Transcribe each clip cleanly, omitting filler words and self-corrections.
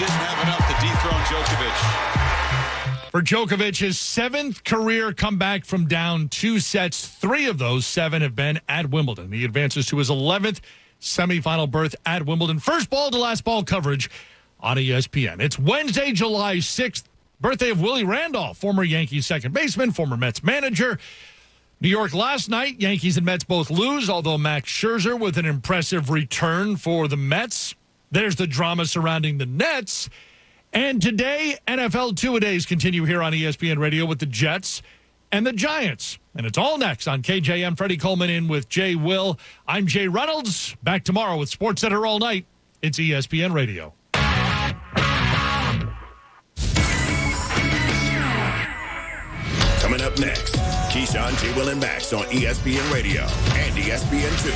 didn't have enough to dethrone Djokovic. For Djokovic, his 7th career comeback from down 2 sets. 3 of those 7 have been at Wimbledon. He advances to his 11th semifinal berth at Wimbledon. First ball to last ball coverage on ESPN. It's Wednesday, July 6th, birthday of Willie Randolph, former Yankees second baseman, former Mets manager. New York last night, Yankees and Mets both lose, although Max Scherzer with an impressive return for the Mets. There's the drama surrounding the Nets. And today, NFL two-a-days continue here on ESPN Radio with the Jets and the Giants. And it's all next on KJM. Freddie Coleman in with Jay Will. I'm Jay Reynolds. Back tomorrow with Sports Center all night. It's ESPN Radio. Coming up next, Keyshawn, J. Will, and Max on ESPN Radio and ESPN2.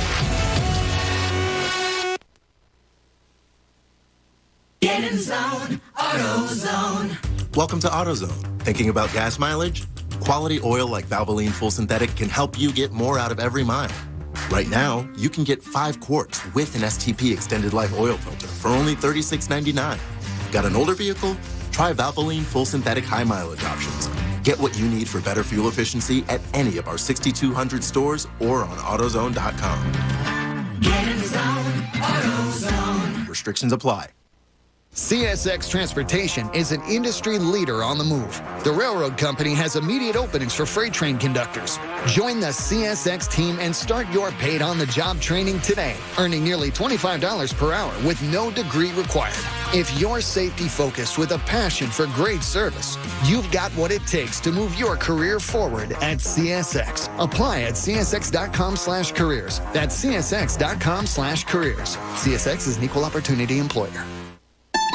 Get in zone, AutoZone. Welcome to AutoZone. Thinking about gas mileage? Quality oil like Valvoline Full Synthetic can help you get more out of every mile. Right now, you can get 5 quarts with an STP extended life oil filter for only $36.99. Got an older vehicle? Try Valvoline Full Synthetic high mileage options. Get what you need for better fuel efficiency at any of our 6,200 stores or on AutoZone.com. Get in zone, AutoZone. Restrictions apply. CSX Transportation is an industry leader on the move. The railroad company has immediate openings for freight train conductors. Join the CSX team and start your paid-on-the-job training today, earning nearly $25 per hour with no degree required. If you're safety-focused with a passion for great service, you've got what it takes to move your career forward at CSX. Apply at csx.com/careers. That's csx.com/careers. CSX is an equal opportunity employer.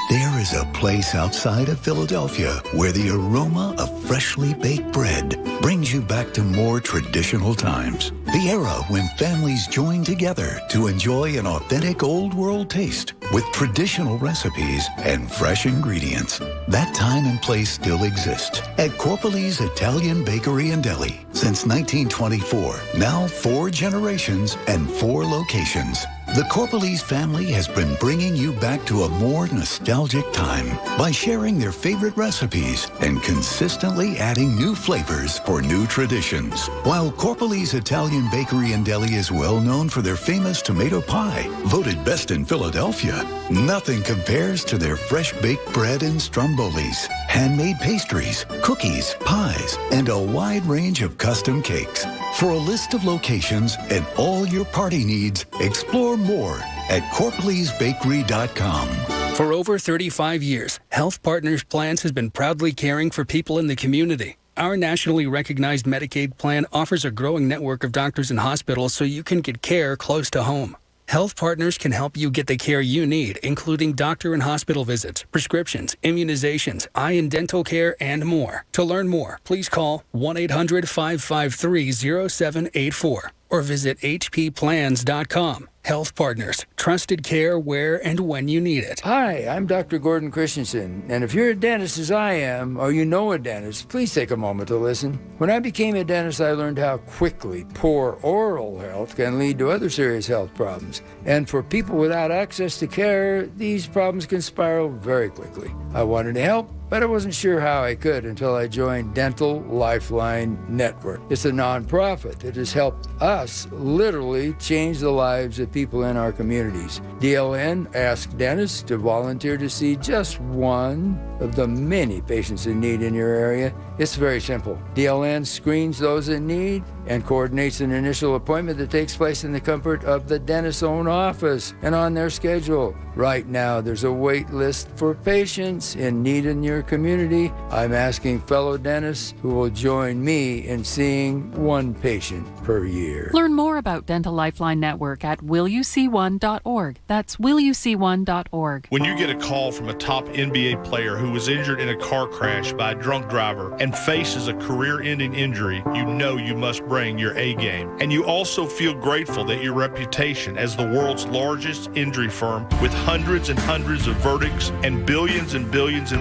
There is a place outside of Philadelphia where the aroma of freshly baked bread brings you back to more traditional times. The era when families join together to enjoy an authentic old world taste with traditional recipes and fresh ingredients. That time and place still exists at Corpali's Italian Bakery and Deli since 1924. Now 4 generations and 4 locations. The Corpali's family has been bringing you back to a more nostalgic time by sharing their favorite recipes and consistently adding new flavors for new traditions. While Corpali's Italian Bakery and Deli is well known for their famous tomato pie, voted best in Philadelphia, nothing compares to their fresh baked bread and strombolis, handmade pastries, cookies, pies, and a wide range of custom cakes. For a list of locations and all your party needs, explore more at CorpalysBakery.com. For over 35 years, Health Partners Plans has been proudly caring for people in the community. Our nationally recognized Medicaid plan offers a growing network of doctors and hospitals so you can get care close to home. Health Partners can help you get the care you need, including doctor and hospital visits, prescriptions, immunizations, eye and dental care, and more. To learn more, please call 1-800-553-0784 or visit hpplans.com. Health Partners, trusted care where and when you need it. Hi, I'm Dr. Gordon Christensen, and if you're a dentist as I am, or you know a dentist, please take a moment to listen. When I became a dentist, I learned how quickly poor oral health can lead to other serious health problems. And for people without access to care, these problems can spiral very quickly. I wanted to help, but I wasn't sure how I could until I joined Dental Lifeline Network. It's a nonprofit that has helped us literally change the lives of people in our communities. DLN asked dentists to volunteer to see just one of the many patients in need in your area. It's very simple. DLN screens those in need and coordinates an initial appointment that takes place in the comfort of the dentist's own office and on their schedule. Right now, there's a wait list for patients in need in your community. I'm asking fellow dentists who will join me in seeing one patient per year. Learn more about Dental Lifeline Network at willyouseeone.org. That's willyouseeone.org. When you get a call from a top NBA player who was injured in a car crash by a drunk driver and faces a career-ending injury, you know you must bring your A game. And you also feel grateful that your reputation as the world's largest injury firm with hundreds and hundreds of verdicts and billions in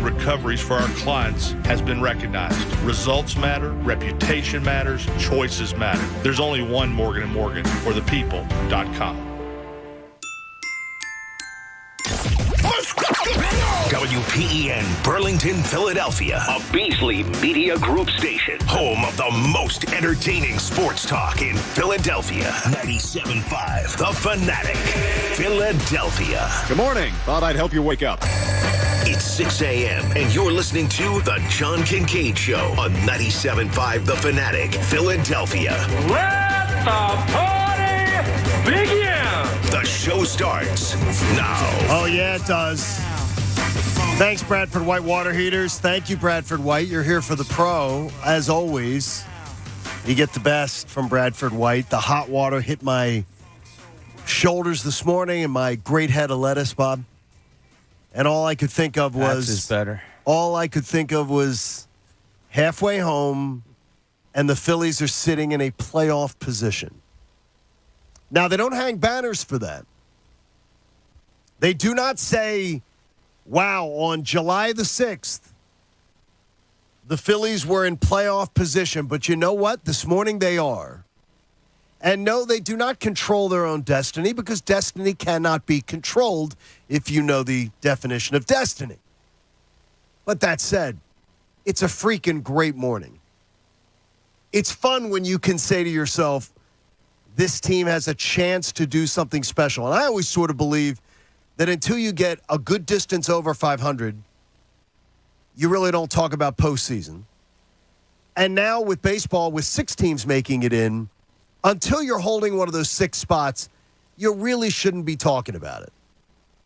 recoveries for our clients has been recognized. Results matter, reputation matters, choices matter. There's only one Morgan & Morgan for the people.com. College WPEN Burlington, Philadelphia. A Beasley Media Group station. Home of the most entertaining sports talk in Philadelphia. 97.5 The Fanatic. Philadelphia. Good morning. Thought I'd help you wake up. It's 6 a.m. and you're listening to The John Kincade Show on 97.5 The Fanatic, Philadelphia. Let the party begin! The show starts now. Oh, yeah, it does. Thanks, Bradford White Water Heaters. Thank you, Bradford White. You're here for the pro, as always. You get the best from Bradford White. The hot water hit my shoulders this morning and my great head of lettuce, Bob. And all I could think of was halfway home, and the Phillies are sitting in a playoff position. Now, they don't hang banners for that. They do not say, wow, on July the 6th, the Phillies were in playoff position. But you know what? This morning they are. And no, they do not control their own destiny, because destiny cannot be controlled if you know the definition of destiny. But that said, it's a freaking great morning. It's fun when you can say to yourself, this team has a chance to do something special. And I always sort of believe that until you get a good distance over 500, you really don't talk about postseason. And now with baseball, with 6 teams making it in, until you're holding one of those 6 spots, you really shouldn't be talking about it.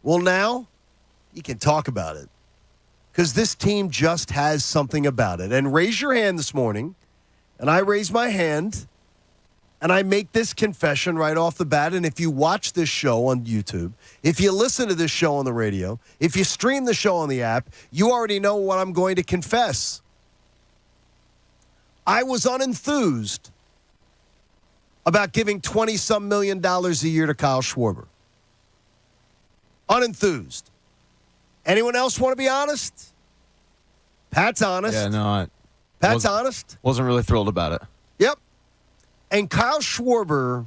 Well, now you can talk about it, because this team just has something about it. And raise your hand this morning, and I raise my hand, and I make this confession right off the bat. And if you watch this show on YouTube, if you listen to this show on the radio, if you stream the show on the app, you already know what I'm going to confess. I was unenthused about giving $20-some million a year to Kyle Schwarber. Unenthused. Anyone else want to be honest? Pat's honest. Yeah, no. Pat's honest. Wasn't really thrilled about it. Yep. And Kyle Schwarber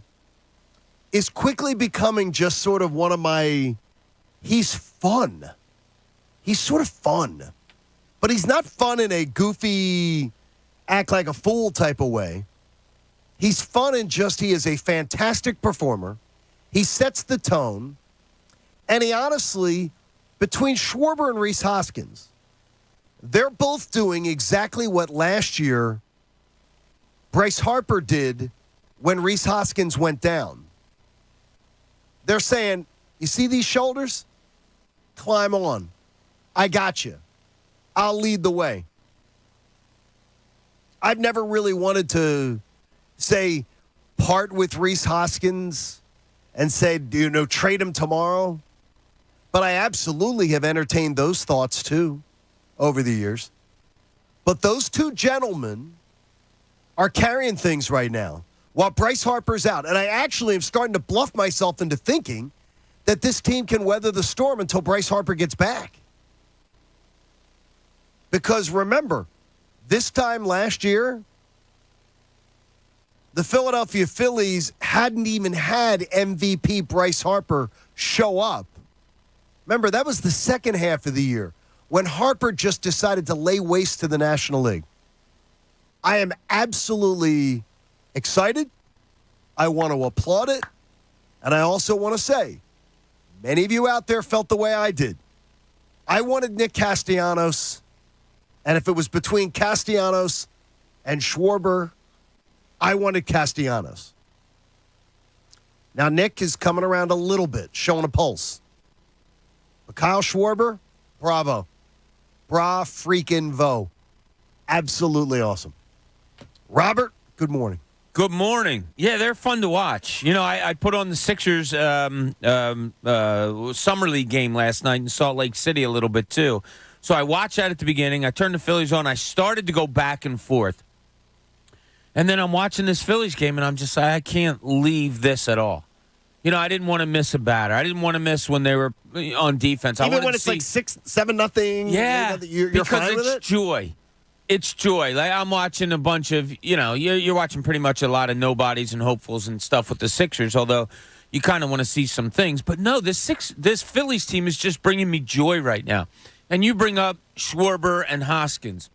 is quickly becoming just sort of one of my... He's fun. He's sort of fun. But he's not fun in a goofy, act like a fool type of way. He's fun in just he is a fantastic performer. He sets the tone. And he honestly, between Schwarber and Rhys Hoskins, they're both doing exactly what last year Bryce Harper did when Rhys Hoskins went down. They're saying, you see these shoulders? Climb on. I got you. I'll lead the way. I've never really wanted to say part with Rhys Hoskins and say, trade him tomorrow. But I absolutely have entertained those thoughts too over the years. But those two gentlemen are carrying things right now while Bryce Harper's out. And I actually am starting to bluff myself into thinking that this team can weather the storm until Bryce Harper gets back. Because remember, this time last year, the Philadelphia Phillies hadn't even had MVP Bryce Harper show up. Remember, that was the second half of the year when Harper just decided to lay waste to the National League. I am absolutely excited. I want to applaud it. And I also want to say, many of you out there felt the way I did. I wanted Nick Castellanos, and if it was between Castellanos and Schwarber, I wanted Castellanos. Now, Nick is coming around a little bit, showing a pulse. But Kyle Schwarber, bravo. Bra-freaking-vo. Absolutely awesome. Robert, good morning. Good morning. Yeah, they're fun to watch. I put on the Sixers Summer League game last night in Salt Lake City a little bit, too. So I watched that at the beginning. I turned the Phillies on. I started to go back and forth. And then I'm watching this Phillies game, and I'm just like, I can't leave this at all. I didn't want to miss a batter. I didn't want to miss when they were on defense. Even when it's like 6-7-0. Yeah, you're because fine with it? Joy. It's joy. Like, I'm watching a bunch of, you're watching pretty much a lot of nobodies and hopefuls and stuff with the Sixers, although you kind of want to see some things. But no, this Phillies team is just bringing me joy right now. And you bring up Schwarber and Hoskins.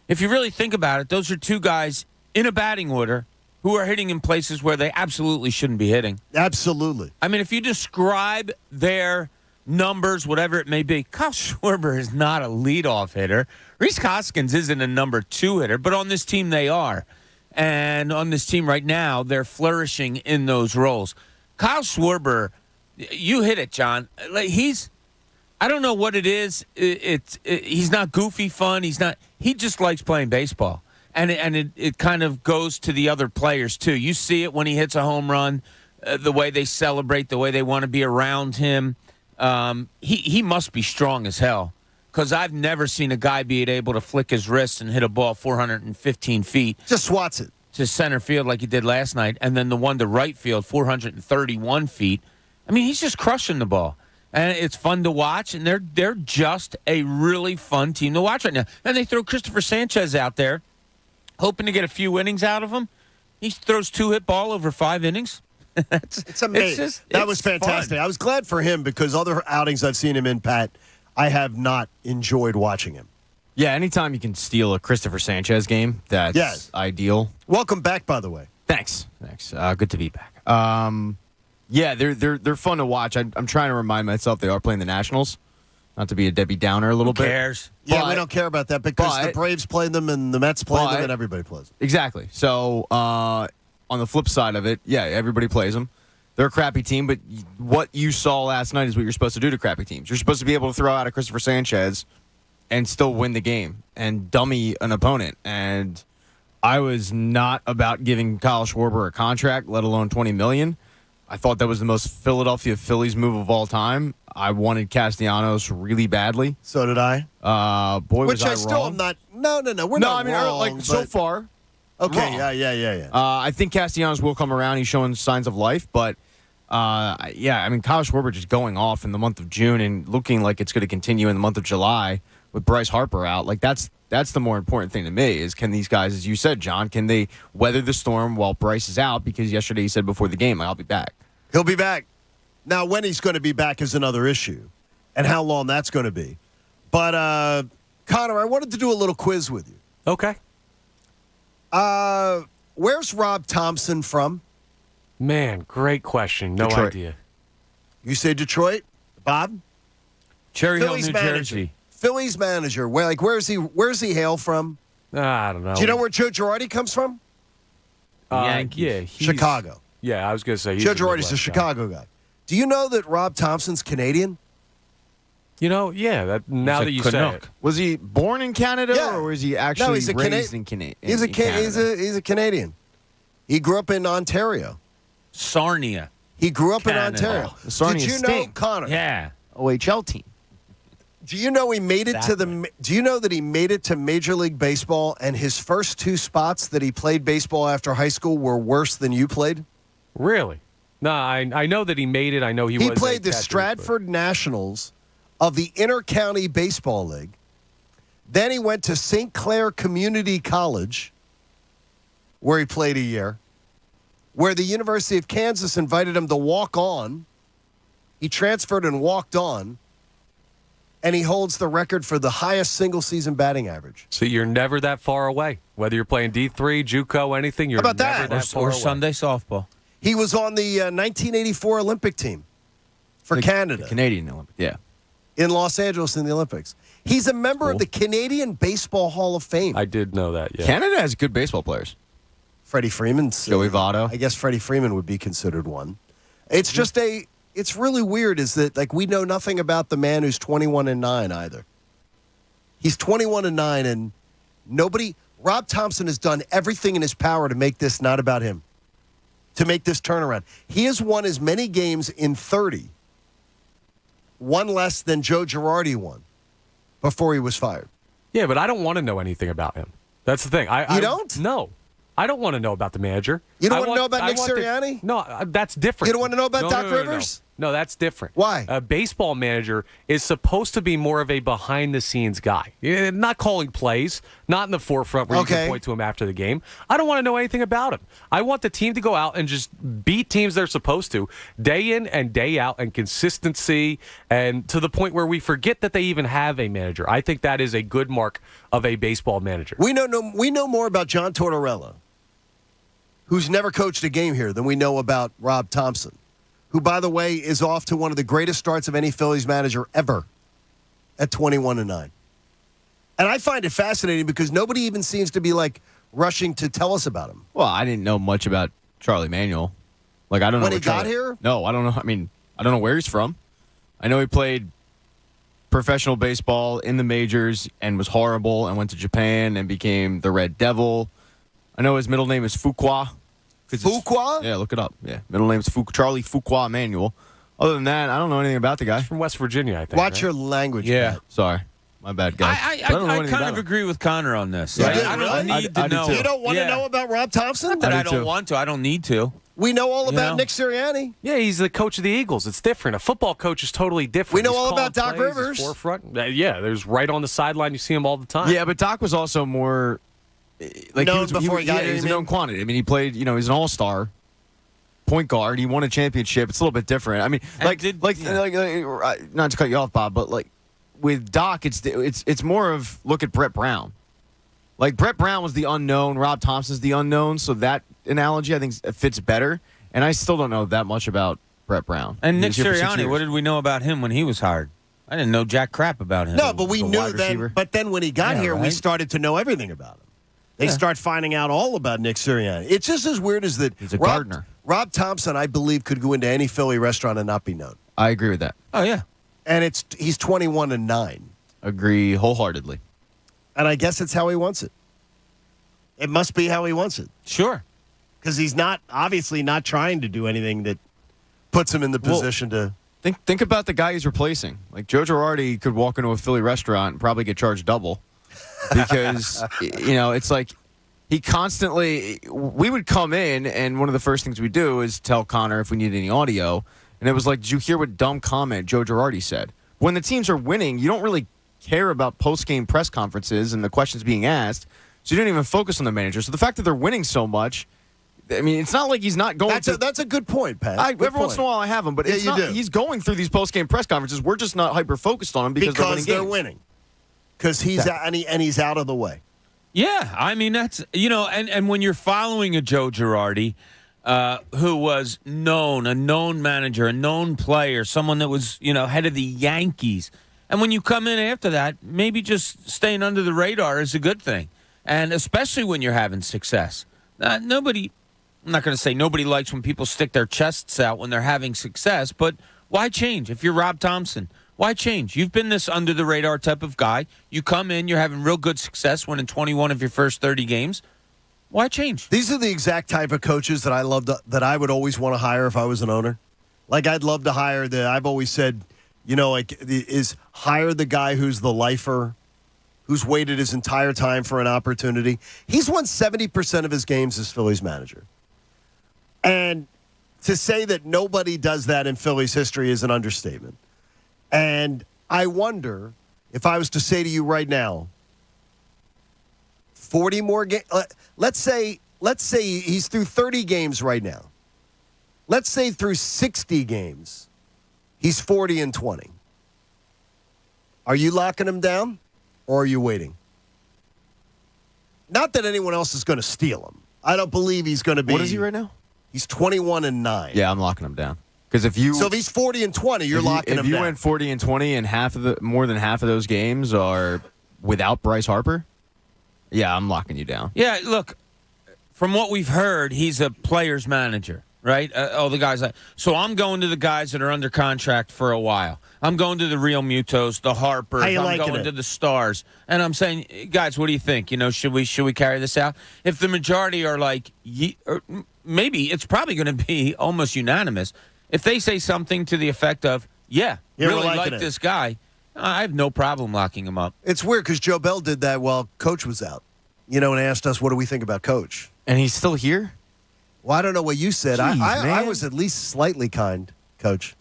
If you really think about it, those are two guys in a batting order who are hitting in places where they absolutely shouldn't be hitting. Absolutely. I mean, if you describe their numbers, whatever it may be, Kyle Schwarber is not a leadoff hitter. Rhys Hoskins isn't a number 2 hitter, but on this team they are. And on this team right now, they're flourishing in those roles. Kyle Schwarber, you hit it, John. Like I don't know what it is. He's not goofy fun. He just likes playing baseball. And it kind of goes to the other players, too. You see it when he hits a home run, the way they celebrate, the way they want to be around him. He must be strong as hell, because I've never seen a guy be able to flick his wrist and hit a ball 415 feet. Just swats it to center field like he did last night, and then the one to right field, 431 feet. I mean, he's just crushing the ball. And it's fun to watch, and they're just a really fun team to watch right now. And they throw Christopher Sanchez out there, hoping to get a few innings out of him. He throws 2-hit ball over 5 innings. It's amazing. That was fantastic. Fun. I was glad for him, because other outings I've seen him in, Pat, I have not enjoyed watching him. Yeah, anytime you can steal a Christopher Sanchez game, that's ideal. Welcome back, by the way. Thanks. Good to be back. Yeah, they're fun to watch. I'm trying to remind myself they are playing the Nationals. Not to be a Debbie Downer a little bit. Who cares? Yeah, we don't care about that, because the Braves play them and the Mets play them and everybody plays them. Exactly. So on the flip side of it, yeah, everybody plays them. They're a crappy team, but what you saw last night is what you're supposed to do to crappy teams. You're supposed to be able to throw out a Christopher Sanchez and still win the game and dummy an opponent. And I was not about giving Kyle Schwarber a contract, let alone $20 million. I thought that was the most Philadelphia Phillies move of all time. I wanted Castellanos really badly. So did I. Was I still wrong? am not. No, we're not wrong. So far. Okay, wrong. Yeah. I think Castellanos will come around. He's showing signs of life, but Kyle Schwarber just going off in the month of June and looking like it's going to continue in the month of July with Bryce Harper out. Like that's the more important thing to me is, can these guys, as you said, John, can they weather the storm while Bryce is out? Because yesterday he said before the game, I'll be back. He'll be back. Now, when he's going to be back is another issue, and how long that's going to be. But, Connor, I wanted to do a little quiz with you. Okay. Where's Rob Thompson from? Man, great question. No Detroit. idea. You say Detroit? Bob? Cherry Hill, Phillies New manager. Jersey. Phillies manager. Where's he hail from? I don't know. Do you know where Joe Girardi comes from? Yeah, Chicago. Yeah, I was going to say. Joe Girardi's a Chicago guy. Do you know that Rob Thompson's Canadian? You know, yeah. Now that you say it. Was he born in Canada or was he actually raised in Canada? He's a Canadian. He grew up in Ontario. Sarnia. He grew up Canada. in Ontario. The Sarnia Did you Sting. know, Connor? Yeah. OHL team. Do you know he made it to the? Do you know that he made it to Major League Baseball, and his first 2 spots that he played baseball after high school were worse than you played? Really? No, I know that he made it. I know he was. He played the Stratford Nationals of the Intercounty Baseball League. Then he went to St. Clair Community College, where he played a year, where the University of Kansas invited him to walk on. He transferred and walked on, and he holds the record for the highest single-season batting average. So you're never that far away. Whether you're playing D3, JUCO, anything, you're How about never that far Or away. Sunday softball. He was on the 1984 Olympic team for Canada. The Canadian Olympic, yeah. In Los Angeles in the Olympics. He's a member of the Canadian Baseball Hall of Fame. I did know that, yeah. Canada has good baseball players. Freddie Freeman's. Joey Votto. I guess Freddie Freeman would be considered one. It's just it's really weird is that, like, we know nothing about the man who's 21-9 either. He's 21-9, and Rob Thompson has done everything in his power to make this not about him, to make this turnaround. He has won as many games in 30, one less than Joe Girardi won before he was fired. Yeah, but I don't want to know anything about him. That's the thing. You don't? No. I don't want to know about the manager. You don't want to know about Nick Sirianni? No, that's different. You don't want to know about Doc No. Rivers? No, that's different. Why? A baseball manager is supposed to be more of a behind-the-scenes guy. Not calling plays, not in the forefront where you can point to him after the game. I don't want to know anything about him. I want the team to go out and just beat teams they're supposed to, day in and day out, and consistency, and to the point where we forget that they even have a manager. I think that is a good mark of a baseball manager. We know more about John Tortorella, who's never coached a game here, than we know about Rob Thompson, who, by the way, is off to one of the greatest starts of any Phillies manager ever at 21-9. And I find it fascinating because nobody even seems to be, rushing to tell us about him. Well, I didn't know much about Charlie Manuel. I don't know. When he got here? No, I don't know. I mean, I don't know where he's from. I know he played professional baseball in the majors and was horrible and went to Japan and became the Red Devil. I know his middle name is Fuqua. Fuqua? Yeah, look it up. Yeah, middle name's Charlie Fuqua Manuel. Other than that, I don't know anything about the guy. He's from West Virginia, I think. Watch your language. Yeah. Sorry. My bad, guys. I kind of agree with Connor on this. Yeah, I don't need to know. You don't want to know about Rob Thompson? Not that I don't want to. I don't need to. We know all about Nick Sirianni. Yeah, he's the coach of the Eagles. It's different. A football coach is totally different. We know He's all calling about Doc plays, Rivers. His forefront. Yeah, there's right on the sideline. You see him all the time. Yeah, but Doc was also more known before he got here. He was a known quantity. I mean, he played. He's an all-star point guard. He won a championship. It's a little bit different. I mean, not to cut you off, Bob, but with Doc, it's more of look at Brett Brown. Brett Brown was the unknown. Rob Thompson's the unknown. So that analogy, I think, fits better. And I still don't know that much about Brett Brown. And Nick Sirianni, what did we know about him when he was hired? I didn't know jack crap about him. No, but we knew then. But then when he got here, we started to know everything about him. They start finding out all about Nick Sirianni. It's just as weird as that. He's a gardener. Rob Thompson, I believe, could go into any Philly restaurant and not be known. I agree with that. Oh, yeah. And he's 21-9. Agree wholeheartedly. And I guess it's how he wants it. It must be how he wants it. Sure. Because he's obviously not trying to do anything that puts him in the position to... Think about the guy he's replacing. Joe Girardi could walk into a Philly restaurant and probably get charged double. Because, it's he constantly... We would come in, and one of the first things we do is tell Connor if we need any audio. And it was did you hear what dumb comment Joe Girardi said? When the teams are winning, you don't really care about post-game press conferences and the questions being asked. So you don't even focus on the manager. So the fact that they're winning so much... I mean, it's not like he's not going That's a good point, Pat. Every once in a while I have him, but he's going through these post-game press conferences. We're just not hyper-focused on him because they're winning. Because he's out of the way. Yeah, I mean, that's, and when you're following a Joe Girardi, who was a known manager, a known player, someone that was, head of the Yankees, and when you come in after that, maybe just staying under the radar is a good thing, and especially when you're having success. I'm not going to say nobody likes when people stick their chests out when they're having success, but why change? If you're Rob Thompson, why change? You've been this under-the-radar type of guy. You come in, you're having real good success, winning 21 of your first 30 games. Why change? These are the exact type of coaches that I would always want to hire if I was an owner. I'd love to hire I've always said, is hire the guy who's the lifer, who's waited his entire time for an opportunity. He's won 70% of his games as Phillies manager. And to say that nobody does that in Phillies history is an understatement. And I wonder if I was to say to you right now, 40 more games. Let's say he's through 30 games right now. Let's say through 60 games, he's 40-20. Are you locking him down? Or are you waiting? Not that anyone else is going to steal him. I don't believe he's going to be. What is he right now? He's 21-9. Yeah, I'm locking him down. Because if he's 40-20, you're locking him down. If you went 40-20 and more than half of those games are without Bryce Harper, yeah, I'm locking you down. Yeah, look, from what we've heard, he's a player's manager, right? All the guys. So I'm going to the guys that are under contract for a while. I'm going to the Real Mutos, the Harpers. I'm going to the Stars, and I'm saying, guys, what do you think? Should we carry this out? If the majority are or maybe it's probably going to be almost unanimous. If they say something to the effect of, really like this guy, I have no problem locking him up. It's weird because Joe Bell did that while Coach was out, and asked us, what do we think about Coach? And he's still here? Well, I don't know what you said. Jeez, I man. was at least slightly kind, Coach.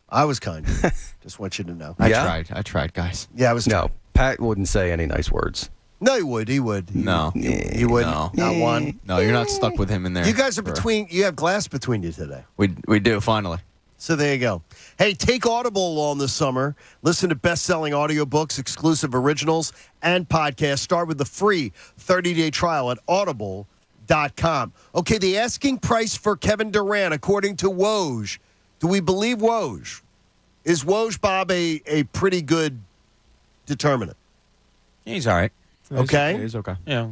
I was kind. Just want you to know. I tried, guys. Yeah, I was. No, Pat wouldn't say any nice words. No, he would. He would. No. He would. No. Not one. No, you're not stuck with him in there. You guys are between. You have glass between you today. We do, finally. So there you go. Hey, take Audible on this summer. Listen to best-selling audiobooks, exclusive originals, and podcasts. Start with the free 30-day trial at audible.com. Okay, the asking price for Kevin Durant, according to Woj. Do we believe Woj? Is Woj, Bob, a pretty good determinant? He's all right. Okay. He's okay. Yeah.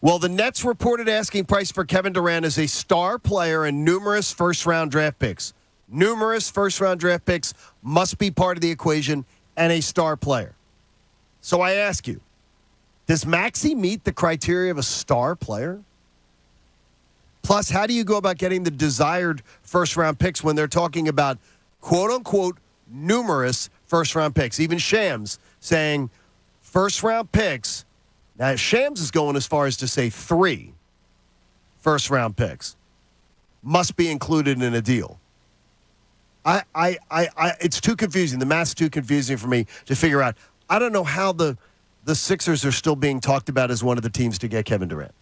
Well, the Nets' reported asking price for Kevin Durant is a star player and numerous first-round draft picks. Numerous first-round draft picks must be part of the equation and a star player. So I ask you, does Maxey meet the criteria of a star player? Plus, how do you go about getting the desired first-round picks when they're talking about, quote-unquote, numerous first-round picks? Even Shams saying first-round picks. Now, Shams is going as far as to say 3 first-round picks must be included in a deal. It's too confusing. The math's too confusing for me to figure out. I don't know how the Sixers are still being talked about as one of the teams to get Kevin Durant.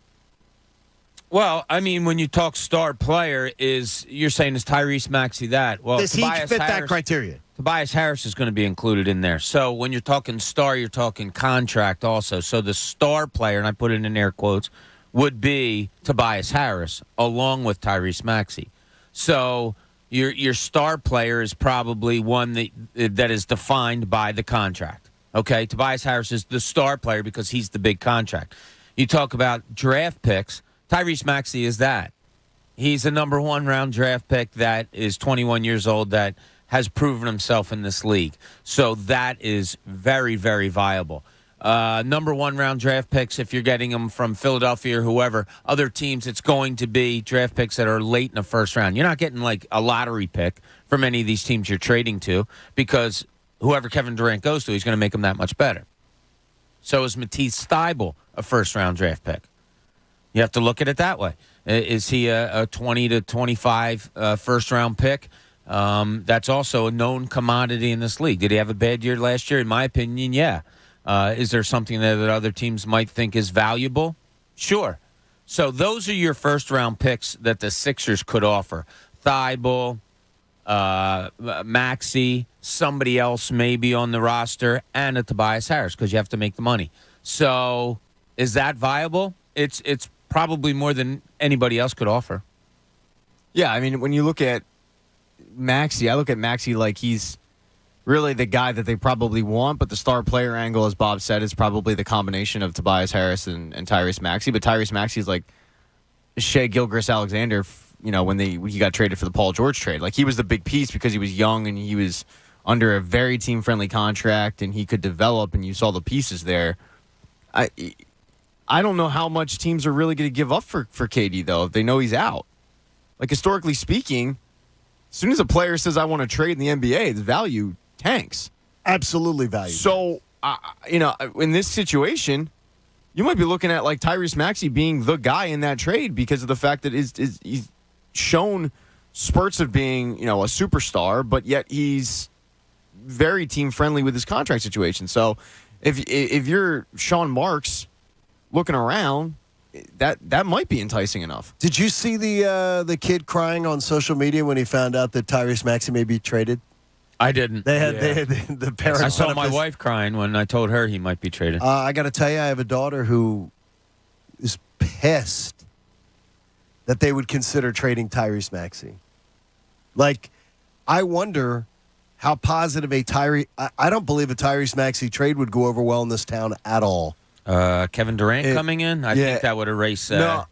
Well, I mean, when you talk star player, you're saying is Tyrese Maxey that? Well, Does he fit that criteria? Tobias Harris is going to be included in there. So when you're talking star, you're talking contract also. So the star player, and I put it in air quotes, would be Tobias Harris along with Tyrese Maxey. So your star player is probably one that is defined by the contract. Okay, Tobias Harris is the star player because he's the big contract. You talk about draft picks. Tyrese Maxey is that. He's a number 1 round draft pick that is 21 years old that has proven himself in this league. So that is very, very viable. Number 1 round draft picks, if you're getting them from Philadelphia or whoever, other teams, it's going to be draft picks that are late in the first round. You're not getting like a lottery pick from any of these teams you're trading to because whoever Kevin Durant goes to, he's going to make them that much better. So is Matisse Thybulle a first-round draft pick? You have to look at it that way. Is he a 20 to 25 first-round pick? That's also a known commodity in this league. Did he have a bad year last year? In my opinion, yeah. Is there something that other teams might think is valuable? Sure. So those are your first-round picks that the Sixers could offer. Thybulle, Maxey, somebody else maybe on the roster, and a Tobias Harris because you have to make the money. So is that viable? It's probably more than anybody else could offer. Yeah, I mean, when you look at Maxey, I look at Maxey like he's really the guy that they probably want, but the star player angle, as Bob said, is probably the combination of Tobias Harris and Tyrese Maxey. But Tyrese Maxey is like Shea Gilgeous-Alexander, when he got traded for the Paul George trade. Like, he was the big piece because he was young and he was under a very team-friendly contract and he could develop, and you saw the pieces there. I don't know how much teams are really going to give up for KD, though, if they know he's out. Like, historically speaking, as soon as a player says, I want to trade in the NBA, the value tanks. Absolutely value. So, in this situation, you might be looking at, like, Tyrese Maxey being the guy in that trade because of the fact that he's shown spurts of being, a superstar, but yet he's very team-friendly with his contract situation. So, if you're Sean Marks looking around, that might be enticing enough. Did you see the kid crying on social media when he found out that Tyrese Maxey may be traded? I didn't. They had the parents. I saw my wife crying when I told her he might be traded. I got to tell you, I have a daughter who is pissed that they would consider trading Tyrese Maxey. Like, I wonder how positive I don't believe a Tyrese Maxey trade would go over well in this town at all. Kevin Durant coming in? I think that would erase a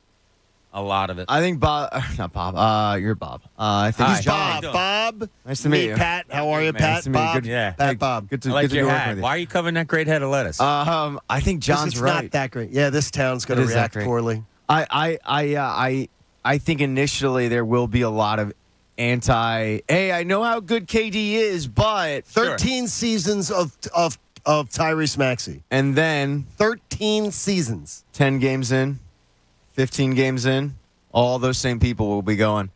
lot of it. I think not Bob. You're Bob. I think he's Bob. Bob. Nice to meet you. Pat. How are you, Pat? Nice to meet you. Bob. Good, Pat, Bob. Good to I like good your to be hat. working with you. Why are you covering that great head of lettuce? I think John's right. It's not that great. Yeah, this town's going to react poorly. I think initially there will be a lot of hey, I know how good KD is, but 13 seasons of Tyrese Maxey. And then 13 seasons. 10 games in, 15 games in, all those same people will be going,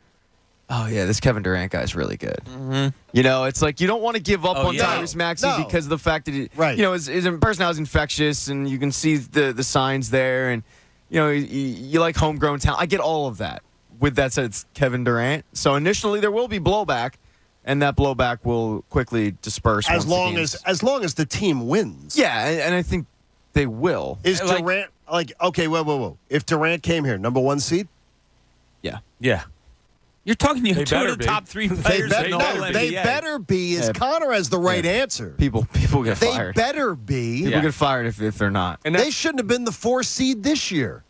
oh, yeah, this Kevin Durant guy's really good. Mm-hmm. You know, it's like you don't want to give up on yeah. Tyrese Maxey No. because of the fact that, Right. you know, his personality is infectious and you can see the signs there. And, you know, you like homegrown talent. I get all of that. With that said, it's Kevin Durant. So initially there will be blowback, and that blowback will quickly disperse. As long as the team wins. Yeah, and I think they will. Is Durant okay? Whoa! If Durant came here, number 1 seed. Yeah. Yeah. You're talking to They two of better the be. top 3 They players in the whole they NBA. better be. As Yeah. Connor has the right answer. People get They fired. better be. People get fired if they're not. And They shouldn't have been the 4 seed this year,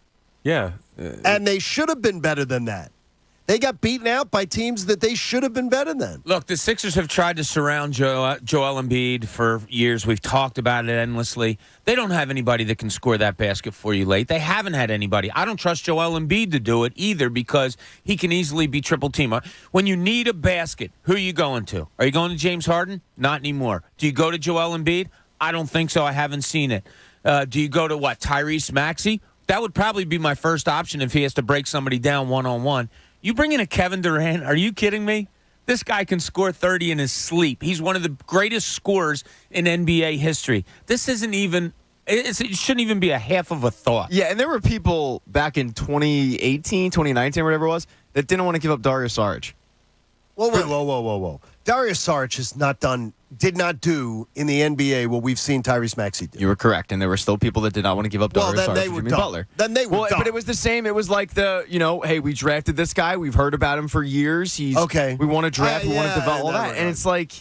yeah. and they should have been better than that. They got beaten out by teams that they should have been better than. Look, the Sixers have tried to surround Joel Embiid for years. We've talked about it endlessly. They don't have anybody that can score that basket for you late. They haven't had anybody. I don't trust Joel Embiid to do it either because he can easily be triple teamed. When you need a basket, who are you going to? Are you going to James Harden? Not anymore. Do you go to Joel Embiid? I don't think so. I haven't seen it. Do you go to Tyrese Maxey? That would probably be my first option if he has to break somebody down one-on-one. You bring in a Kevin Durant, are you kidding me? This guy can score 30 in his sleep. He's one of the greatest scorers in NBA history. This isn't even, it shouldn't even be a half of a thought. Yeah, and there were people back in 2018, 2019, whatever it was, that didn't want to give up Dario Saric. Whoa. Dario Saric did not do in the NBA what we've seen Tyrese Maxey do. You were correct, and there were still people that did not want to give up Dario Saric for Jimmy Butler. Then they were dumb. But it was the same. It was like hey, we drafted this guy. We've heard about him for years. He's okay. We want to draft. We want to develop all that. And it's like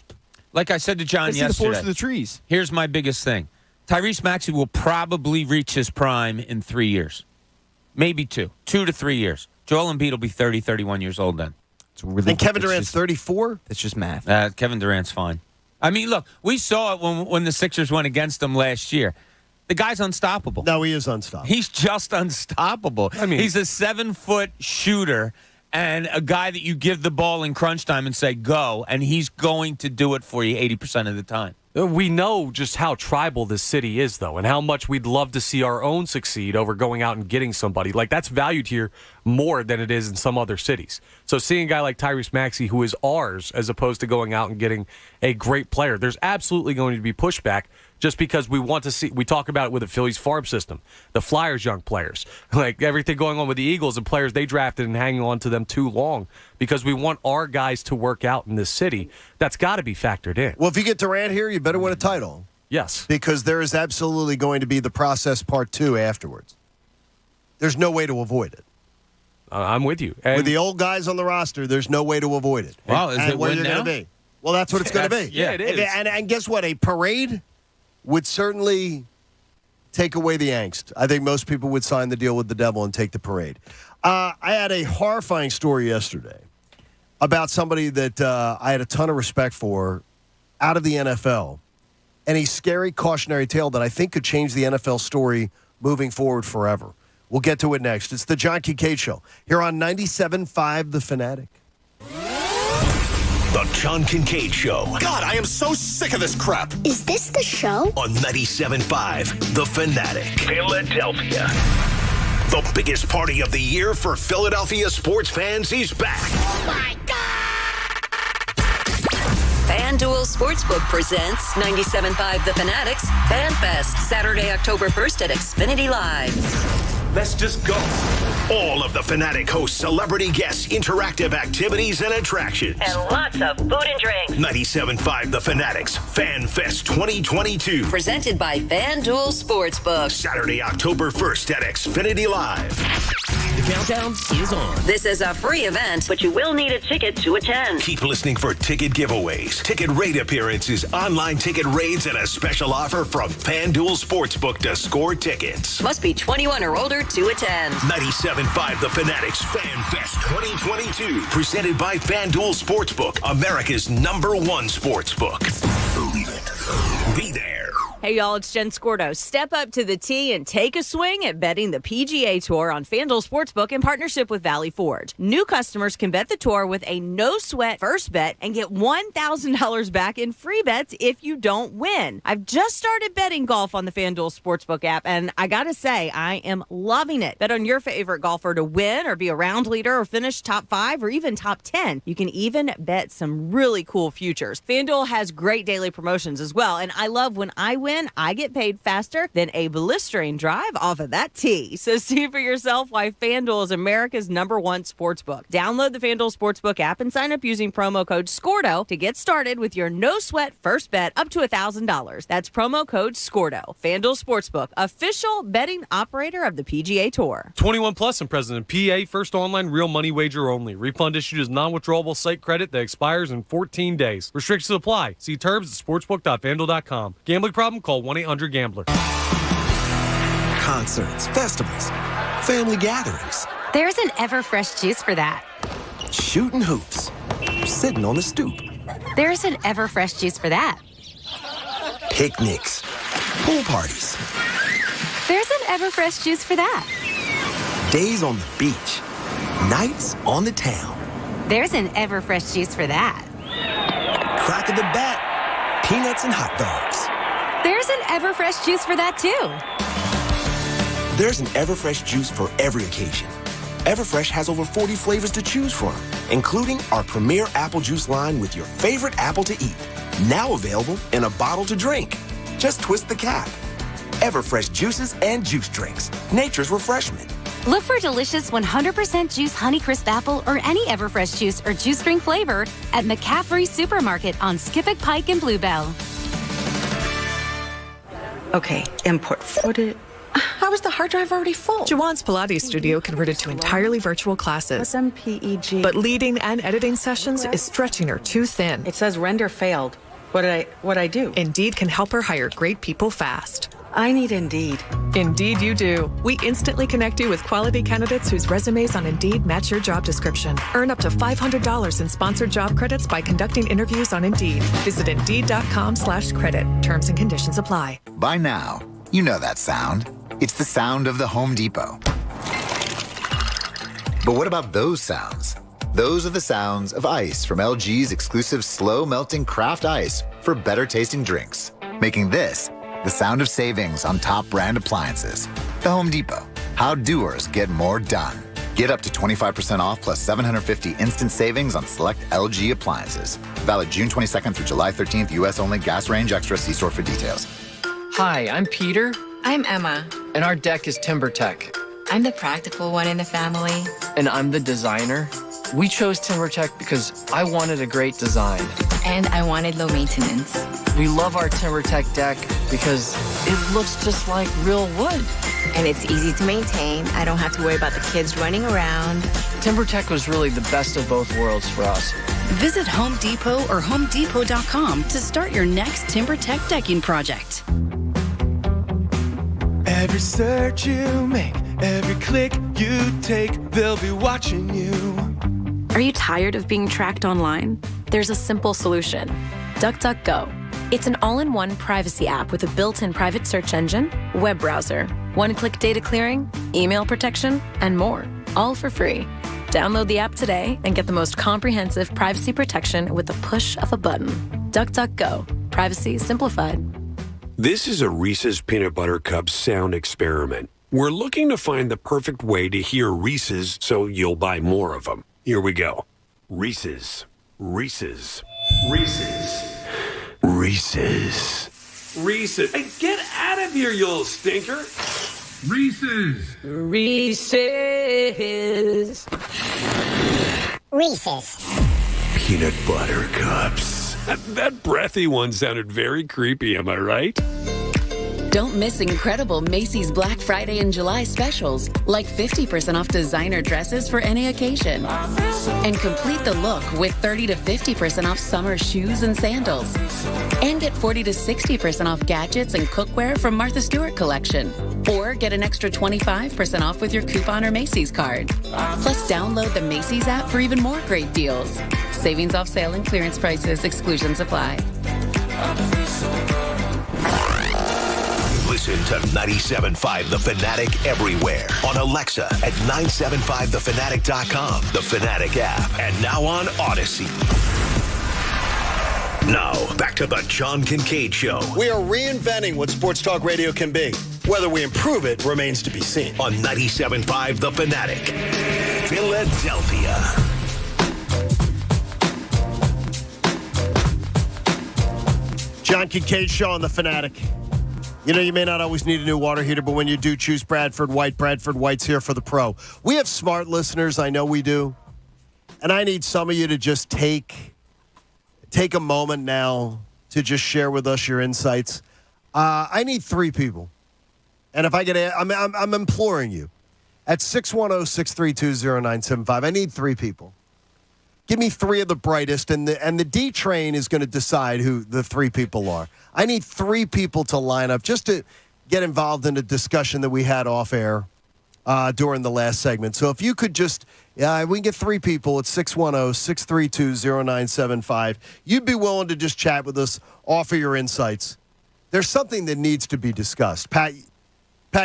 I said to John I see yesterday. the forest of the trees. Here's my biggest thing. Tyrese Maxey will probably reach his prime in 3 years. Maybe 2 to 3 years. Joel Embiid will be 30, 31 years old then. And Kevin Durant's 34? It's just math. Kevin Durant's fine. I mean, look, we saw it when the Sixers went against him last year. The guy's unstoppable. No, he is unstoppable. He's just unstoppable. I mean, he's a 7-foot shooter and a guy that you give the ball in crunch time and say, go, and he's going to do it for you 80% of the time. We know just how tribal this city is, though, and how much we'd love to see our own succeed over going out and getting somebody. Like, that's valued here more than it is in some other cities. So seeing a guy like Tyrese Maxey, who is ours, as opposed to going out and getting a great player, there's absolutely going to be pushback just because we want to see. We talk about it with the Phillies farm system, the Flyers young players, like everything going on with the Eagles and players they drafted and hanging on to them too long because we want our guys to work out in this city. That's got to be factored in. Well, if you get Durant here, you better win a title. Yes. Because there is absolutely going to be the process part 2 afterwards. There's no way to avoid it. I'm with you. With the old guys on the roster, there's no way to avoid it. Wow, is it where win you're now? going to be. Well, that's what it's going to be. Yeah, it is. And guess what? A parade would certainly take away the angst. I think most people would sign the deal with the devil and take the parade. I had a horrifying story yesterday about somebody that I had a ton of respect for out of the NFL, and a scary cautionary tale that I think could change the NFL story moving forward forever. We'll get to it next. It's the John Kincade Show here on 97.5 The Fanatic. The John Kincade Show. God, I am so sick of this crap. Is this the show? On 97.5 The Fanatic. Philadelphia. The biggest party of the year for Philadelphia sports fans is back. Oh, my God. FanDuel Sportsbook presents 97.5 The Fanatic's Fan Fest, Saturday, October 1st at Xfinity Live. Let's just go. All of the Fanatic hosts celebrity guests, interactive activities, and attractions. And lots of food and drink. 97.5 The Fanatic's Fan Fest 2022. Presented by FanDuel Sportsbook. Saturday, October 1st at Xfinity Live. The countdown is on. This is a free event, but you will need a ticket to attend. Keep listening for ticket giveaways, ticket rate appearances, online ticket raids, and a special offer from FanDuel Sportsbook to score tickets. Must be 21 or older to attend. 97.5 The Fanatic's Fan Fest 2022. Presented by FanDuel Sportsbook, America's #1 sportsbook. Believe it. Be there. Hey, y'all, it's Jen Scordo. Step up to the tee and take a swing at betting the PGA Tour on FanDuel Sportsbook in partnership with Valley Forge. New customers can bet the tour with a no-sweat first bet and get $1,000 back in free bets if you don't win. I've just started betting golf on the FanDuel Sportsbook app, and I gotta say, I am loving it. Bet on your favorite golfer to win or be a round leader or finish top 5 or even top 10. You can even bet some really cool futures. FanDuel has great daily promotions as well, and I love when I win, I get paid faster than a blistering drive off of that tee. So see for yourself why FanDuel is America's #1 sportsbook. Download the FanDuel Sportsbook app and sign up using promo code SCORDO to get started with your no-sweat first bet up to $1,000. That's promo code SCORDO. FanDuel Sportsbook, official betting operator of the PGA Tour. 21 plus and present in PA. First online real money wager only. Refund issued as non-withdrawable site credit that expires in 14 days. Restrictions apply. See terms at sportsbook.fanduel.com. Gambling problem? Call 1-800-GAMBLER. Concerts, festivals, family gatherings. There's an Everfresh juice for that. Shooting hoops, sitting on the stoop. There's an Everfresh juice for that. Picnics, pool parties. There's an Everfresh juice for that. Days on the beach, nights on the town. There's an Everfresh juice for that. Crack of the bat, peanuts and hot dogs. There's an Everfresh juice for that, too. There's an Everfresh juice for every occasion. Everfresh has over 40 flavors to choose from, including our premier apple juice line with your favorite apple to eat. Now available in a bottle to drink. Just twist the cap. Everfresh juices and juice drinks. Nature's refreshment. Look for delicious 100% juice Honeycrisp apple or any Everfresh juice or juice drink flavor at McCaffrey Supermarket on Skippack Pike and Bluebell. Okay, import footage. How is the hard drive already full? Jawan's Pilates studio converted to entirely virtual classes. MPEG. But leading and editing sessions is stretching her too thin. It says render failed. What'd I do? Indeed can help her hire great people fast. I need Indeed. Indeed you do. We instantly connect you with quality candidates whose resumes on Indeed match your job description. Earn up to $500 in sponsored job credits by conducting interviews on Indeed. Visit Indeed.com/credit. Terms and conditions apply. By now, you know that sound. It's the sound of the Home Depot. But what about those sounds? Those are the sounds of ice from LG's exclusive slow-melting craft ice for better tasting drinks, making this the sound of savings on top brand appliances. The Home Depot. How doers get more done. Get up to 25% off plus $750 instant savings on select LG appliances. Valid June 22nd through July 13th, U.S. only. Gas range extra. See store for details. Hi, I'm Peter. I'm Emma. And our deck is TimberTech. I'm the practical one in the family. And I'm the designer. We chose TimberTech because I wanted a great design. And I wanted low maintenance. We love our TimberTech deck because it looks just like real wood. And it's easy to maintain. I don't have to worry about the kids running around. TimberTech was really the best of both worlds for us. Visit Home Depot or HomeDepot.com to start your next TimberTech decking project. Every search you make, every click you take, they'll be watching you. Are you tired of being tracked online? There's a simple solution. DuckDuckGo. It's an all-in-one privacy app with a built-in private search engine, web browser, one-click data clearing, email protection, and more, all for free. Download the app today and get the most comprehensive privacy protection with the push of a button. DuckDuckGo. Privacy simplified. This is a Reese's Peanut Butter Cup sound experiment. We're looking to find the perfect way to hear Reese's so you'll buy more of them. Here we go. Reese's. Reese's. Reese's. Reese's. Reese's. Hey, get out of here, you little stinker. Reese's. Reese's. Reese's. Peanut Butter Cups. That breathy one sounded very creepy, am I right? Don't miss incredible Macy's Black Friday and July specials, like 50% off designer dresses for any occasion. And complete the look with 30 to 50% off summer shoes and sandals. And get 40 to 60% off gadgets and cookware from Martha Stewart collection. Or get an extra 25% off with your coupon or Macy's card. Plus, download the Macy's app for even more great deals. Savings off sale and clearance prices. Exclusions apply. Listen to 97.5 The Fanatic everywhere. On Alexa at 975thefanatic.com, The Fanatic app, and now on Odyssey. Now, back to the John Kincade Show. We are reinventing what sports talk radio can be. Whether we improve it remains to be seen. On 97.5 The Fanatic, Philadelphia. John Kincade Show on The Fanatic. You know, you may not always need a new water heater, but when you do, choose Bradford White. Bradford White's here for the pro. We have smart listeners. I know we do. And I need some of you to just take a moment now to just share with us your insights. I need 3 people. And if I get, I'm imploring you. At 610-632-0975, I need 3 people. Give me 3 of the brightest, and the D train is going to decide who the 3 people are. I need 3 people to line up just to get involved in a discussion that we had off air during the last segment. So if you could just, we can get 3 people at 610-632-0975. You'd be willing to just chat with us, offer your insights. There's something that needs to be discussed. Pat,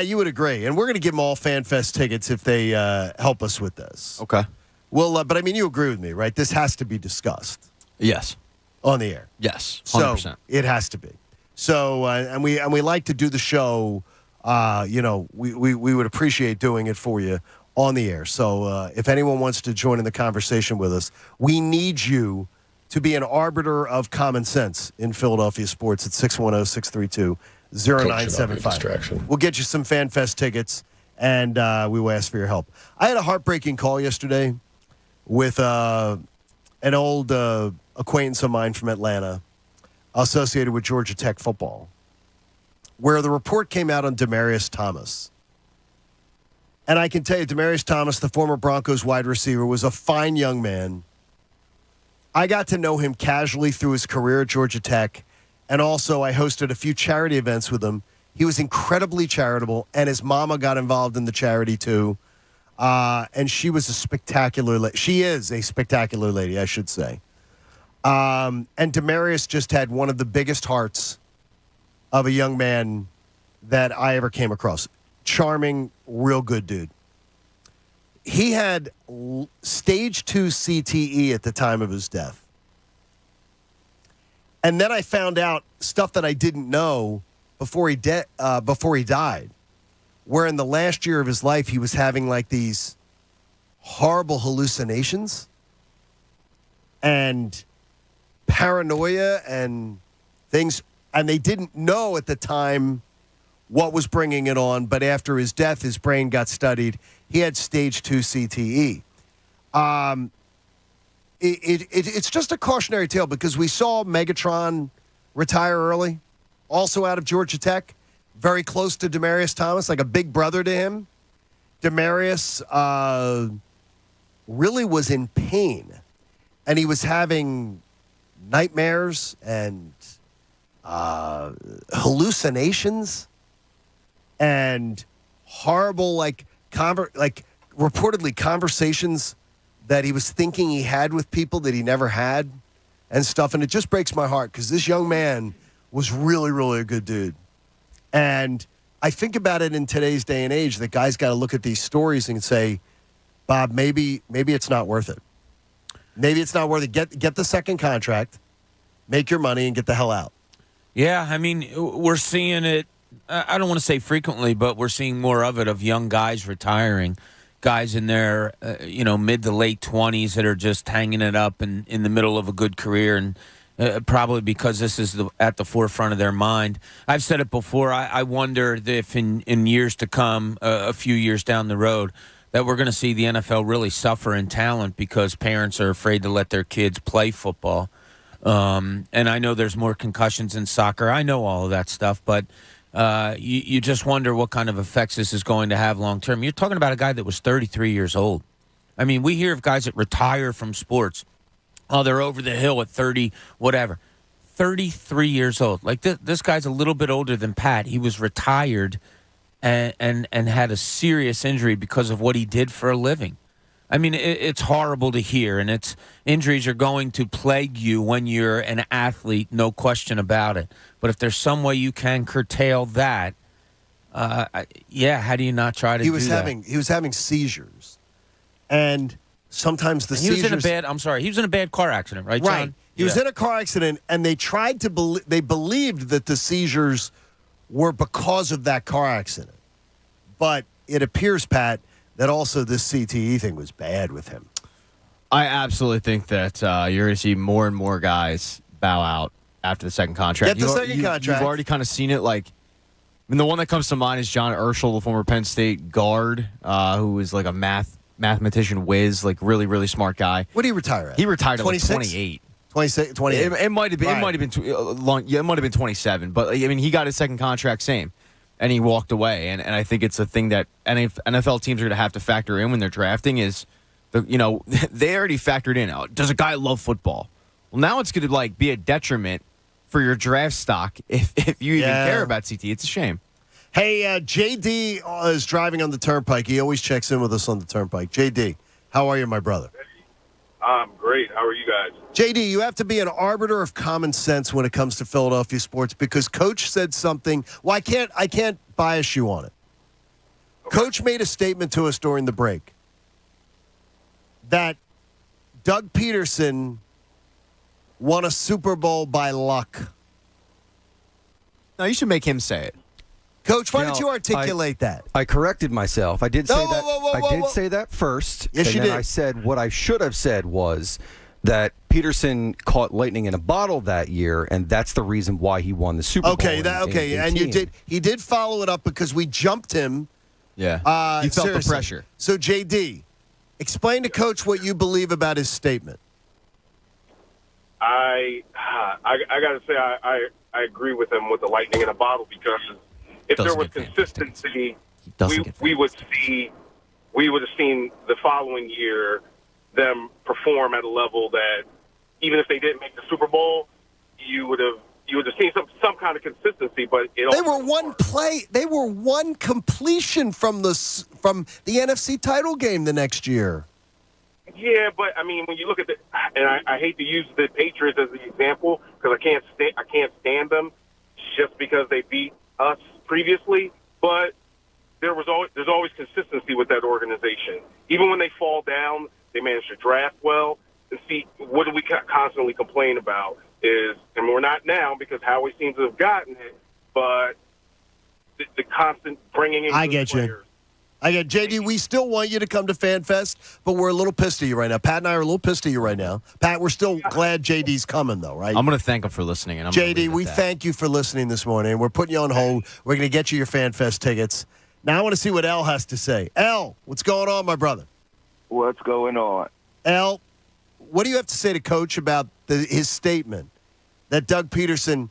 you would agree. And we're going to give them all FanFest tickets if they help us with this. Okay. Well, but I mean, you agree with me, right? This has to be discussed. Yes. On the air. Yes. 100%. So it has to be. So, and we like to do the show. We would appreciate doing it for you on the air. So if anyone wants to join in the conversation with us, we need you to be an arbiter of common sense in Philadelphia sports at 610-632-0975. We'll get you some FanFest tickets, and we will ask for your help. I had a heartbreaking call yesterday with an old acquaintance of mine from Atlanta associated with Georgia Tech football, where the report came out on Demaryius Thomas. And I can tell you, Demaryius Thomas, the former Broncos wide receiver, was a fine young man. I got to know him casually through his career at Georgia Tech, and also I hosted a few charity events with him. He was incredibly charitable, and his mama got involved in the charity too. And she was she is a spectacular lady, I should say. And Demaryius just had one of the biggest hearts of a young man that I ever came across. Charming, real good dude. He had stage 2 CTE at the time of his death. And then I found out stuff that I didn't know before he died, where in the last year of his life, he was having like these horrible hallucinations and paranoia and things. And they didn't know at the time what was bringing it on. But after his death, his brain got studied. He had stage 2 CTE. It's just a cautionary tale because we saw Megatron retire early, also out of Georgia Tech, very close to Demaryius Thomas, like a big brother to him. Demaryius really was in pain, and he was having nightmares and hallucinations and horrible, reportedly conversations that he was thinking he had with people that he never had and stuff. And it just breaks my heart because this young man was really, really a good dude. And I think about it in today's day and age that guys got to look at these stories and say, Bob, maybe it's not worth it. Maybe it's not worth it. Get the second contract, make your money, and get the hell out. Yeah, I mean, we're seeing it, I don't want to say frequently, but we're seeing more of it, of young guys retiring, guys in their mid to late 20s that are just hanging it up in the middle of a good career, and probably because this is at the forefront of their mind. I've said it before, I wonder if in years to come, a few years down the road, that we're going to see the NFL really suffer in talent because parents are afraid to let their kids play football. And I know there's more concussions in soccer. I know all of that stuff, but you just wonder what kind of effects this is going to have long term. You're talking about a guy that was 33 years old. I mean, we hear of guys that retire from sports. Oh, they're over the hill at 30, whatever. 33 years old. Like this guy's a little bit older than Pat. He was retired and had a serious injury because of what he did for a living. I mean, it's horrible to hear, and injuries are going to plague you when you're an athlete, no question about it. But if there's some way you can curtail that Yeah, how do you not try to He was having seizures. And sometimes the seizures... he was in a bad car accident, right, John? Right. He was in a car accident, and they tried to they believed that the seizures were because of that car accident. But it appears, Pat, that also this CTE thing was bad with him. I absolutely think that you're going to see more and more guys bow out after the second contract. Get the second contract. You've already kind of seen it. Like, I mean, the one that comes to mind is John Urschel, the former Penn State guard, who was like a mathematician whiz, like really, really smart guy. What did he retire at? He retired at like 26? 28. 26, 28. It might have been. Right. It might have been long. Yeah, it might have been 27. But I mean, he got his second contract, same, and he walked away. And I think it's a thing that NFL teams are going to have to factor in when they're drafting. Is they already factored in. Does a guy love football? Well, now it's going to like be a detriment for your draft stock if you even care about CT. It's a shame. Hey, JD is driving on the Turnpike. He always checks in with us on the Turnpike. JD, how are you, my brother? I'm great. How are you guys? JD, you have to be an arbiter of common sense when it comes to Philadelphia sports because Coach said something. Well, I can't bias you on it. Okay. Coach made a statement to us during the break that Doug Peterson won a Super Bowl by luck. No, you should make him say it. Coach, why did you articulate that? I corrected myself. I did say that. I did say that first. Yes, and you then did. I said what I should have said was that Peterson caught lightning in a bottle that year, and that's the reason why he won the Super Bowl. Okay, and you did. He did follow it up because we jumped him. Yeah, he felt seriously. the pressure. So, JD, explain to Coach what you believe about his statement. I got to say I agree with him with the lightning in a bottle because if there was consistency, we would have seen the following year them perform at a level that even if they didn't make the Super Bowl, you would have seen some kind of consistency. But they were one play. They were one completion from the NFC title game the next year. Yeah, but I mean, when you look at and I hate to use the Patriots as the example because I can't stand them just because they beat us previously. But there's always consistency with that organization. Even when they fall down, they manage to draft well. And see, what do we constantly complain about is, and we're not now because Howie seems to have gotten it, but the constant bringing in. I get players. you. I get JD. We still want you to come to FanFest, but we're a little pissed at you right now. Pat and I are a little pissed at you right now. Pat, we're still glad JD's coming, though, right? I'm going to thank him for listening. And JD, we thank you for listening this morning. We're putting you on hold. We're going to get you your FanFest tickets. Now I want to see what L has to say. L, what's going on, my brother? What's going on? L, what do you have to say to Coach about his statement that Doug Peterson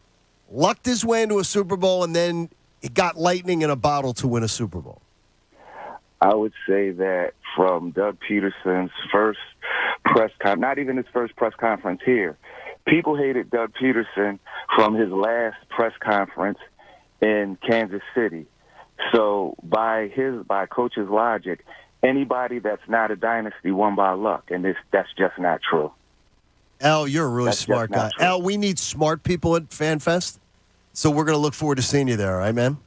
lucked his way into a Super Bowl and then it got lightning in a bottle to win a Super Bowl? I would say that from Doug Peterson's first press conference, not even his first press conference here, people hated Doug Peterson from his last press conference in Kansas City. So by Coach's logic, anybody that's not a dynasty won by luck, and that's just not true. Al, you're a really smart guy. Al, we need smart people at FanFest, so we're going to look forward to seeing you there, all right, man?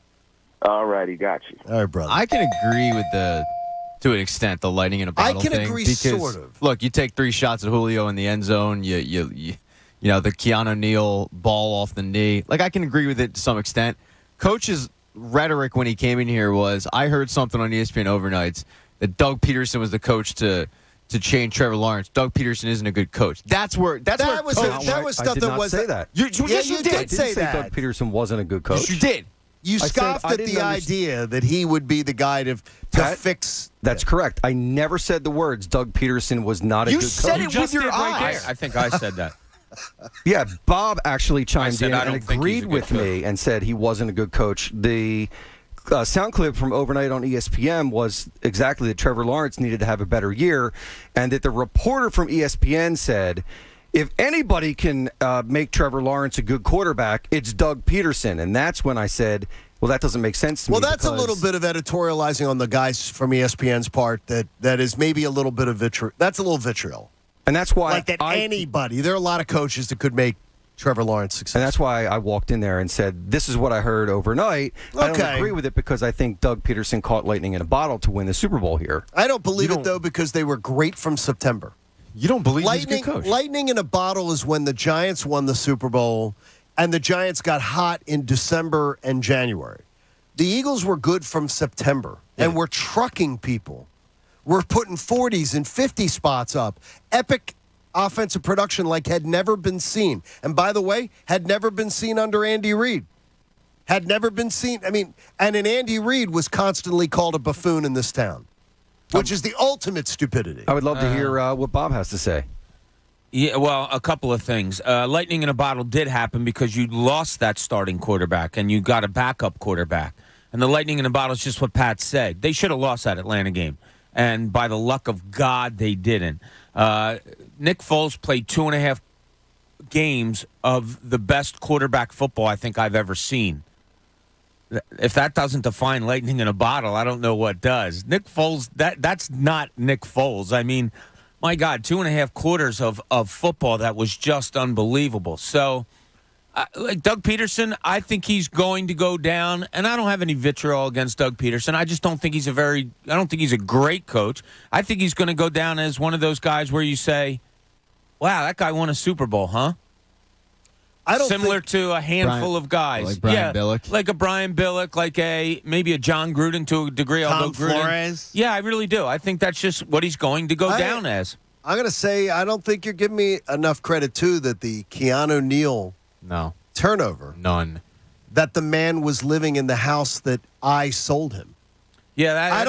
All righty, got you. All right, brother. I can agree with to an extent, the lightning in a bottle thing. I can agree, because, sort of. Look, you take 3 shots at Julio in the end zone. You know, the Keanu Neal ball off the knee. Like, I can agree with it to some extent. Coach's rhetoric when he came in here was, I heard something on ESPN overnights that Doug Peterson was the coach to change Trevor Lawrence. Doug Peterson isn't a good coach. That was stuff I did that not was say that. You did say that. Doug Peterson wasn't a good coach. Yes, you did. You scoffed at the idea that he would be the guy to fix. That's correct. I never said the words Doug Peterson was not a good coach. You said it with your eyes. I think I said that. Yeah, Bob actually chimed in I and don't think agreed with me and said he wasn't a good coach. The sound clip from overnight on ESPN was exactly that Trevor Lawrence needed to have a better year, and that the reporter from ESPN said, if anybody can make Trevor Lawrence a good quarterback, it's Doug Peterson. And that's when I said, well, that doesn't make sense to me. Well, that's a little bit of editorializing on the guys from ESPN's part that is maybe a little bit of vitriol. That's a little vitriol. And that's why anybody, there are a lot of coaches that could make Trevor Lawrence success. And that's why I walked in there and said, this is what I heard overnight. I don't agree with it because I think Doug Peterson caught lightning in a bottle to win the Super Bowl here. I don't believe it, though, because they were great from September. You don't believe he's a good coach? Lightning in a bottle is when the Giants won the Super Bowl and the Giants got hot in December and January. The Eagles were good from September and were trucking people. We're putting 40s and 50 spots up. Epic offensive production like had never been seen. And by the way, had never been seen under Andy Reid. Had never been seen. I mean, and Andy Reid was constantly called a buffoon in this town, which is the ultimate stupidity. I would love to hear what Bob has to say. Yeah, well, a couple of things. Lightning in a bottle did happen because you lost that starting quarterback and you got a backup quarterback. And the lightning in a bottle is just what Pat said. They should have lost that Atlanta game. And by the luck of God, they didn't. Nick Foles played 2.5 games of the best quarterback football I think I've ever seen. If that doesn't define lightning in a bottle, I don't know what does. Nick Foles, that's not Nick Foles. I mean, my God, 2.5 quarters of football that was just unbelievable. So, like Doug Peterson, I think he's going to go down, and I don't have any vitriol against Doug Peterson. I just don't think he's I don't think he's a great coach. I think he's going to go down as one of those guys where you say, wow, that guy won a Super Bowl, huh? Similar to a handful of guys. Like Brian Billick. Like a Brian Billick, like maybe a John Gruden to a degree. Tom Flores. Yeah, I really do. I think that's just what he's going to go down as. I'm going to say I don't think you're giving me enough credit, too, that the Keanu Neal turnover. None. That the man was living in the house that I sold him. Yeah, that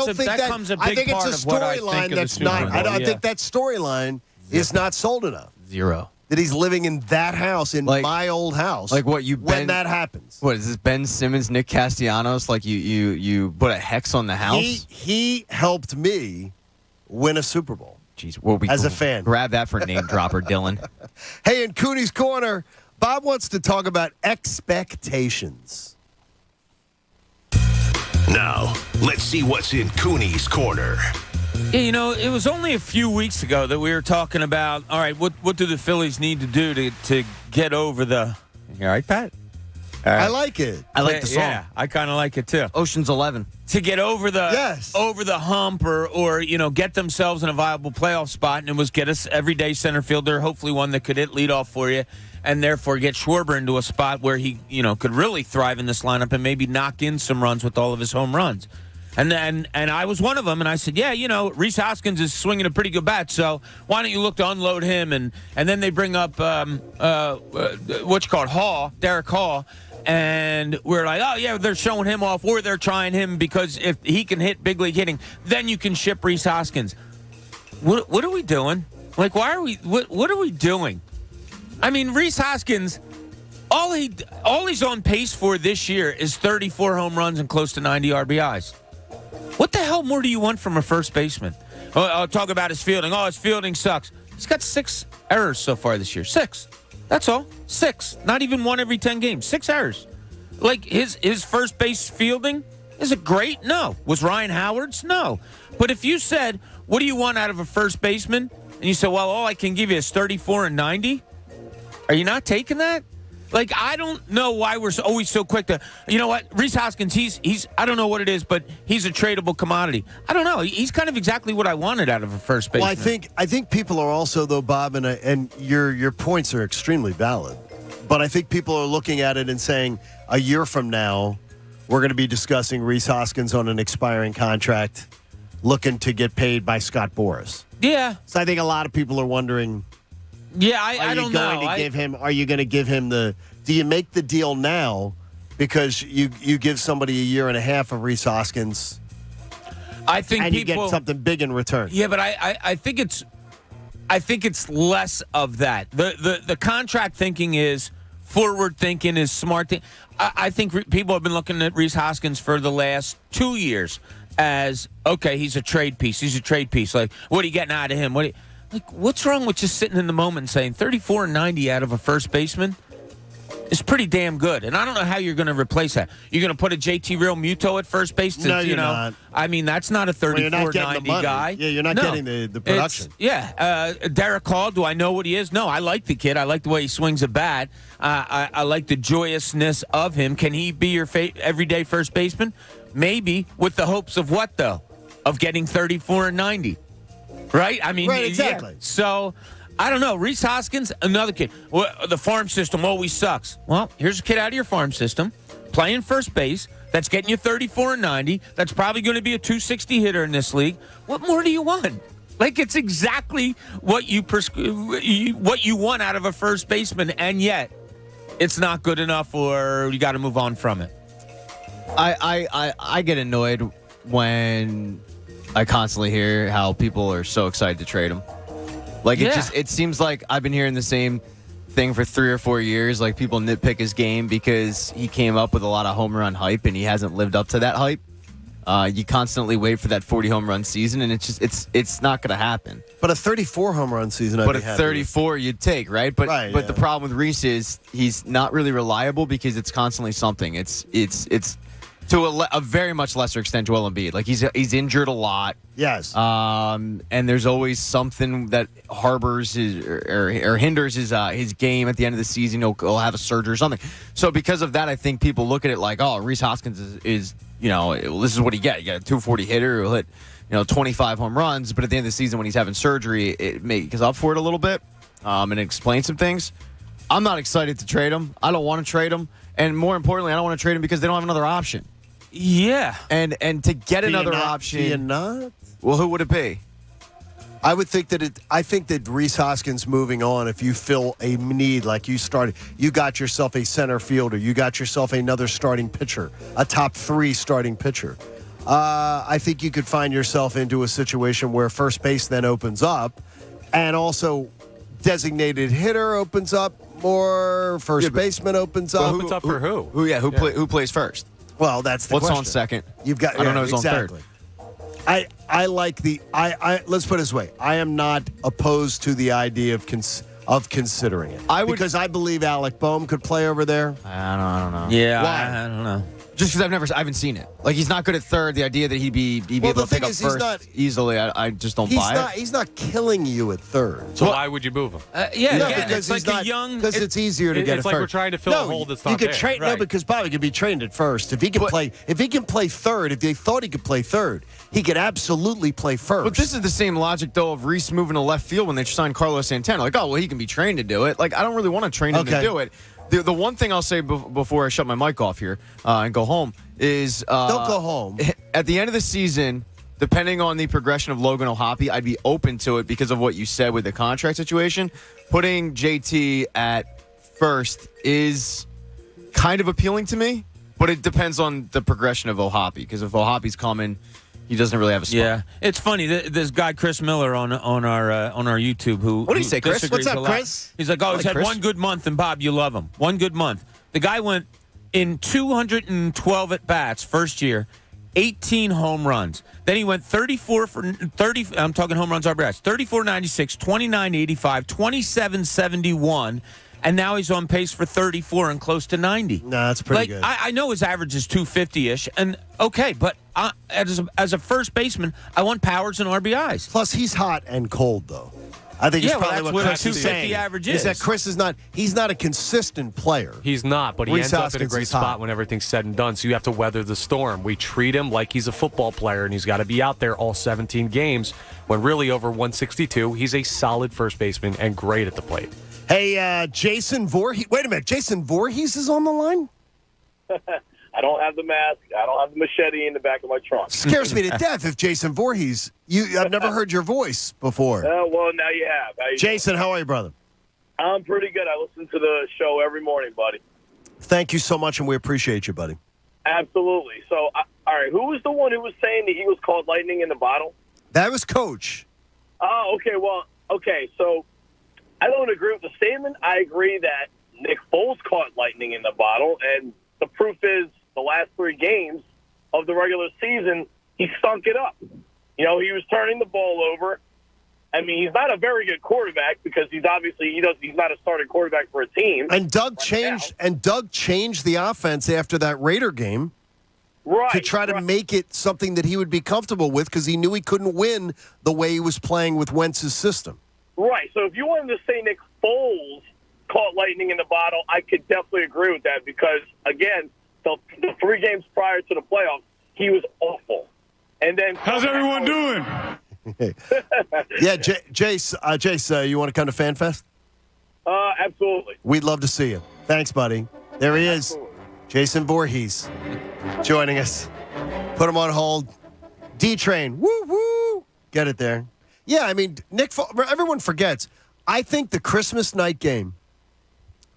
comes a big part of what I think of the Super Bowl. I think it's a storyline that's not. I think that storyline is not sold enough. Zero. That he's living in that house, in my old house. Like what when that happens. What is this? Ben Simmons, Nick Castellanos? Like you put a hex on the house? He helped me win a Super Bowl. Jeez, as a fan. Grab that for a name dropper, Dylan. Hey, in Cooney's Corner, Bob wants to talk about expectations. Now, let's see what's in Cooney's Corner. Yeah, it was only a few weeks ago that we were talking about, all right, what do the Phillies need to do to get over the... You all right, Pat? All right. I like it. I like the song. Yeah, I kind of like it, too. Ocean's 11. To get over the hump or get themselves in a viable playoff spot, and it was get us everyday center fielder, hopefully one that could hit leadoff for you, and therefore get Schwarber into a spot where he, could really thrive in this lineup and maybe knock in some runs with all of his home runs. And I was one of them, and I said, Rhys Hoskins is swinging a pretty good bat, so why don't you look to unload him? And then they bring up Derek Hall, and we're like, oh, yeah, they're showing him off, or they're trying him because if he can hit big league hitting, then you can ship Rhys Hoskins. What are we doing? Like, why are we? What are we doing? I mean, Rhys Hoskins, all he's on pace for this year is 34 home runs and close to 90 RBIs. What the hell more do you want from a first baseman? I'll talk about his fielding. Oh, his fielding sucks. He's got 6 errors so far this year. 6. That's all. 6. Not even 1 every 10 games. 6 errors. Like, his first base fielding, is it great? No. Was Ryan Howard's? No. But if you said, what do you want out of a first baseman? And you said, well, all I can give you is 34 and 90. Are you not taking that? Like, I don't know why we're always so quick to, you know what, Rhys Hoskins, he's I don't know what it is, but he's a tradable commodity. I don't know. He's kind of exactly what I wanted out of a first baseman. Well, I think people are also, though, Bob, and your points are extremely valid, but I think people are looking at it and saying, a year from now, we're going to be discussing Rhys Hoskins on an expiring contract, looking to get paid by Scott Boras. Yeah. So I think a lot of people are wondering, yeah, I don't know. Are you going to give him do you make the deal now because you give somebody a year and a half of Rhys Hoskins? I think and you get something big in return. Yeah, but I think it's less of that. The contract thinking is forward thinking, is smart. I think people have been looking at Rhys Hoskins for the last 2 years as, okay, he's a trade piece. He's a trade piece. Like, what are you getting out of him? What's wrong with just sitting in the moment and saying 34 and 90 out of a first baseman? is pretty damn good. And I don't know how you're going to replace that. You're going to put a JT Real Muto at first base? No, you're not. I mean, that's not a 34-90 guy. Yeah, you're not getting the production. Derek Hall, do I know what he is? No, I like the kid. I like the way he swings a bat. I like the joyousness of him. Can he be your everyday first baseman? Maybe, with the hopes of what, though? Of getting 34 and 90. Right? I mean, right, exactly. Yeah. So, I don't know. Reese Hoskins, another kid. Well, the farm system always sucks. Well, here's a kid out of your farm system playing first base that's getting you 34 and 90. That's probably going to be a 260 hitter in this league. What more do you want? Like, it's exactly what what you want out of a first baseman, and yet it's not good enough, or you got to move on from it. I get annoyed when I constantly hear how people are so excited to trade him. Like, it seems like I've been hearing the same thing for 3 or 4 years. Like, people nitpick his game because he came up with a lot of home run hype and he hasn't lived up to that hype. You constantly wait for that 40 home run season, and it's not going to happen. But a 34 home run season, but a 34 you'd take, right? But the problem with Reese is he's not really reliable because it's constantly something. It's to a very much lesser extent Joel Embiid. Like, he's injured a lot. Yes. And there's always something that harbors or hinders his game at the end of the season. He'll have a surgery or something. So because of that, I think people look at it like, oh, Reese Hoskins is this is what he get. You got a 240 hitter who'll hit 25 home runs, but at the end of the season when he's having surgery, it makes up for it a little bit and explain some things. I'm not excited to trade him. I don't want to trade him. And more importantly, I don't want to trade him because they don't have another option. Yeah. And to get another option. Do you not? Well, who would it be? I would think I think that Reese Hoskins moving on, if you fill a need like you got yourself a center fielder, you got yourself another starting pitcher, a top 3 starting pitcher. I think you could find yourself into a situation where first base then opens up, and also designated hitter opens up more, first baseman opens up. Opens up for who? Who plays first? Well, that's the question. What's on second? You've got. I don't know who's exactly. on third. I like let's put it this way. I am not opposed to the idea of considering it. Because I believe Alec Boehm could play over there. I don't know. Yeah, why? I don't know. Just because I haven't seen it. Like, he's not good at third. The idea that he'd be able to pick up first easily, I just don't buy it. He's not killing you at third. So why would you move him? Because it's like it's easier to get it's at like first. we're trying to fill a hole that's not you could there. trade Right. No, because Bobby could be trained at first. If he can play third, if they thought he could play third, he could absolutely play first. But this is the same logic, though, of Reese moving to left field when they signed Carlos Santana. Like, oh, well, he can be trained to do it. Like, I don't really want to train him to do it. The one thing I'll say before I shut my mic off here and go home is... don't go home. At the end of the season, depending on the progression of Logan O'Hoppe, I'd be open to it because of what you said with the contract situation. Putting JT at first is kind of appealing to me, but it depends on the progression of O'Hoppe, because if O'Hoppe's coming... He doesn't really have a spot. Yeah, it's funny. This guy Chris Miller on our YouTube who what did he say, Chris? What's up, Chris? He's like, he's had one good month, and Bob, you love him. One good month. The guy went in 212 at bats first year, 18 home runs. Then he went 34 for 30. I'm talking home runs, RBIs. 34.96, 29.85, 27.71. And now he's on pace for 34 and close to 90. No, that's pretty good. I know his average is 250-ish, and okay, but as a first baseman, I want powers and RBIs. Plus, he's hot and cold, though. I think it's probably that's what Chris a is 250 saying. average is that Chris is not. He's not a consistent player. He's not, but he ends up in a great spot when everything's said and done. So you have to weather the storm. We treat him like he's a football player, and he's got to be out there all 17 games. When really over 162, he's a solid first baseman and great at the plate. Hey, Jason Voorhees. Wait a minute. Jason Voorhees is on the line? I don't have the mask. I don't have the machete in the back of my trunk. Scares me to death if Jason Voorhees. I've never heard your voice before. Well, now you have. Jason, how are you, brother? I'm pretty good. I listen to the show every morning, buddy. Thank you so much, and we appreciate you, buddy. Absolutely. So, all right, who was the one who was saying the Eagles called lightning in the bottle? That was Coach. Oh, okay. Well, okay, so I don't agree with the statement. I agree that Nick Foles caught lightning in the bottle, and the proof is the last 3 games of the regular season, he stunk it up. He was turning the ball over. I mean, he's not a very good quarterback because he's not a starting quarterback for a team. And Doug changed the offense after that Raider game. Right, to try to make it something that he would be comfortable with because he knew he couldn't win the way he was playing with Wentz's system. Right. So if you wanted to say Nick Foles caught lightning in the bottle, I could definitely agree with that because, again, the 3 games prior to the playoffs, he was awful. And then how's everyone doing? Yeah, Jace, you want to come to FanFest? Absolutely. We'd love to see you. Thanks, buddy. There he is. Jason Voorhees joining us. Put him on hold. D-Train. Woo, woo. Get it there. Yeah, I mean, everyone forgets. I think the Christmas night game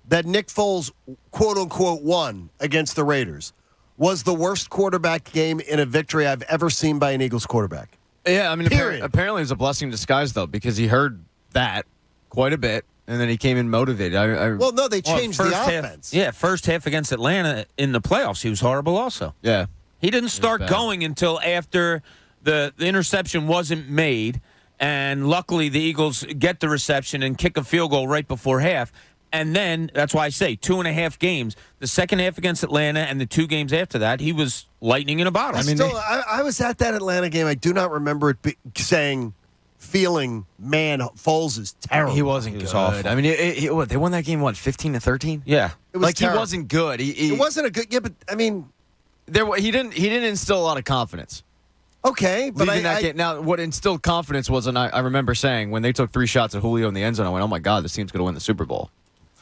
that Nick Foles, quote-unquote, won against the Raiders was the worst quarterback game in a victory I've ever seen by an Eagles quarterback. Yeah, I mean, apparently it was a blessing in disguise, though, because he heard that quite a bit. And then he came in motivated. Well, no, they changed the offense. First half against Atlanta in the playoffs, he was horrible also. Yeah. He didn't start going until after the interception wasn't made, and luckily the Eagles get the reception and kick a field goal right before half. And then, that's why I say 2.5 games. The second half against Atlanta and the 2 games after that, he was lightning in a bottle. I was at that Atlanta game. I do not remember it feeling, man, Foles is terrible. He wasn't good. Awful. I mean, they won that game, 15-13? Yeah. It was terrible. He wasn't good. It wasn't a good, yeah, but, I mean. He didn't instill a lot of confidence. Okay, but now, what instilled confidence was, and I remember saying, when they took 3 shots at Julio in the end zone, I went, oh my God, this team's going to win the Super Bowl.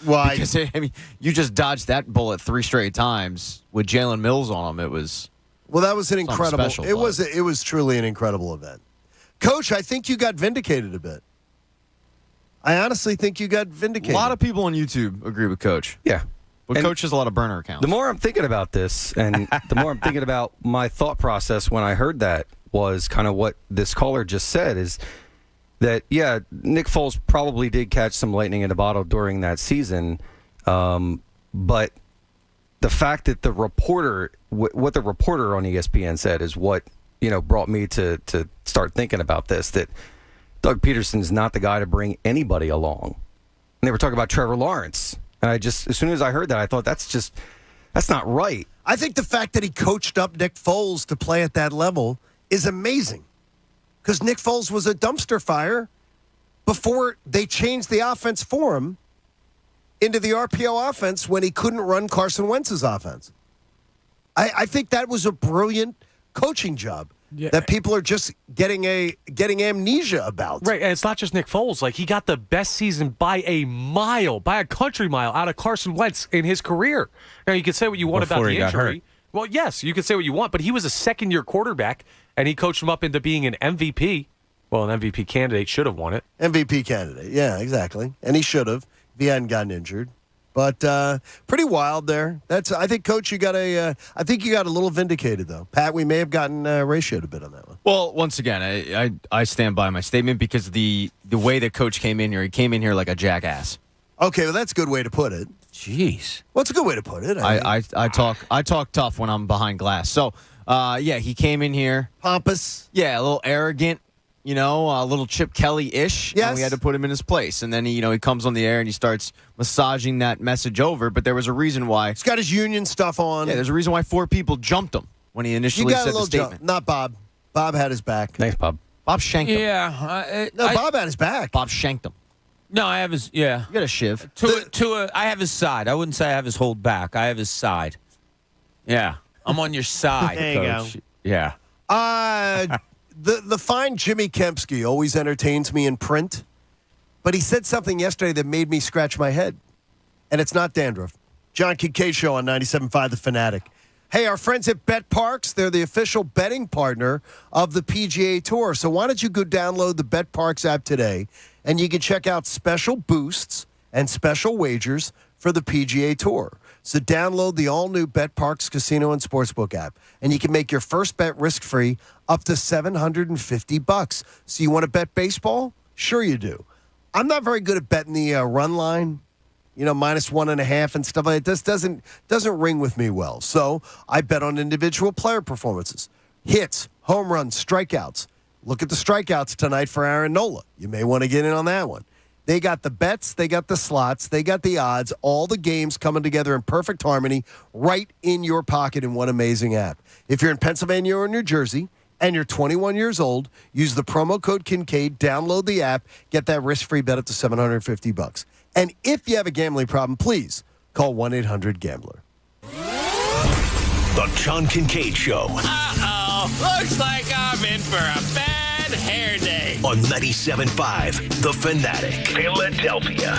Why? Because, I mean, you just dodged that bullet 3 straight times with Jalen Mills on him. It was. Well, that was an incredible. Special, it was truly an incredible event. Coach, I think you got vindicated a bit. I honestly think you got vindicated. A lot of people on YouTube agree with Coach. Yeah. But Coach has a lot of burner accounts. The more I'm thinking about this, and the more I'm thinking about my thought process when I heard that was kind of what this caller just said is that, yeah, Nick Foles probably did catch some lightning in a bottle during that season, but the fact that the reporter, what the reporter on ESPN said is what, brought me to start thinking about this, that Doug Peterson's not the guy to bring anybody along. And they were talking about Trevor Lawrence. And as soon as I heard that, I thought that's not right. I think the fact that he coached up Nick Foles to play at that level is amazing. Because Nick Foles was a dumpster fire before they changed the offense for him into the RPO offense when he couldn't run Carson Wentz's offense. I think that was a brilliant coaching job that people are just getting amnesia about. Right, and it's not just Nick Foles. Like, he got the best season by a country mile out of Carson Wentz in his career. Now, you can say what you want about the injury. Well, yes, you can say what you want, but he was a second-year quarterback, and he coached him up into being an MVP. Well, an MVP candidate should have won it. MVP candidate, yeah, exactly. And he should have if he hadn't gotten injured. But pretty wild there. I think, Coach, you got a little vindicated though. Pat, we may have gotten ratioed a bit on that one. Well, once again, I stand by my statement because the way that Coach came in here, he came in here like a jackass. Okay, well, that's a good way to put it. Jeez, well, it's a good way to put it. I talk tough when I'm behind glass. So, yeah, he came in here pompous. Yeah, a little arrogant. A little Chip Kelly-ish. Yes. And we had to put him in his place. And then, he comes on the air and he starts massaging that message over. But there was a reason why. He's got his union stuff on. Yeah, there's a reason why 4 people jumped him when he initially said the statement. Not Bob. Bob had his back. Thanks, Bob. Bob shanked him. Yeah. Bob had his back. Bob shanked him. No, I have his, yeah. You got a shiv. I have his side. I wouldn't say I have his hold back. I have his side. Yeah. I'm on your side, there you Coach. go. Yeah. The fine Jimmy Kempski always entertains me in print, but he said something yesterday that made me scratch my head, and it's not dandruff. John Kincade Show on 97.5 The Fanatic. Hey, our friends at Bet Parks, they're the official betting partner of the PGA Tour. So why don't you go download the Bet Parks app today, and you can check out special boosts and special wagers for the PGA Tour. So download the all-new Bet Parks Casino and Sportsbook app, and you can make your first bet risk-free up to $750. So you want to bet baseball? Sure you do. I'm not very good at betting the run line, -1.5 and stuff like that. This doesn't ring with me well. So I bet on individual player performances, hits, home runs, strikeouts. Look at the strikeouts tonight for Aaron Nola. You may want to get in on that one. They got the bets, they got the slots, they got the odds, all the games coming together in perfect harmony right in your pocket in one amazing app. If you're in Pennsylvania or New Jersey and you're 21 years old, use the promo code Kincade, download the app, get that risk-free bet up to $750. And if you have a gambling problem, please call 1-800-GAMBLER. The John Kincade Show. Uh-oh, looks like I'm in for a bad hair day. On 97.5 The Fanatic, Philadelphia.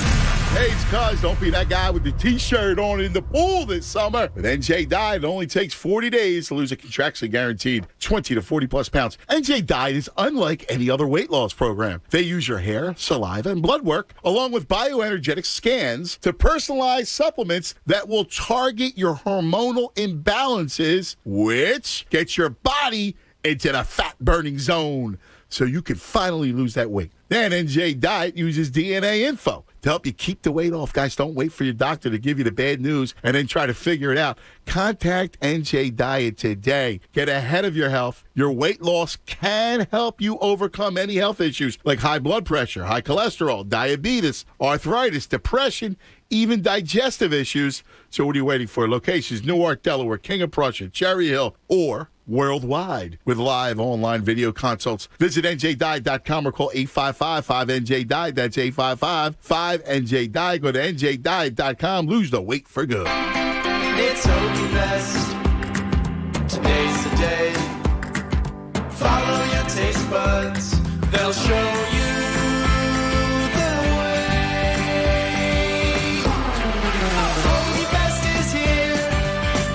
Hey, it's Cuz. Don't be that guy with the T-shirt on in the pool this summer. With NJ Diet, it only takes 40 days to lose a contractually guaranteed 20 to 40-plus pounds. NJ Diet is unlike any other weight loss program. They use your hair, saliva, and blood work, along with bioenergetic scans, to personalize supplements that will target your hormonal imbalances, which gets your body into the fat-burning zone so you can finally lose that weight. Then NJ Diet uses DNA info to help you keep the weight off. Guys, don't wait for your doctor to give you the bad news and then try to figure it out. Contact NJ Diet today. Get ahead of your health. Your weight loss can help you overcome any health issues like high blood pressure, high cholesterol, diabetes, arthritis, depression, even digestive issues. So what are you waiting for? Locations: Newark, Delaware, King of Prussia, Cherry Hill, or worldwide with live online video consults. Visit NJDiet.com or call 855-5NJ-DIET. That's 855-5NJ-DIET. Go to NJDiet.com. Lose the weight for good. It's Hoagie Fest. Today's the day. Follow your taste buds. They'll show you the way. Hoagie Fest is here.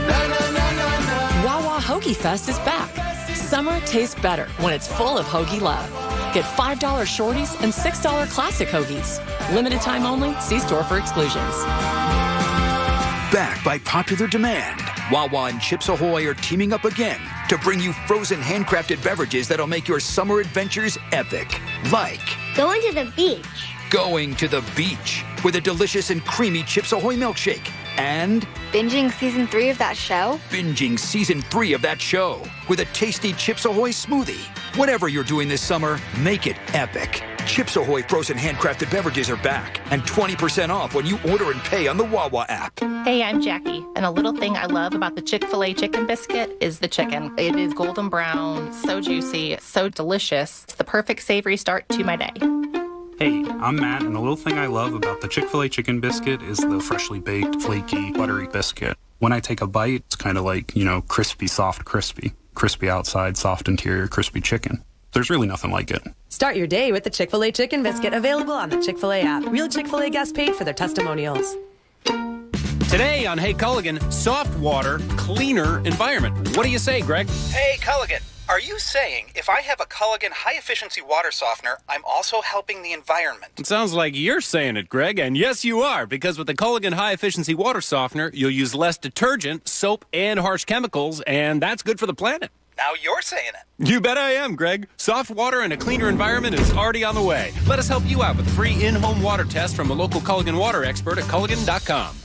Na na na na na. Wawa Hoagie Fest is back. Summer tastes better when it's full of Hoagie love. Get $5 shorties and $6 classic Hoagies. Limited time only. See store for exclusions. Back by popular demand, Wawa and Chips Ahoy are teaming up again to bring you frozen handcrafted beverages that'll make your summer adventures epic. Like going to the beach. Going to the beach with a delicious and creamy Chips Ahoy milkshake. And binging season 3 of that show. Binging season 3 of that show with a tasty Chips Ahoy smoothie. Whatever you're doing this summer, make it epic. Chips Ahoy frozen handcrafted beverages are back and 20% off when you order and pay on the Wawa app. Hey, I'm Jackie, and a little thing I love about the Chick-fil-A chicken biscuit is the chicken. It is golden brown, so juicy, so delicious. It's the perfect savory start to my day. Hey, I'm Matt, and the little thing I love about the Chick-fil-A chicken biscuit is the freshly baked, flaky, buttery biscuit. When I take a bite, it's kind of like, crispy, soft, crispy. Crispy outside, soft interior, crispy chicken. There's really nothing like it. Start your day with the Chick-fil-A chicken biscuit, available on the Chick-fil-A app. Real Chick-fil-A guests paid for their testimonials. Today on Hey Culligan, soft water, cleaner environment. What do you say, Greg? Hey Culligan, are you saying if I have a Culligan high-efficiency water softener, I'm also helping the environment? It sounds like you're saying it, Greg, and yes, you are, because with the Culligan high-efficiency water softener, you'll use less detergent, soap, and harsh chemicals, and that's good for the planet. Now you're saying it. You bet I am, Greg. Soft water and a cleaner environment is already on the way. Let us help you out with a free in-home water test from a local Culligan water expert at Culligan.com.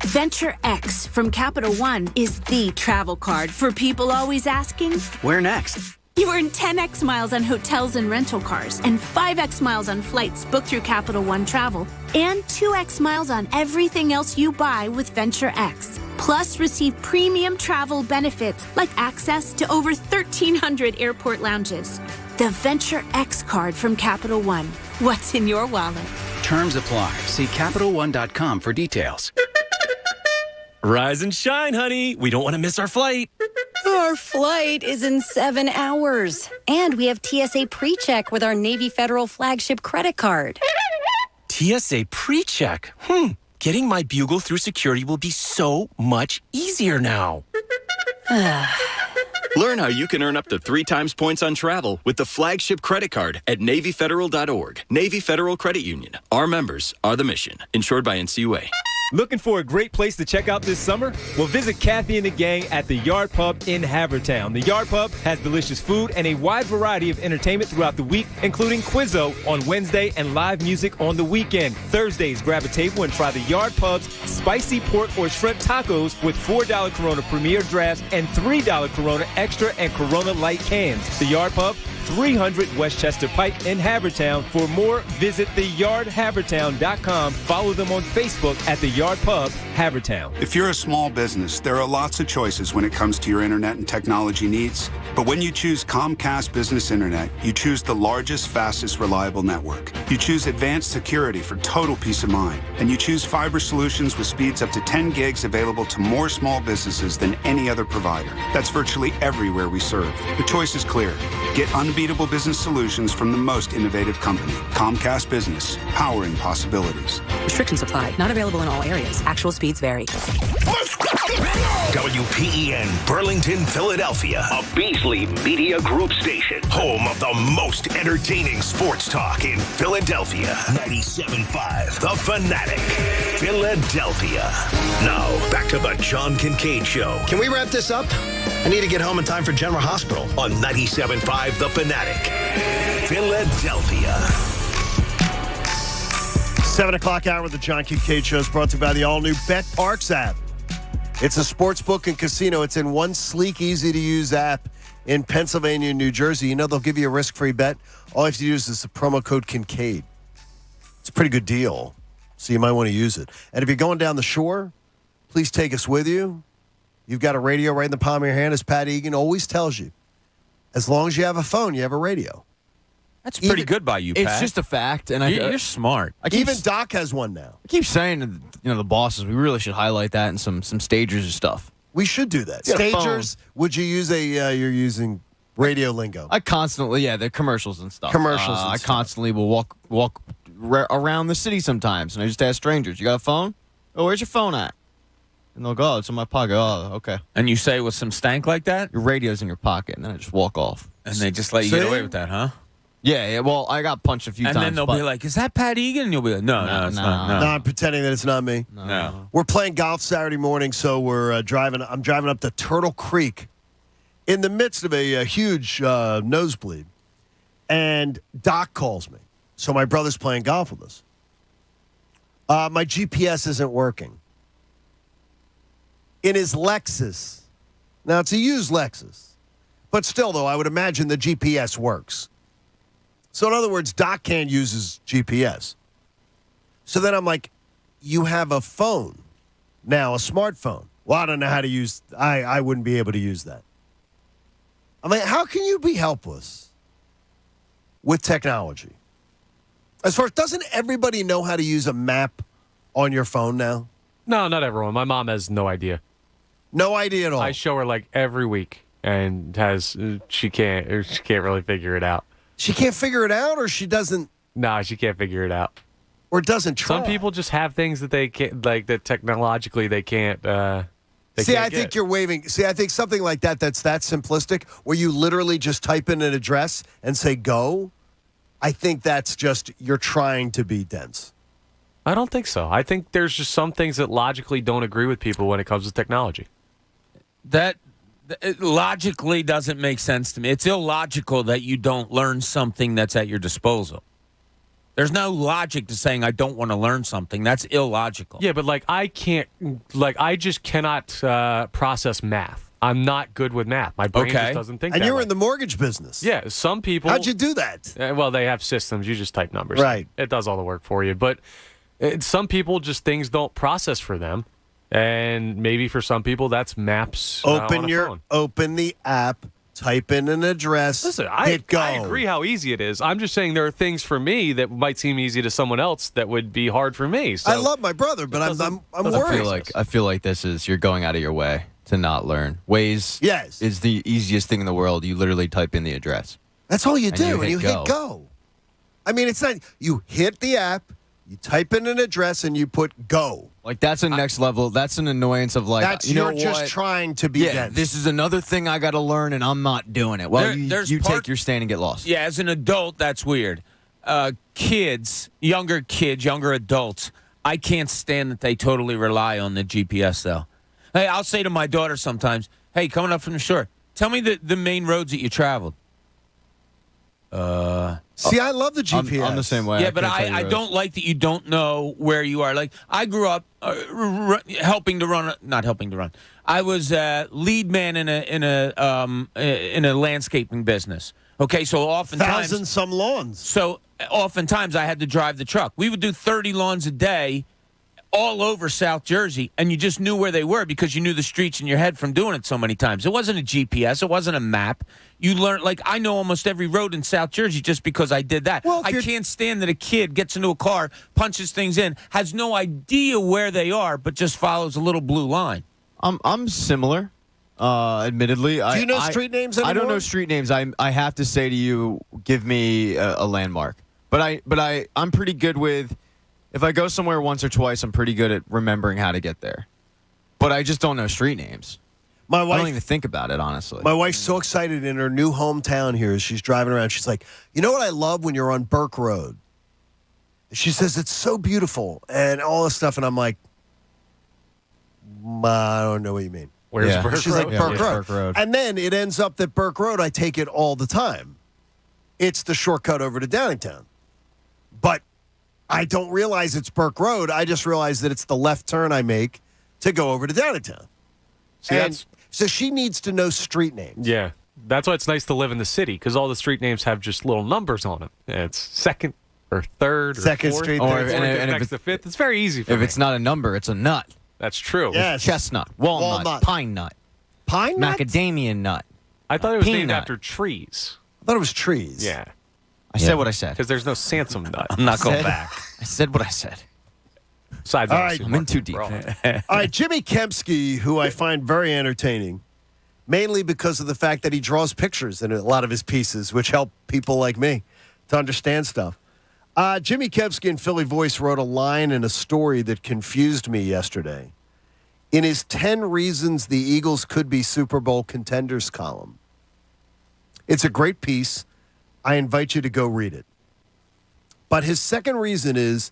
Venture X from Capital One is the travel card for people always asking, where next? You earn 10x miles on hotels and rental cars, and 5x miles on flights booked through Capital One Travel, and 2x miles on everything else you buy with Venture X. Plus, receive premium travel benefits like access to over 1,300 airport lounges. The Venture X card from Capital One. What's in your wallet? Terms apply. See CapitalOne.com for details. Rise and shine, honey. We don't want to miss our flight. Our flight is in 7 hours. And we have TSA PreCheck with our Navy Federal flagship credit card. TSA PreCheck? Getting my bugle through security will be so much easier now. Learn how you can earn up to 3 times points on travel with the flagship credit card at NavyFederal.org. Navy Federal Credit Union. Our members are the mission. Insured by NCUA. Looking for a great place to check out this summer? Well, visit Kathy and the gang at the Yard Pub in Havertown. The Yard Pub has delicious food and a wide variety of entertainment throughout the week, including Quizzo on Wednesday and live music on the weekend. Thursdays, grab a table and try the Yard Pub's spicy pork or shrimp tacos with $4 Corona Premier drafts and $3 Corona Extra and Corona Light cans. The Yard Pub, 300 Westchester Pike in Havertown. For more, visit theyardhavertown.com. Follow them on Facebook at The Yard Pub, Havertown. If you're a small business, there are lots of choices when it comes to your internet and technology needs. But when you choose Comcast Business Internet, you choose the largest, fastest, reliable network. You choose advanced security for total peace of mind. And you choose fiber solutions with speeds up to 10 gigs available to more small businesses than any other provider. That's virtually everywhere we serve. The choice is clear. Get unbeatable business solutions from the most innovative company. Comcast Business, powering possibilities. Restrictions apply. Not available in all areas. Actual speeds vary. WPEN Burlington, Philadelphia, a Beasley Media Group station, home of the most entertaining sports talk in Philadelphia. 97.5 The Fanatic, Philadelphia. Now, back to the John Kincade Show. Can we wrap this up? I need to get home in time for General Hospital. On 97.5 The Fanatic, Philadelphia. 7 o'clock hour of the John Kincade Show is brought to you by the all-new Bet Parks app. It's a sports book and casino. It's in one sleek, easy-to-use app in Pennsylvania and New Jersey. You know they'll give you a risk-free bet. All you have to use is the promo code Kincade. It's a pretty good deal, so you might want to use it. And if you're going down the shore, please take us with you. You've got a radio right in the palm of your hand, as Pat Egan always tells you. As long as you have a phone, you have a radio. That's pretty good by you, Pat. It's just a fact, and You're smart. Even Doc has one now. I keep saying to the bosses, we really should highlight that in some stagers and stuff. We should do that. Get a phone. Stagers, would you use you're using radio lingo? I constantly, they're commercials and stuff. I constantly will walk around the city sometimes, and I just ask strangers, you got a phone? Oh, where's your phone at? And they'll go, oh, it's in my pocket. Oh, okay. And you say with some stank like that? Your radio's in your pocket, and then I just walk off. And they just let you get away with that, huh? Yeah, well, I got punched a few times. And then they'll be like, is that Pat Egan? And you'll be like, no, it's not. No, I'm pretending that it's not me. No. We're playing golf Saturday morning, so I'm driving up to Turtle Creek in the midst of a huge nosebleed. And Doc calls me. So my brother's playing golf with us. My GPS isn't working. In his Lexus. Now, it's a used Lexus. But still, though, I would imagine the GPS works. So, in other words, Doc can't use his GPS. So then I'm like, you have a phone now, a smartphone. Well, I don't know how to use, I wouldn't be able to use that. I'm like, how can you be helpless with technology? As far as, doesn't everybody know how to use a map on your phone now? No, not everyone. My mom has no idea. No idea at all. I show her like every week, and she can't really figure it out. She can't figure it out, or she doesn't? No, she can't figure it out. Or doesn't try. Some people just have things that they can't, like that technologically they can't. I think you're waving. See, I think something like that's that simplistic, where you literally just type in an address and say go. I think that's just you're trying to be dense. I don't think so. I think there's just some things that logically don't agree with people when it comes to technology. That it logically doesn't make sense to me. It's illogical that you don't learn something that's at your disposal. There's no logic to saying I don't want to learn something. That's illogical. Yeah, but I just cannot process math. I'm not good with math. My brain just doesn't think and that you're way. in the mortgage business. Yeah, some people. How'd you do that? Well, they have systems. You just type numbers. Right. It does all the work for you. But some people, just things don't process for them. And maybe for some people, that's maps on a phone. Open the app, type in an address, Listen, hit go. I agree how easy it is. I'm just saying there are things for me that might seem easy to someone else that would be hard for me. So I love my brother, but I'm worried. I feel like this is you're going out of your way to not learn. Waze is the easiest thing in the world. You literally type in the address. That's all you do, and you hit go. I mean, it's not, you hit the app, you type in an address, and you put go. Like, that's a next level. That's an annoyance of you're just trying to be dense. This is another thing I got to learn, and I'm not doing it. Well, you take your stand and get lost. Yeah, as an adult, that's weird. Younger adults, I can't stand that they totally rely on the GPS, though. Hey, I'll say to my daughter sometimes, hey, coming up from the shore, tell me the main roads that you traveled. See, I love the GPS. I'm the same way. Yeah, but I don't like that you don't know where you are. Like, I grew up not helping to run. I was a lead man in a landscaping business. Okay, so oftentimes 1,000-some lawns. So oftentimes I had to drive the truck. We would do 30 lawns a day all over South Jersey, and you just knew where they were because you knew the streets in your head from doing it so many times. It wasn't a GPS. It wasn't a map. You learned, like, I know almost every road in South Jersey just because I did that. Well, I can't stand that a kid gets into a car, punches things in, has no idea where they are, but just follows a little blue line. I'm similar. Admittedly, Do you know street names anymore? I don't know street names. I have to say to you, give me a landmark. But I'm pretty good with, if I go somewhere once or twice, I'm pretty good at remembering how to get there. But I just don't know street names. My wife, I don't even think about it, honestly. My wife's so excited in her new hometown here as she's driving around. She's like, you know what I love when you're on Burke Road? She says, it's so beautiful and all this stuff. And I'm like, I don't know what you mean. Where's Burke She's Road? like, Burke Road. And then it ends up that Burke Road, I take it all the time. It's the shortcut over to Downingtown. But I don't realize it's Burke Road. I just realize that it's the left turn I make to go over to Downingtown. So she needs to know street names. Yeah. That's why it's nice to live in the city, because all the street names have just little numbers on them. And it's second or third or Second fourth, Street, or and next to fifth. It's very easy for If me. it's not a number, it's a nut. That's true. Yes. Chestnut, walnut, pine nut. Pine nut? Macadamia nut. I thought it was named Peanut. after trees. I thought it was trees. Yeah. I said what I said. Because there's no Sansom nut. I'm not going back. I said what I said. Besides, All obviously, right. I'm in too deep. All right, Jimmy Kempski, who I find very entertaining, mainly because of the fact that he draws pictures in a lot of his pieces, which help people like me to understand stuff. Jimmy Kempski in Philly Voice wrote a line in a story that confused me yesterday in his 10 Reasons the Eagles Could Be Super Bowl Contenders column. It's a great piece. I invite you to go read it. But his second reason is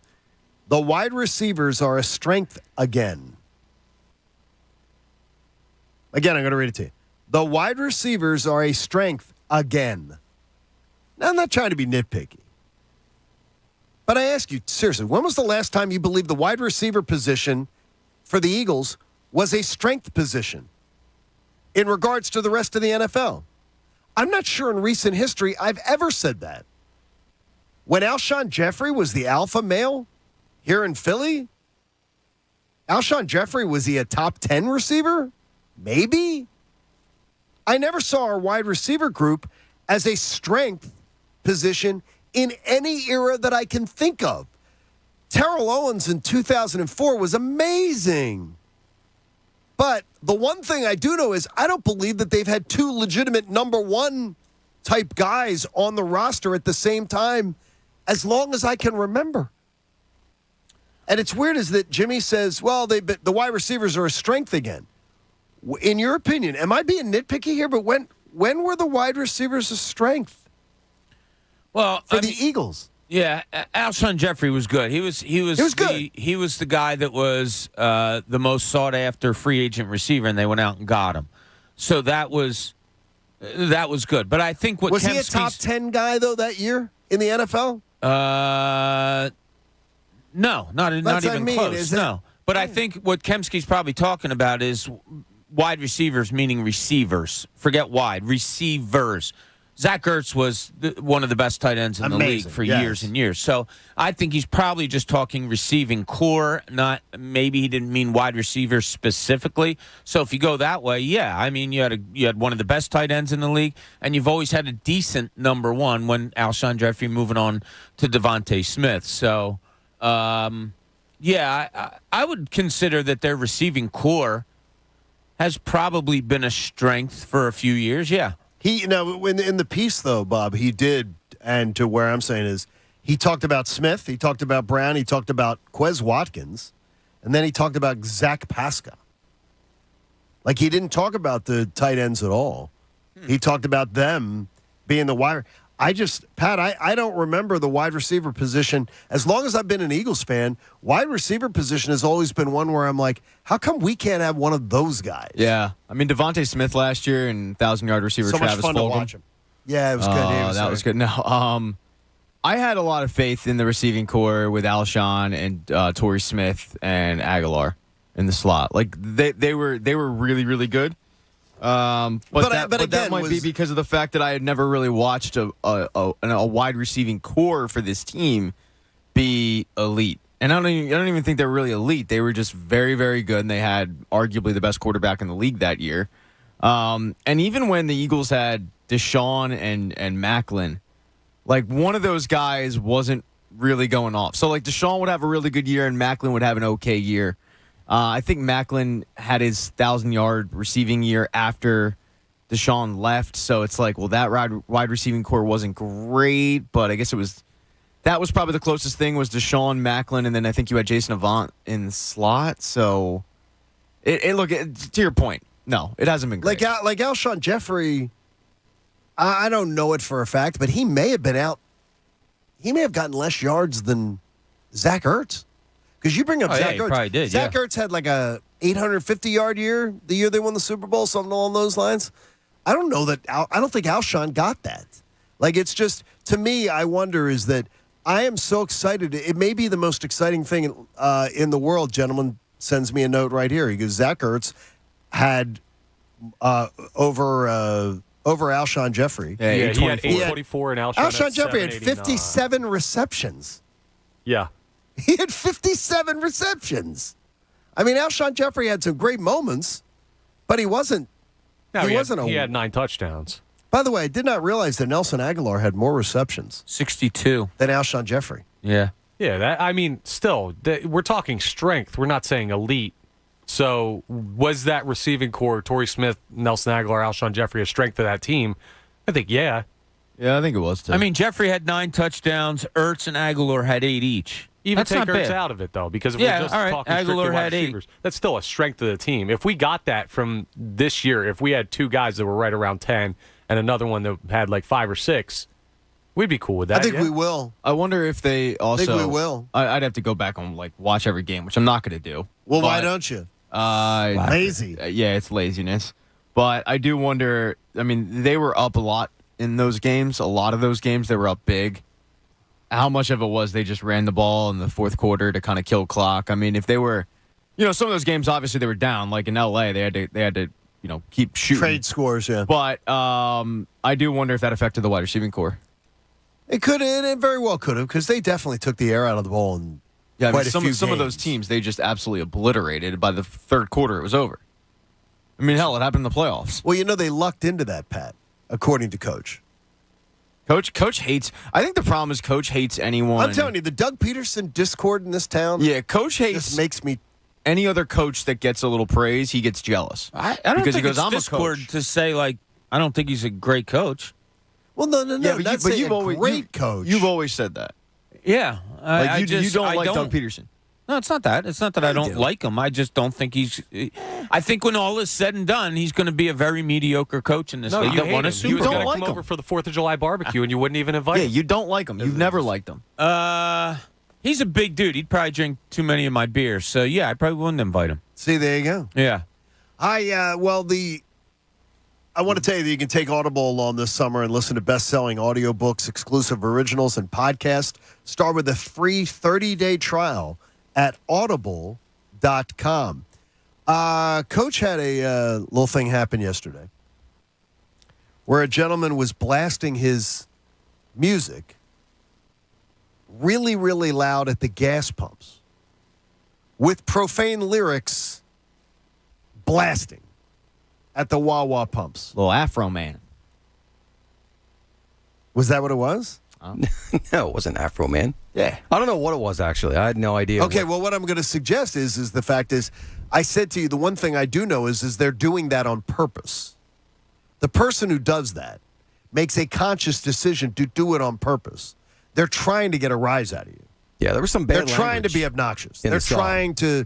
the wide receivers are a strength again. Again, I'm going to read it to you. The wide receivers are a strength again. Now, I'm not trying to be nitpicky. But I ask you, seriously, when was the last time you believed the wide receiver position for the Eagles was a strength position in regards to the rest of the NFL? I'm not sure in recent history I've ever said that. When Alshon Jeffrey was the alpha male here in Philly, Alshon Jeffrey, was he a top 10 receiver? Maybe. I never saw our wide receiver group as a strength position in any era that I can think of. Terrell Owens in 2004 was amazing. But the one thing I do know is I don't believe that they've had two legitimate number one type guys on the roster at the same time as long as I can remember. And it's weird is that Jimmy says, well, the wide receivers are a strength again. In your opinion, am I being nitpicky here? But when were the wide receivers a strength? Well, for the Eagles. Yeah, Alshon Jeffrey was good. He was good. He was the guy that was the most sought after free agent receiver, and they went out and got him. So that was good. But I think what was he a top 10 guy though that year in the NFL? No, not even close. No, but I think what Kempski's probably talking about is wide receivers, meaning receivers. Forget wide receivers. Zach Ertz was one of the best tight ends in the league for years and years. So I think he's probably just talking receiving core, not maybe he didn't mean wide receivers specifically. So if you go that way, yeah, I mean you had one of the best tight ends in the league, and you've always had a decent number one when Alshon Jeffrey moving on to Devontae Smith. So yeah, I would consider that their receiving core has probably been a strength for a few years. Yeah. In the piece, though, Bob, he did, and to where I'm saying is, he talked about Smith, he talked about Brown, he talked about Quez Watkins, and then he talked about Zach Pasca. Like, he didn't talk about the tight ends at all. He talked about them being the wide. Pat, I don't remember the wide receiver position. As long as I've been an Eagles fan, wide receiver position has always been one where I'm like, how come we can't have one of those guys? Yeah. I mean, Devontae Smith last year and 1,000-yard receiver so Travis much fun Fulgham. to watch him. Yeah, it was good. That was good. No, I had a lot of faith in the receiving core with Alshon and Torrey Smith and Aguilar in the slot. Like they were really, really good. But that might be because of the fact that I had never really watched a wide receiving core for this team be elite. And I don't even think they were really elite. They were just very, very good, and they had arguably the best quarterback in the league that year. And even when the Eagles had Deshaun and Macklin, like one of those guys wasn't really going off. So like Deshaun would have a really good year, and Macklin would have an okay year. I think Macklin had his 1,000-yard receiving year after Deshaun left. So it's like, well, that wide receiving core wasn't great, but I guess that was probably the closest thing was Deshaun, Macklin, and then I think you had Jason Avant in the slot. So, to your point, no, it hasn't been great. Like Alshon Jeffrey, I don't know it for a fact, but he may have been out. He may have gotten less yards than Zach Ertz. Because you bring up Zach Ertz. Probably did, Zach Ertz had like a 850-yard year the year they won the Super Bowl, something along those lines. I don't think Alshon got that. Like, it's just, to me, I wonder is that I am so excited. It may be the most exciting thing in the world. Gentleman sends me a note right here. He goes, Zach Ertz had over Alshon Jeffrey. Yeah, he had 824 and Alshon Jeffrey had 57 receptions. Yeah. He had 57 receptions. I mean, Alshon Jeffrey had some great moments, but he wasn't. He had 9 touchdowns. By the way, I did not realize that Nelson Aguilar had more receptions. 62. Than Alshon Jeffrey. Yeah. Yeah, still, we're talking strength. We're not saying elite. So was that receiving core, Torrey Smith, Nelson Aguilar, Alshon Jeffrey, a strength of that team? I think, yeah. Yeah, I think it was, too. I mean, Jeffrey had 9 touchdowns. Ertz and Aguilar had 8 each. Even That's take not Ertz bad. out of it, though, because if we're just talking Aguilar strictly wide had 8. receivers, that's still a strength of the team. If we got that from this year, if we had 2 guys that were right around 10 and another one that had like 5 or 6, we'd be cool with that. I think we will. I wonder if they also. I think we will. I'd have to go back and watch every game, which I'm not going to do. Well, why don't you? Lazy. Yeah, it's laziness. But I do wonder. I mean, they were up a lot in those games. A lot of those games, they were up big. How much of it was they just ran the ball in the fourth quarter to kind of kill clock? I mean, if they were, some of those games obviously they were down. Like in L.A., they had to keep shooting. Trade scores, yeah. But I do wonder if that affected the wide receiving core. It could. It very well could have, because they definitely took the air out of the ball. And some of those teams they just absolutely obliterated. By the third quarter, it was over. I mean, hell, it happened in the playoffs. Well, they lucked into that, Pat, according to Coach. Coach hates. I think the problem is Coach hates anyone. I'm telling you, the Doug Peterson discord in this town. Yeah, Coach hates. Just makes me. Any other coach that gets a little praise, he gets jealous. I don't because think he goes, it's I'm discord a coach. to say like I don't think he's a great coach. Well, no. Yeah, that's you've always great coach. You've always said that. Yeah, you don't like Doug Peterson. No, it's not that. It's not that I don't like him. I just don't think he's. I think when all is said and done, he's going to be a very mediocre coach in this league that won a Super Bowl. He was going to come over for the 4th of July barbecue, and you wouldn't even invite him. Yeah, you don't like him. You've never liked him. He's a big dude. He'd probably drink too many of my beers. So yeah, I probably wouldn't invite him. See, there you go. Yeah. I want to tell you that you can take Audible along this summer and listen to best-selling audiobooks, exclusive originals, and podcasts. Start with a free 30-day trial at audible.com. Coach had a little thing happen yesterday where a gentleman was blasting his music really, really loud at the gas pumps with profane lyrics blasting at the Wawa pumps. Little Afro Man. Was that what it was? No, it wasn't Afro Man. Yeah. I don't know what it was, actually. I had no idea. Okay, well, what I'm going to suggest is the fact is, I said to you, the one thing I do know is they're doing that on purpose. The person who does that makes a conscious decision to do it on purpose. They're trying to get a rise out of you. Yeah, there was some bad They're trying to be obnoxious. They're trying to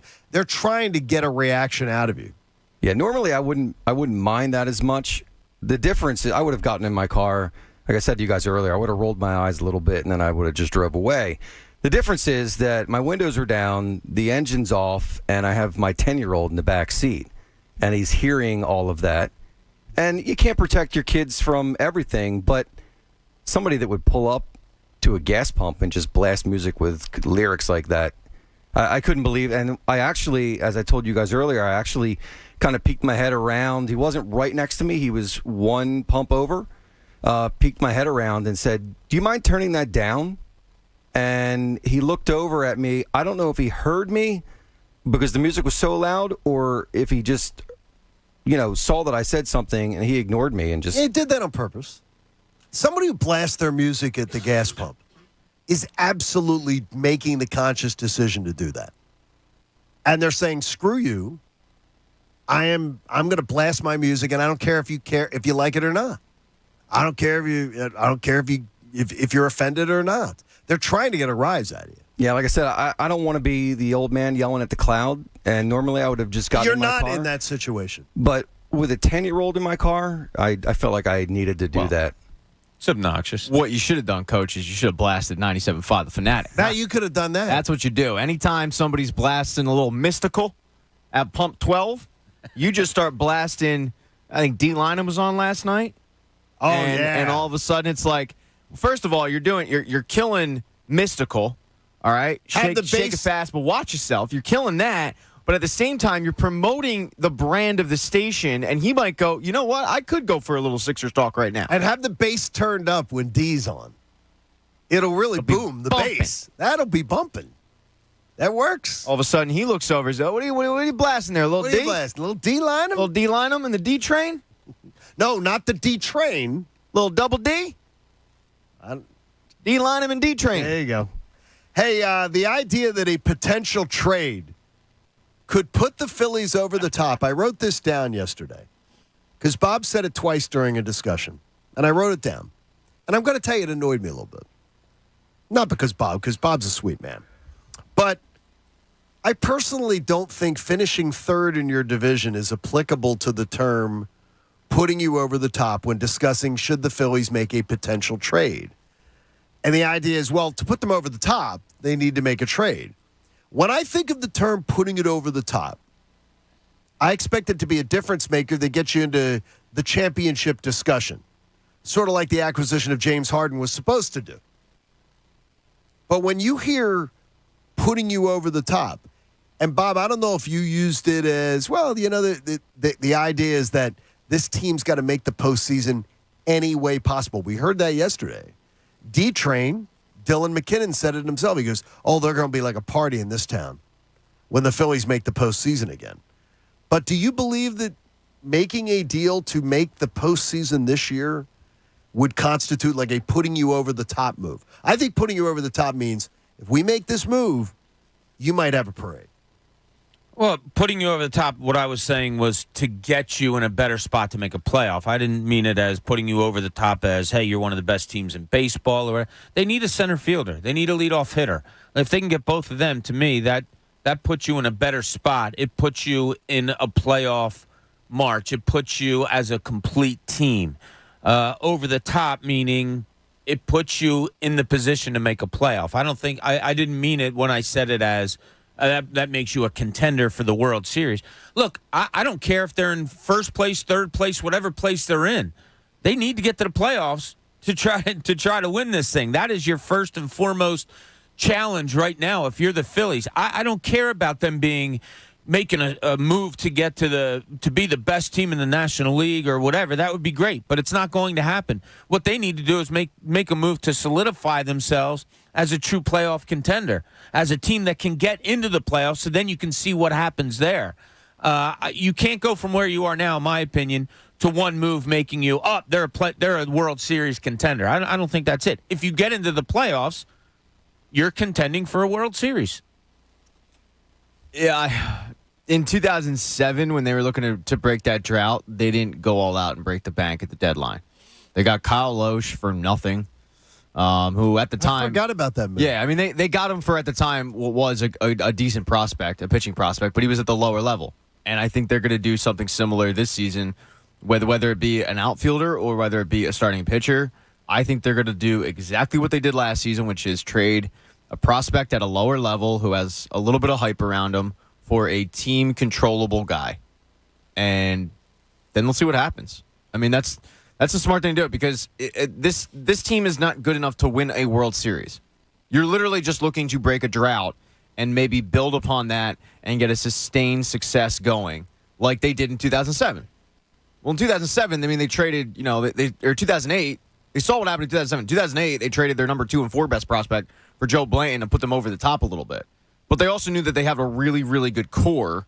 get a reaction out of you. Yeah, normally I wouldn't mind that as much. The difference is I would have gotten in my car, like I said to you guys earlier, I would have rolled my eyes a little bit and then I would have just drove away. The difference is that my windows are down, the engine's off, and I have my 10-year-old in the back seat, and he's hearing all of that. And you can't protect your kids from everything, but somebody that would pull up to a gas pump and just blast music with lyrics like that, I couldn't believe, and I actually, as I told you guys earlier, I actually kind of peeked my head around. He wasn't right next to me. He was one pump over. Peeked my head around and said, "Do you mind turning that down?" And he looked over at me. I don't know if he heard me because the music was so loud, or if he just, saw that I said something and he ignored me and just. He did that on purpose. Somebody who blasts their music at the gas pump is absolutely making the conscious decision to do that. And they're saying, "Screw you. I'm going to blast my music, and I don't care if you like it or not. I don't care if you're offended or not." They're trying to get a rise out of you. Yeah, like I said, I don't want to be the old man yelling at the cloud. And normally I would have just gotten You're in my not car. in that situation. But with a 10-year-old in my car, I felt like I needed to do that. It's obnoxious. What you should have done, Coach, is you should have blasted 97.5 The Fanatic. Now you could have done that. That's what you do. Anytime somebody's blasting a little mystical at pump 12, you just start blasting. I think D. Lynam was on last night. Oh, and all of a sudden it's like, first of all, you're killing mystical. All right, shake it fast, but watch yourself. You're killing that, but at the same time, you're promoting the brand of the station, and he might go, you know what? I could go for a little Sixers talk right now. And have the bass turned up when D's on. It'll really boom the bass. That'll be bumping. That works. All of a sudden, he looks over and says, what are you blasting there, little What D? are you blasting? Little D Lynam? Little D Lynam and the D train? No, not the D train. Little double D? D Lynam and D train. There you go. Hey, the idea that a potential trade could put the Phillies over the top. I wrote this down yesterday because Bob said it twice during a discussion, and I wrote it down. And I'm going to tell you it annoyed me a little bit. Not because Bob's a sweet man. But I personally don't think finishing third in your division is applicable to the term putting you over the top when discussing should the Phillies make a potential trade. And the idea is, well, to put them over the top, they need to make a trade. When I think of the term putting it over the top, I expect it to be a difference maker that gets you into the championship discussion, sort of like the acquisition of James Harden was supposed to do. But when you hear putting you over the top, and Bob, I don't know if you used it as, well, the idea is that this team's got to make the postseason any way possible. We heard that yesterday. D-Train, Dylan McKinnon said it himself. He goes, they're going to be like a party in this town when the Phillies make the postseason again. But do you believe that making a deal to make the postseason this year would constitute like a putting you over the top move? I think putting you over the top means if we make this move, you might have a parade. Well, putting you over the top, what I was saying was to get you in a better spot to make a playoff. I didn't mean it as putting you over the top as, hey, you're one of the best teams in baseball. Or they need a center fielder. They need a leadoff hitter. If they can get both of them, to me, that puts you in a better spot. It puts you in a playoff march. It puts you as a complete team. Over the top, meaning it puts you in the position to make a playoff. I didn't mean it when I said it as that makes you a contender for the World Series. Look, I don't care if they're in first place, third place, whatever place they're in. They need to get to the playoffs to try to win this thing. That is your first and foremost challenge right now. If you're the Phillies, I don't care about them making a move to get to be the best team in the National League or whatever. That would be great, but it's not going to happen. What they need to do is make a move to solidify themselves as a true playoff contender, as a team that can get into the playoffs, so then you can see what happens there. You can't go from where you are now, in my opinion, to one move making you up. They're a World Series contender. I don't think that's it. If you get into the playoffs, you're contending for a World Series. Yeah, in 2007, when they were looking to break that drought, they didn't go all out and break the bank at the deadline. They got Kyle Loesch for nothing, who at the time... I forgot about that move. Yeah, I mean, they got him for, at the time, what was a decent prospect, a pitching prospect, but he was at the lower level. And I think they're going to do something similar this season, whether it be an outfielder or whether it be a starting pitcher. I think they're going to do exactly what they did last season, which is trade a prospect at a lower level who has a little bit of hype around him for a team controllable guy. And then we'll see what happens. I mean, that's a smart thing to do because this team is not good enough to win a World Series. You're literally just looking to break a drought and maybe build upon that and get a sustained success going like they did in 2007. Well, in 2007, I mean, they traded, or 2008, they saw what happened in 2007. 2008, they traded their number 2 and 4 best prospect for Joe Blanton and put them over the top a little bit. But they also knew that they have a really, really good core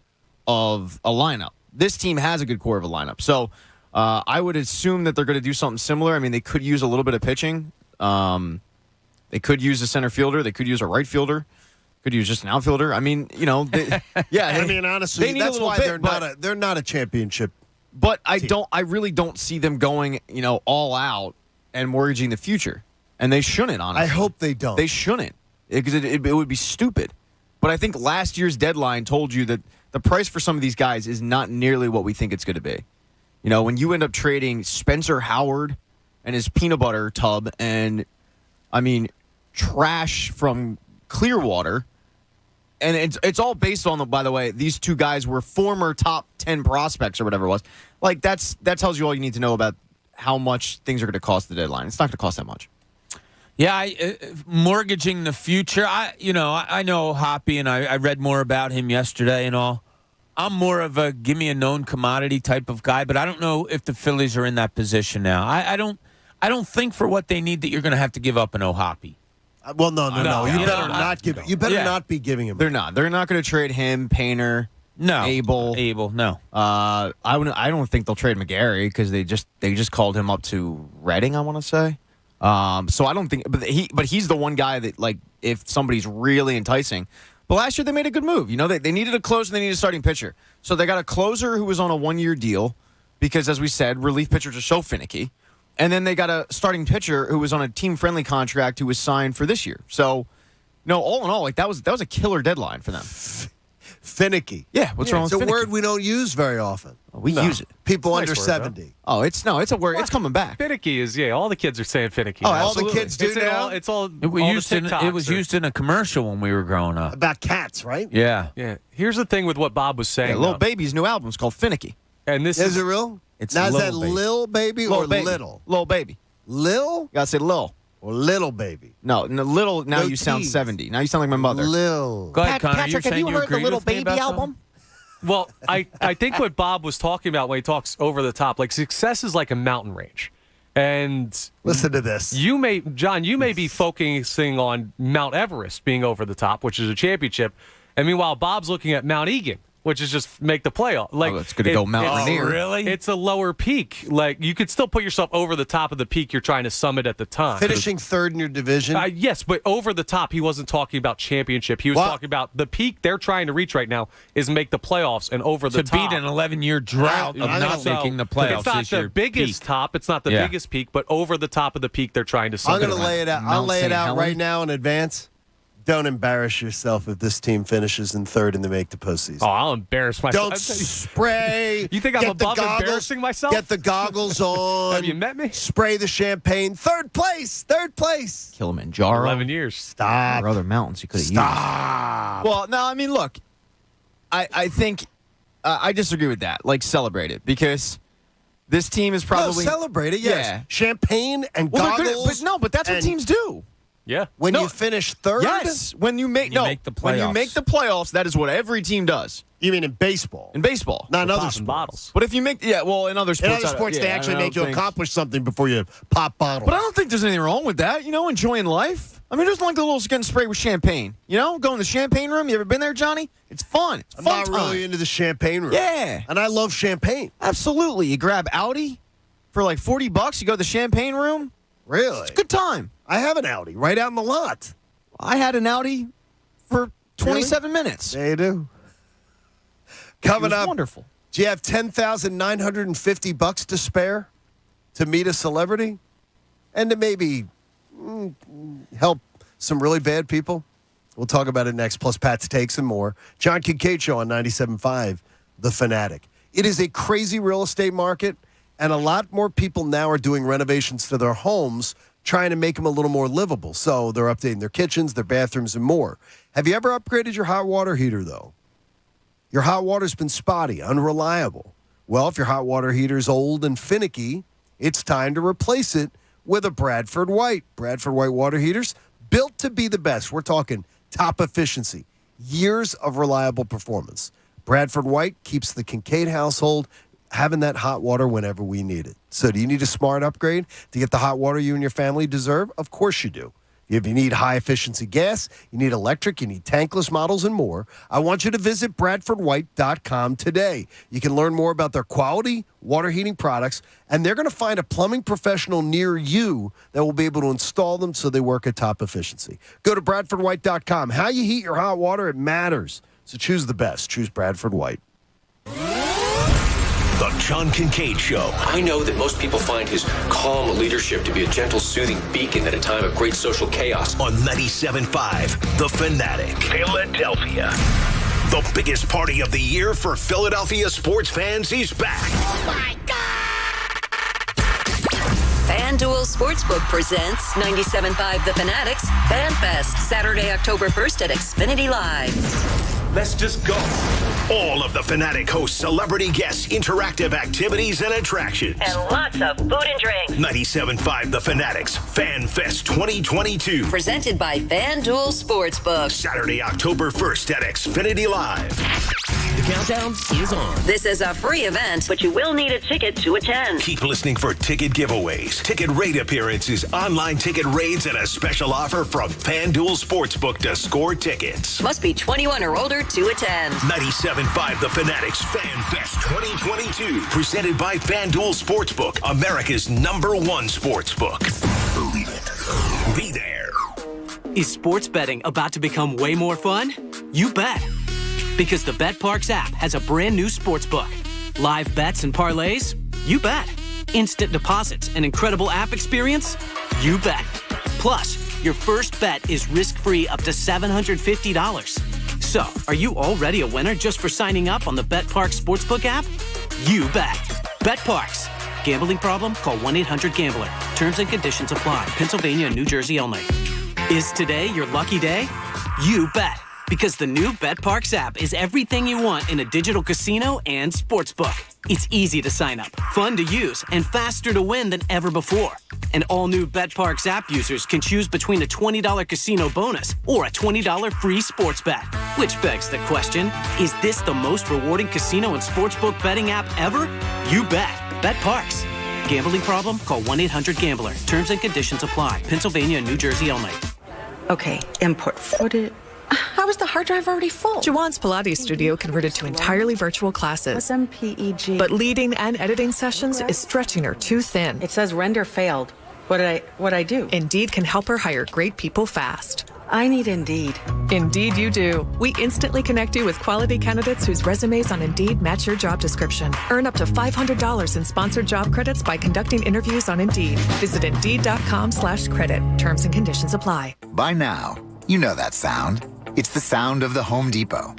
of a lineup. This team has a good core of a lineup. So I would assume that they're going to do something similar. I mean, they could use a little bit of pitching. They could use a center fielder. They could use a right fielder. Could use just an outfielder. I mean, yeah. I mean, honestly, that's why they're not a championship. But I really don't see them going, all out and mortgaging the future. And they shouldn't, honestly. I hope they don't. They shouldn't, because it would be stupid. But I think last year's deadline told you that the price for some of these guys is not nearly what we think it's going to be. When you end up trading Spencer Howard and his peanut butter tub and, trash from Clearwater, and it's all based on, by the way, these two guys were former top 10 prospects or whatever it was. Like, that tells you all you need to know about how much things are going to cost the deadline. It's not going to cost that much. Yeah, mortgaging the future. I know Hoppy, and I read more about him yesterday and all. I'm more of a give me a known commodity type of guy, but I don't know if the Phillies are in that position now. I don't think for what they need that you're going to have to give up an O'Hoppy. Well, no. You better not give it. You better not be giving him. They're not. They're not going to trade him, Painter. No, Abel. No. I don't think they'll trade McGarry because they just called him up to Reading, I want to say. So I don't think, but he's the one guy that, like, if somebody's really enticing. But last year they made a good move. They needed a closer and they needed a starting pitcher. So they got a closer who was on a 1-year deal because, as we said, relief pitchers are so finicky. And then they got a starting pitcher who was on a team-friendly contract who was signed for this year. So, all in all, like that was a killer deadline for them. Finicky. Yeah, what's wrong with finicky? It's a finicky? word we don't use very often. We use it. People It's a under nice word, 70. Oh, it's a word. It's coming back. Finicky is, all the kids are saying finicky. Oh, now. all the kids do now? It's all It was TikToks used in a commercial when we were growing up. About cats, right? Yeah. Yeah. Here's the thing with what Bob was saying. Lil though. Baby's new album's called Finicky. And this Is it real? It's now, is Lil that Baby. Lil Baby or Baby. Little? Lil Baby. Lil? You gotta say Lil. Or Little Baby? No, Little. Now No you sound T's. 70. Now you sound like my mother. Lil. Go ahead, Connor. Patrick, you're have you saying heard the agreed Little with me Baby about album? Well, I think what Bob was talking about when he talks over the top, like success is like a mountain range. And listen to this. John, you may be focusing on Mount Everest being over the top, which is a championship. And meanwhile, Bob's looking at Mount Egan, which is just make the playoff. Like, it's going to go Mount Rainier. Really? It's a lower peak. Like, you could still put yourself over the top of the peak you're trying to summit at the time. Finishing third in your division? Yes, but over the top, he wasn't talking about championship. He was talking about the peak they're trying to reach right now is make the playoffs, and over the To top. beat an 11-year drought of not making the playoffs. It's not this the year. biggest Peak. top. It's not the Yeah. biggest peak, but over the top of the peak they're trying to I'm summit. going to lay it out. I'll Mount lay it St. out Helen? right now in advance. Don't embarrass yourself if this team finishes in third and they make the postseason. Oh, I'll embarrass myself. Don't spray. You think I'm Get the above goggles- embarrassing myself? Get the goggles on. Have you met me? Spray the champagne. Third place. Kilimanjaro. 11 years. Stop. Or other mountains you could have used. Stop. Well, no, I mean, look, I think I disagree with that. Like, celebrate it because this team is probably celebrate it. Yes. Yeah. Champagne and Well, they're goggles. good, but that's what and- teams do. Yeah. When you finish third? Yes, when you make make the when you playoffs. make the playoffs, that is what every team does. You mean in baseball? In baseball, Not in other Popping sports. bottles. but if you make in other In sports, other sports, they yeah, actually I make don't you think- accomplish something before you pop bottles. But I don't think there's anything wrong with that. Enjoying life. I mean, just like the little getting sprayed with champagne. Go in the champagne room. You ever been there, Johnny? It's fun. It's I'm fun not time. really into the champagne room. Yeah, And I love champagne. absolutely. You grab Audi for like $40. You go to the champagne room. Really? It's a good time. I have an Audi right out in the lot. I had an Audi for 27 minutes. There you do. It Coming was up, wonderful. do you have $10,950 to spare to meet a celebrity and to maybe help some really bad people? We'll talk about it next, plus Pat's takes and more. John Kincade Show on 97.5 The Fanatic. It is a crazy real estate market, and a lot more people now are doing renovations to their homes, trying to make them a little more livable. So they're updating their kitchens, their bathrooms, and more. Have you ever upgraded your hot water heater, though? Your hot water's been spotty, unreliable. Well, if your hot water heater's old and finicky, it's time to replace it with a Bradford White. Bradford White water heaters, built to be the best. We're talking top efficiency, Years of reliable performance. Bradford White keeps the Kincade household having that hot water whenever we need it. So do you need a smart upgrade to get the hot water you and your family deserve? Of course you do. If you need high-efficiency gas, you need electric, you need tankless models, and more, I want you to visit BradfordWhite.com today. You can learn more about their quality water heating products, and they're going to find a plumbing professional near you that will be able to install them so they work at top efficiency. Go to BradfordWhite.com. How you heat your hot water, it matters. So choose the best. Choose Bradford White. The John Kincade Show. I know that most people find his calm leadership to be a gentle, soothing beacon at a time of great social chaos. On 97.5 The Fanatic. Philadelphia. The biggest party of the year for Philadelphia sports fans is back. Oh my God! FanDuel Sportsbook presents 97.5 The Fanatic's FanFest, Saturday, October 1st at Xfinity Live. Let's just go. All of the Fanatic hosts celebrity guests, interactive activities, and attractions. And lots of food and drink. 97.5 The Fanatic's Fan Fest 2022. Presented by FanDuel Sportsbook. Saturday, October 1st at Xfinity Live. The countdown is on. This is a free event, but you will need a ticket to attend. Keep listening for ticket giveaways, ticket rate appearances, online ticket raids, and a special offer from FanDuel Sportsbook to score tickets. Must be 21 or older to attend. 97.5 The Fanatic's Fan Fest 2022. Presented by FanDuel Sportsbook, America's #1 sportsbook. Believe it. Be there. Is sports betting about to become way more fun? You bet. Because the BetParks app has a brand new sports book. Live bets and parlays? You bet. Instant deposits and incredible app experience? You bet. Plus, your first bet is risk-free up to $750. So, are you already a winner just for signing up on the BetParks Sportsbook app? You bet. BetParks. Gambling problem? Call 1-800-GAMBLER. Terms and conditions apply. Pennsylvania and New Jersey only. Is today your lucky day? You bet. Because the new BetParks app is everything you want in a digital casino and sportsbook. It's easy to sign up, fun to use, and faster to win than ever before. And all new BetParks app users can choose between a $20 casino bonus or a $20 free sports bet. Which begs the question, is this the most rewarding casino and sportsbook betting app ever? You bet. BetParks. Gambling problem? Call 1-800-GAMBLER. Terms and conditions apply. Pennsylvania and New Jersey only. Okay, import footage. How is the hard drive already full? Jawan's Pilates studio converted to entirely virtual classes. What's MPEG? But leading and editing sessions is stretching her too thin. It says render failed. What'd I do? Indeed can help her hire great people fast. I need Indeed. Indeed you do. We instantly connect you with quality candidates whose resumes on Indeed match your job description. Earn up to $500 in sponsored job credits by conducting interviews on Indeed. Visit Indeed.com/credit. Terms and conditions apply. By now, you know that sound. It's the sound of the Home Depot.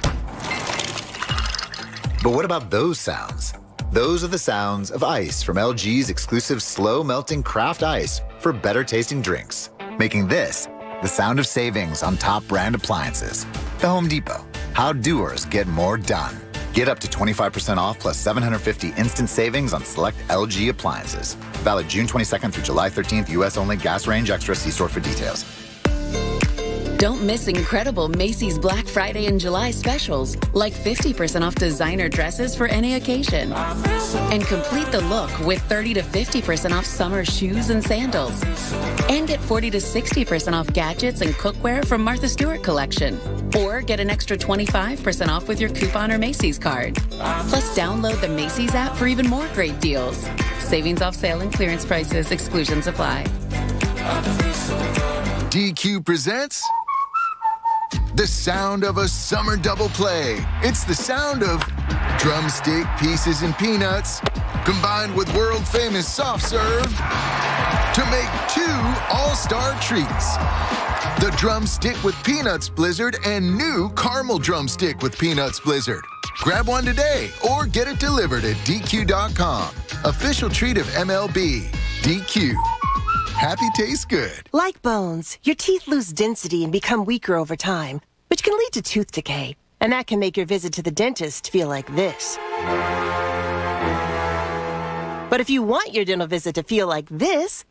But what about those sounds? Those are the sounds of ice from LG's exclusive slow-melting craft ice for better tasting drinks, making this the sound of savings on top brand appliances. The Home Depot. How doers get more done. Get up to 25% off plus $750 instant savings on select LG appliances. Valid June 22nd through July 13th, U.S. only. Gas range extra. See store for details. Don't miss incredible Macy's Black Friday and July specials, like 50% off designer dresses for any occasion. And complete the look with 30 to 50% off summer shoes and sandals. And get 40 to 60% off gadgets and cookware from Martha Stewart collection. Or get an extra 25% off with your coupon or Macy's card. Plus, download the Macy's app for even more great deals. Savings off sale and clearance prices. Exclusions apply. DQ presents the sound of a summer double play. It's the sound of drumstick pieces and peanuts combined with world-famous soft serve to make 2 all-star treats. The Drumstick with Peanuts Blizzard and new Caramel Drumstick with Peanuts Blizzard. Grab one today or get it delivered at DQ.com. Official treat of MLB. DQ. Happy tastes good. Like bones, your teeth lose density and become weaker over time, which can lead to tooth decay. And that can make your visit to the dentist feel like this. But if you want your dental visit to feel like this,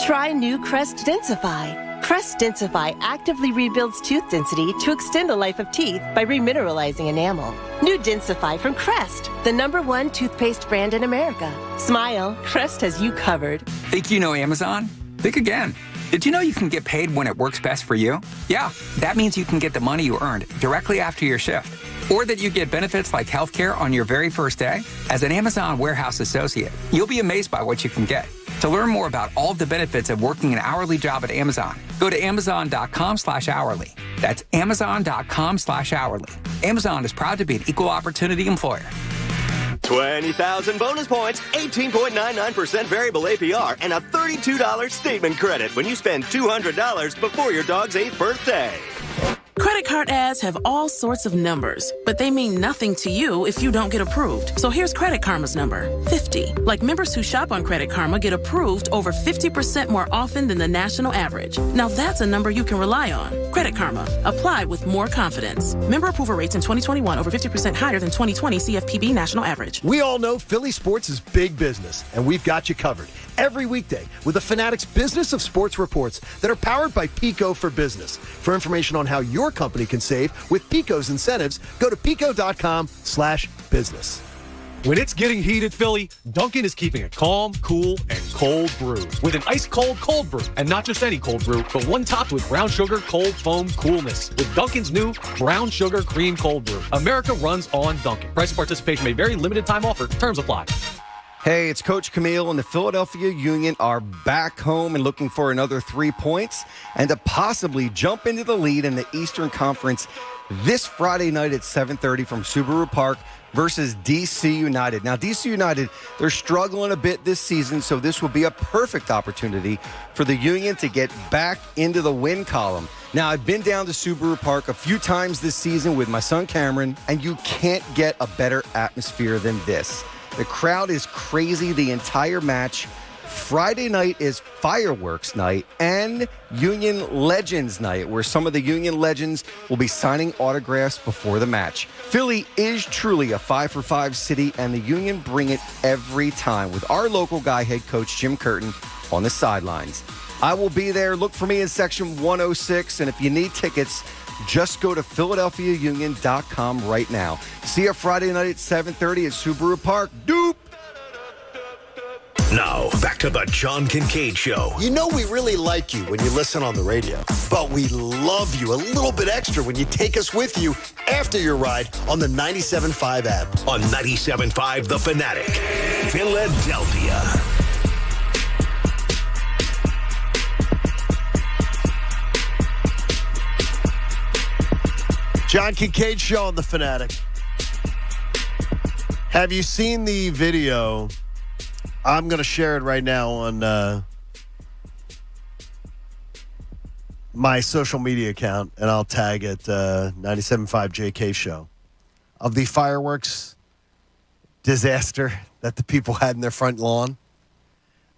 try new Crest Densify. Crest Densify actively rebuilds tooth density to extend the life of teeth by remineralizing enamel. New Densify from Crest, the #1 toothpaste brand in America. Smile, Crest has you covered. Think you know Amazon? Think again. Did you know you can get paid when it works best for you? Yeah, that means you can get the money you earned directly after your shift. Or that you get benefits like healthcare on your very first day. As an Amazon warehouse associate, you'll be amazed by what you can get. To learn more about all of the benefits of working an hourly job at Amazon, go to amazon.com/hourly. That's amazon.com/hourly. Amazon is proud to be an equal opportunity employer. 20,000 bonus points, 18.99% variable APR, and a $32 statement credit when you spend $200 before your dog's 8th birthday. Credit card ads have all sorts of numbers, but they mean nothing to you if you don't get approved. So here's Credit Karma's number, 50. Like members who shop on Credit Karma get approved over 50% more often than the national average. Now that's a number you can rely on. Credit Karma. Apply with more confidence. Member approval rates in 2021 over 50% higher than 2020 CFPB national average. We all know Philly sports is big business, and we've got you covered every weekday with the Fanatic's Business of Sports reports that are powered by Pico for Business. For information on how your company can save with Pico's incentives, go to pico.com/business. When it's getting heated, Philly, Dunkin' is keeping it calm, cool, and cold brew. With an ice-cold cold brew, and not just any cold brew, but one topped with brown sugar cold foam coolness. With Dunkin's new brown sugar cream cold brew. America runs on Dunkin'. Price and participation may vary. Limited time offer. Terms apply. Hey, it's Coach Camille, and the Philadelphia Union are back home and looking for another 3 points and to possibly jump into the lead in the Eastern Conference this Friday night at 7:30 from Subaru Park versus DC United. Now, DC United, they're struggling a bit this season, so this will be a perfect opportunity for the Union to get back into the win column. Now, I've been down to Subaru Park a few times this season with my son Cameron, and you can't get a better atmosphere than this. The crowd is crazy the entire match. Friday night is fireworks night and Union Legends night, where some of the Union legends will be signing autographs before the match. Philly is truly a 5-for-5 city, and the Union bring it every time with our local guy, head coach Jim Curtin, on the sidelines. I will be there. Look for me in section 106, and if you need tickets, just go to PhiladelphiaUnion.com right now. See you Friday night at 7:30 at Subaru Park. Doop! Now, back to the John Kincade Show. You know we really like you when you listen on the radio, but we love you a little bit extra when you take us with you after your ride on the 97.5 app. On 97.5 The Fanatic, Philadelphia. John Kincade Show on The Fanatic. Have you seen the video? I'm going to share it right now on my social media account, and I'll tag it 97.5 JK Show, of the fireworks disaster that the people had in their front lawn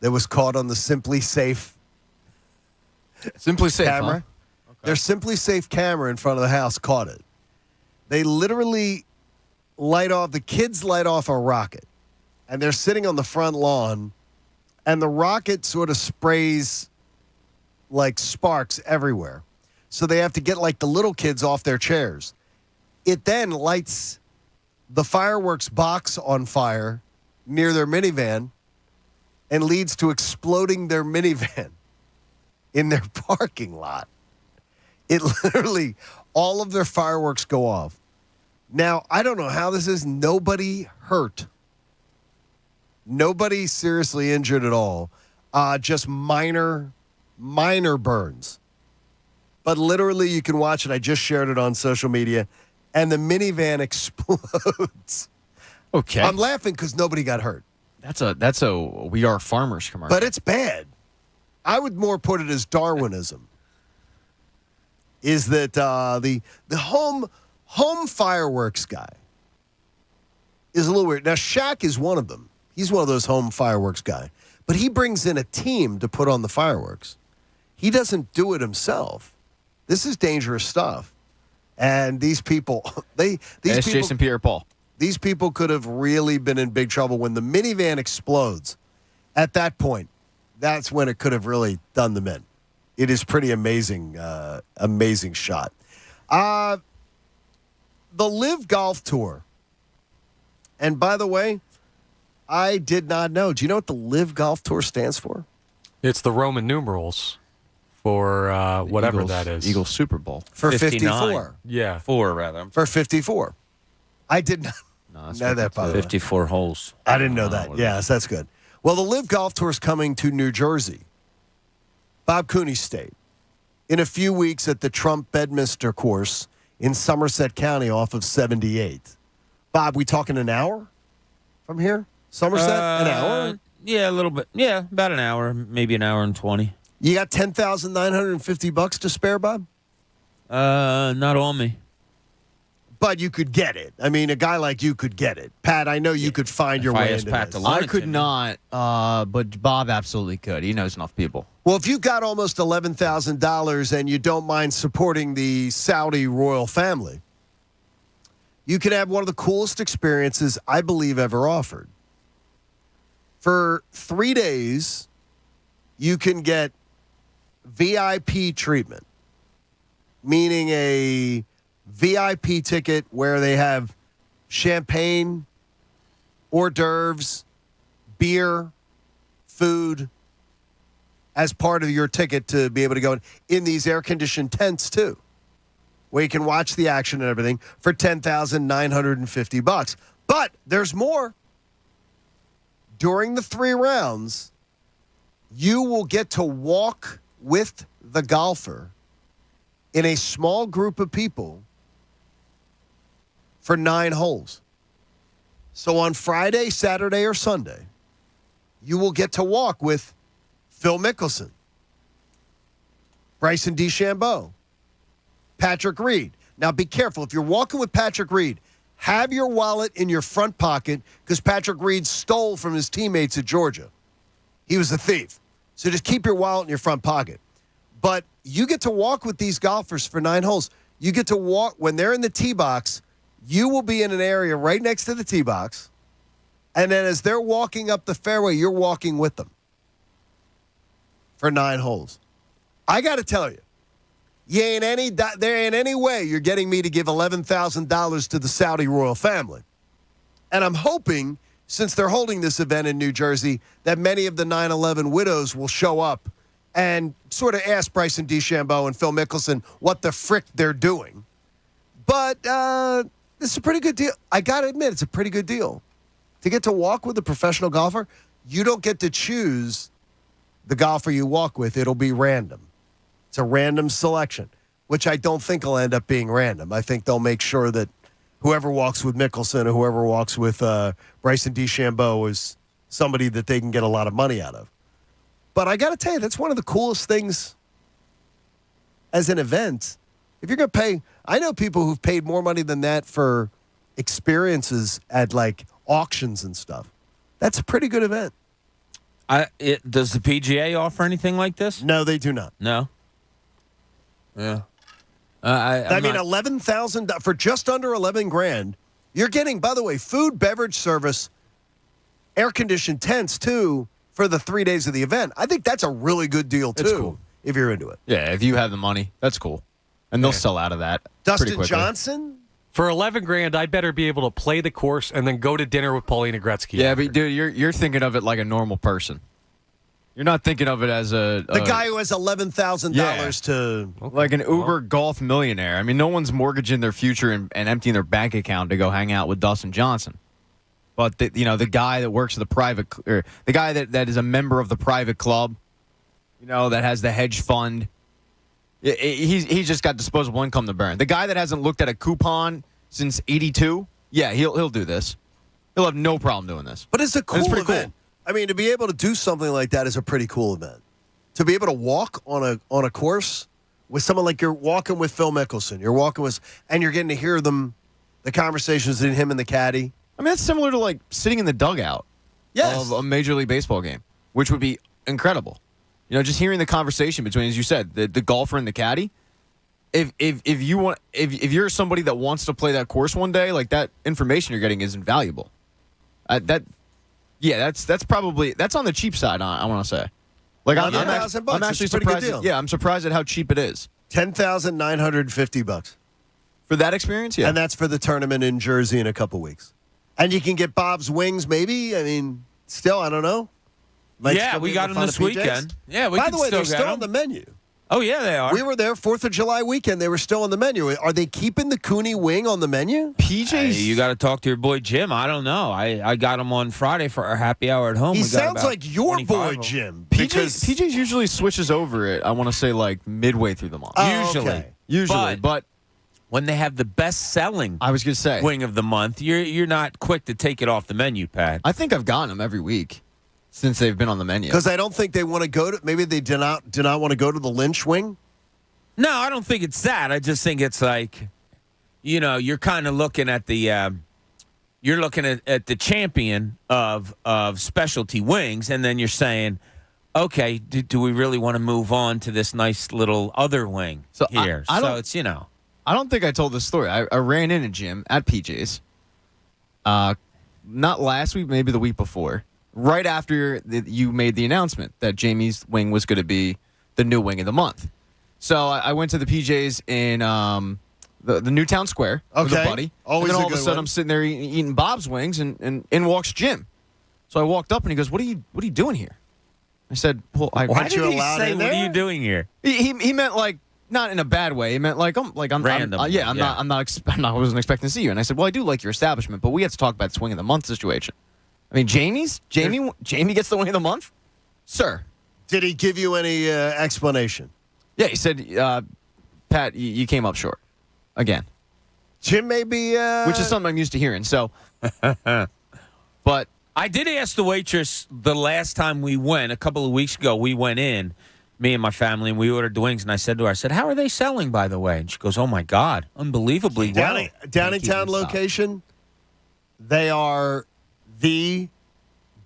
that was caught on the Simply Safe camera. Huh? Okay. Their Simply Safe camera in front of the house caught it. They literally the kids light off a rocket, and they're sitting on the front lawn, and the rocket sort of sprays like sparks everywhere. So they have to get like the little kids off their chairs. It then lights the fireworks box on fire near their minivan and leads to exploding their minivan in their parking lot. It literally, all of their fireworks go off. Now, I don't know how this is. Nobody hurt. Nobody seriously injured at all. Just minor burns. But literally, you can watch it. I just shared it on social media. And the minivan explodes. Okay. I'm laughing because nobody got hurt. That's a We Are Farmers commercial. But it's bad. I would more put it as Darwinism. Is that the home fireworks guy is a little weird. Now, Shaq is one of them. He's one of those home fireworks guy. But he brings in a team to put on the fireworks. He doesn't do it himself. This is dangerous stuff. And these people, Jason Pierre-Paul. These people could have really been in big trouble when the minivan explodes. At that point, that's when it could have really done them in. It is pretty amazing, amazing shot. The Live Golf Tour. And by the way, I did not know. Do you know what the Live Golf Tour stands for? It's the Roman numerals for whatever Eagles, that is. Eagles Super Bowl. For 59. 54. Yeah. 4, rather. For 54. I did not know that, by the way. 54 holes. I didn't know that. Yes, that's good. Well, the Live Golf Tour is coming to New Jersey, Bob Cooney State, in a few weeks at the Trump Bedminster course in Somerset County off of 78. Bob, we talking an hour from here? Somerset? An hour? Yeah, a little bit. Yeah, about an hour, maybe an hour and 20. You got $10,950 to spare, Bob? Not on me. But you could get it. I mean, a guy like you could get it. Pat, I know you could find your way into this. I could not, but Bob absolutely could. He knows enough people. Well, if you've got almost $11,000 and you don't mind supporting the Saudi royal family, you can have one of the coolest experiences I believe ever offered. For 3 days, you can get VIP treatment, meaning a VIP ticket where they have champagne, hors d'oeuvres, beer, food as part of your ticket to be able to go in these air-conditioned tents, too, where you can watch the action and everything for $10,950. But there's more. During the 3 rounds, you will get to walk with the golfer in a small group of people for 9 holes. So on Friday, Saturday, or Sunday, you will get to walk with Phil Mickelson, Bryson DeChambeau, Patrick Reed. Now be careful. If you're walking with Patrick Reed, have your wallet in your front pocket because Patrick Reed stole from his teammates at Georgia. He was a thief. So just keep your wallet in your front pocket. But you get to walk with these golfers for 9 holes. You get to walk when they're in the tee box. You will be in an area right next to the tee box. And then as they're walking up the fairway, you're walking with them for 9 holes. I got to tell you, there ain't any way you're getting me to give $11,000 to the Saudi royal family. And I'm hoping, since they're holding this event in New Jersey, that many of the 9/11 widows will show up and sort of ask Bryson DeChambeau and Phil Mickelson what the frick they're doing. But this is a pretty good deal. I got to admit, it's a pretty good deal. To get to walk with a professional golfer, you don't get to choose the golfer you walk with. It'll be random. It's a random selection, which I don't think will end up being random. I think they'll make sure that whoever walks with Mickelson or whoever walks with Bryson DeChambeau is somebody that they can get a lot of money out of. But I got to tell you, that's one of the coolest things as an event. If you're going to pay, I know people who've paid more money than that for experiences at like auctions and stuff. That's a pretty good event. Does the PGA offer anything like this? No, they do not. No. Yeah. I mean, $11,000 for just under $11,000. You're getting, by the way, food, beverage service, air-conditioned tents, too, for the 3 days of the event. I think that's a really good deal, too, cool. if you're into it. Yeah, if you have the money, that's cool. And they'll sell out of that. Dustin Johnson? For $11,000, I better be able to play the course and then go to dinner with Paulina Gretzky. Yeah, but dude, you're thinking of it like a normal person. You're not thinking of it as the guy who has $11,000 to like an Uber golf millionaire. I mean, no one's mortgaging their future and emptying their bank account to go hang out with Dustin Johnson. But the guy that works at the private, or the guy that is a member of the private club, that has the hedge fund. He's just got disposable income to burn. The guy that hasn't looked at a coupon since '82, yeah, he'll do this. He'll have no problem doing this. But it's a cool event. Cool. I mean, to be able to do something like that is a pretty cool event. To be able to walk on a course with someone like you're walking with Phil Mickelson, and you're getting to hear the conversations in him and the caddy. I mean, that's similar to like sitting in the dugout of a Major League Baseball game, which would be incredible. Just hearing the conversation between, as you said, the golfer and the caddy. If you're somebody that wants to play that course one day, like that information you're getting is invaluable. That's on the cheap side, I want to say. Like $11,000 I'm bucks. actually It's a pretty good surprised. deal. Yeah, I'm surprised at how cheap it is. $10,950 for that experience. Yeah, and that's for the tournament in Jersey in a couple weeks. And you can get Bob's Wings, maybe. I mean, still, I don't know. Might Yeah, still we be got able them to find this a PJ's. weekend. Yeah, we By can the way, still they're get still them. on the menu. Oh, yeah, they are. We were there 4th of July weekend. They were still on the menu. Are they keeping the Cooney Wing on the menu? PJ's. You got to talk to your boy Jim. I don't know. I got him on Friday for our happy hour at home. He We got sounds about like your 25 boy, of 'em. Jim. PJ's usually switches over it. I want to say like midway through the month. Usually. But when they have the best-selling I was going to say wing of the month, you're not quick to take it off the menu, Pat. I think I've gotten them every week since they've been on the menu. Because I don't think they want to go to. Maybe they do not want to go to the Lynch Wing. No, I don't think it's that. I just think it's like, you're kind of looking at the you're looking at the champion of specialty wings, and then you're saying, okay, do we really want to move on to this nice little other wing here? I So don't- it's, I don't think I told this story. I ran in a gym at PJ's. Not last week, maybe the week before. Right after you made the announcement that Jamie's wing was going to be the new wing of the month. So I went to the PJ's in the Newtown Square with a Okay. buddy. Always and then a all of a good sudden one. I'm sitting there eating Bob's wings, and in walks Jim. So I walked up and he goes, "What are you doing here?" I said, "Well, why did he say, what are you doing here? He meant like not in a bad way. He meant like I'm Random. I wasn't expecting to see you. And I said, "Well, I do like your establishment, but we have to talk about this wing of the month situation." I mean, Jamie gets the wing of the month, sir. Did he give you any explanation? Yeah, he said, "Pat, you came up short again." Jim may be, which is something I'm used to hearing. So, but I did ask the waitress the last time we went, a couple of weeks ago, we went in, me and my family, and we ordered the wings, and I said to her, how are they selling, by the way? And she goes, oh, my God, unbelievably well. Downtown location, they are the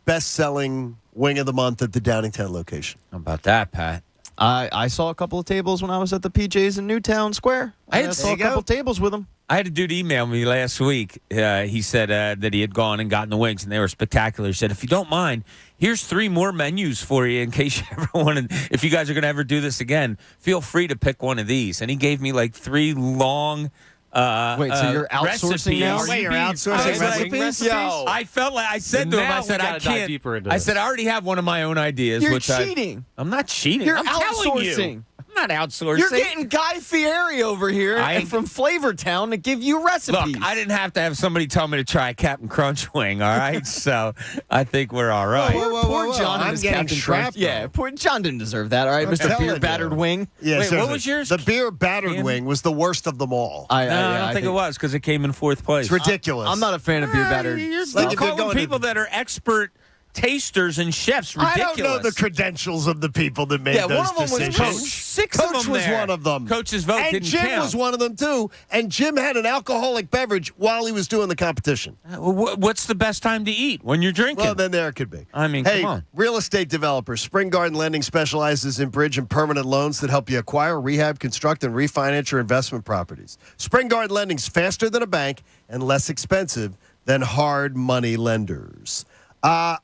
best-selling wing of the month at the Downingtown location. How about that, Pat? I saw a couple of tables when I was at the PJ's in Newtown Square. I saw a couple tables with them. I had a dude email me last week. He said that he had gone and gotten the wings, and they were spectacular. He said, if you don't mind, here's 3 more menus for you in case you ever want to, if you guys are going to ever do this again, feel free to pick one of these. And he gave me like 3 long Wait, so you're outsourcing recipes. now? Wait, you're outsourcing recipes? Yo. I felt like I said to him, I said, I can't. Deeper into I this. said, I already have one of my own ideas. You're which cheating. I'm not cheating. You're I'm telling you. outsourcing. I'm not outsourcing. You're getting Guy Fieri over here and from Flavortown to give you recipes. Look, I didn't have to have somebody tell me to try a Captain Crunch wing, all right? So I think we're all right. Poor John I'm and his getting Captain trapped, Crunch. Yeah, poor John didn't deserve that, all right, I'm Mr. telling Beer you. Battered Wing. Yeah, Wait, seriously. what was yours? The beer battered wing was the worst of them all. I don't think it was because it came in 4th place. It's ridiculous. I'm not a fan of beer battered. You're Like if you're calling going to- people that are expert tasters and chefs ridiculous. I don't know the credentials of the people that made those one of them was decisions. Coach. 6 Coach of them was there. one of them. Coach's vote and didn't Jim count. was one of them, too. And Jim had an alcoholic beverage while he was doing the competition. What's the best time to eat? When you're drinking? Well, then there it could be. I mean, hey, come on. real estate developers. Spring Garden Lending specializes in bridge and permanent loans that help you acquire, rehab, construct, and refinance your investment properties. Spring Garden Lending's faster than a bank and less expensive than hard money lenders. I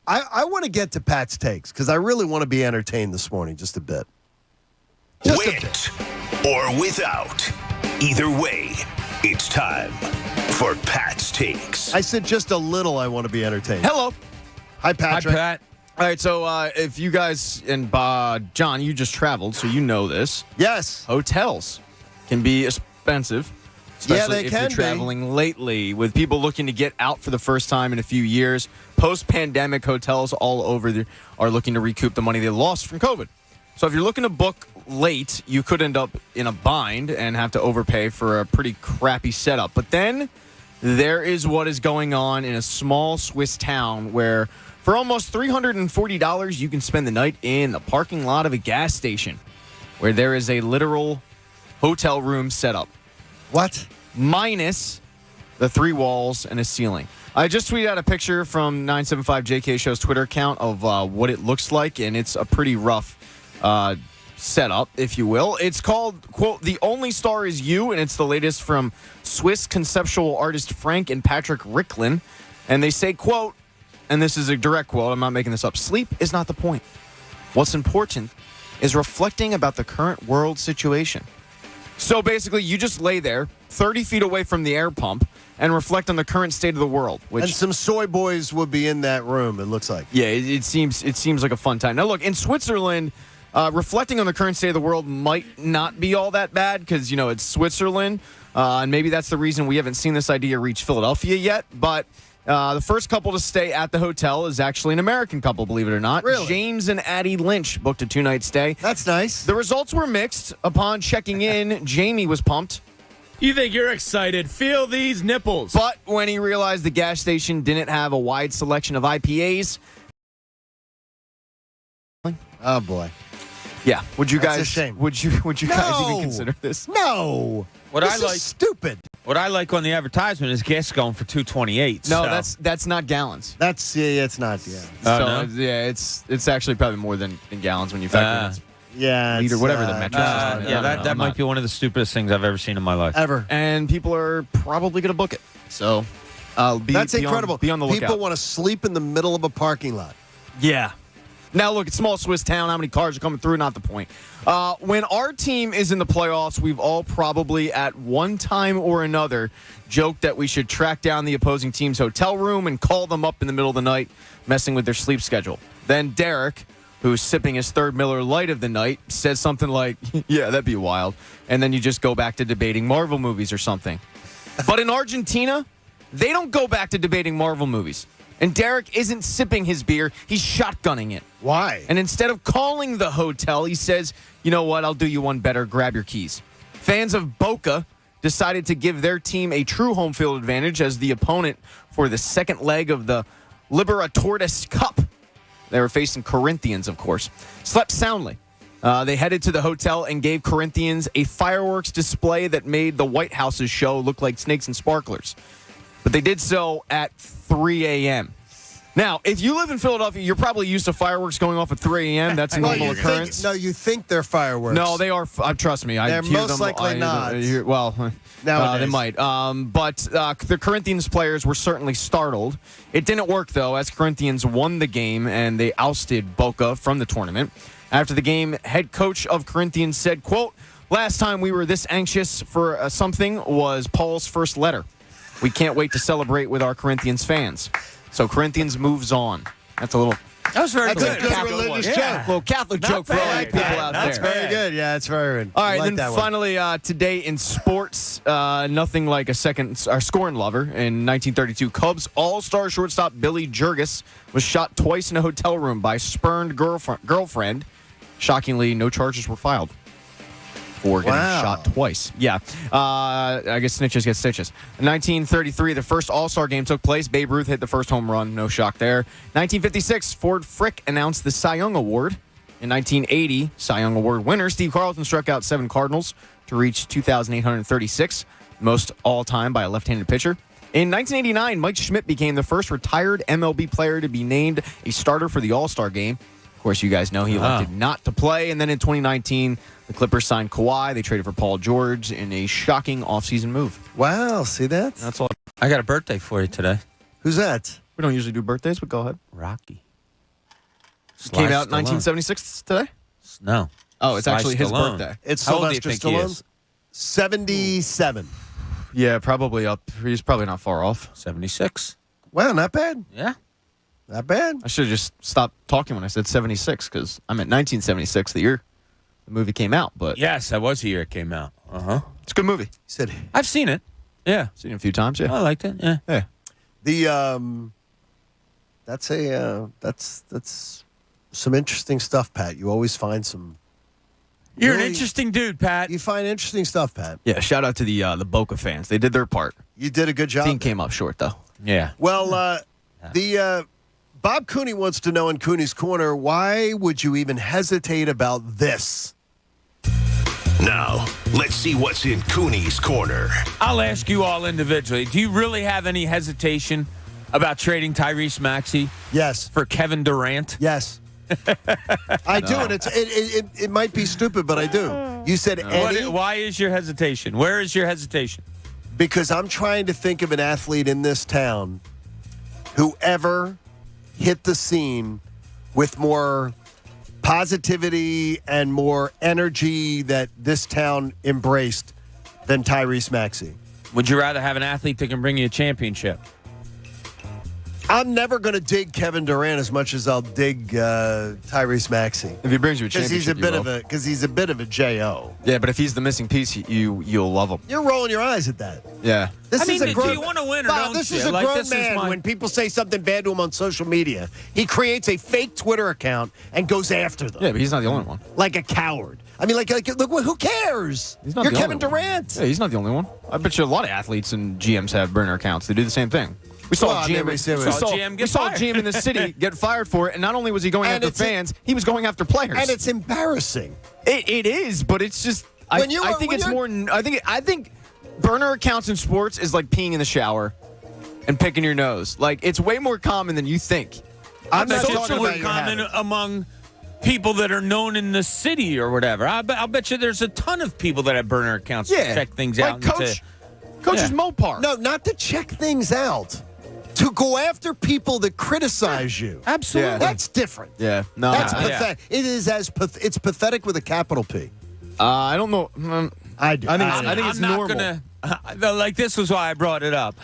want to get to Pat's takes because I really want to be entertained this morning just a bit. With or without. Either way, it's time for Pat's Takes. I said just a little I want to be entertained. Hello. Hi, Patrick. Hi, Pat. All right, so if you guys and John, you just traveled, so you know this. Yes. Hotels can be expensive. Yeah, Especially they if can you're be. traveling lately with people looking to get out for the first time in a few years. Post-pandemic, hotels all over are looking to recoup the money they lost from COVID. So if you're looking to book late, you could end up in a bind and have to overpay for a pretty crappy setup. But then there is what is going on in a small Swiss town where for almost $340, you can spend the night in the parking lot of a gas station where there is a literal hotel room set up. What? Minus the 3 walls and a ceiling. I just tweeted out a picture from 97.5 JK Show's Twitter account of what it looks like, and it's a pretty rough setup, if you will. It's called, quote, The Only Star Is You, and it's the latest from Swiss conceptual artist Frank and Patrick Ricklin. And they say, quote, and this is a direct quote, I'm not making this up, sleep is not the point. What's important is reflecting about the current world situation. So basically, you just lay there 30 feet away from the air pump and reflect on the current state of the world. And some soy boys will be in that room, it looks like. Yeah, it seems like a fun time. Now, look, in Switzerland, reflecting on the current state of the world might not be all that bad because, it's Switzerland. And maybe that's the reason we haven't seen this idea reach Philadelphia yet. But the first couple to stay at the hotel is actually an American couple, believe it or not. Really? James and Addie Lynch booked a 2-night stay. That's nice. The results were mixed. Upon checking in, Jamie was pumped. You think you're excited? Feel these nipples. But when he realized the gas station didn't have a wide selection of IPAs. Oh, boy. Yeah. Would you That's guys? a shame. Would you guys even consider this? No. This is stupid. What I like on the advertisement is gas going for $2.28. No, so. that's not gallons. It's not. Yeah. No? Yeah, it's actually probably more than gallons when you factor in its Yeah. liter, whatever the metric is. That might be one of the stupidest things I've ever seen in my life. Ever. And people are probably going to book it. So That's incredible. Be on the lookout. People want to sleep in the middle of a parking lot. Yeah. Now, look, it's a small Swiss town. How many cars are coming through? Not the point. When our team is in the playoffs, we've all probably at one time or another joked that we should track down the opposing team's hotel room and call them up in the middle of the night, messing with their sleep schedule. Then Derek, who's sipping his third Miller Lite of the night, says something like, yeah, that'd be wild. And then you just go back to debating Marvel movies or something. But in Argentina, they don't go back to debating Marvel movies. And Derek isn't sipping his beer, he's shotgunning it. Why? And instead of calling the hotel, he says, you know what, I'll do you one better, grab your keys. Fans of Boca decided to give their team a true home field advantage as the opponent for the second leg of the Libertadores Cup. They were facing Corinthians, of course. Slept soundly. They headed to the hotel and gave Corinthians a fireworks display that made the White House's show look like snakes and sparklers. But they did so at 3 a.m. Now, if you live in Philadelphia, you're probably used to fireworks going off at 3 a.m. That's a normal occurrence. You think they're fireworks. No, they are. Trust me. They're I hear most them, likely not. They might. But the Corinthians players were certainly startled. It didn't work, though, as Corinthians won the game and they ousted Boca from the tournament. After the game, head coach of Corinthians said, quote, last time we were this anxious for something was Paul's first letter. We can't wait to celebrate with our Corinthians fans. So Corinthians moves on. That's a little... That was very That's good. a good religious joke. Little Catholic Not joke for all bad. you people out That's there. very good. Yeah, it's very good. All right, I like then that one. finally today in sports, nothing like a scoring lover. In 1932, Cubs all-star shortstop Billy Jurgis was shot twice in a hotel room by spurned girlfriend. Shockingly, no charges were filed for getting shot twice. Yeah. I guess snitches get stitches. In 1933, the first All-Star game took place. Babe Ruth hit the first home run. No shock there. 1956, Ford Frick announced the Cy Young Award. In 1980, Cy Young Award winner Steve Carlton struck out 7 Cardinals to reach 2,836, most all-time by a left-handed pitcher. In 1989, Mike Schmidt became the first retired MLB player to be named a starter for the All-Star game. Of course, you guys know he elected not to play. And then in 2019, the Clippers signed Kawhi. They traded for Paul George in a shocking offseason move. Wow, see that? That's all. I got a birthday for you today. Who's that? We don't usually do birthdays, but go ahead. Rocky. Came out in 1976 today? No. Oh, it's Sly actually his Stallone. birthday. It's How old do you Sylvester think he Stallone. is? 77. Yeah, probably up. He's probably not far off. 76. Wow, not bad. Yeah. Not bad. I should have just stopped talking when I said 76 because I meant 1976, the year the movie came out. But Yes, that was the year it came out. it's a good movie. He said I've seen it. Yeah. Seen it a few times. Yeah. I liked it. Yeah. Yeah. the that's some interesting stuff, Pat. You always find some. You're an really- interesting dude, Pat. You find interesting stuff, Pat. Yeah. Shout out to the Boca fans. They did their part. You did a good job. Team came up short though. Yeah. Well, Bob Cooney wants to know in Cooney's Corner, why would you even hesitate about this? Now, let's see what's in Cooney's Corner. I'll ask you all individually. Do you really have any hesitation about trading Tyrese Maxey? Yes. For Kevin Durant? Yes. I do, and it might be stupid, but I do. You said any. Why is your hesitation? Where is your hesitation? Because I'm trying to think of an athlete in this town who ever hit the scene with more positivity and more energy that this town embraced than Tyrese Maxey. Would you rather have an athlete that can bring you a championship? I'm never going to dig Kevin Durant as much as I'll dig Tyrese Maxey. If he brings you a championship, because he's a bit of a Jo. Yeah, but if he's the missing piece, you'll love him. You're rolling your eyes at that. Yeah. This is a grown, do you want to win or Bob, don't this you? is a Like, grown this is man. my- When people say something bad to him on social media, he creates a fake Twitter account and goes after them. Yeah, but he's not the only one. Like a coward. I mean, like look, who cares? He's not You're the Kevin only one. Durant. Yeah, he's not the only one. I bet you a lot of athletes and GMs have burner accounts. They do the same thing. We saw Well, I mean, GM. we saw GM get we saw fired. GM in the city get fired for it, and not only was he going And after it's- fans, he was going after players. And it's embarrassing. It is, but it's just. I think burner accounts in sports is like peeing in the shower and picking your nose. Like, it's way more common than you think. I'm not It's talking also about your common habits. among people that are known in the city or whatever. I'll bet you there's a ton of people that have burner accounts to check things like out. Coach's Mopar. No, not to check things out. To go after people that criticize you. Absolutely. Yeah. That's different. Yeah, no. That's pathetic. It is it's pathetic with a capital P. I don't know. I do. I think it's normal. Like, this was why I brought it up.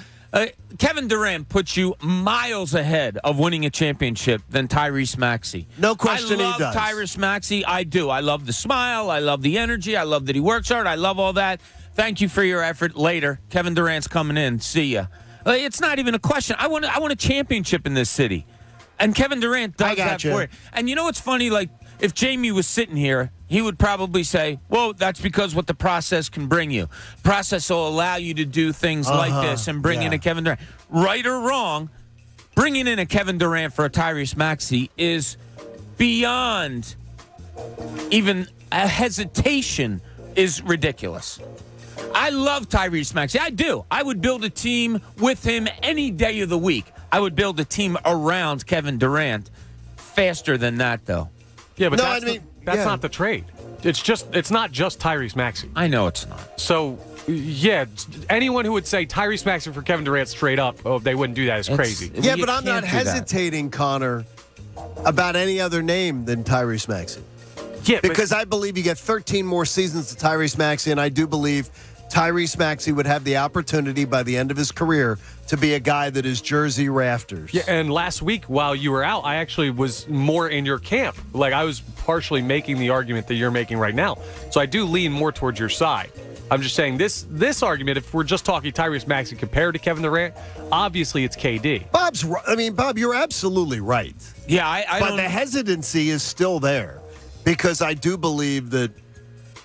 Kevin Durant puts you miles ahead of winning a championship than Tyrese Maxey. No question I he love does. Tyrese Maxey. I do. I love the smile. I love the energy. I love that he works hard. I love all that. Thank you for your effort. Later, Kevin Durant's coming in. See ya. It's not even a question. I want a championship in this city. And Kevin Durant does that for you. And you know what's funny? Like, if Jamie was sitting here, he would probably say, well, that's because what the process can bring you. Process will allow you to do things like this and bring in a Kevin Durant. Right or wrong, bringing in a Kevin Durant for a Tyrese Maxey is beyond even a hesitation is ridiculous. I love Tyrese Maxey. I do. I would build a team with him any day of the week. I would build a team around Kevin Durant. Faster than that, though. Yeah, but No, that's not the trade. It's not just Tyrese Maxey. I know it's not. So, yeah, anyone who would say Tyrese Maxey for Kevin Durant straight up, they wouldn't do that. It's crazy. Yeah, but I'm not hesitating, Connor, about any other name than Tyrese Maxey. Yeah, because I believe you get 13 more seasons to Tyrese Maxey, and I do believe Tyrese Maxey would have the opportunity by the end of his career to be a guy that is Jersey rafters. Yeah, and last week while you were out, I actually was more in your camp. Like, I was partially making the argument that you're making right now. So I do lean more towards your side. I'm just saying this argument, if we're just talking Tyrese Maxey compared to Kevin Durant, obviously it's KD. Bob, you're absolutely right. Yeah, but the hesitancy is still there because I do believe that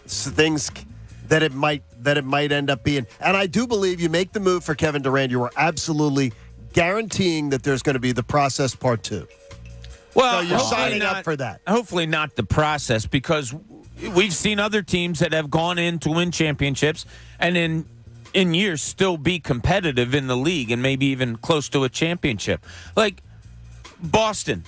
things that it might end up being. And I do believe you make the move for Kevin Durant, you are absolutely guaranteeing that there's going to be the process part 2. Well, so you're signing up for that. Hopefully not the process, because we've seen other teams that have gone in to win championships and in years still be competitive in the league and maybe even close to a championship. Like Boston.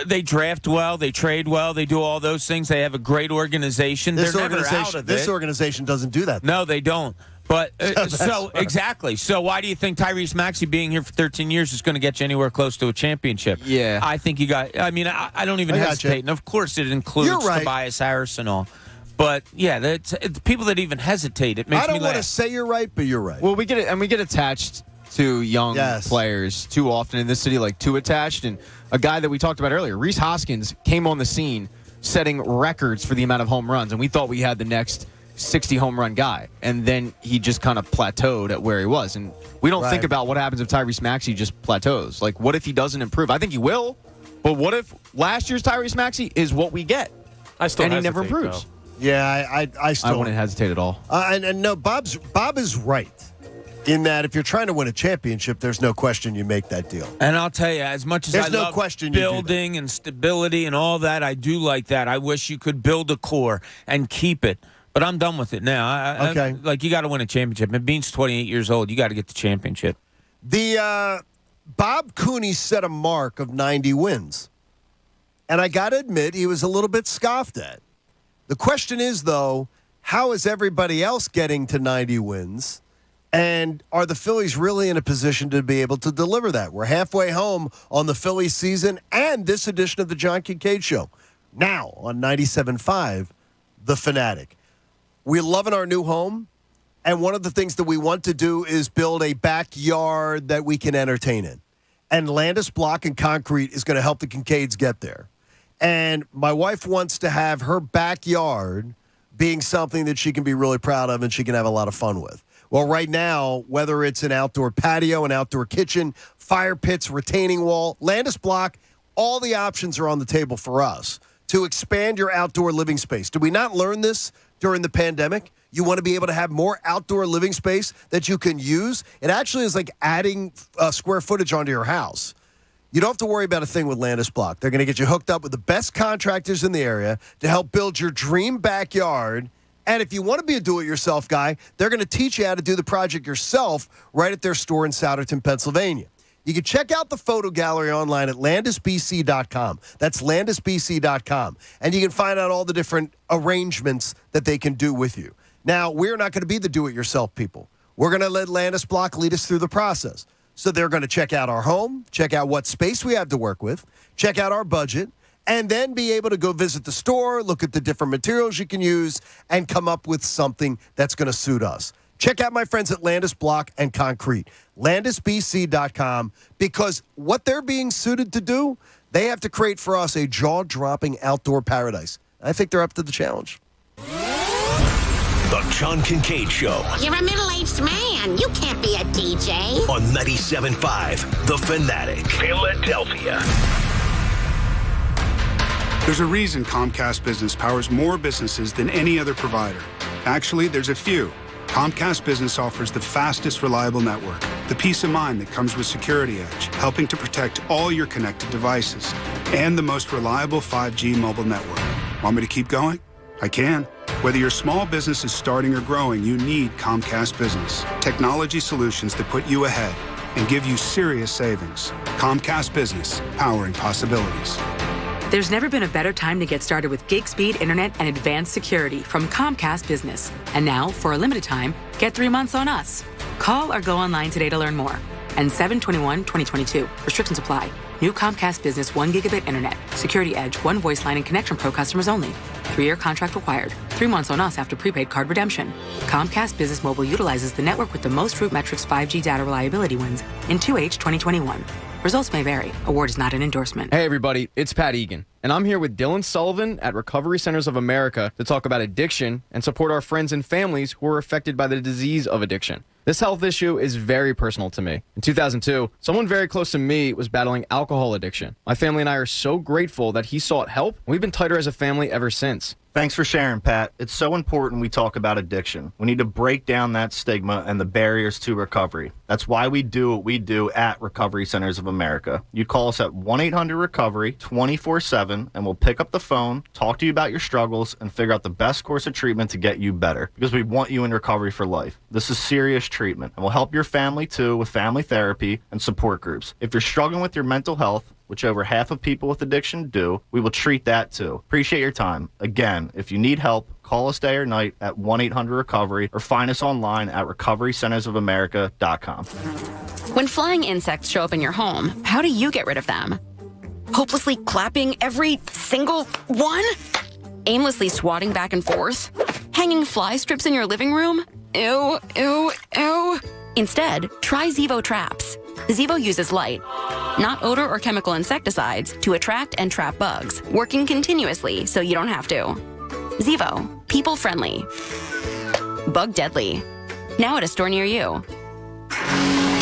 They draft well, they trade well, they do all those things. They have a great organization. They're never out of this organization doesn't do that. No, they don't. But exactly. So why do you think Tyrese Maxey being here for 13 years is going to get you anywhere close to a championship? Yeah. I think you got. I mean, I don't even hesitate. And of course, it includes Tobias Harris and all. But yeah, it's people that even hesitate. It makes me laugh. I don't want to say you're right, but you're right. Well, we get attached to young players too often in this city, like too attached. And a guy that we talked about earlier, Rhys Hoskins, came on the scene setting records for the amount of home runs, and we thought we had the next 60 home run guy, and then he just kind of plateaued at where he was. And we don't think about what happens if Tyrese Maxey just plateaus. Like, what if he doesn't improve? I think he will, but what if last year's Tyrese Maxey is what we get? And he never improves. Though. Yeah, I still I wouldn't hesitate at all. And no, Bob is right in that if you're trying to win a championship, there's no question you make that deal. And I'll tell you, as much as I love building and stability and all that, I do like that. I wish you could build a core and keep it. But I'm done with it now. Okay. Like, you got to win a championship. And Bean's 28 years old. You got to get the championship. The Bob Cooney set a mark of 90 wins. And I got to admit, he was a little bit scoffed at. The question is, though, how is everybody else getting to 90 wins? And are the Phillies really in a position to be able to deliver that? We're halfway home on the Phillies season and this edition of the John Kincade Show. now on 97.5 The Fanatic. We're loving our new home, and one of the things that we want to do is build a backyard that we can entertain in. And Landis Block and Concrete is going to help the Kincades get there. And my wife wants to have her backyard being something that she can be really proud of and she can have a lot of fun with. Well, right now, whether it's an outdoor patio, an outdoor kitchen, fire pits, retaining wall, Landis Block, all the options are on the table for us to expand your outdoor living space. Did we not learn this during the pandemic? You want to be able to have more outdoor living space that you can use? It actually is like adding square footage onto your house. You don't have to worry about a thing with Landis Block. They're going to get you hooked up with the best contractors in the area to help build your dream backyard. And if you want to be a do-it-yourself guy, they're going to teach you how to do the project yourself right at their store in Souderton, Pennsylvania. You can check out the photo gallery online at landisbc.com. That's landisbc.com. And you can find out all the different arrangements that they can do with you. Now, we're not going to be the do-it-yourself people. We're going to let Landis Block lead us through the process. So they're going to check out our home, check out what space we have to work with, check out our budget, and then be able to go visit the store, look at the different materials you can use, and come up with something that's going to suit us. Check out my friends at Landis Block and Concrete, landisbc.com, because what they're being suited to do, they have to create for us a jaw-dropping outdoor paradise. I think they're up to the challenge. The John Kincade Show. You're a middle-aged man. You can't be a DJ. On 97.5 The Fanatic, Philadelphia. There's a reason Comcast Business powers more businesses than any other provider. Actually, there's a few. Comcast Business offers the fastest, reliable network, the peace of mind that comes with Security Edge, helping to protect all your connected devices, and the most reliable 5G mobile network. Want me to keep going? I can. Whether your small business is starting or growing, you need Comcast Business. Technology solutions that put you ahead and give you serious savings. Comcast Business, powering possibilities. There's never been a better time to get started with gig speed internet and advanced security from Comcast Business. And now, for a limited time, get 3 months on us. Call or go online today to learn more. And 7/21/2022. Restrictions apply. New Comcast Business 1 gigabit internet. Security Edge, 1 voice line and Connection Pro customers only. 3-year contract required. 3 months on us after prepaid card redemption. Comcast Business Mobile utilizes the network with the most RootMetrics 5G data reliability wins in 2H 2021. Results may vary. Award is not an endorsement. Hey everybody, it's Pat Egan, and I'm here with Dylan Sullivan at Recovery Centers of America to talk about addiction and support our friends and families who are affected by the disease of addiction. This health issue is very personal to me. In 2002, someone very close to me was battling alcohol addiction. My family and I are so grateful that he sought help, and we've been tighter as a family ever since. Thanks for sharing, Pat. It's so important we talk about addiction. We need to break down that stigma and the barriers to recovery. That's why we do what we do at Recovery Centers of America. You call us at 1-800-RECOVERY 24/7, and we'll pick up the phone, talk to you about your struggles, and figure out the best course of treatment to get you better, because we want you in recovery for life. This is serious treatment, and we'll help your family, too, with family therapy and support groups. If you're struggling with your mental health, which over half of people with addiction do, we will treat that too. Appreciate your time. Again, if you need help, call us day or night at 1-800-RECOVERY or find us online at recoverycentersofamerica.com. When flying insects show up in your home, how do you get rid of them? Hopelessly clapping every single one? Aimlessly swatting back and forth? Hanging fly strips in your living room? Ew, ew, ew. Instead, try Zevo Traps. Zevo uses light, not odor or chemical insecticides, to attract and trap bugs, working continuously so you don't have to. Zevo, people friendly, bug deadly. Now at a store near you.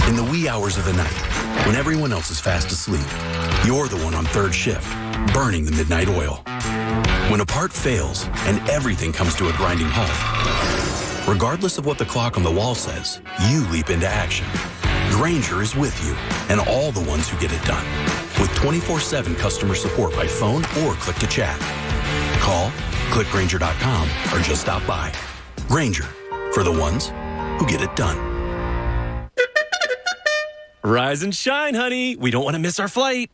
In the wee hours of the night, when everyone else is fast asleep, you're the one on third shift, burning the midnight oil. When a part fails and everything comes to a grinding halt, regardless of what the clock on the wall says, you leap into action. Grainger is with you and all the ones who get it done. With 24/7 customer support by phone or click to chat. Call, click Grainger.com, or just stop by. Grainger, for the ones who get it done. Rise and shine, honey. We don't want to miss our flight.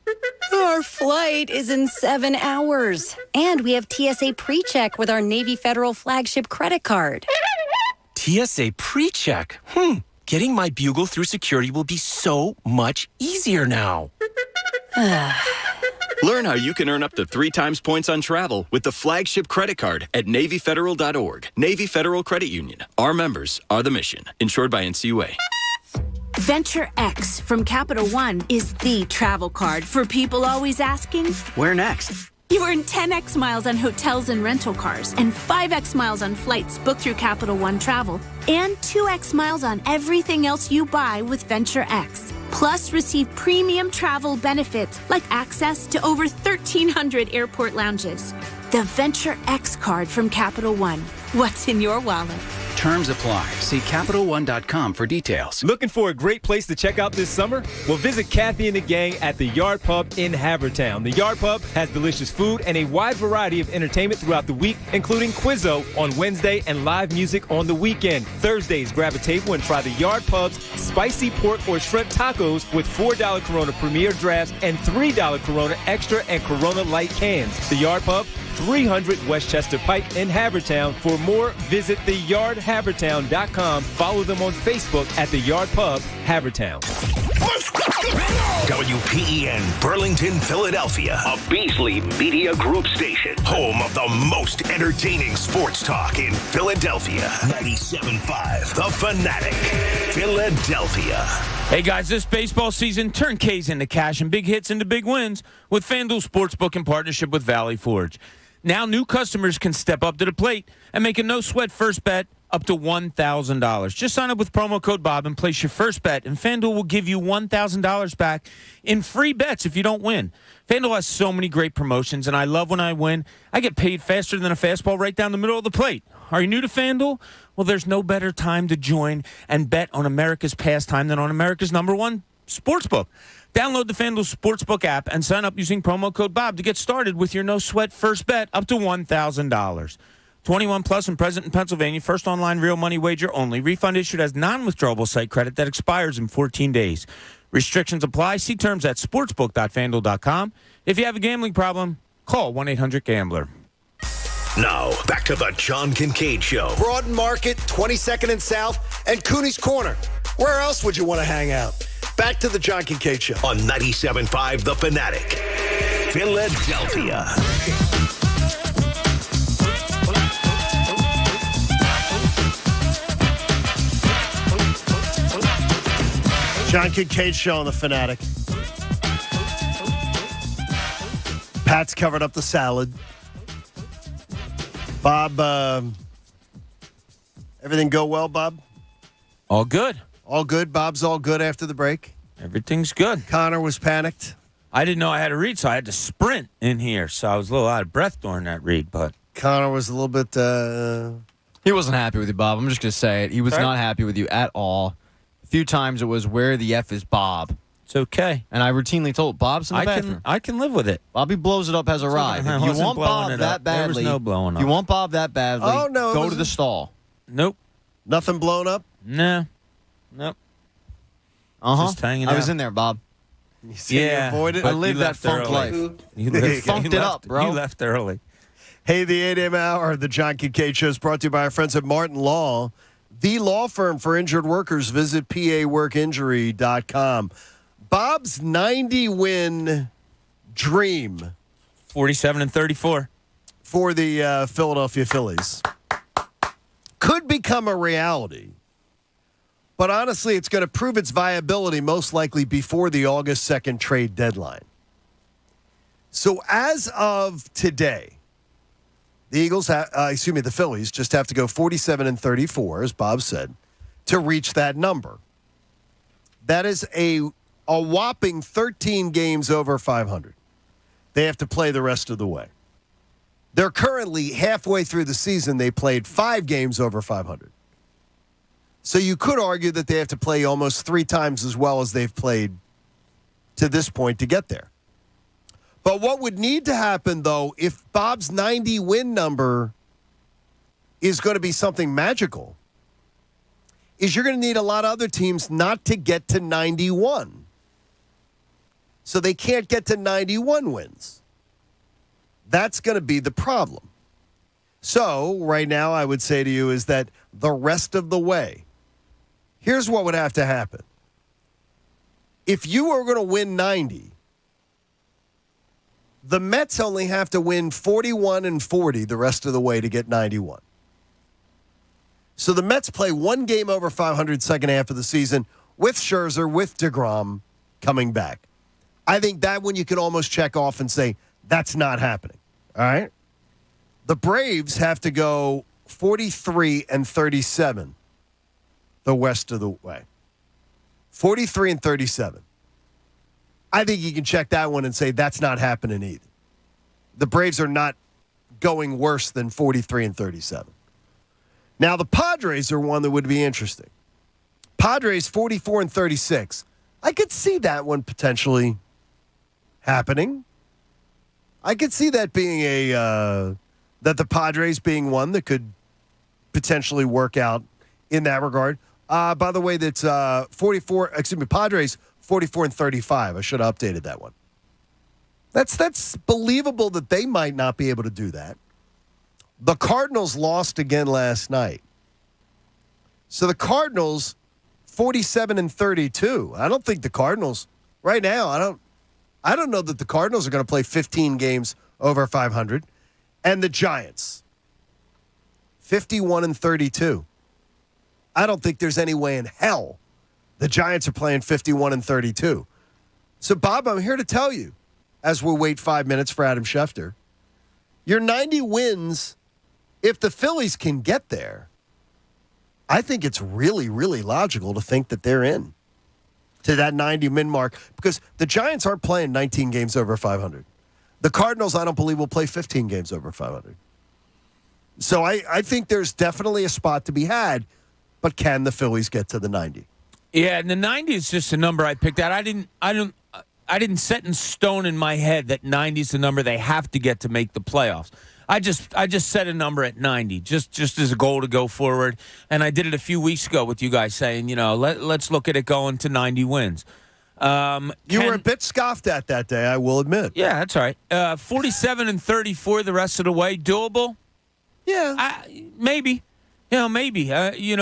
Our flight is in 7 hours. And we have TSA PreCheck with our Navy Federal flagship credit card. TSA PreCheck? Getting my bugle through security will be so much easier now. Learn how you can earn up to 3 times points on travel with the flagship credit card at NavyFederal.org. Navy Federal Credit Union. Our members are the mission. Insured by NCUA. Venture X from Capital One is the travel card for people always asking, where next? You earn 10x miles on hotels and rental cars, and 5x miles on flights booked through Capital One Travel, and 2x miles on everything else you buy with Venture X. Plus, receive premium travel benefits like access to over 1,300 airport lounges. The Venture X card from Capital One. What's in your wallet? Terms apply. See CapitalOne.com for details. Looking for a great place to check out this summer? Well, visit Kathy and the gang at the Yard Pub in Havertown. The Yard Pub has delicious food and a wide variety of entertainment throughout the week, including Quizzo on Wednesday and live music on the weekend. Thursdays, grab a table and try the Yard Pub's spicy pork or shrimp tacos with $4 Corona Premier drafts and $3 Corona Extra and Corona Light cans. The Yard Pub, 300 Westchester Pike in Havertown. For more, visit theyardhavertown.com. Follow them on Facebook at The Yard Pub, Havertown. WPEN Burlington, Philadelphia, a Beasley Media Group station, home of the most entertaining sports talk in Philadelphia. 97.5 The Fanatic, Philadelphia. Hey guys, this baseball season, turn K's into cash and big hits into big wins with FanDuel Sportsbook in partnership with Valley Forge. Now new customers can step up to the plate and make a no-sweat first bet up to $1,000. Just sign up with promo code Bob and place your first bet, and FanDuel will give you $1,000 back in free bets if you don't win. FanDuel has so many great promotions, and I love when I win. I get paid faster than a fastball right down the middle of the plate. Are you new to FanDuel? Well, there's no better time to join and bet on America's pastime than on America's #1 sportsbook. Download the FanDuel Sportsbook app and sign up using promo code Bob to get started with your no-sweat first bet up to $1,000. 21 plus and present in Pennsylvania. First online real money wager only. Refund issued as non-withdrawable site credit that expires in 14 days. Restrictions apply. See terms at sportsbook.fanduel.com. If you have a gambling problem, call 1-800-GAMBLER. Now, back to the John Kincade Show. Broad Market, 22nd and South, and Cooney's Corner. Where else would you want to hang out? Back to the John Kincade Show. On 97.5 The Fanatic, Philadelphia. John Kincade Show on The Fanatic. Pat's covered up the salad. Bob, everything go well, Bob? All good. All good. Bob's all good after the break. Everything's good. Connor was panicked. I didn't know I had to read, so I had to sprint in here. So I was a little out of breath during that read, but Connor was a little bit... He wasn't happy with you, Bob. I'm just going to say it. He was not happy with you at all. A few times it was, where the F is Bob? It's okay. And I routinely told Bob's in the bathroom. I can live with it. Bobby blows it up as a ride. If you want Bob that badly, there was no blowing up. You want Bob that badly, go to the stall. Nope. Nothing blown up? No. Nope. Just hanging out. I was in there, Bob. You avoid it? I lived that funk life. You funked it up, bro. You left early. Hey, the 8 a.m. hour, the John Kincade Show is brought to you by our friends at Martin Law, the law firm for injured workers. Visit paworkinjury.com. Bob's 90-win dream. 47-34. For the Philadelphia Phillies. Could become a reality. But honestly, it's going to prove its viability most likely before the August 2nd trade deadline. So as of today, the Phillies just have to go 47-34, as Bob said, to reach that number. That is a whopping 13 games over 500. They have to play the rest of the way. They're currently halfway through the season. They played 5 games over 500. So you could argue that they have to play almost 3 times as well as they've played to this point to get there. But what would need to happen, though, if Bob's 90-win number is going to be something magical, is you're going to need a lot of other teams not to get to 91. So they can't get to 91 wins. That's going to be the problem. So right now I would say to you is that the rest of the way, here's what would have to happen. If you are going to win 90, The Mets only have to win 41 and 40 the rest of the way to get 91. So the Mets play one game over 500 second half of the season with Scherzer, with DeGrom coming back. I think that one you can almost check off and say, that's not happening. All right? The Braves have to go 43 and 37 the rest of the way. 43 and 37. I think you can check that one and say that's not happening either. The Braves are not going worse than 43 and 37. Now, the Padres are one that would be interesting. Padres 44 and 36. I could see that one potentially happening. I could see that being that the Padres being one that could potentially work out in that regard. By the way, that's Padres 44 and 35. I should have updated that one. That's believable that they might not be able to do that. The Cardinals lost again last night. So the Cardinals 47 and 32. I don't think the Cardinals right now, I don't know that the Cardinals are going to play 15 games over 500. And the Giants 51 and 32. I don't think there's any way in hell the Giants are playing 51 and 32. So, Bob, I'm here to tell you, as we wait 5 minutes for Adam Schefter, your 90 wins, if the Phillies can get there, I think it's really, really logical to think that they're in to that 90 win mark because the Giants aren't playing 19 games over 500. The Cardinals, I don't believe, will play 15 games over 500. So I think there's definitely a spot to be had, but can the Phillies get to the 90? Yeah, and the 90 is just a number I picked out. I didn't set in stone in my head that 90 is the number they have to get to make the playoffs. I just set a number at 90, just as a goal to go forward. And I did it a few weeks ago with you guys saying, let's look at it going to 90 wins. You were a bit scoffed at that day, I will admit. Yeah, that's all right. 47 and 34 the rest of the way, doable? Yeah. Maybe. Maybe. Are you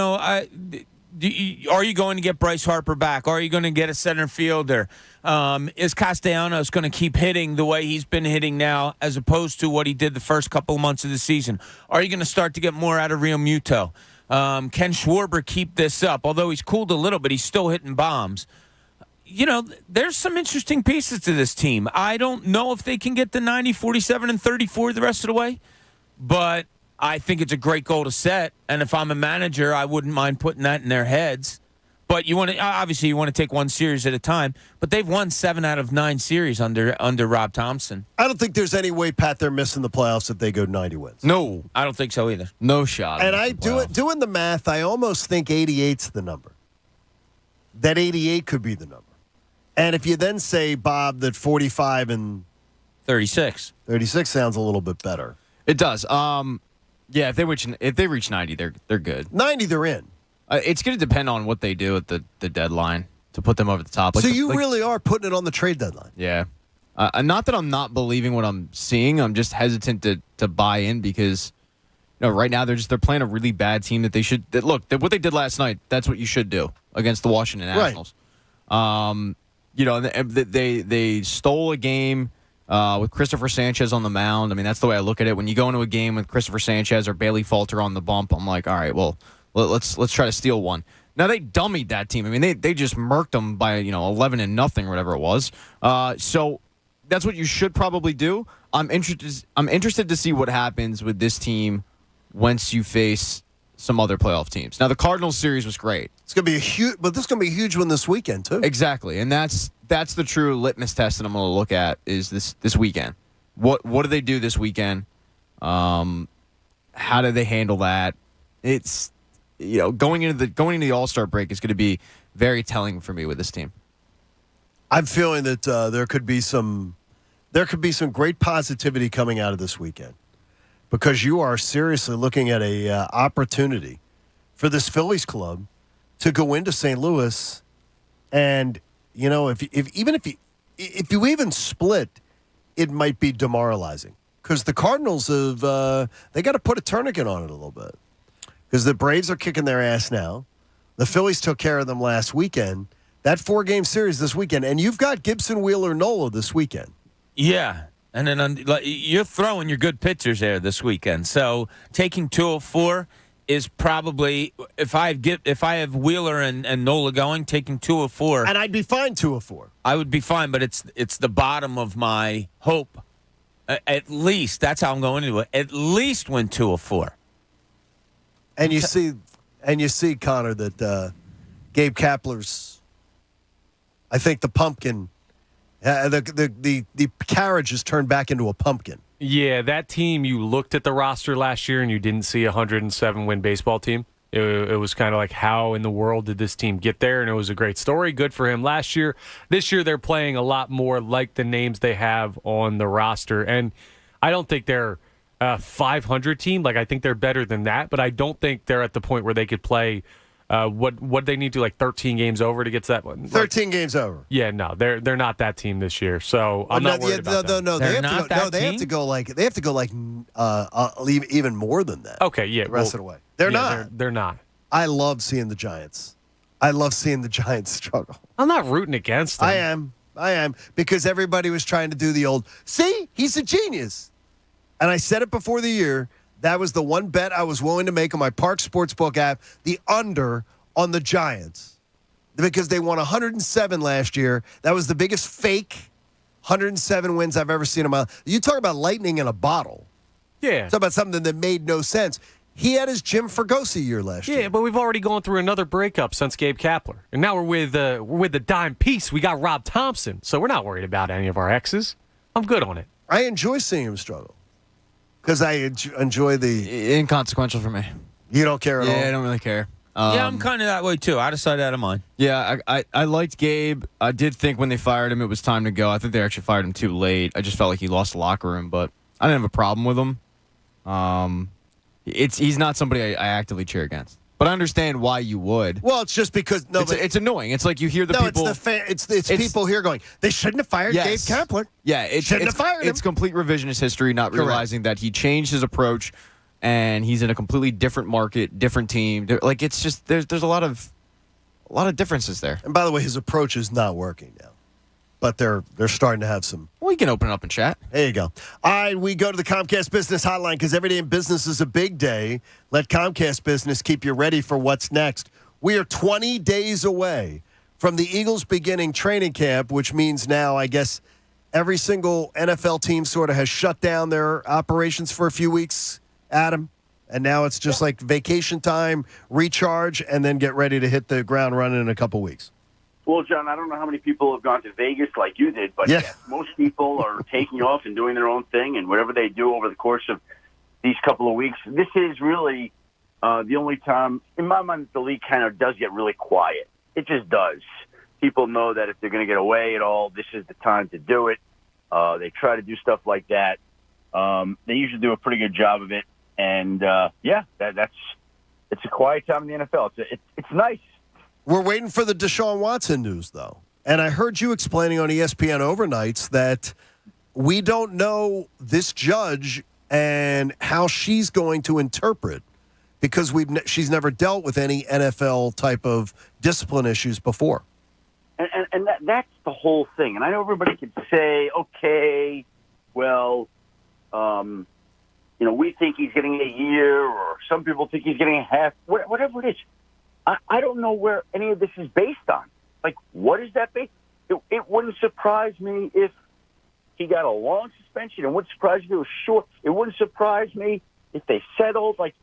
going to get Bryce Harper back? Are you going to get a center fielder? Is Castellanos going to keep hitting the way he's been hitting now as opposed to what he did the first couple of months of the season? Are you going to start to get more out of Real Muto? Can Schwarber keep this up? Although he's cooled a little bit, he's still hitting bombs. There's some interesting pieces to this team. I don't know if they can get to 90, 47, and 34 the rest of the way, but I think it's a great goal to set. And if I'm a manager, I wouldn't mind putting that in their heads. But you want to take one series at a time. But they've won 7 out of 9 series under Rob Thompson. I don't think there's any way, Pat, they're missing the playoffs if they go 90 wins. No, I don't think so either. No shot. And doing the math, I almost think 88's the number. That 88 could be the number. And if you then say, Bob, that 45 and 36 sounds a little bit better. It does. Yeah, if they reach 90, they're good. 90, they're in. It's going to depend on what they do at the deadline to put them over the top. So you really are putting it on the trade deadline. Yeah. Not that I'm not believing what I'm seeing. I'm just hesitant to buy in because right now they're playing a really bad team that they should look. What they did last night, that's what you should do against the Washington Nationals. Right. They stole a game with Christopher Sanchez on the mound. I mean, that's the way I look at it. When you go into a game with Christopher Sanchez or Bailey Falter on the bump, I'm like, all right, well, let's try to steal one. Now they dummied that team. I mean, they just murked them by 11-0 or whatever it was. So that's what you should probably do. I'm interested to see what happens with this team once you face some other playoff teams. Now the Cardinals series was great. It's going to be this is going to be a huge one this weekend too. Exactly, and that's the true litmus test that I'm going to look at is this weekend. What do they do this weekend? How do they handle that? It's going into the All-Star break is going to be very telling for me with this team. I'm feeling that there could be some great positivity coming out of this weekend because you are seriously looking at a opportunity for this Phillies club to go into St. Louis, and if you even split, it might be demoralizing because the Cardinals have they got to put a tourniquet on it a little bit because the Braves are kicking their ass now. The Phillies took care of them last weekend. That 4-game series this weekend, and you've got Gibson, Wheeler, Nola this weekend. Yeah, And then you're throwing your good pitchers there this weekend. So taking 204 is probably, if I have Wheeler and Nola going, taking 204. And I'd be fine 204. I would be fine, but it's the bottom of my hope. At least, that's how I'm going into it. At least win 204. And you see, Connor, that Gabe Kapler's, I think the pumpkin, the carriage is turned back into a pumpkin. Yeah, that team, you looked at the roster last year and you didn't see a 107-win baseball team. It was kind of like, how in the world did this team get there? And it was a great story. Good for him last year. This year, they're playing a lot more like the names they have on the roster. And I don't think they're a 500 team. Like, I think they're better than that. But I don't think they're at the point where they could play what they need to, like 13 games over to get to that one. 13 games over. Yeah, no, they're not that team this year. So I'm not worried about that. No, they have to go like even more than that. Okay, yeah, the rest of the way. They're not. They're not. I love seeing the Giants. I love seeing the Giants struggle. I'm not rooting against them. I am because everybody was trying to do the old, see, he's a genius. And I said it before the year. That was the one bet I was willing to make on my Park Sportsbook app, the under on the Giants. Because they won 107 last year. That was the biggest fake 107 wins I've ever seen in my life. You talk about lightning in a bottle. Yeah. Talk about something that made no sense. He had his Jim Fregosi year last year. Yeah, but we've already gone through another breakup since Gabe Kapler. And now we're with the dime piece. We got Rob Thompson. So we're not worried about any of our exes. I'm good on it. I enjoy seeing him struggle. Because I enjoy the... Inconsequential for me. You don't care at all? Yeah, I don't really care. Yeah, I'm kind of that way, too. Out of sight, out of mind. Yeah, I liked Gabe. I did think when they fired him, it was time to go. I think they actually fired him too late. I just felt like he lost the locker room, but I didn't have a problem with him. He's not somebody I actively cheer against. But I understand why you would. Well, it's just because... It's annoying. It's like you hear the people... It's people here going, they shouldn't have fired Gabe Kapler. Yeah, shouldn't have fired him. It's complete revisionist history, not realizing that he changed his approach and he's in a completely different market, different team. Like, it's just... There's a lot of differences there. And by the way, his approach is not working now. But they're starting to have some... We can open it up and chat. There you go. All right, we go to the Comcast Business Hotline because every day in business is a big day. Let Comcast Business keep you ready for what's next. We are 20 days away from the Eagles beginning training camp, which means now, I guess, every single NFL team sort of has shut down their operations for a few weeks, Adam. And now it's just like vacation time, recharge, and then get ready to hit the ground running in a couple weeks. Well, John, I don't know how many people have gone to Vegas like you did, but yes, most people are taking off and doing their own thing, and whatever they do over the course of these couple of weeks, this is really the only time, in my mind, the league kind of does get really quiet. It just does. People know that if they're going to get away at all, this is the time to do it. They try to do stuff like that. They usually do a pretty good job of it, and it's a quiet time in the NFL. It's nice. We're waiting for the Deshaun Watson news, though. And I heard you explaining on ESPN overnights that we don't know this judge and how she's going to interpret because she's never dealt with any NFL type of discipline issues before. And that's the whole thing. And I know everybody could say, okay, well, we think he's getting a year, or some people think he's getting a half, whatever it is. I don't know where any of this is based on. Like, what is that based? It wouldn't surprise me if he got a long suspension. It wouldn't surprise me if it was short. It wouldn't surprise me if they settled. Like,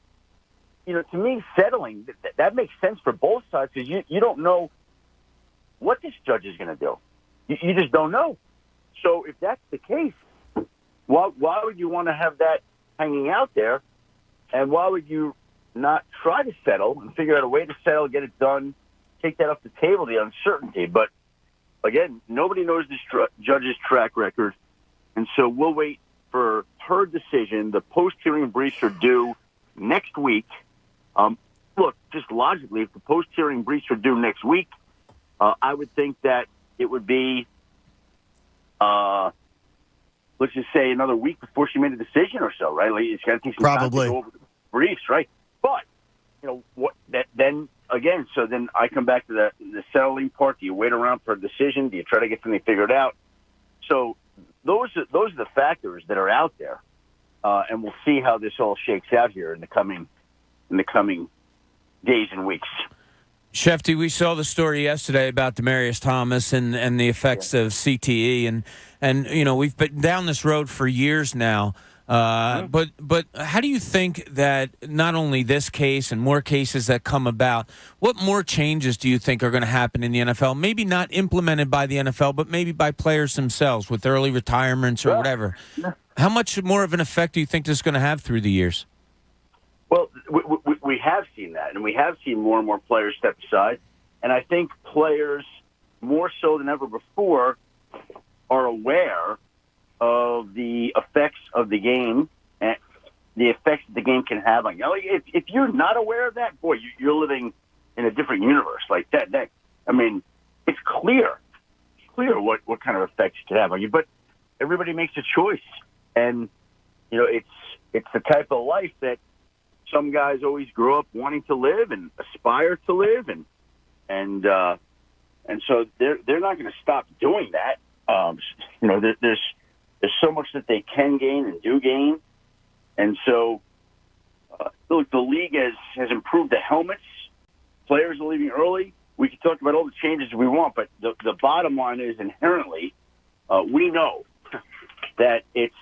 to me, settling, that makes sense for both sides because you don't know what this judge is going to do. You just don't know. So if that's the case, why would you want to have that hanging out there? And why would you not try to settle and figure out a way to settle, get it done, take that off the table, the uncertainty? But again, nobody knows this judge's track record, and so we'll wait for her decision. The post-hearing briefs are due next week. Look, just logically, if the post-hearing briefs are due next week, I would think that it would be, let's just say, another week before she made a decision or so, right? Like, it's got to take some time to go over the briefs, right? But, then I come back to the settling part. Do you wait around for a decision? Do you try to get something figured out? So those are the factors that are out there, and we'll see how this all shakes out here in the coming days and weeks. Shefty, we saw the story yesterday about Demaryius Thomas and the effects of CTE, and we've been down this road for years now. But how do you think that not only this case and more cases that come about, what more changes do you think are going to happen in the NFL? Maybe not implemented by the NFL, but maybe by players themselves with early retirements or whatever. How much more of an effect do you think this is going to have through the years? Well, we have seen that, and we have seen more and more players step aside. And I think players, more so than ever before, are aware of the effects of the game and the effects the game can have on you. If you're not aware of that, boy, you're living in a different universe. Like that. I mean, it's clear. It's clear what kind of effects it can have on you. But everybody makes a choice, and it's the type of life that some guys always grow up wanting to live and aspire to live, and so they're not going to stop doing that. There's so much that they can gain and do gain. And so, look, the league has improved the helmets. Players are leaving early. We can talk about all the changes we want, but the bottom line is inherently, we know that it's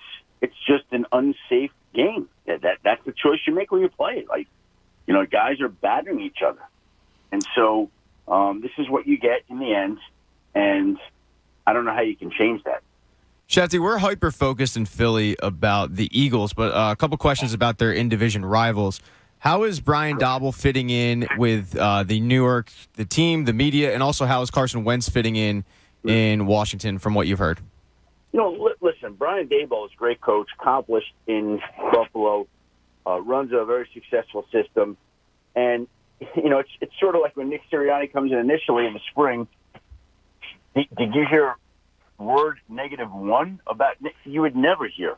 just an unsafe game. That's the choice you make when you play it. Like, guys are battering each other. And so this is what you get in the end, and I don't know how you can change that. Shefty, we're hyper-focused in Philly about the Eagles, but a couple questions about their in-division rivals. How is Brian Daboll fitting in with the team, the media, and also how is Carson Wentz fitting in Washington from what you've heard? Listen, Brian Daboll is a great coach, accomplished in Buffalo, runs a very successful system. And, it's sort of like when Nick Sirianni comes in initially in the spring. Did you hear word -1 about Nick? You would never hear.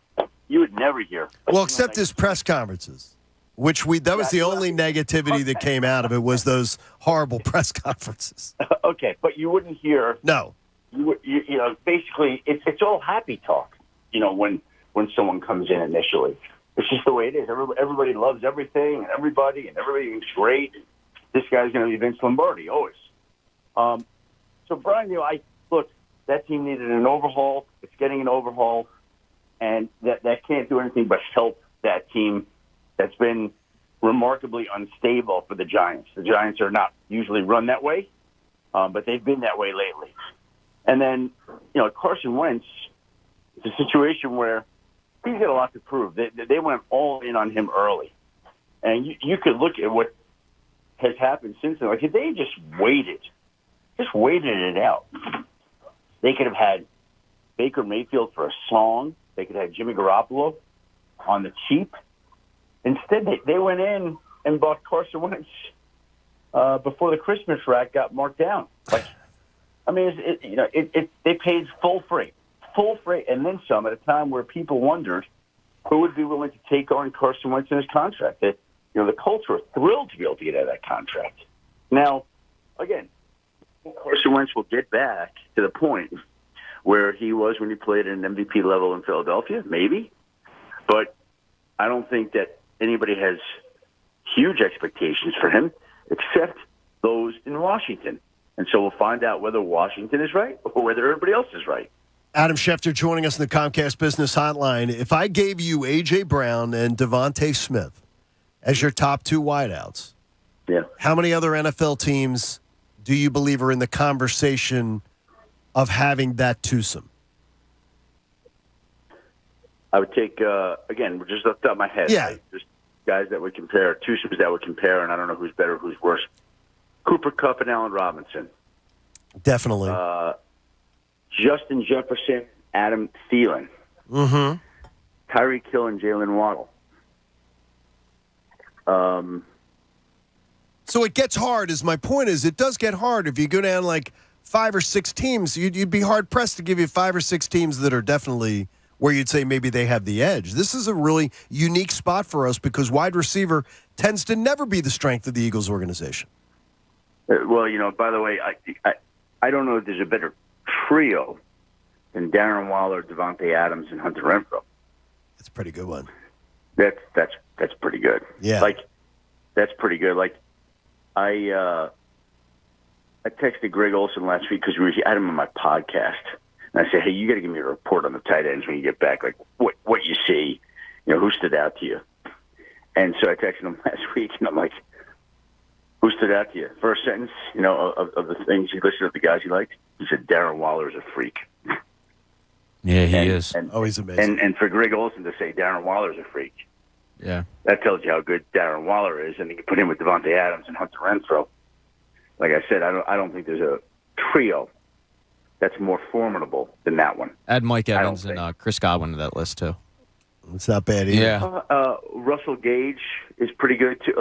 Well, except his press conferences, which that was the only negativity that came out of it was those horrible press conferences. Okay, but you wouldn't hear. No. Basically, it's all happy talk. When someone comes in initially, it's just the way it is. Everybody loves everything and everything's great. This guy's going to be Vince Lombardi always. So Brian, look, that team needed an overhaul. It's getting an overhaul, and that can't do anything but help that team that's been remarkably unstable for the Giants. The Giants are not usually run that way, but they've been that way lately. And then, Carson Wentz, it's a situation where he's got a lot to prove. They went all in on him early. And you could look at what has happened since then. Like, if they just waited it out, they could have had Baker Mayfield for a song. They could have had Jimmy Garoppolo on the cheap. Instead, they went in and bought Carson Wentz before the Christmas rack got marked down. They paid full freight, and then some at a time where people wondered who would be willing to take on Carson Wentz in his contract. The Colts were thrilled to be able to get out of that contract. Now, again, Carson Wentz will get back to the point where he was when he played at an MVP level in Philadelphia, maybe. But I don't think that anybody has huge expectations for him except those in Washington. And so we'll find out whether Washington is right or whether everybody else is right. Adam Schefter joining us in the Comcast Business Hotline. If I gave you A.J. Brown and Devontae Smith as your top two wideouts, how many other NFL teams do you believe are in the conversation of having that twosome? I would take, again, just off the top of my head. Yeah. Right? Just guys that would compare, twosomes that would compare, and I don't know who's better, who's worse. Cooper Kupp and Allen Robinson. Definitely. Justin Jefferson, Adam Thielen. Mm-hmm. Tyreek Hill and Jalen Waddle. So it gets hard, my point is, it does get hard. If you go down like 5 or 6 teams, you'd be hard-pressed to give you 5 or 6 teams that are definitely where you'd say maybe they have the edge. This is a really unique spot for us because wide receiver tends to never be the strength of the Eagles organization. Well, by the way, I don't know if there's a better trio than Darren Waller, Devontae Adams, and Hunter Renfrow. That's a pretty good one. That's pretty good. Yeah. Like, that's pretty good. Like, I texted Greg Olson last week because we had him on my podcast. And I said, hey, you got to give me a report on the tight ends when you get back. Like, what you see, who stood out to you? And so I texted him last week, and I'm like, who stood out to you? First sentence, of the things you listed of the guys you liked. He said, Darren Waller is a freak. Yeah, he is. He's amazing. And for Greg Olson to say Darren Waller is a freak, Yeah. that tells you how good Darren Waller is. And you can put him with Devontae Adams and Hunter Renfrow. Like I said, I don't think there's a trio that's more formidable than that one. Add Mike Evans and Chris Godwin to that list, too. It's not bad either. Yeah. Russell Gage is pretty good, too.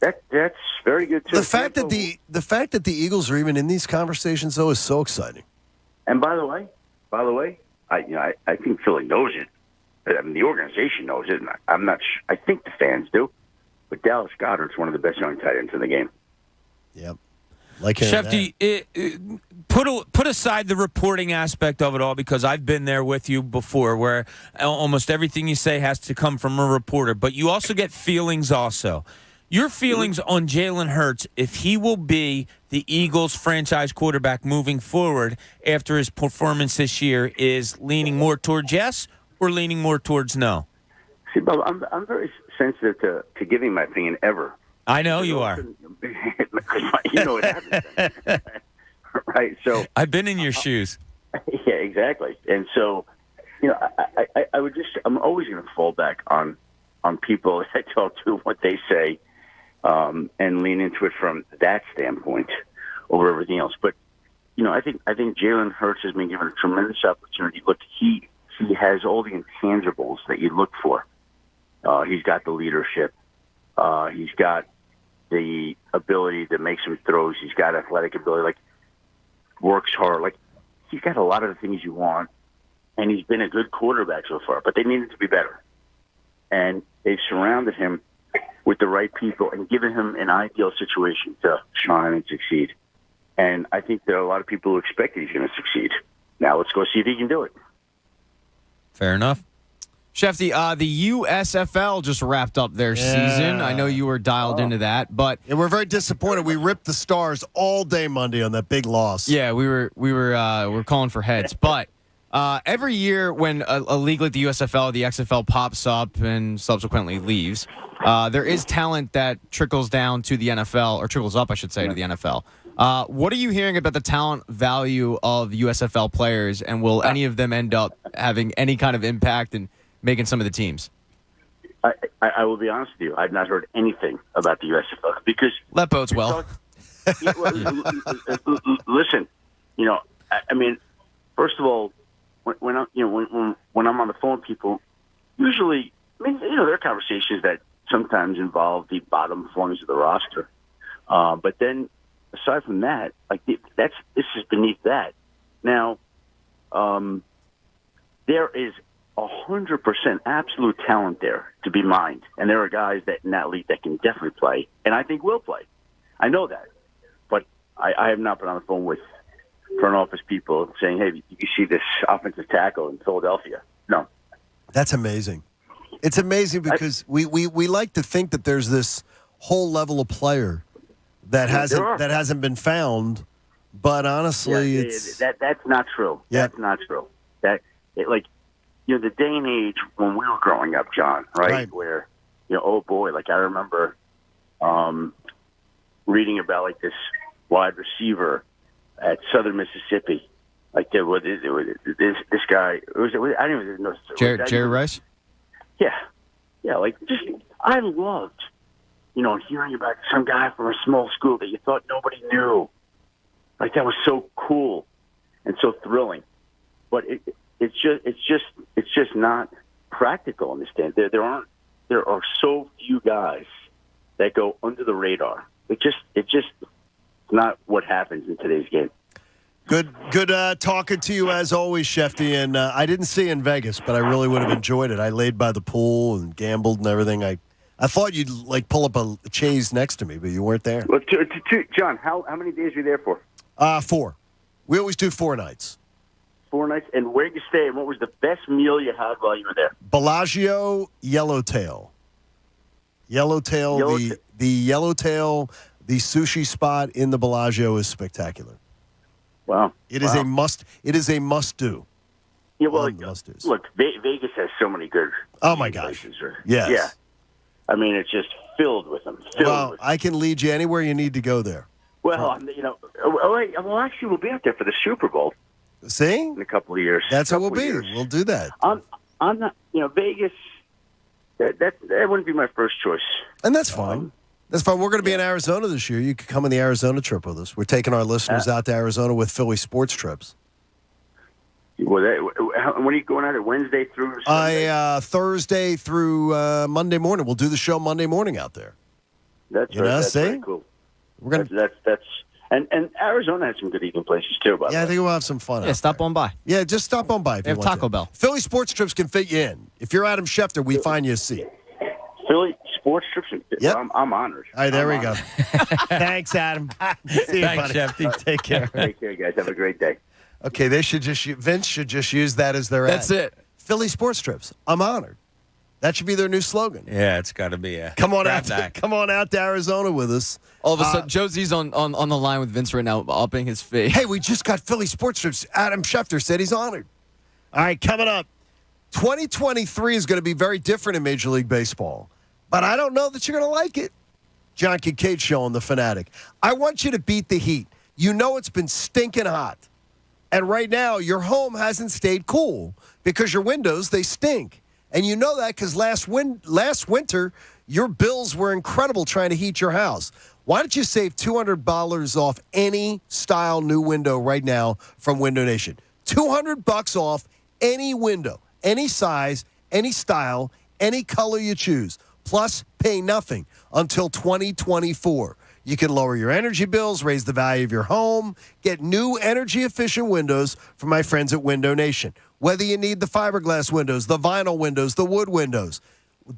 That's very good, too. The fact that the Eagles are even in these conversations, though, is so exciting. And by the way, I think Philly knows it. I mean, the organization knows it. And I'm not. I think the fans do. But Dallas Goedert's one of the best young tight ends in the game. Yep. Shefty, put aside the reporting aspect of it all, because I've been there with you before, where almost everything you say has to come from a reporter. But you also get feelings also. Your feelings on Jalen Hurts, if he will be the Eagles' franchise quarterback moving forward after his performance this year, is leaning more towards yes or leaning more towards no? See, Bob, I'm very sensitive to giving my opinion ever. I know you are. You know what happens. Right? So I've been in your shoes. Yeah, exactly. And so, I'm always going to fall back on people I talk to, what they say, and lean into it from that standpoint over everything else. But I think Jalen Hurts has been given a tremendous opportunity. Look, he has all the intangibles that you look for. He's got the leadership. He's got the ability to make some throws. He's got athletic ability. Works hard. He's got a lot of the things you want, and he's been a good quarterback so far. But they needed to be better, and they've surrounded him with the right people and given him an ideal situation to shine and succeed. And I think there are a lot of people who expect he's going to succeed. Now let's go see if he can do it. Fair enough. Shefty, the USFL just wrapped up their season. I know you were dialed into that, but we're very disappointed. We ripped the Stars all day Monday on that big loss. Yeah, we were calling for heads, but every year when a league like the USFL or the XFL pops up and subsequently leaves, there is talent that trickles down to the NFL, or trickles up, I should say, to the NFL. What are you hearing about the talent value of USFL players, and will any of them end up having any kind of impact and making some of the teams? I will be honest with you. I've not heard anything about the USFL because that bodes well. Listen, I mean, first of all, when I'm on the phone with people, usually, there are conversations that sometimes involve the bottom performers of the roster, but then aside from that, this is beneath that. Now, there is 100% absolute talent there to be mined, and there are guys in that league that can definitely play, and I think will play. I know that, but I have not been on the phone with front office people saying, "Hey, you see this offensive tackle in Philadelphia?" No, that's amazing. It's amazing because we like to think that there's this whole level of player that hasn't been found, but honestly, that's not true. Yeah. That's not true. The day and age when we were growing up, John, right? Where, oh boy, I remember reading about this wide receiver at Southern Mississippi. This guy, I don't even know. Jerry Rice? Yeah. I loved, hearing about some guy from a small school that you thought nobody knew. That was so cool and so thrilling. But it's just not practical in this day. There are so few guys that go under the radar. It's just not what happens in today's game. Good talking to you as always, Shefty. And I didn't see you in Vegas, but I really would have enjoyed it. I laid by the pool and gambled and everything. I thought you'd pull up a chaise next to me, but you weren't there. Well, John, how many days were you there for? 4. We always do 4 nights. 4 nights. And where did you stay? And what was the best meal you had while you were there? Bellagio Yellowtail. The Yellowtail, the sushi spot in the Bellagio is spectacular. Wow. It is a must. It is a must-do. Yeah, well, look, Vegas has so many good. Oh my gosh! Places, Yes. Yeah. I mean, it's just filled with them. I can lead you anywhere you need to go there. Well, actually, we'll be out there for the Super Bowl. See? In a couple of years. That's what we'll be. We'll do that. I'm not. Vegas. That wouldn't be my first choice. And that's fine. That's fine. We're going to be in Arizona this year. You could come on the Arizona trip with us. We're taking our listeners out to Arizona with Philly sports trips. Well, when are you going out? Wednesday through Sunday? Thursday through Monday morning. We'll do the show Monday morning out there. That's very cool. We're gonna. And Arizona has some good eating places too. By the way. I think we'll have some fun. Yeah, stop on by. Yeah, just stop on by. If They you have want Taco to. Bell. Philly sports trips can fit you in. If you're Adam Schefter, we find you a seat. Philly sports trips. Yep. Well, I'm honored. All right, there we go. Thanks, Adam. See you, Thanks, buddy. Shefty. Take care. Take care, guys. Have a great day. Okay, Vince should just use that as their ad. That's it. Philly sports trips. I'm honored. That should be their new slogan. Yeah, it's got to be. Come on out to Arizona with us. All of a sudden, Josie's on the line with Vince right now, upping his fee. Hey, we just got Philly sports trips. Adam Schefter said he's honored. All right, coming up. 2023 is going to be very different in Major League Baseball, but I don't know that you're going to like it. John Kincade Show on The Fanatic. I want you to beat the heat. You know it's been stinking hot. And right now, your home hasn't stayed cool because your windows, they stink. And you know that because last winter, your bills were incredible trying to heat your house. Why don't you save $200 off any style new window right now from Window Nation? $200 off any window, any size, any style, any color you choose. Plus, pay nothing until 2024. You can lower your energy bills, raise the value of your home, get new energy-efficient windows from my friends at Window Nation. Whether you need the fiberglass windows, the vinyl windows, the wood windows,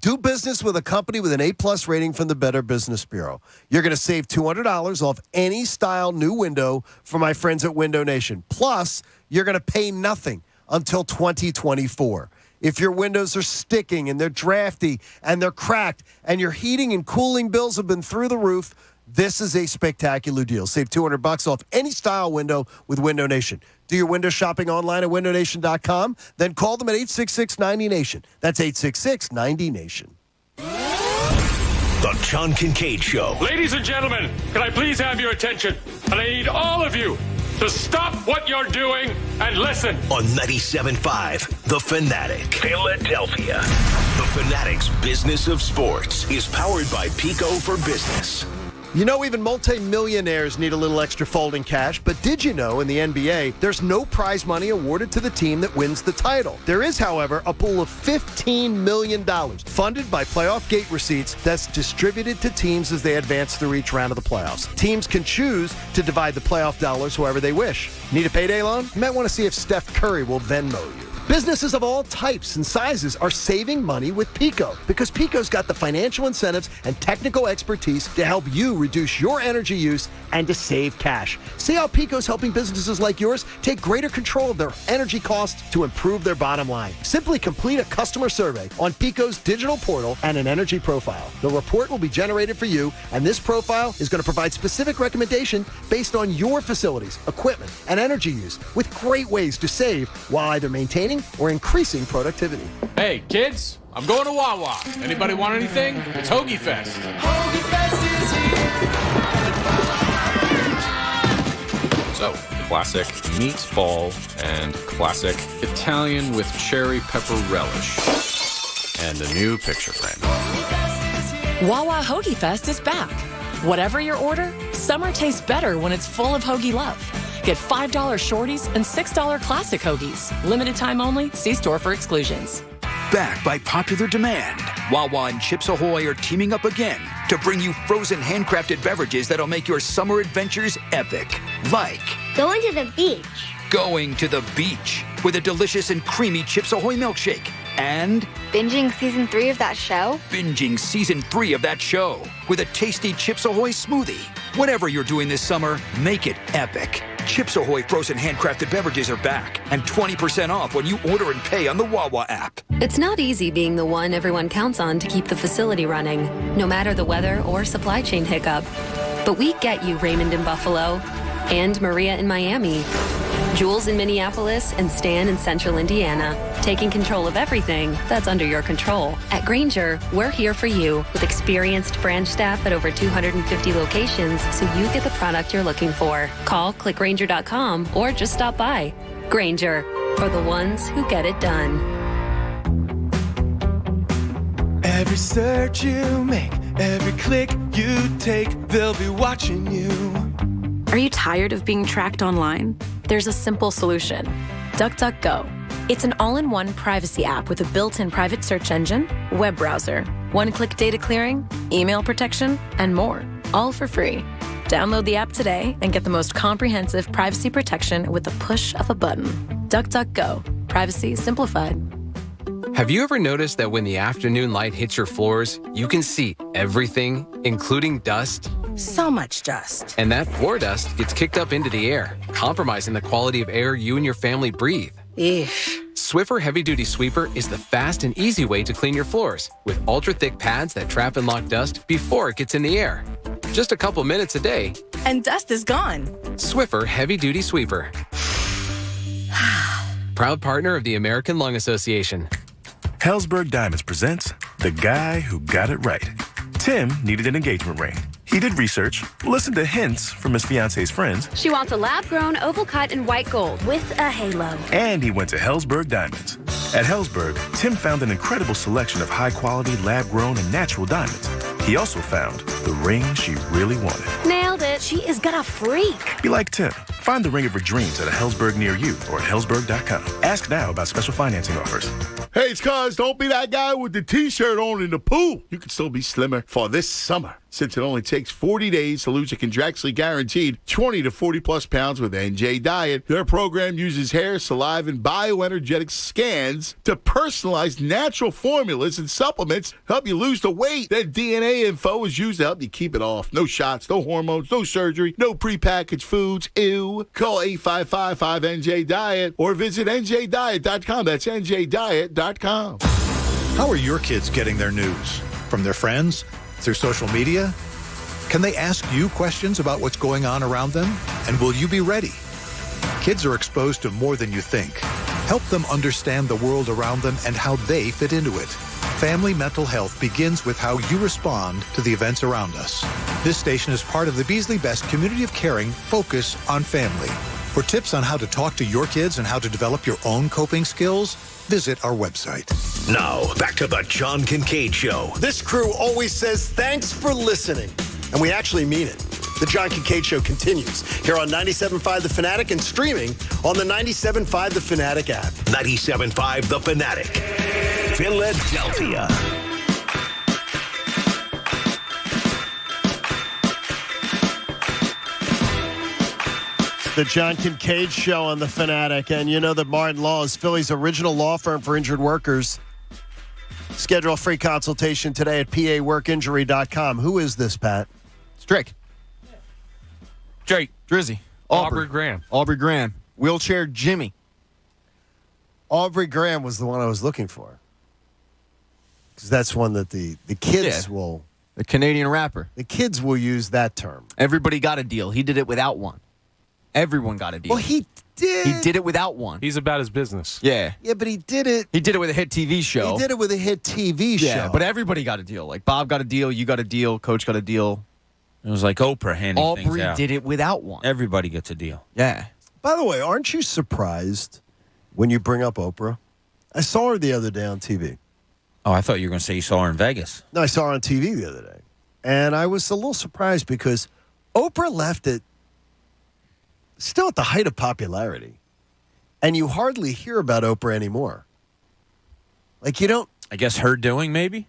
do business with a company with an A+ rating from the Better Business Bureau. You're going to save $200 off any style new window from my friends at Window Nation. Plus, you're going to pay nothing until 2024. If your windows are sticking and they're drafty and they're cracked and your heating and cooling bills have been through the roof, this is a spectacular deal. Save $200 off any style window with Window Nation. Do your window shopping online at windownation.com. Then call them at 866-90-NATION. That's 866-90-NATION. The John Kincade Show. Ladies and gentlemen, can I please have your attention? And I need all of you to stop what you're doing and listen. On 97.5 The Fanatic, Philadelphia. The Fanatic's Business of Sports is powered by Pico for Business. You know, even multimillionaires need a little extra folding cash, but did you know in the NBA, there's no prize money awarded to the team that wins the title? There is, however, a pool of $15 million funded by playoff gate receipts that's distributed to teams as they advance through each round of the playoffs. Teams can choose to divide the playoff dollars however they wish. Need a payday loan? You might want to see if Steph Curry will Venmo you. Businesses of all types and sizes are saving money with Pico because Pico's got the financial incentives and technical expertise to help you reduce your energy use and to save cash. See how Pico's helping businesses like yours take greater control of their energy costs to improve their bottom line. Simply complete a customer survey on Pico's digital portal and an energy profile. The report will be generated for you, and this profile is going to provide specific recommendation based on your facilities, equipment, and energy use with great ways to save while either maintaining or increasing productivity. Hey, kids, I'm going to Wawa. Anybody want anything? It's Hoagie Fest. Hoagie Fest is here. So, classic meatball and classic Italian with cherry pepper relish. And a new picture frame. Wawa Hoagie Fest is back. Whatever your order, summer tastes better when it's full of hoagie love. Get $5 shorties and $6 classic hoagies. Limited time only. See store for exclusions. Back by popular demand, Wawa and Chips Ahoy are teaming up again to bring you frozen handcrafted beverages that'll make your summer adventures epic. Like going to the beach. Going to the beach with a delicious and creamy Chips Ahoy milkshake. And binging season 3 of that show? Binging season 3 of that show with a tasty Chips Ahoy smoothie. Whatever you're doing this summer, make it epic. Chips Ahoy frozen handcrafted beverages are back, and 20% off when you order and pay on the Wawa app. It's not easy being the one everyone counts on to keep the facility running, no matter the weather or supply chain hiccup. But we get you, Raymond in Buffalo, and Maria in Miami, Jules in Minneapolis, and Stan in Central Indiana, taking control of everything that's under your control. At Grainger, we're here for you with experienced branch staff at over 250 locations so you get the product you're looking for. Call, click Grainger.com, or just stop by. Grainger, for the ones who get it done. Every search you make, every click you take, they'll be watching you. Are you tired of being tracked online? There's a simple solution. DuckDuckGo. It's an all-in-one privacy app with a built-in private search engine, web browser, one-click data clearing, email protection, and more, all for free. Download the app today and get the most comprehensive privacy protection with the push of a button. DuckDuckGo. Privacy simplified. Have you ever noticed that when the afternoon light hits your floors, you can see everything, including dust? So much dust. And that floor dust gets kicked up into the air, compromising the quality of air you and your family breathe. Eesh. Swiffer Heavy Duty Sweeper is the fast and easy way to clean your floors with ultra-thick pads that trap and lock dust before it gets in the air. Just a couple minutes a day. And dust is gone. Swiffer Heavy Duty Sweeper. Proud partner of the American Lung Association. Hellsberg Diamonds presents The Guy Who Got It Right. Tim needed an engagement ring. He did research, listened to hints from his fiance's friends, She wants a lab-grown, oval cut, and white gold with a halo. and he went to Hellsberg Diamonds. At Hellsberg, Tim found an incredible selection of high-quality, lab-grown, and natural diamonds. He also found the ring she really wanted. Nailed it. She is gonna freak. Be like Tim. Find the ring of her dreams at a Hellsberg near you or at Hellsberg.com. Ask now about special financing offers. Hey, it's cuz, don't be that guy with the T-shirt on in the pool. You can still be slimmer for this summer. Since it only takes 40 days to lose a contractually guaranteed 20 to 40-plus pounds with NJ Diet, their program uses hair, saliva, and bioenergetic scans to personalize natural formulas and supplements to help you lose the weight. That DNA info is used to help you keep it off. No shots, no hormones, no surgery, no prepackaged foods. Ew. Call 855-5NJ-DIET or visit NJDiet.com. That's NJDiet.com. How are your kids getting their news? From their friends? Through social media? Can they ask you questions about what's going on around them? And will you be ready? Kids are exposed to more than you think. Help them understand the world around them and how they fit into it. Family mental health begins with how you respond to the events around us. This station is part of the Beasley Best Community of Caring Focus on Family. For tips on how to talk to your kids and how to develop your own coping skills, visit our website. Now, back to the John Kincade Show. This crew always says thanks for listening, and we actually mean it. The John Kincade Show continues here on 97.5 The Fanatic and streaming on the 97.5 The Fanatic app. 97.5 The Fanatic. Philadelphia. The John Kincade Show on The Fanatic. And you know that Martin Law is Philly's original law firm for injured workers. Schedule a free consultation today at paworkinjury.com. Who is this, Pat? It's Drake. Drake. Drizzy. Aubrey Graham. Aubrey Graham. Wheelchair Jimmy. Aubrey Graham was the one I was looking for. Because that's one that the kids will... The Canadian rapper. The kids will use that term. Everybody got a deal. He did it without one. Everyone got a deal. Well, he did. He did it without one. He's about his business. Yeah. Yeah, but he did it. He did it with a hit TV show. He did it with a hit TV show. Yeah, but everybody got a deal. Like Bob got a deal, you got a deal, Coach got a deal. It was like Oprah handing things Aubrey out. did it without one. Everybody gets a deal. Yeah. By the way, aren't you surprised when you bring up Oprah? I saw her the other day on TV. Oh, I thought you were going to say you saw her in Vegas. No, I saw her on TV the other day. And I was a little surprised because Oprah left it still at the height of popularity. And you hardly hear about Oprah anymore. Like, you don't... I guess her doing, maybe?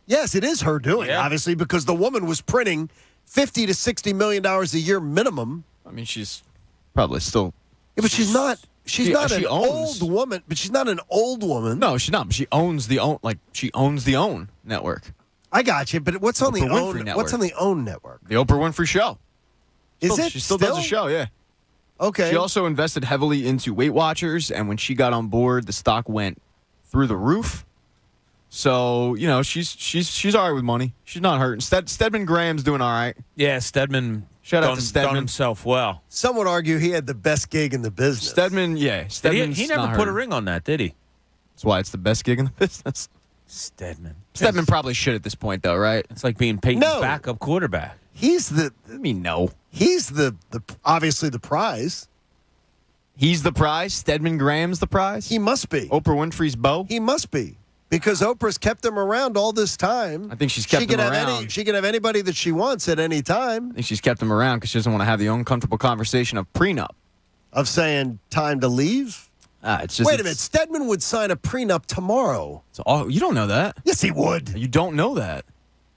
Yes, it is her doing, obviously, because the woman was printing $50 to $60 million a year minimum. I mean, she's probably still... Yeah, but she's not... She's not an owns. old woman, but she's not an old woman. No, she's not. But she owns the own. Like she owns the OWN network. I got you, but what's on the Oprah Winfrey OWN? network. What's on the OWN network? The Oprah Winfrey Show. Is it She still does a show? Yeah. Okay. She also invested heavily into Weight Watchers, and when she got on board, the stock went through the roof. So, she's all right with money. She's not hurting. Stedman Graham's doing all right. Yeah, Stedman. Shout out to Stedman. Done himself well. Some would argue he had the best gig in the business. Stedman. He never put a ring on that, did he? That's why it's the best gig in the business. Stedman probably should at this point, though, right? It's like being Peyton's backup quarterback. He's the. No. He's the obviously the prize. He's the prize. Stedman Graham's the prize. He must be. Oprah Winfrey's beau. He must be. Because Oprah's kept him around all this time. I think she's kept him around. She can have anybody that she wants at any time. I think she's kept him around because she doesn't want to have the uncomfortable conversation of prenup. Of saying time to leave? It's just, Wait a minute. Stedman would sign a prenup tomorrow. You don't know that. Yes, he would. You don't know that.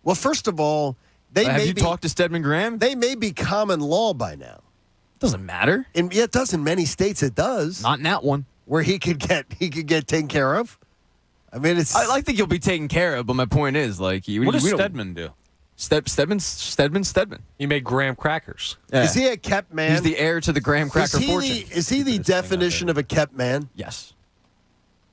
Well, first of all, have you talked to Stedman Graham? They may be common law by now. Doesn't matter. It does in many states. It does. Not in that one. Where he could get taken care of. I mean, I think you'll be taken care of, but my point is, what does Stedman do? Stedman. He made graham crackers. Yeah. Is he a kept man? He's the heir to the graham cracker fortune. Is he the definition of a kept man? Yes.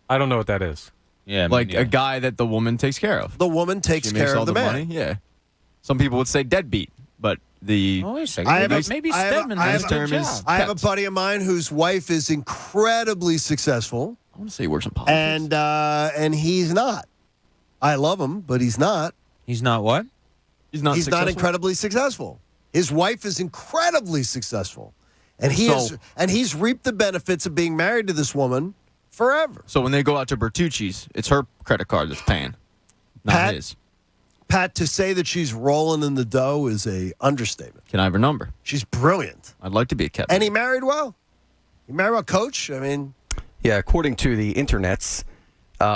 I don't know what that is. Yeah, like a guy that the woman takes care of. The woman takes She makes care all of the man. money. Yeah. Some people would say deadbeat, but the wait a second. Maybe Stedman does a good job. I have a buddy of mine whose wife is incredibly successful. I want to say he works in politics. And he's not. I love him, but he's not. He's not what? He's not incredibly successful. His wife is incredibly successful. And he's reaped the benefits of being married to this woman forever. So when they go out to Bertucci's, it's her credit card that's paying, not his. Pat, to say that she's rolling in the dough is a understatement. Can I have her number? She's brilliant. I'd like to be a kept. And he married well. He married well, Coach. I mean, yeah. According to the internets,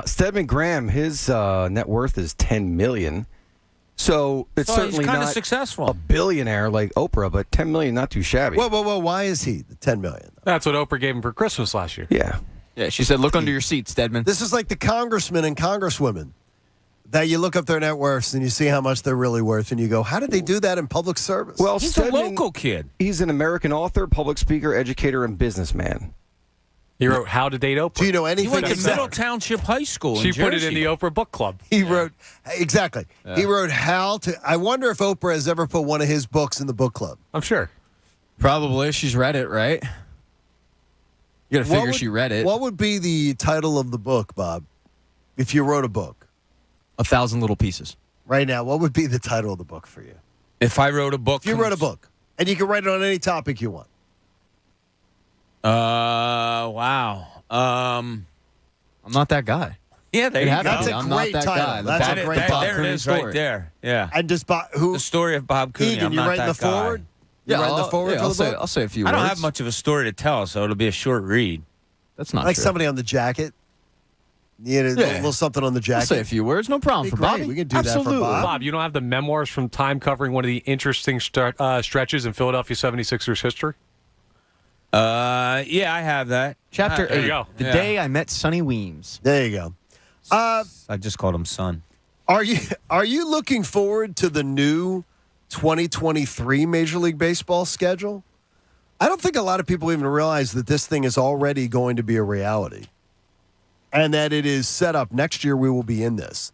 Stedman Graham, his net worth is $10 million. So it's certainly he's kind of not successful. A billionaire like Oprah, but $10 million, not too shabby. Whoa. Why is he the $10 million? That's what Oprah gave him for Christmas last year. Yeah. Yeah, she said, look under your seat, Stedman. This is like the congressmen and congresswomen that you look up their net worths and you see how much they're really worth, and you go, how did they do that in public service? Well, he's Stedman, a local kid. He's an American author, public speaker, educator, and businessman. He wrote How to Date Oprah. Do you know anything? He went to Middle Township High School. She put it in the Oprah Book Club. He wrote, exactly. Yeah. He wrote I wonder if Oprah has ever put one of his books in the book club. I'm sure. Probably. She's read it, right? You got to figure she read it. What would be the title of the book, Bob, if you wrote a book? 1,000 Little Pieces. Right now, what would be the title of the book for you? If I wrote a book. If you wrote a book, and you can write it on any topic you want. Wow. I'm not that guy. Yeah, there you go. That's a great title. That's a great title. There it is right there. Yeah. And just who? The story of Bob Cooney. Egan, I'm you not writing that the forward? guy. You writing the forward for the book? I'll say a few words. I don't have much of a story to tell, so it'll be a short read. That's not like true. somebody on the jacket. You know, a little something on the jacket. I'll say a few words. No problem for Bobby. We can do Absolutely. that for Bob. Bob, you don't have the memoirs from Time covering one of the interesting stretches in Philadelphia 76ers history? Yeah, I have that. Chapter 8. There you go. The day I met Sonny Weems. There you go. I just called him Son. Are you looking forward to the new 2023 Major League Baseball schedule? I don't think a lot of people even realize that this thing is already going to be a reality and that it is set up. Next year, we will be in this.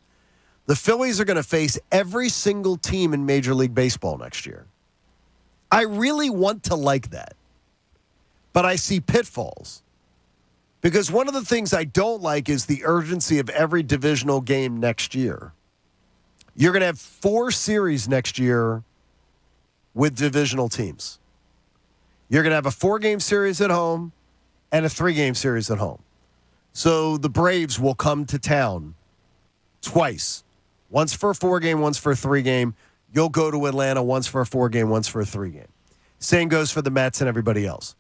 The Phillies are going to face every single team in Major League Baseball next year. I really want to like that, but I see pitfalls. Because one of the things I don't like is the urgency of every divisional game next year. You're going to have 4 series next year with divisional teams. You're going to have a 4-game series at home and a 3-game series at home. So the Braves will come to town twice. Once for a 4-game, once for a 3-game. You'll go to Atlanta once for a 4-game, once for a 3-game. Same goes for the Mets and everybody else.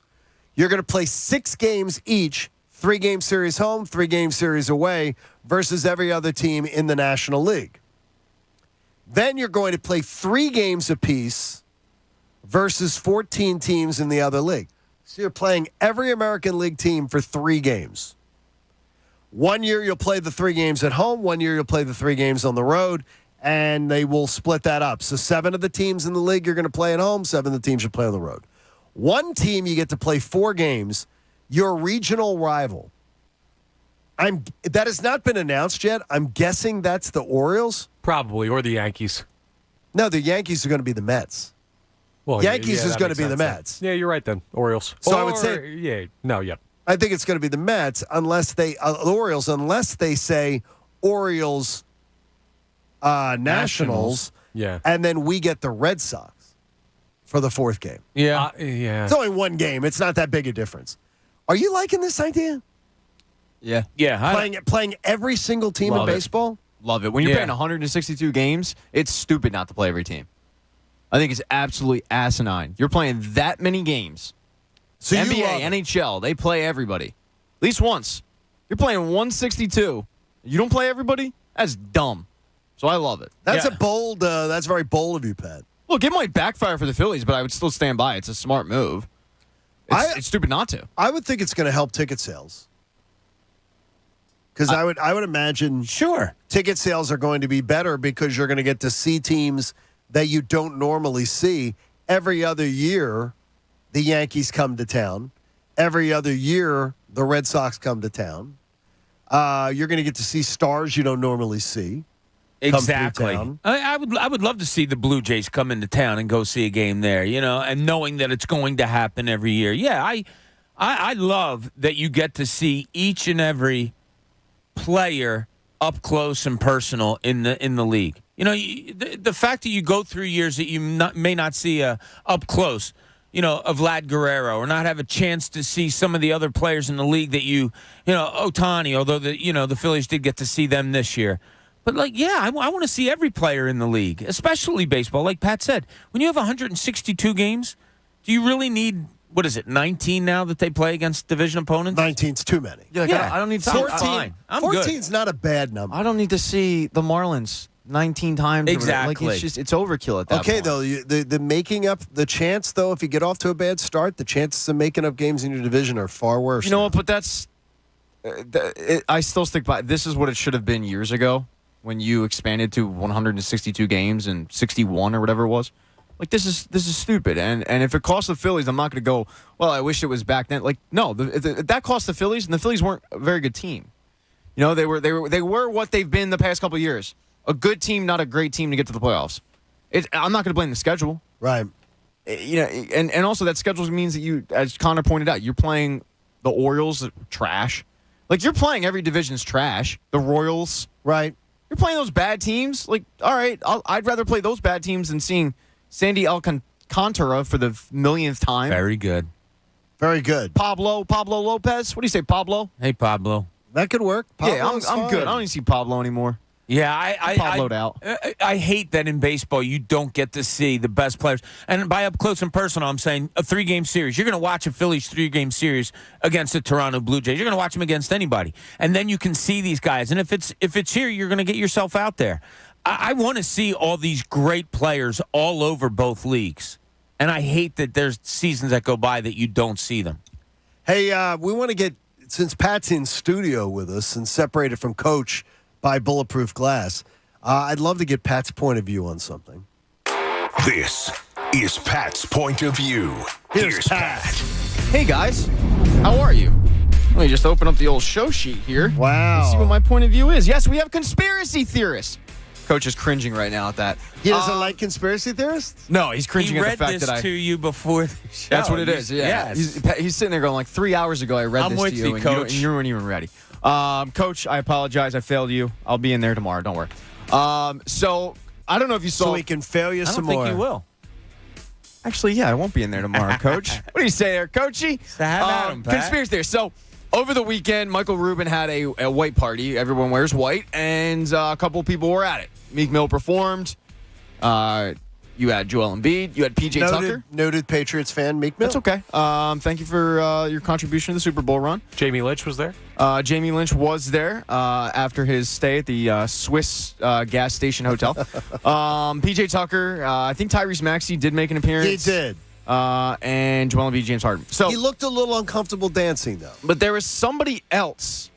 You're going to play 6 games each, 3-game series home, 3-game series away, versus every other team in the National League. Then you're going to play 3 games apiece versus 14 teams in the other league. So you're playing every American League team for 3 games. 1 year you'll play the 3 games at home, 1 year you'll play the 3 games on the road, and they will split that up. So 7 of the teams in the league you're going to play at home, 7 of the teams you play on the road. One team you get to play 4 games. Your regional rival. That has not been announced yet. I'm guessing that's the Orioles. Probably, or the Yankees. No, the Yankees are going to be the Mets. Well, Yankees is that going to makes be the sense, Mets. Yeah, you're right then. Orioles. So I would say, I think it's going to be the Mets unless the Orioles, unless they say Orioles Nationals. Yeah. And then we get the Red Sox for the 4th game. Yeah. Yeah. It's only 1 game. It's not that big a difference. Are you liking this idea? Yeah. Yeah. Playing every single team in baseball? Love it. When you're playing 162 games, it's stupid not to play every team. I think it's absolutely asinine. You're playing that many games. So NBA, NHL, they play everybody. At least once. You're playing 162. You don't play everybody? That's dumb. So I love it. That's that's very bold of you, Pat. Look, it might backfire for the Phillies, but I would still stand by. It's a smart move. It's stupid not to. I would think it's going to help ticket sales. Because I would imagine ticket sales are going to be better because you're going to get to see teams that you don't normally see. Every other year, the Yankees come to town. Every other year, the Red Sox come to town. You're going to get to see stars you don't normally see. Exactly. I would love to see the Blue Jays come into town and go see a game there, and knowing that it's going to happen every year. Yeah, I love that you get to see each and every player up close and personal in the league. The fact that you go through years that you may not see up close, of Vlad Guerrero, or not have a chance to see some of the other players in the league that Ohtani, although the Phillies did get to see them this year. But, I want to see every player in the league, especially baseball. Like Pat said, when you have 162 games, do you really need, 19 now that they play against division opponents? 19's too many. I don't need to see 14. I'm 14's not a bad number. I don't need to see the Marlins 19 times. Exactly. It's overkill at that point. Okay, though, the making up the chance, though, if you get off to a bad start, the chances of making up games in your division are far worse. You know what? But that's I still stick by. This is what it should have been years ago when you expanded to 162 games and 61 or whatever it was. This is stupid. And if it costs the Phillies, I'm not going to go, well, I wish it was back then. No, that cost the Phillies, and the Phillies weren't a very good team. They were what they've been the past couple of years. A good team, not a great team to get to the playoffs. I'm not going to blame the schedule. Right. And also that schedule means that you, as Connor pointed out, you're playing the Orioles, trash. You're playing every division's trash. The Royals. Right. You're playing those bad teams. All right, I'd rather play those bad teams than seeing Sandy Alcantara for the millionth time. Very good. Very good. Pablo Lopez. What do you say, Pablo? Hey, Pablo. That could work. Pablo's I'm good. I don't even see Pablo anymore. Yeah, Pablo'd out. I hate that in baseball you don't get to see the best players. And by up close and personal, I'm saying a 3-game series. You're going to watch a Phillies 3-game series against the Toronto Blue Jays. You're going to watch them against anybody. And then you can see these guys. And if it's here, you're going to get yourself out there. I want to see all these great players all over both leagues. And I hate that there's seasons that go by that you don't see them. Hey, we want to get, since Pat's in studio with us and separated from Coach by bulletproof glass, I'd love to get Pat's point of view on something. This is Pat's point of view. Here's Pat. Hey, guys. How are you? Let me just open up the old show sheet here. Wow. And see what my point of view is. Yes, we have conspiracy theorists. Coach is cringing right now at that. He doesn't like conspiracy theorists? No, he's cringing at the fact that I... read this to you before the show. That's what it is, yeah. Yes. He's sitting there going, 3 hours ago I read this to you, and you weren't even ready. Coach, I apologize. I failed you. I'll be in there tomorrow. Don't worry. So, I don't know if you saw... So we can fail you some more. I don't think you will. Actually, yeah, I won't be in there tomorrow, Coach. What do you say there, Coachy? Conspiracy theory. So, over the weekend, Michael Rubin had a white party. Everyone wears white, and a couple of people were at it. Meek Mill performed. You had Joel Embiid. You had PJ Tucker. Noted Patriots fan, Meek Mill. That's okay. Thank you for your contribution to the Super Bowl run. Jamie Lynch was there? Jamie Lynch was there after his stay at the Swiss gas station hotel. PJ Tucker, I think Tyrese Maxey did make an appearance. He did. And Joel Embiid, James Harden. So he looked a little uncomfortable dancing, though. But there was somebody else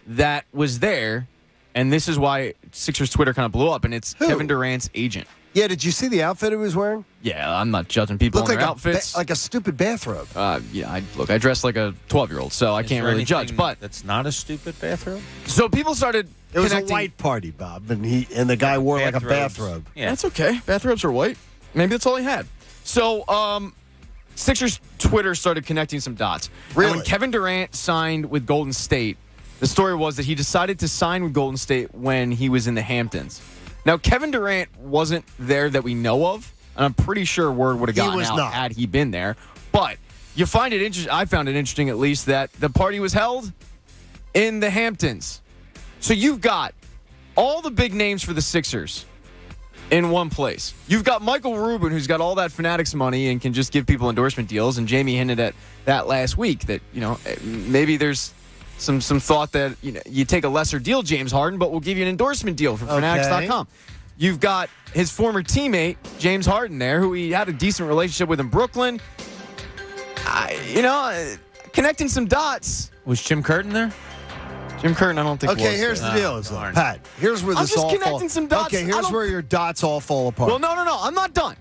that was there, and this is why Sixers Twitter kind of blew up, and it's Kevin Durant's agent. Yeah, did you see the outfit he was wearing? Yeah, I'm not judging people on Looked their like outfits. like a stupid bathrobe. Yeah, I dress like a 12-year-old, so I can't really judge. But that's not a stupid bathrobe. So people started. It was a connecting- white party, Bob, and the guy wore like a bathrobe. Yeah, that's okay. Bathrobes are white. Maybe that's all he had. So, Sixers Twitter started connecting some dots. Really? And when Kevin Durant signed with Golden State, the story was that he decided to sign with Golden State when he was in the Hamptons. Now, Kevin Durant wasn't there that we know of, and I'm pretty sure word would have He gotten was out not. had he been there. But you find it interesting. I found it interesting, at least, that the party was held in the Hamptons. So you've got all the big names for the Sixers in one place. You've got Michael Rubin, who's got all that Fanatics money and can just give people endorsement deals. And Jamie hinted at that last week that, maybe there's some thought that, you take a lesser deal, James Harden, but we'll give you an endorsement deal from Fanatics.com. You've got his former teammate, James Harden, there, who he had a decent relationship with in Brooklyn. Connecting some dots. Was Jim Curtin there? Jim Curtin, I don't think Okay, was here's there. the deal, though. Pat. Here's where I'm this just all connecting falls. some dots. Okay, I here's don't- where your dots all fall apart. Well, no. I'm not done.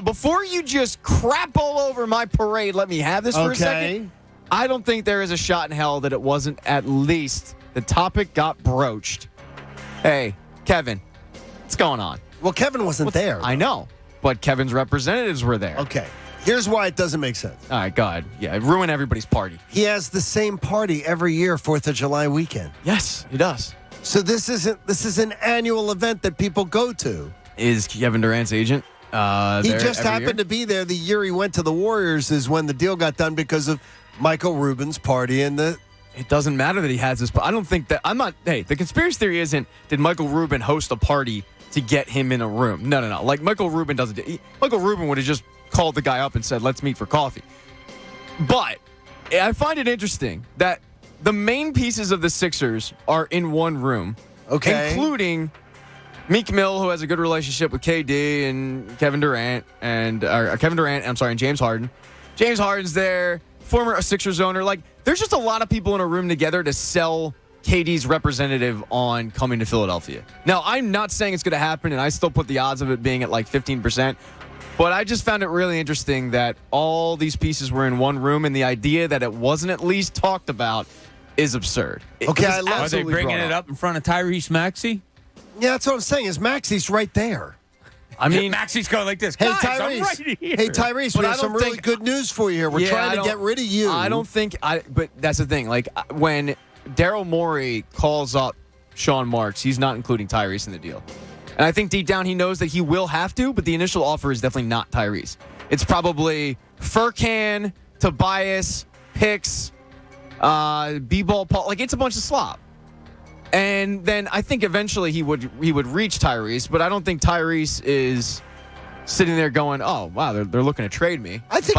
Before you just crap all over my parade, let me have this for a second. I don't think there is a shot in hell that it wasn't at least the topic got broached. Hey, Kevin, what's going on? Well, Kevin wasn't there. I know, but Kevin's representatives were there. Okay. Here's why it doesn't make sense. All right, go ahead. Yeah, it ruined everybody's party. He has the same party every year, 4th of July weekend. Yes, he does. So this is an annual event that people go to. Is Kevin Durant's agent He there just every happened year? to be there the year he went to the Warriors is when the deal got done because of Michael Rubin's party and the It doesn't matter that he has this. I don't think that. Hey, the conspiracy theory isn't did Michael Rubin host a party to get him in a room? No. Like Michael Rubin doesn't. Michael Rubin would have just called the guy up and said, "Let's meet for coffee." But I find it interesting that the main pieces of the Sixers are in one room, including Meek Mill, who has a good relationship with KD and Kevin Durant, and James Harden. James Harden's there, former Sixers owner. Like, there's just a lot of people in a room together to sell KD's representative on coming to Philadelphia. Now, I'm not saying it's going to happen, and I still put the odds of it being at like 15%. But I just found it really interesting that all these pieces were in one room, and the idea that it wasn't at least talked about is absurd. Okay, I Are love they bringing it up in front of Tyrese Maxey? Yeah, that's what I'm saying. Is Maxey's right there? I mean, Maxey's going like this. Hey, Guys, Tyrese. I'm right here. Hey, Tyrese, But we I have some don't really think- good news for you here. We're Yeah, trying I to don't- get rid of you. I don't think but that's the thing. Like, when Daryl Morey calls up Sean Marks, he's not including Tyrese in the deal. And I think deep down he knows that he will have to, but the initial offer is definitely not Tyrese. It's probably Furkan, Tobias, Hicks, B-Ball, Paul. Like, it's a bunch of slop. And then I think eventually he would reach Tyrese, but I don't think Tyrese is sitting there going, "Oh, wow, they're looking to trade me." I think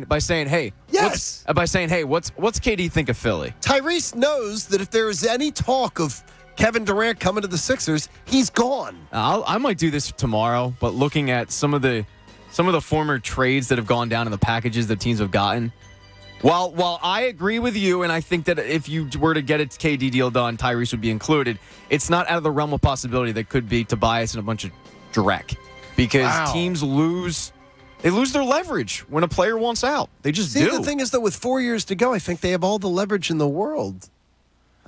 by saying, "Hey, Yes. what's KD think of Philly?" Tyrese knows that if there is any talk of Kevin Durant coming to the Sixers, he's gone. I might do this tomorrow, but looking at some of the former trades that have gone down in the packages that teams have gotten. While I agree with you, and I think that if you were to get a KD deal done, Tyrese would be included, it's not out of the realm of possibility that could be Tobias and a bunch of Direct. Because teams lose their leverage when a player wants out. They just do. The thing is, though, with 4 years to go, I think they have all the leverage in the world.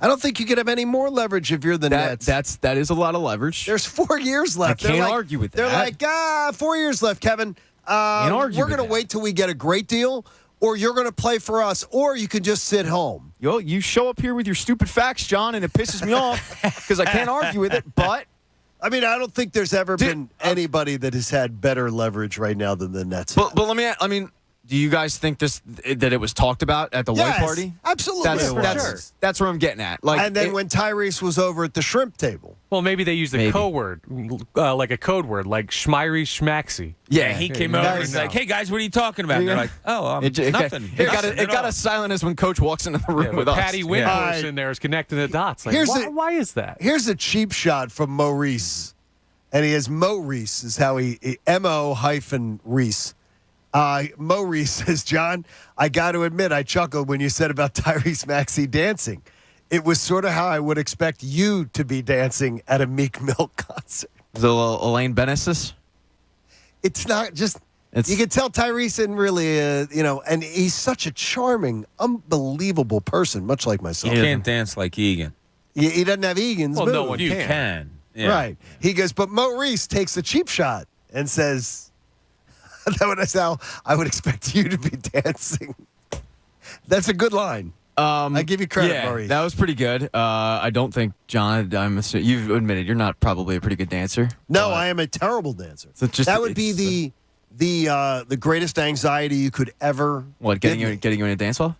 I don't think you could have any more leverage if you're the Nets. That is a lot of leverage. There's 4 years left. I can't argue with that. They're like, 4 years left, Kevin. We're going to wait till we get a great deal, or you're going to play for us, or you can just sit home. Yo, you show up here with your stupid facts, John, and it pisses me off because I can't argue with it. But I mean, I don't think there's ever been anybody that has had better leverage right now than the Nets. But do you guys think that it was talked about at the white party? Absolutely. That's where I'm getting at. And then when Tyrese was over at the shrimp table. Well, maybe they used a code word, like a code word, like Schmyry Schmaxy. Yeah, he came over and was like, "Hey guys, what are you talking about?" And they're like, "Oh, nothing." It got us silent as when Coach walks into the room with us. Patty Windhorse in there is connecting the dots. Like, why is that? Here's a cheap shot from Maurice, and he has Maurice is how he MO-Reese. Maurice says, "John, I got to admit, I chuckled when you said about Tyrese Maxey dancing. It was sort of how I would expect you to be dancing at a Meek Mill concert." Is it a little Elaine Benesis? It's not just. You can tell Tyrese isn't really, and he's such a charming, unbelievable person, much like myself. You can't dance like Egan. He doesn't have Egan's Well, move. no one can. Yeah. Right. He goes, but Maurice takes the cheap shot and says, that's how I would expect you to be dancing. That's a good line. I give you credit, Maurice. That was pretty good. I don't think, John, you've admitted you're not probably a pretty good dancer. No, I am a terrible dancer. So that would be the greatest anxiety you could ever. What, getting you in a dance hall?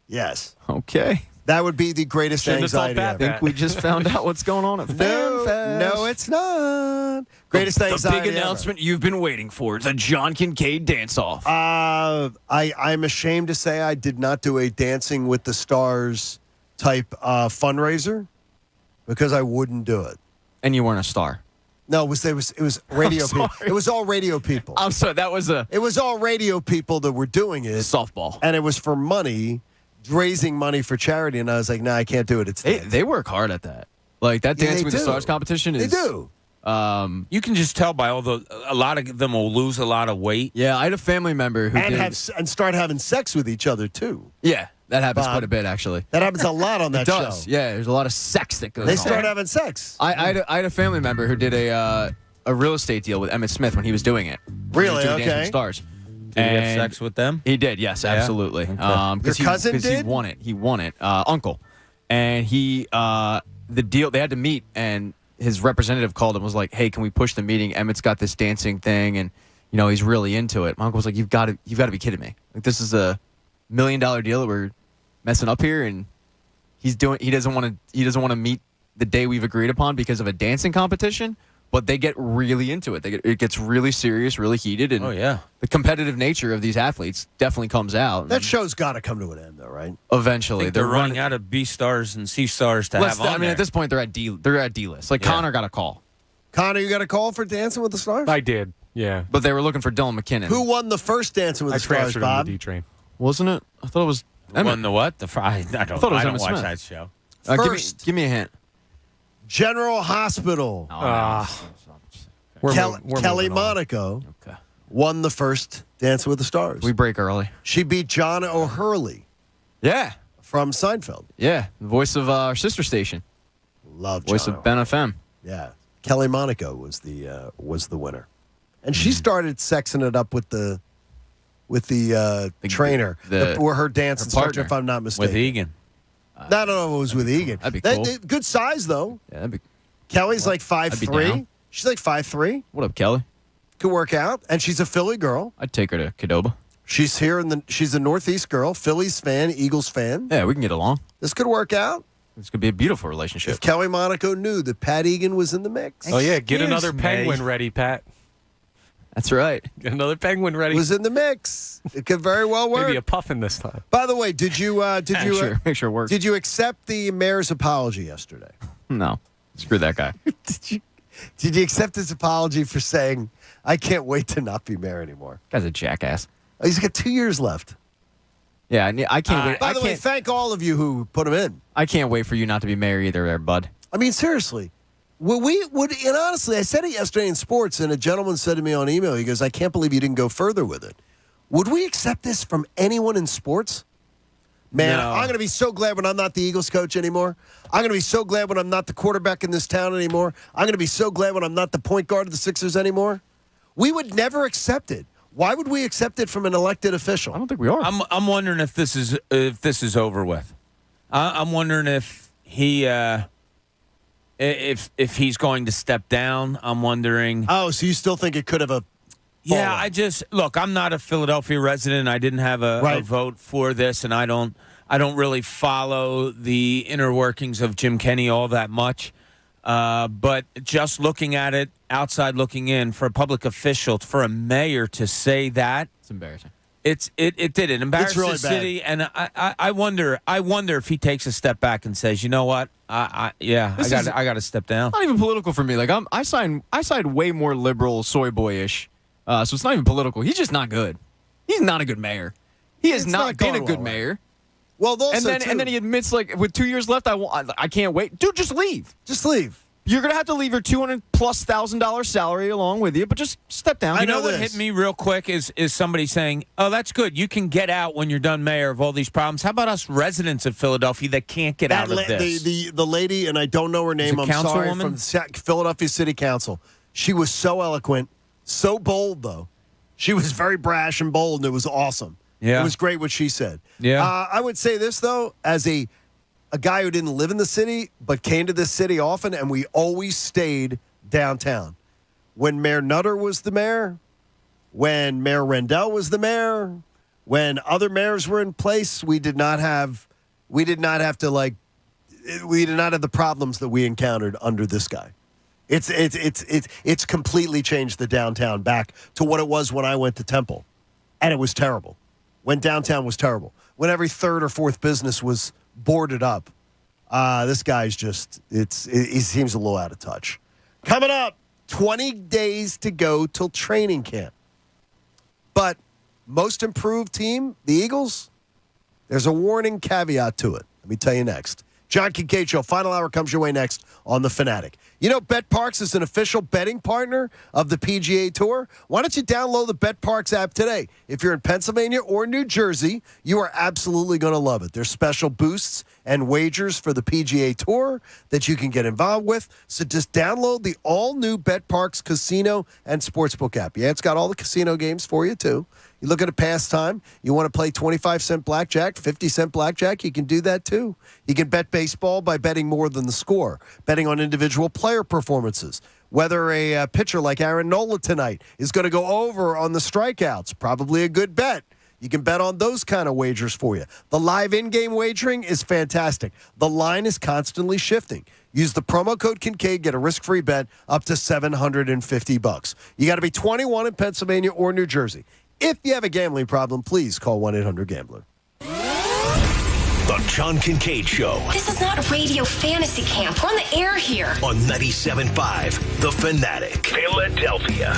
Yes. Okay. That would be the greatest anxiety ever. I think we just found out what's going on at FanFest. No, it's not. Greatest anxiety The big announcement you've been waiting for, the John Kincade dance-off. I'm ashamed to say I did not do a Dancing with the Stars type fundraiser because I wouldn't do it. And you weren't a star. No, it was radio people. It was all radio people. I'm sorry, It was all radio people that were doing it. Softball. And it was for money, raising money for charity, and I was like, no, I can't do it. They work hard at that. Like that Dancing with the Stars competition is. They do. You can just tell by a lot of them will lose a lot of weight. Yeah, I had a family member who and start having sex with each other too. Yeah, that happens quite a bit actually. That happens a lot on that it does. show. Yeah, there's a lot of sex that goes on. They start having sex. I had a family member who did a real estate deal with Emmett Smith when he was doing it. Really? Dancing with Okay. the Stars. Did he have sex with them? He did, yes, absolutely. Okay. Your cousin did? He won it. He won it. Uncle. And the deal, they had to meet, and his representative called him and was like, hey, can we push the meeting? Emmett's got this dancing thing, and, he's really into it. My uncle was like, you've got to be kidding me. Like, this is $1 million deal that we're messing up here, and he doesn't want to meet the day we've agreed upon because of a dancing competition. But they get really into it. It gets really serious, really heated, and the competitive nature of these athletes definitely comes out. That show's got to come to an end, though, right? Eventually, They're running out of B stars and C stars to have on I mean, at this point, they're at D list. Like Connor got a call. Connor, you got a call for Dancing with the Stars? I did. Yeah. But they were looking for Dylan McKinnon. Who won the first Dancing with the Stars, transferred Bob? him to D Train. Wasn't it? I thought it was Emmett. Won the what? I don't Emmett watch Smith. that show. First, give me a hint. General Hospital. Kelly Monaco won the first Dancing with the Stars. We break early. She beat John O'Hurley. Yeah. From Seinfeld. Yeah. The voice of our sister station. Love Voice John of Ben FM. Yeah. Kelly Monaco was the winner. And she started sexing it up with the trainer. Or her dance instructor, if I'm not mistaken. With Egan. I don't know if it was with Egan. That'd be cool. Good size, though. Yeah, that'd be Kelly's like I'd be 5'3". down. She's like 5'3". What up, Kelly? Could work out. And she's a Philly girl. I'd take her to Qdoba. She's she's a Northeast girl, Phillies fan, Eagles fan. Yeah, we can get along. This could work out. This could be a beautiful relationship. If Kelly Monaco knew that Pat Egan was in the mix. Oh, yeah. Get another penguin ready, Pat. That's right. Get another penguin ready. Was in the mix. It could very well work. Maybe a puffin this time. By the way, did you make sure it works. Did you accept the mayor's apology yesterday? No. Screw that guy. Did you accept his apology for saying, I can't wait to not be mayor anymore? Guy's a jackass. He's got 2 years left. Yeah, I can't wait. By the way, thank all of you who put him in. I can't wait for you not to be mayor either, there, bud. I mean, seriously. And honestly, I said it yesterday in sports, and a gentleman said to me on email, he goes, I can't believe you didn't go further with it. Would we accept this from anyone in sports? Man, No. I'm going to be so glad when I'm not the Eagles coach anymore. I'm going to be so glad when I'm not the quarterback in this town anymore. I'm going to be so glad when I'm not the point guard of the Sixers anymore. We would never accept it. Why would we accept it from an elected official? I don't think we are. I'm wondering if this is over with. I'm wondering if he if he's going to step down. I'm wondering. Oh, so you still think it could have Yeah, I'm not a Philadelphia resident. I didn't have a vote for this, and I don't really follow the inner workings of Jim Kenney all that much. But just looking at it, outside looking in, for a public official, for a mayor to say that, it's embarrassing. It did. It embarrassed really the city, bad. and I wonder if he takes a step back and says, you know what, I got to step down. Not even political for me. Like I side way more liberal, soy boyish. So it's not even political. He's just not good. He's not a good mayor. He has not been a good mayor. Well, and then he admits, like, with 2 years left, I can't wait. Dude, just leave. Just leave. You're going to have to leave your $200,000+ salary along with you, but just step down. You know what hit me real quick is somebody saying, oh, that's good. You can get out when you're done mayor of all these problems. How about us residents of Philadelphia that can't get out of this? The lady, and I don't know her name, I'm sorry, from Philadelphia City Council. She was so eloquent, so bold, though. She was very brash and bold, and it was awesome. Yeah. It was great what she said. Yeah. I would say this, though, as a guy who didn't live in the city but came to this city often, and we always stayed downtown. When Mayor Nutter was the mayor, when Mayor Rendell was the mayor, when other mayors were in place, we did not have the problems that we encountered under this guy. It's completely changed the downtown back to what it was when I went to Temple, and it was terrible. When downtown was terrible, when every third or fourth business was boarded up. This guy's he seems a little out of touch. Coming up, 20 days to go till training camp. But most improved team, the Eagles, there's a warning caveat to it. Let me tell you next. John Kincade Show, final hour comes your way next on The Fanatic. You know, BetParks is an official betting partner of the PGA Tour. Why don't you download the BetParks app today? If you're in Pennsylvania or New Jersey, you are absolutely going to love it. There's special boosts and wagers for the PGA Tour that you can get involved with. So just download the all-new BetParks Casino and Sportsbook app. Yeah, it's got all the casino games for you, too. You look at a pastime, you want to play 25-cent blackjack, 50-cent blackjack, you can do that too. You can bet baseball by betting more than the score, betting on individual player performances. Whether a pitcher like Aaron Nola tonight is going to go over on the strikeouts, probably a good bet. You can bet on those kind of wagers for you. The live in-game wagering is fantastic. The line is constantly shifting. Use the promo code Kincade, get a risk-free bet up to $750. You got to be 21 in Pennsylvania or New Jersey. If you have a gambling problem, please call 1-800-GAMBLER. The John Kincade Show. This is not radio fantasy camp. We're on the air here. On 97.5 The Fanatic. Philadelphia.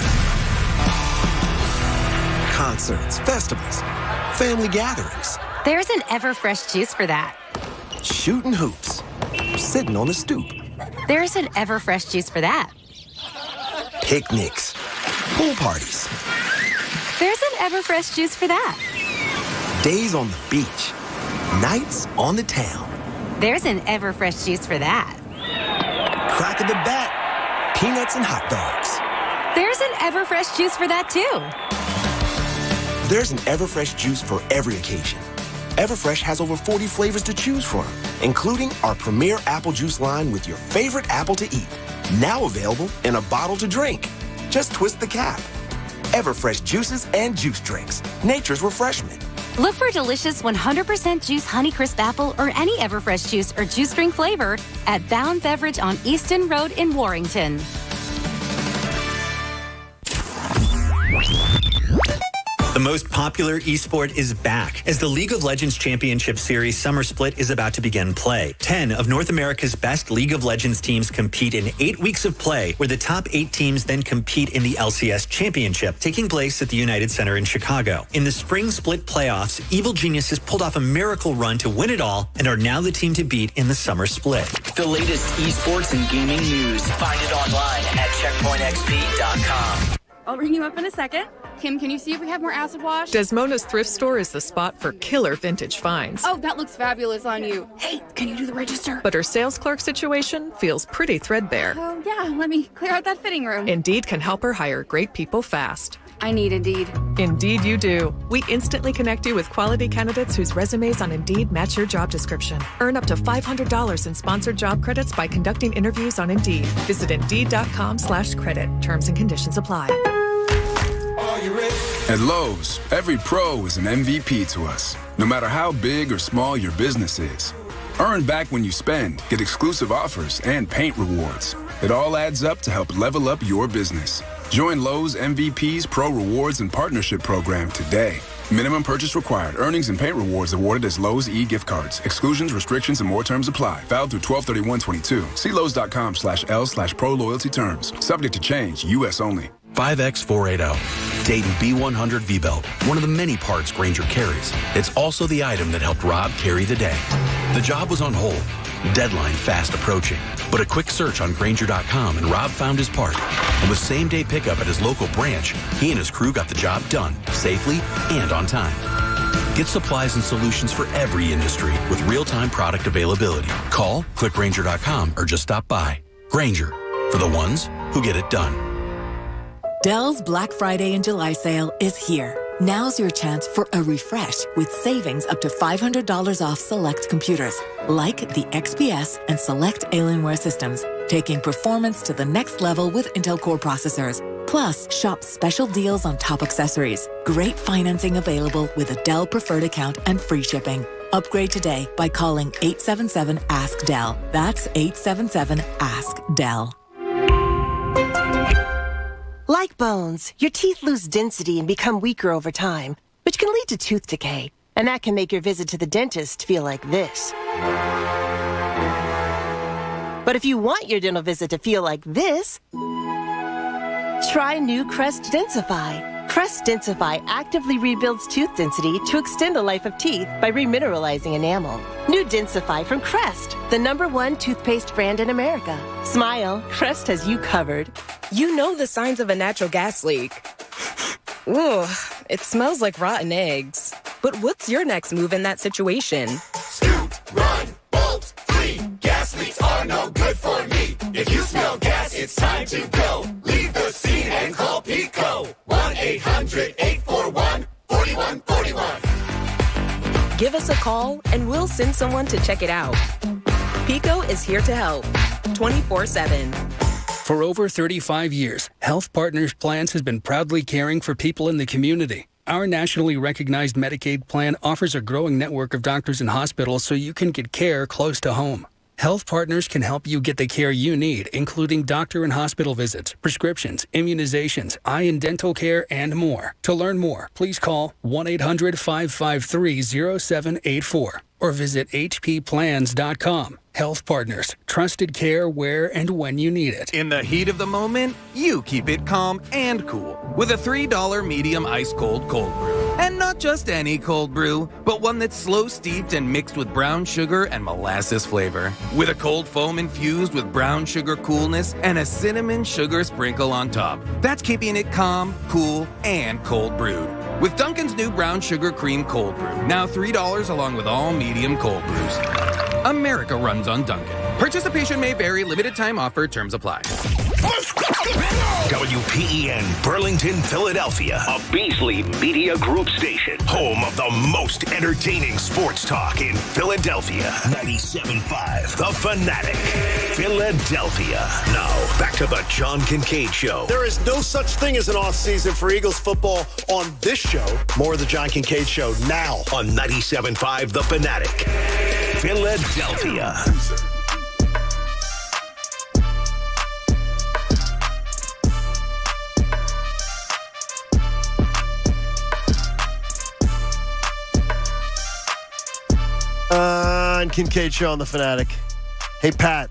Concerts, festivals, family gatherings. There's an Everfresh juice for that. Shooting hoops. Sitting on the stoop. There's an Everfresh juice for that. Picnics. Pool parties. There's an Everfresh juice for that. Days on the beach. Nights on the town. There's an Everfresh juice for that. Crack of the bat. Peanuts and hot dogs. There's an Everfresh juice for that, too. There's an Everfresh juice for every occasion. Everfresh has over 40 flavors to choose from, including our premier apple juice line with your favorite apple to eat. Now available in a bottle to drink. Just twist the cap. Everfresh juices and juice drinks. Nature's refreshment. Look for delicious 100% juice Honeycrisp apple or any Everfresh juice or juice drink flavor at Bound Beverage on Easton Road in Warrington. The most popular esport is back as the League of Legends Championship Series Summer Split is about to begin play. 10 of North America's best League of Legends teams compete in 8 weeks of play, where the top 8 teams then compete in the LCS Championship, taking place at the United Center in Chicago. In the Spring Split playoffs, Evil Geniuses pulled off a miracle run to win it all and are now the team to beat in the Summer Split. The latest esports and gaming news. Find it online at checkpointxp.com. I'll ring you up in a second. Kim, can you see if we have more acid wash? Desmona's thrift store is the spot for killer vintage finds. Oh, that looks fabulous on you. Hey, can you do the register? But her sales clerk situation feels pretty threadbare. Oh, yeah, let me clear out that fitting room. Indeed can help her hire great people fast. I need Indeed. Indeed you do. We instantly connect you with quality candidates whose resumes on Indeed match your job description. Earn up to $500 in sponsored job credits by conducting interviews on Indeed. Visit Indeed.com/credit. Terms and conditions apply. At Lowe's, every pro is an MVP to us, no matter how big or small your business is. Earn back when you spend, get exclusive offers, and paint rewards. It all adds up to help level up your business. Join Lowe's MVP's Pro Rewards and Partnership Program today. Minimum purchase required. Earnings and paint rewards awarded as Lowe's e-gift cards. Exclusions, restrictions, and more terms apply. Valid through 12/31/22. See Lowe's.com/L/Pro Loyalty Terms. Subject to change. U.S. only. 5X480. Dayton B100 V-Belt, one of the many parts Grainger carries. It's also the item that helped Rob carry the day. The job was on hold, deadline fast approaching. But a quick search on Grainger.com and Rob found his part. And with same-day pickup at his local branch, he and his crew got the job done, safely and on time. Get supplies and solutions for every industry with real-time product availability. Call, click Grainger.com, or just stop by. Grainger, for the ones who get it done. Dell's Black Friday and July sale is here. Now's your chance for a refresh with savings up to $500 off select computers, like the XPS and select Alienware systems, taking performance to the next level with Intel Core processors. Plus, shop special deals on top accessories. Great financing available with a Dell Preferred account and free shipping. Upgrade today by calling 877-ASK-DELL. That's 877-ASK-DELL. Like bones, your teeth lose density and become weaker over time, which can lead to tooth decay. And that can make your visit to the dentist feel like this. But if you want your dental visit to feel like this, try new Crest Densify. Crest Densify actively rebuilds tooth density to extend the life of teeth by remineralizing enamel. New Densify from Crest, the #1 toothpaste brand in America. Smile, Crest has you covered. You know the signs of a natural gas leak. Ugh, it smells like rotten eggs. But what's your next move in that situation? Scoot, run, bolt, flee. Gas leaks are no good for me. If you smell gas, it's time to go. Leave the scene and call Pico. 1-800-841-4141. Give us a call and we'll send someone to check it out. Pico is here to help 24/7. For over 35 years, Health Partners Plans has been proudly caring for people in the community. Our nationally recognized Medicaid plan offers a growing network of doctors and hospitals so you can get care close to home. Health Partners can help you get the care you need, including doctor and hospital visits, prescriptions, immunizations, eye and dental care, and more. To learn more, please call 1-800-553-0784 or visit hpplans.com. Health Partners, trusted care where and when you need it. In the heat of the moment, you keep it calm and cool with a $3 medium ice cold brew. And not just any cold brew, but one that's slow steeped and mixed with brown sugar and molasses flavor. With a cold foam infused with brown sugar coolness and a cinnamon sugar sprinkle on top. That's keeping it calm, cool, and cold brewed. With Dunkin's new brown sugar cream cold brew, now $3 along with all medium cold brews. America runs on Dunkin'. Participation may vary. Limited time offer. Terms apply. WPEN Burlington, Philadelphia, a Beasley Media Group station, home of the most entertaining sports talk in Philadelphia. 97.5 The Fanatic, Philadelphia. Now, back to the John Kincade Show. There is no such thing as an off-season for Eagles football on this show. More of the John Kincade Show now on 97.5 The Fanatic, Philadelphia. On Kincade Show on The Fanatic. Hey, Pat,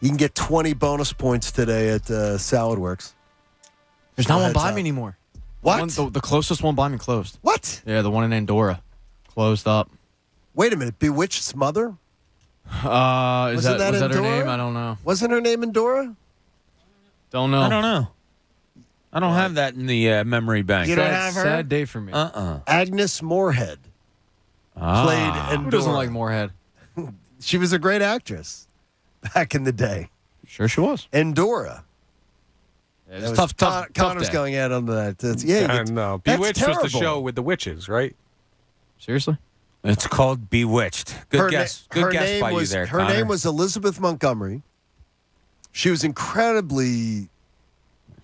you can get 20 bonus points today at Salad Works. There's not one by me anymore. What? The closest one by me closed. What? Yeah, the one in Andorra closed up. Wait a minute. Bewitched's mother? Was that her name? I don't know. Wasn't her name Andorra? Don't know. I don't know. I don't have that in the memory bank. You don't have her? Sad day for me. Agnes Moorehead played Andorra. Who doesn't like Moorehead? She was a great actress back in the day. Sure she was. Andorra. Yeah, it's tough Connor's day. going out on that. I know. That's Bewitched was the terrible. show with the witches, right? Seriously? It's called Bewitched. Good guess. Good guess by you there, Her Connor. name was Elizabeth Montgomery. She was incredibly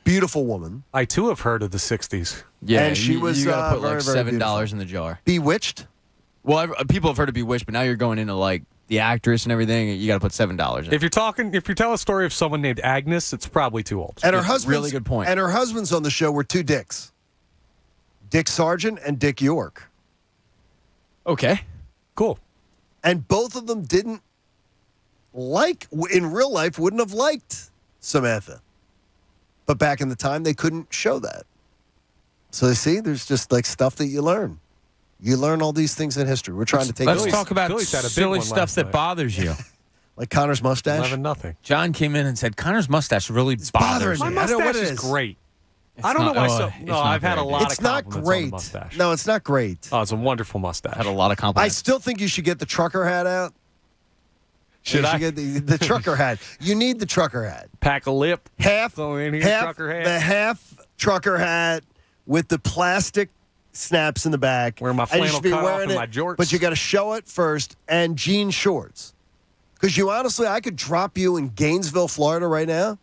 beautiful woman. I too have heard of the 60s. Yeah, and she was you gotta put very, like very $7 beautiful. in the jar. Bewitched? Well, people have heard of Bewitched, but now you're going into like the actress and everything. You got to put $7 in. If you tell a story of someone named Agnes, it's probably too old. And her husband's really good point. And her husbands on the show were two Dicks. Dick Sargent and Dick York. Okay. Cool. And both of them didn't in real life, wouldn't have liked Samantha. But back in the time, they couldn't show that. So you see, there's just like stuff that you learn. You learn all these things in history. We're trying to take. Let's talk about silly stuff that bothers you. Like Connor's mustache? 11-0. John came in and said, Connor's mustache really bothers My me. mustache is great. I don't know why so. No, I've had a lot of compliments on the mustache. No, it's not great. Oh, it's a wonderful mustache. Had a lot of I compliments. still think you should get the trucker hat out. Should I? Get the trucker hat. You need the trucker hat. Pack a lip. Half trucker hat. The half trucker hat with the plastic snaps in the back. Wear my And you flannel should be cutoff wearing and it, my jorts. but you got to show it first, and jean shorts. Because you honestly, I could drop you in Gainesville, Florida right now,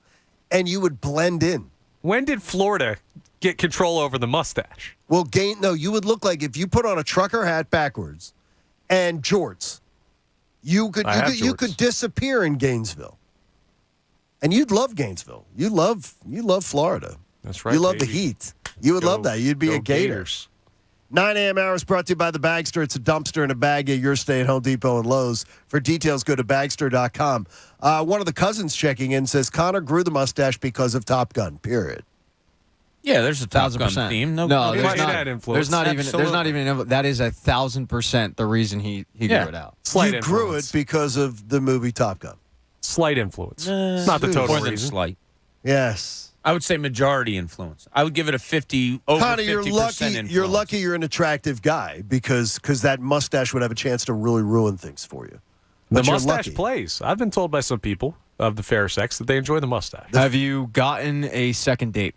and you would blend in. When did Florida get control over the mustache? Well, you would look like if you put on a trucker hat backwards and jorts, you could disappear in Gainesville. And you'd love Gainesville. You love Florida. That's right. You love the baby. heat. You would love that. You'd be a Gator. Gators. 9 a.m. hour is brought to you by the Bagster. It's a dumpster and a bag at your stay at Home Depot and Lowe's. For details, go to Bagster.com. One of the cousins checking in says Connor grew the mustache because of Top Gun, period. Yeah, there's a Top Gun 1,000%. theme. No, There's there's not even. That is 1,000% the reason he grew it out. Slight you grew influence. it because of the movie Top Gun. Slight influence. Not the total More than reason. slight. Yes. I would say majority influence. I would give it a 50 over Connor, 50% you're lucky. influence. You're lucky. You're an attractive guy because that mustache would have a chance to really ruin things for you. But The you're mustache lucky. plays. I've been told by some people of the fair sex that they enjoy the mustache. Have you gotten a second date?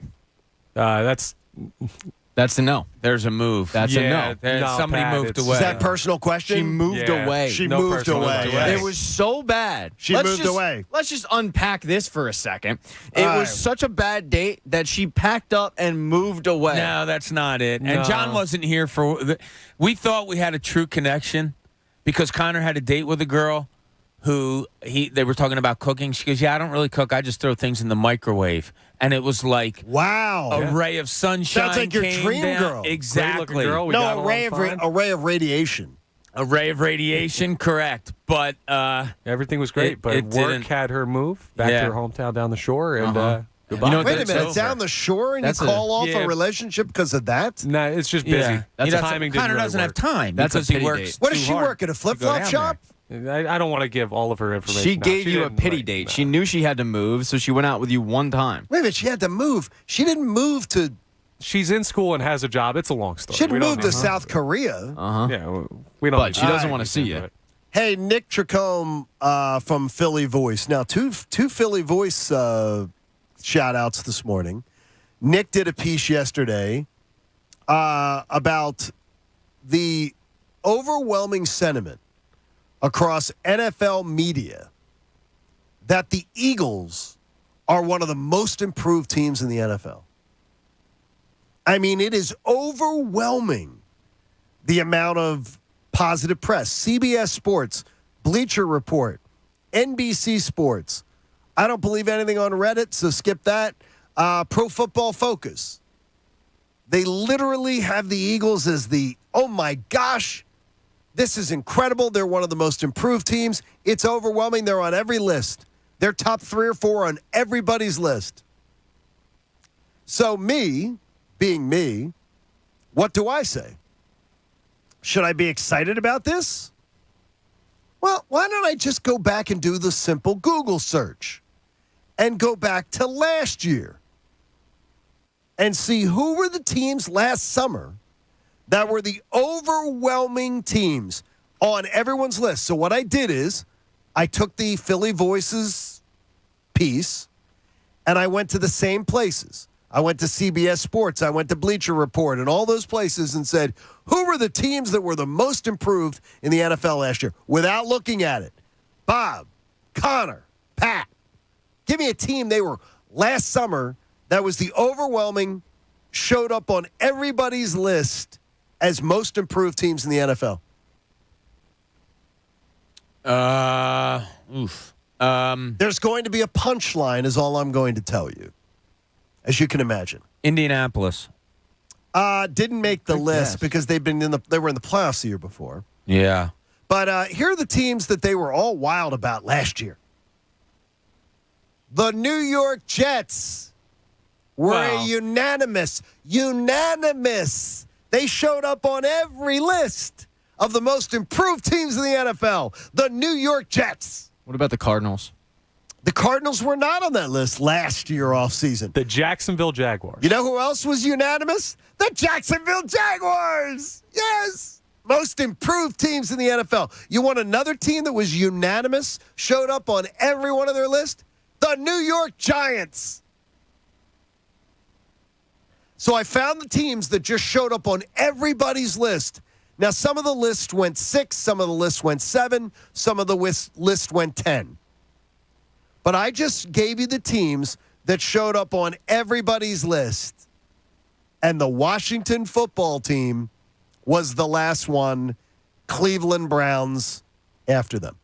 That's a no. There's a move. That's a no. Somebody Pat, moved it's- away. Is that personal question? She moved Yeah. away. She No moved personal away. moved yes. away. It was so bad. She moved away. Let's just unpack this for a second. It All was right. such a bad date that she packed up and moved away. No, that's not it. No. And John wasn't here for. We thought we had a true connection because Connor had a date with a girl who they were talking about cooking. She goes, "Yeah, I don't really cook. I just throw things in the microwave." And it was like Wow. a ray of sunshine. Sounds like your came dream down. girl. Exactly. Great-looking girl. We got No, along fine. a ray of radiation. A ray of radiation, correct. But Everything was great, but it work didn't- had her move back Yeah. to her hometown down the shore, and goodbye. You know what Wait a that's minute, over. down the shore and That's you call off yeah. a relationship because of that? No, it's just busy. yeah, That's He timing. didn't Connor really doesn't have work. time That's a because he pity works. date. What does too she hard work at a to go flip-flop down shop? I don't want to give all of her information. She out. gave you a didn't, pity like, date. no. She knew she had to move, so she went out with you one time. Wait a minute, she had to move. She didn't move to. She's in school and has a job. It's a long story. She We didn't don't move need to to- South Korea. Yeah, we don't. But need she to- doesn't All want to see you. into it. Hey, Nick Tricome from Philly Voice. Now, two Philly Voice shout-outs this morning. Nick did a piece yesterday about the overwhelming sentiment across NFL media that the Eagles are one of the most improved teams in the NFL. I mean, it is overwhelming the amount of positive press. CBS Sports, Bleacher Report, NBC Sports. I don't believe anything on Reddit, so skip that. Pro Football Focus. They literally have the Eagles as the, oh my gosh, this is incredible. They're one of the most improved teams. It's overwhelming. They're on every list. They're top 3 or 4 on everybody's list. So me, being me, what do I say? Should I be excited about this? Well, why don't I just go back and do the simple Google search and go back to last year and see who were the teams last summer that were the overwhelming teams on everyone's list. So what I did is I took the Philly Voices piece and I went to the same places. I went to CBS Sports. I went to Bleacher Report and all those places and said, who were the teams that were the most improved in the NFL last year without looking at it? Bob, Connor, Pat. Give me a team they were last summer that was the overwhelming, showed up on everybody's list as most improved teams in the NFL. There's going to be a punchline is all I'm going to tell you, as you can imagine. Indianapolis. Didn't make the list because they were in the playoffs the year before. Yeah. But here are the teams that they were all wild about last year. The New York Jets. were unanimous. Unanimous. They showed up on every list of the most improved teams in the NFL. The New York Jets. What about the Cardinals? The Cardinals were not on that list last year offseason. The Jacksonville Jaguars. You know who else was unanimous? The Jacksonville Jaguars. Yes. Most improved teams in the NFL. You want another team that was unanimous, showed up on every one of their list? The New York Giants. So I found the teams that just showed up on everybody's list. Now, some of the lists went 6, some of the lists went 7, some of the list went 10. But I just gave you the teams that showed up on everybody's list. And the Washington football team was the last one, Cleveland Browns after them.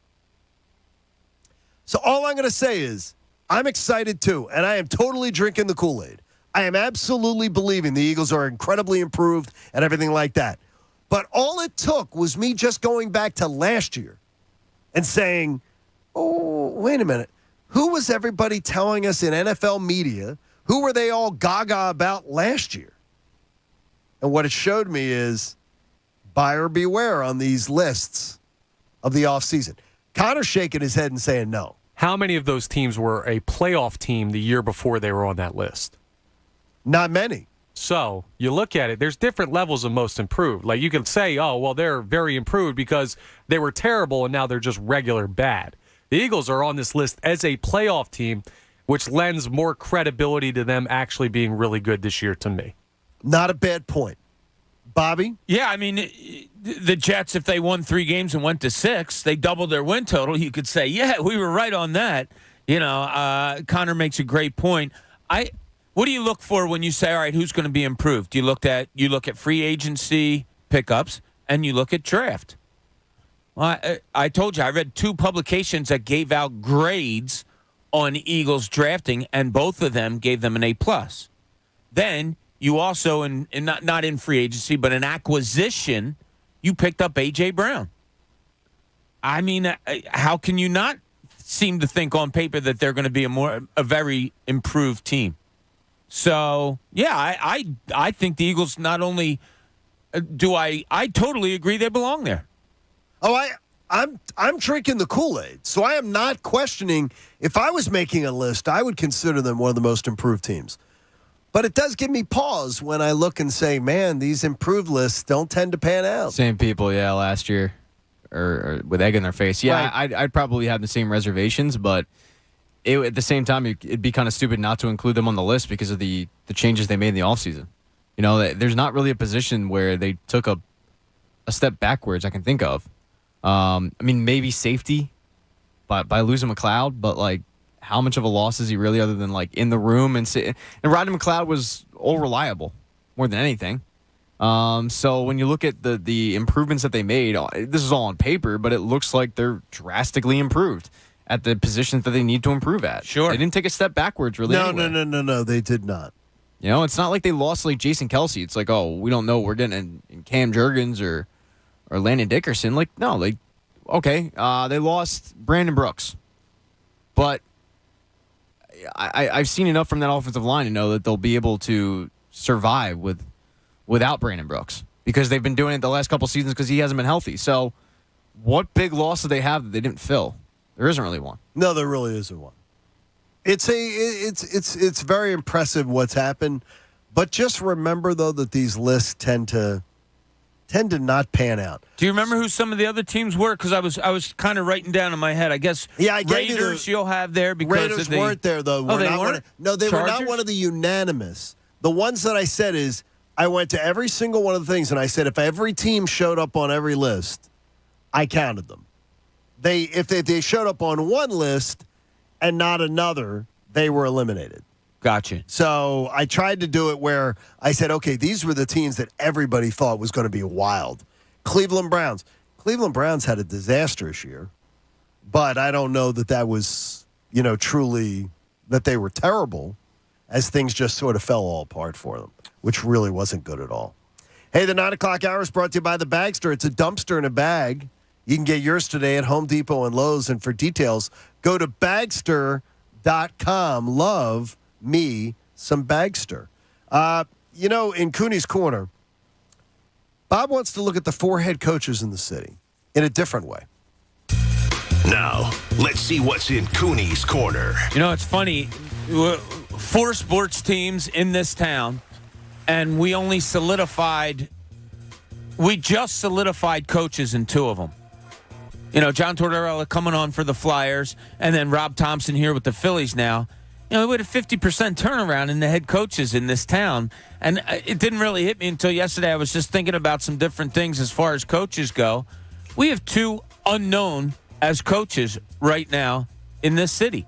So all I'm going to say is I'm excited too, and I am totally drinking the Kool-Aid. I am absolutely believing the Eagles are incredibly improved and everything like that. But all it took was me just going back to last year and saying, oh, wait a minute. Who was everybody telling us in NFL media? Who were they all gaga about last year? And what it showed me is buyer beware on these lists of the offseason. Connor's shaking his head and saying no. How many of those teams were a playoff team the year before they were on that list? Not many. So you look at it, there's different levels of most improved. Like you can say, oh, well, they're very improved because they were terrible and now they're just regular bad. The Eagles are on this list as a playoff team, which lends more credibility to them actually being really good this year to me. Not a bad point. Bobby? Yeah, I mean, the Jets, if they won 3 games and went to 6, they doubled their win total. You could say, yeah, we were right on that. You know, Connor makes a great point. What do you look for when you say, all right, who's going to be improved? You look at free agency pickups and you look at draft. Well, I told you, I read 2 publications that gave out grades on Eagles drafting, and both of them gave them an A+. Then you also, in not in free agency, but in acquisition, you picked up A.J. Brown. I mean, how can you not seem to think on paper that they're going to be a very improved team? So, yeah, I think the Eagles not only I totally agree they belong there. Oh, I'm drinking the Kool-Aid, so I am not questioning. If I was making a list, I would consider them one of the most improved teams. But it does give me pause when I look and say, man, these improved lists don't tend to pan out. Same people, yeah, last year, or with egg in their face. Yeah, Right. I'd probably have the same reservations, but at the same time, it'd be kind of stupid not to include them on the list because of the changes they made in the offseason. You know, there's not really a position where they took a step backwards I can think of. I mean, maybe safety by losing McLeod, but, like, how much of a loss is he really other than, like, in the room and sit? And Rodney McLeod was all reliable more than anything. So when you look at the improvements that they made, this is all on paper, but it looks like they're drastically improved at the positions that they need to improve at. Sure. They didn't take a step backwards, really. No, they did not. You know, it's not like they lost, like, Jason Kelsey. It's like, oh, we don't know. We're getting in Cam Jurgens or Landon Dickerson. Like, no, like, okay, they lost Brandon Brooks. But I've seen enough from that offensive line to know that they'll be able to survive without Brandon Brooks because they've been doing it the last couple seasons because he hasn't been healthy. So what big loss do they have that they didn't fill? There isn't really one. No, there really isn't one. It's very impressive what's happened, but just remember though that these lists tend to not pan out. Do you remember who some of the other teams were? Because I was kind of writing down in my head. I guess I gave Raiders you'll have there because Raiders weren't there though. Oh, they weren't? They were not Chargers? one of the unanimous. The ones that I said is I went to every single one of the things and I said if every team showed up on every list, I counted them. If they showed up on one list and not another, they were eliminated. Gotcha. So I tried to do it where I said, okay, these were the teams that everybody thought was going to be wild. Cleveland Browns. Cleveland Browns had a disastrous year, but I don't know that was, truly that they were terrible as things just sort of fell all apart for them, which really wasn't good at all. Hey, the 9 o'clock hour is brought to you by the Bagster. It's a dumpster in a bag. You can get yours today at Home Depot and Lowe's. And for details, go to Bagster.com. Love me some Bagster. In Cooney's Corner, Bob wants to look at the 4 head coaches in the city in a different way. Now, let's see what's in Cooney's Corner. It's funny. 4 sports teams in this town, and we just solidified coaches in 2 of them. John Tortorella coming on for the Flyers, and then Rob Thompson here with the Phillies now. We had a 50% turnaround in the head coaches in this town, and it didn't really hit me until yesterday. I was just thinking about some different things as far as coaches go. We have 2 unknown as coaches right now in this city.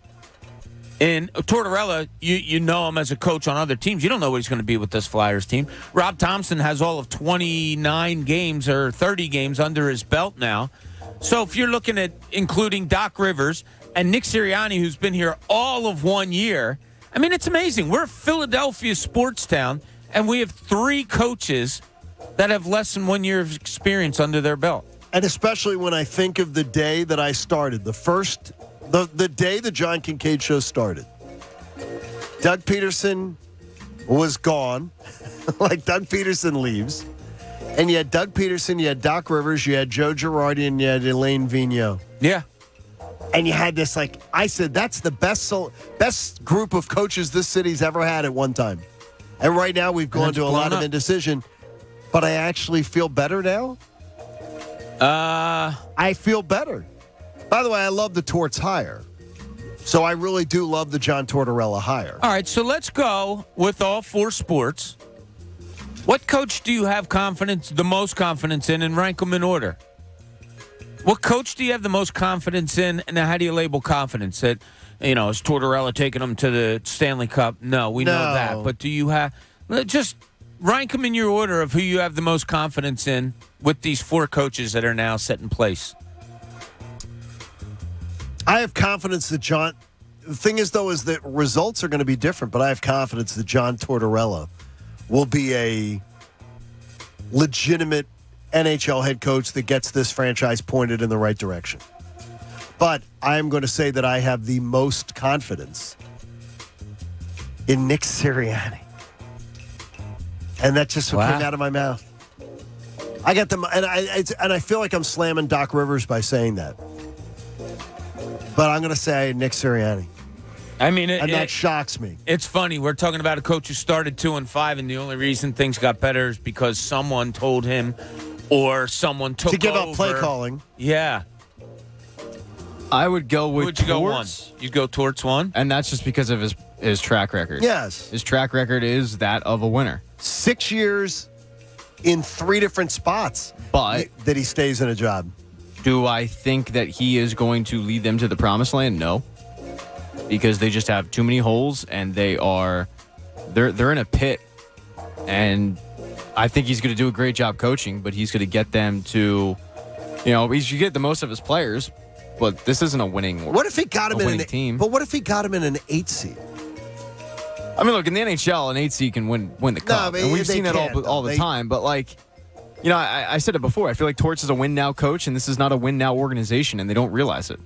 And Tortorella, you know him as a coach on other teams. You don't know what he's going to be with this Flyers team. Rob Thompson has all of 29 games or 30 games under his belt now. So if you're looking at including Doc Rivers and Nick Sirianni, who's been here all of 1 year, I mean, it's amazing. We're a Philadelphia sports town, and we have 3 coaches that have less than 1 year of experience under their belt. And especially when I think of the day that I started, the day the John Kincade show started. Doug Peterson was gone, like Doug Peterson leaves. And you had Doug Peterson, you had Doc Rivers, you had Joe Girardi, and you had Elaine Vigneault. Yeah. And you had this, I said, that's the best group of coaches this city's ever had at one time. And right now we've gone to a lot of indecision. But I actually feel better now. I feel better. By the way, I love the Torts hire. So I really do love the John Tortorella hire. All right, so let's go with all 4 sports. What coach do you have the most confidence in, and rank them in order? What coach do you have the most confidence in, and how do you label confidence? That, is Tortorella taking them to the Stanley Cup? No, we know that. But do you have, just rank them in your order of who you have the most confidence in with these 4 coaches that are now set in place? I have confidence that John, the thing is, though, is that results are going to be different, but I have confidence that John Tortorella will be a legitimate NHL head coach that gets this franchise pointed in the right direction. But I am going to say that I have the most confidence in Nick Sirianni. And that's just what came out of my mouth. I got them, and I feel like I'm slamming Doc Rivers by saying that. But I'm going to say Nick Sirianni. I mean, that shocks me. It's funny. We're talking about a coach who started 2-5, and the only reason things got better is because someone told him or someone took to give over. up play calling. Yeah. I would go with Would you go 1? You'd go Torts 1? And that's just because of his track record. Yes. His track record is that of a winner. 6 years in 3 different spots but that he stays in a job. Do I think that he is going to lead them to the promised land? No. Because they just have too many holes, and they're in a pit. And I think he's going to do a great job coaching, but he's going to get them to, he should get the most of his players, but this isn't a winning What if he got him in winning team. But what if he got him in an 8 seed? I mean, look, in the NHL, an 8 seed can win the cup. No, and we've seen that all the time. But, I said it before. I feel like Torts is a win-now coach, and this is not a win-now organization, and they don't realize it.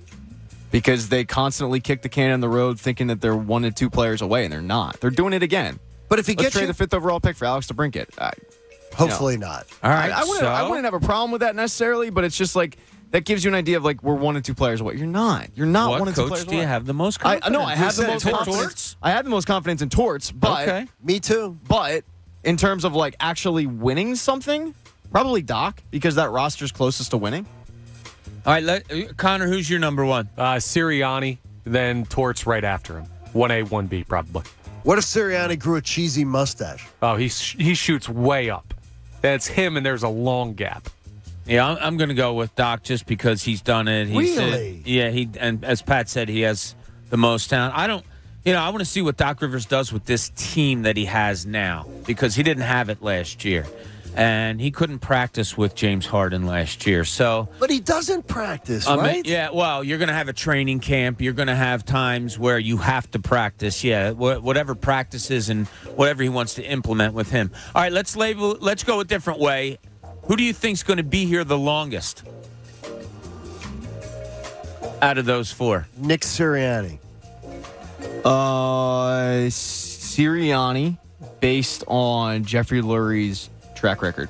Because they constantly kick the can on the road thinking that they're 1 to 2 players away, and they're not. They're doing it again. But if he Let's gets trade the 5th overall pick for Alex DeBrincat. Hopefully not. All right, I wouldn't have a problem with that necessarily, but it's just that gives you an idea of we're 1 and 2 players away. You're not. You're not what 1 and 2 coach players do away. you have the most confidence? I have the most confidence. I have the most confidence in Torts, but okay. Me too. But in terms of actually winning something, probably Doc, because that roster's closest to winning. All right, Connor, who's your number 1? Sirianni, then Torts right after him. 1A, 1B probably. What if Sirianni grew a cheesy mustache? Oh, he shoots way up. That's him, and there's a long gap. Yeah, I'm going to go with Doc just because he's done it. Really? And as Pat said, he has the most talent. I want to see what Doc Rivers does with this team that he has now because he didn't have it last year. And he couldn't practice with James Harden last year. But he doesn't practice, right? Yeah, well, you're going to have a training camp. You're going to have times where you have to practice. Yeah, whatever practices and whatever he wants to implement with him. All right, let's go a different way. Who do you think's going to be here the longest out of those 4? Nick Sirianni. Sirianni based on Jeffrey Lurie's track record.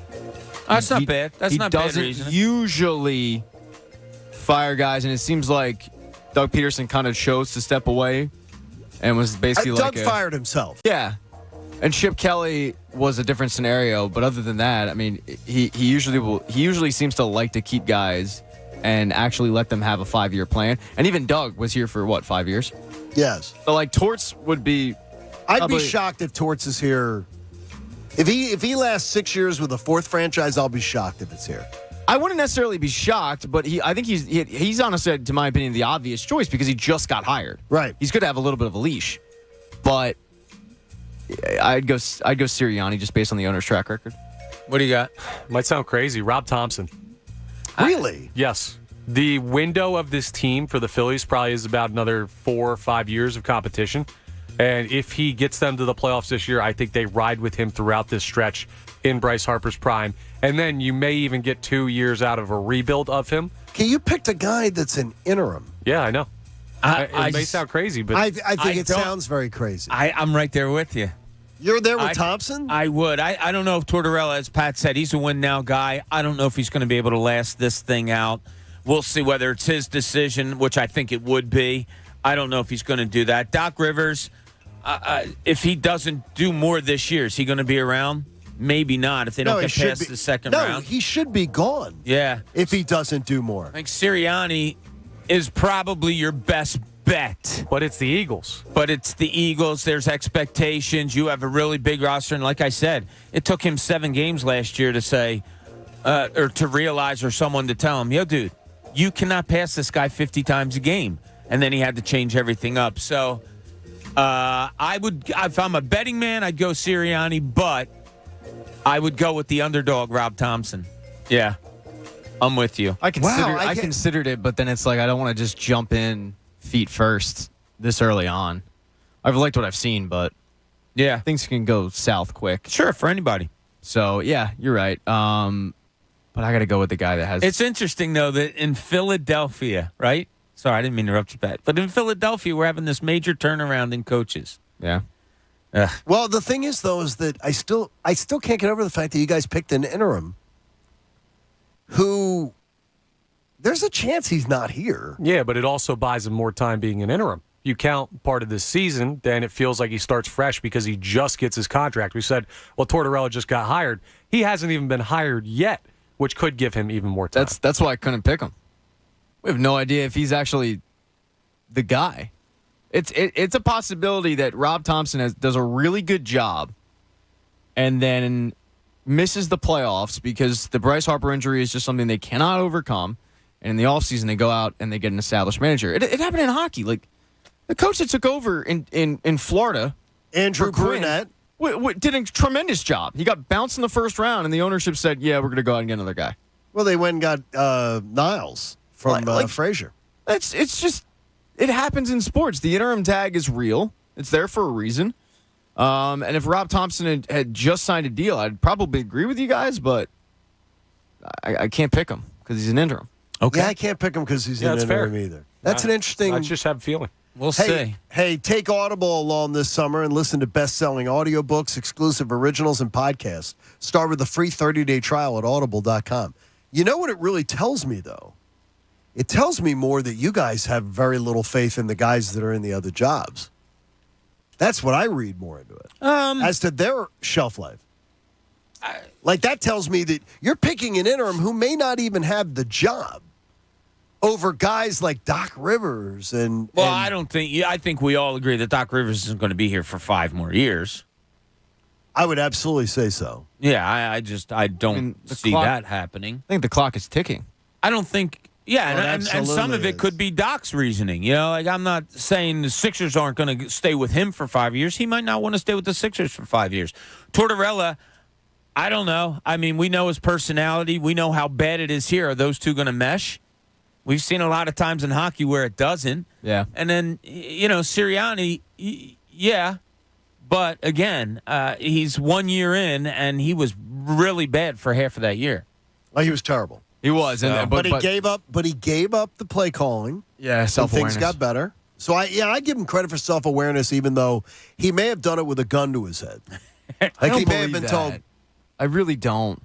That's not bad. That's not bad reasoning. He doesn't usually fire guys, and it seems like Doug Peterson kind of chose to step away and was basically Doug fired himself. Yeah. And Chip Kelly was a different scenario, but other than that, I mean, he usually seems to like to keep guys and actually let them have a 5-year plan. And even Doug was here for 5 years? Yes. So like Torts would be. I'd be shocked if Torts is here. If he lasts 6 years with a fourth franchise, I'll be shocked if it's here. I wouldn't necessarily be shocked, but I think he's honestly, to my opinion, the obvious choice because he just got hired. Right. He's good to have a little bit of a leash, but I'd go Sirianni just based on the owner's track record. What do you got? Might sound crazy. Rob Thompson. Really? Yes. The window of this team for the Phillies probably is about another 4 or 5 years of competition. And if he gets them to the playoffs this year, I think they ride with him throughout this stretch in Bryce Harper's prime. And then you may even get 2 years out of a rebuild of him. Okay, you picked a guy that's an interim. Yeah, I know. It may sound crazy, but I think it sounds very crazy. I'm right there with you. You're there with Thompson? I would. I don't know if Tortorella, as Pat said, he's a win-now guy. I don't know if he's going to be able to last this thing out. We'll see whether it's his decision, which I think it would be. I don't know if he's going to do that. Doc Rivers, if he doesn't do more this year, is he going to be around? Maybe not if they don't get past the second round. No, he should be gone. Yeah. If he doesn't do more. I think Sirianni is probably your best bet. But it's the Eagles. There's expectations. You have a really big roster. And like I said, it took him 7 games last year to say, or to realize, or someone to tell him, yo, dude, you cannot pass this guy 50 times a game. And then he had to change everything up. So I would, if I'm a betting man, I'd go Sirianni, but I would go with the underdog, Rob Thompson. Yeah, I'm with you. I considered it, but then it's like I don't want to just jump in feet first this early on. I've liked what I've seen, but yeah, things can go south quick. Sure, for anybody. So yeah, you're right. But I got to go with the guy that has. It's interesting though that in Philadelphia, right? Sorry, I didn't mean to interrupt you, Pat. But in Philadelphia, we're having this major turnaround in coaches. Yeah. Well, the thing is, though, is that I still can't get over the fact that you guys picked an interim who there's a chance he's not here. Yeah, but it also buys him more time being an interim. You count part of this season, then it feels like he starts fresh because he just gets his contract. We said, well, Tortorella just got hired. He hasn't even been hired yet, which could give him even more time. That's why I couldn't pick him. We have no idea if he's actually the guy. It's a possibility that Rob Thompson does a really good job and then misses the playoffs because the Bryce Harper injury is just something they cannot overcome. And in the offseason, they go out and they get an established manager. It happened in hockey. Like, the coach that took over in Florida, Andrew Brunette, did a tremendous job. He got bounced in the first round, and the ownership said, yeah, we're going to go out and get another guy. Well, they went and got Niles from Frazier. It's just, it happens in sports. The interim tag is real. It's there for a reason. And if Rob Thompson had just signed a deal, I'd probably agree with you guys, but I can't pick him because he's an interim. Okay. Yeah, I can't pick him because he's an interim either. That's an interesting. I just have a feeling. We'll see. Hey, take Audible along this summer and listen to best-selling audiobooks, exclusive originals, and podcasts. Start with a free 30-day trial at audible.com. You know what it really tells me, though? It tells me more that you guys have very little faith in the guys that are in the other jobs. That's what I read more into it. As to their shelf life. Like, that tells me that you're picking an interim who may not even have the job over guys like Doc Rivers and... Well, I don't think... I think we all agree that Doc Rivers isn't going to be here for 5 more years. I would absolutely say so. Yeah, I don't see that happening. I think the clock is ticking. I don't think... Yeah, and some of it could be Doc's reasoning. You know, like I'm not saying the Sixers aren't going to stay with him for 5 years. He might not want to stay with the Sixers for 5 years. Tortorella, I don't know. I mean, we know his personality. We know how bad it is here. Are those two going to mesh? We've seen a lot of times in hockey where it doesn't. Yeah. And then, Sirianni, yeah. But, again, he's 1 year in, and he was really bad for half of that year. He was terrible. He was. But he gave up the play calling. Yeah, self-awareness. Things got better. So I give him credit for self-awareness, even though he may have done it with a gun to his head. I don't he may have been believe told. that. I really don't.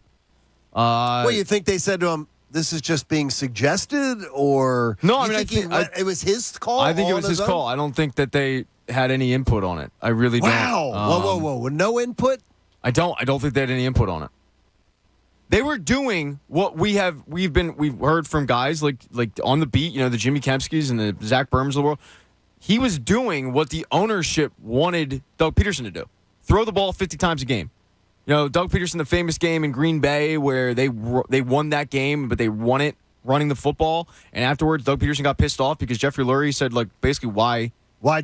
Well, you think they said to him, "This is just being suggested," or no? I think it was his call. I think it was his call. I don't think that they had any input on it. I really don't. Wow! Whoa! No input. I don't think they had any input on it. They were doing what we've heard from guys like on the beat, the Jimmy Kempskis and the Zach Bermans of the world. He was doing what the ownership wanted Doug Peterson to do. Throw the ball 50 times a game. Doug Peterson, the famous game in Green Bay where they won that game, but they won it running the football. And afterwards, Doug Peterson got pissed off because Jeffrey Lurie said, basically, why'd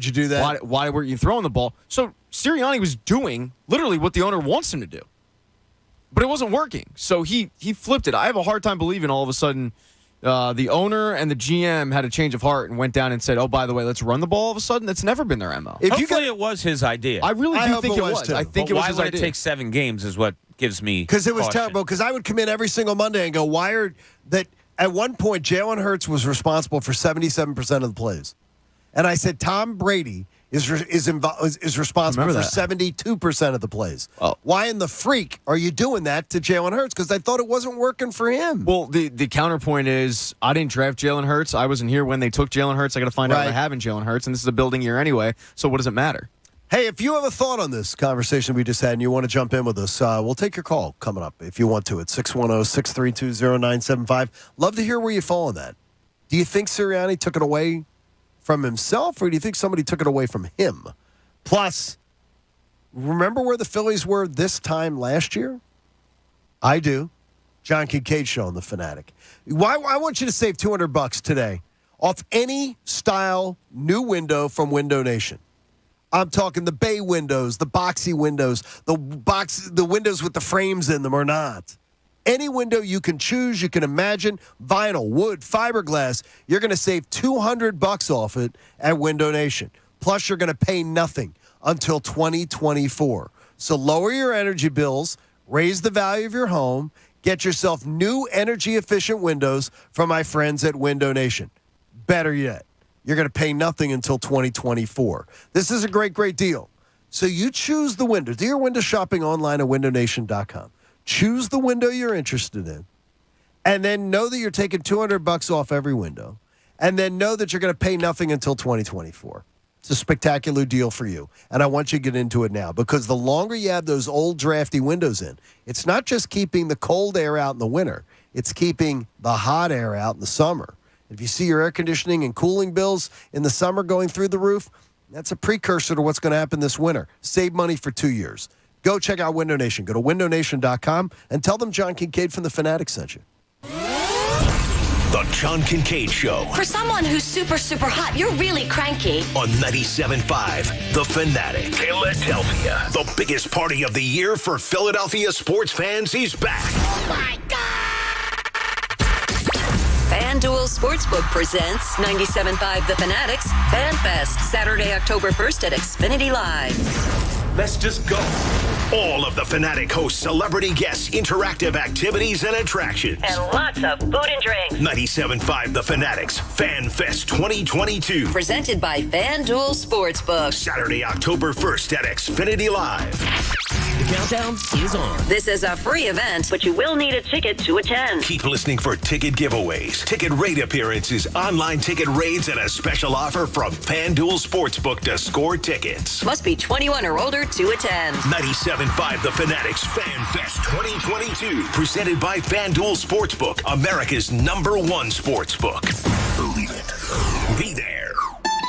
you do that? Why weren't you throwing the ball? So Sirianni was doing literally what the owner wants him to do. But it wasn't working. So he flipped it. I have a hard time believing all of a sudden the owner and the GM had a change of heart and went down and said, oh, by the way, let's run the ball all of a sudden. That's never been their MO. Hopefully it was his idea. I really do think it was. I think it was his idea. Why would it take 7 games is what gives me Because it was caution. terrible. Because I would come in every single Monday and go, that at one point, Jalen Hurts was responsible for 77% of the plays. And I said, Tom Brady is responsible for 72% of the plays. Oh. Why in the freak are you doing that to Jalen Hurts? Because I thought it wasn't working for him. Well, the counterpoint is I didn't draft Jalen Hurts. I wasn't here when they took Jalen Hurts. I got to find out what I have in Jalen Hurts, and this is a building year anyway, so what does it matter? Hey, if you have a thought on this conversation we just had and you want to jump in with us, we'll take your call coming up if you want to at 610-632-0975. Love to hear where you fall on that. Do you think Sirianni took it away from himself, or do you think somebody took it away from him? Plus, remember where the Phillies were this time last year? I do. John Kincade Show on The Fanatic. I want you to save $200 today off any style new window from Window Nation. I'm talking the bay windows, the boxy windows, the windows with the frames in them or not. Any window you can choose, you can imagine, vinyl, wood, fiberglass, you're going to save $200 off it at Window Nation. Plus, you're going to pay nothing until 2024. So lower your energy bills, raise the value of your home, get yourself new energy-efficient windows from my friends at Window Nation. Better yet, you're going to pay nothing until 2024. This is a great, great deal. So you choose the window. Do your window shopping online at windownation.com. Choose the window you're interested in, and then know that you're taking $200 off every window, and then know that you're going to pay nothing until 2024. It's a spectacular deal for you, and I want you to get into it now, because the longer you have those old drafty windows in, it's not just keeping the cold air out in the winter, it's keeping the hot air out in the summer. If you see your air conditioning and cooling bills in the summer going through the roof, that's a precursor to what's going to happen this winter. Save money for 2 years. Go check out Window Nation. Go to windownation.com and tell them John Kincade from The Fanatic sent you. The John Kincade Show. For someone who's super, super hot, you're really cranky. On 97.5 The Fanatic. Philadelphia. The biggest party of the year for Philadelphia sports fans is back. Oh, my God! FanDuel Sportsbook presents 97.5 The Fanatic's Fan Fest, Saturday, October 1st at Xfinity Live. Let's just go. All of the Fanatic hosts celebrity guests, interactive activities, and attractions. And lots of food and drink. 97.5 The Fanatic's Fan Fest 2022. Presented by FanDuel Sportsbook. Saturday, October 1st at Xfinity Live. The countdown is on. This is a free event, but you will need a ticket to attend. Keep listening for ticket giveaways, ticket rate appearances, online ticket raids, and a special offer from FanDuel Sportsbook to score tickets. Must be 21 or older to attend. 97.5 The Fanatic's Fan Fest 2022. Presented by FanDuel Sportsbook, America's #1 sportsbook. Believe it. Be there.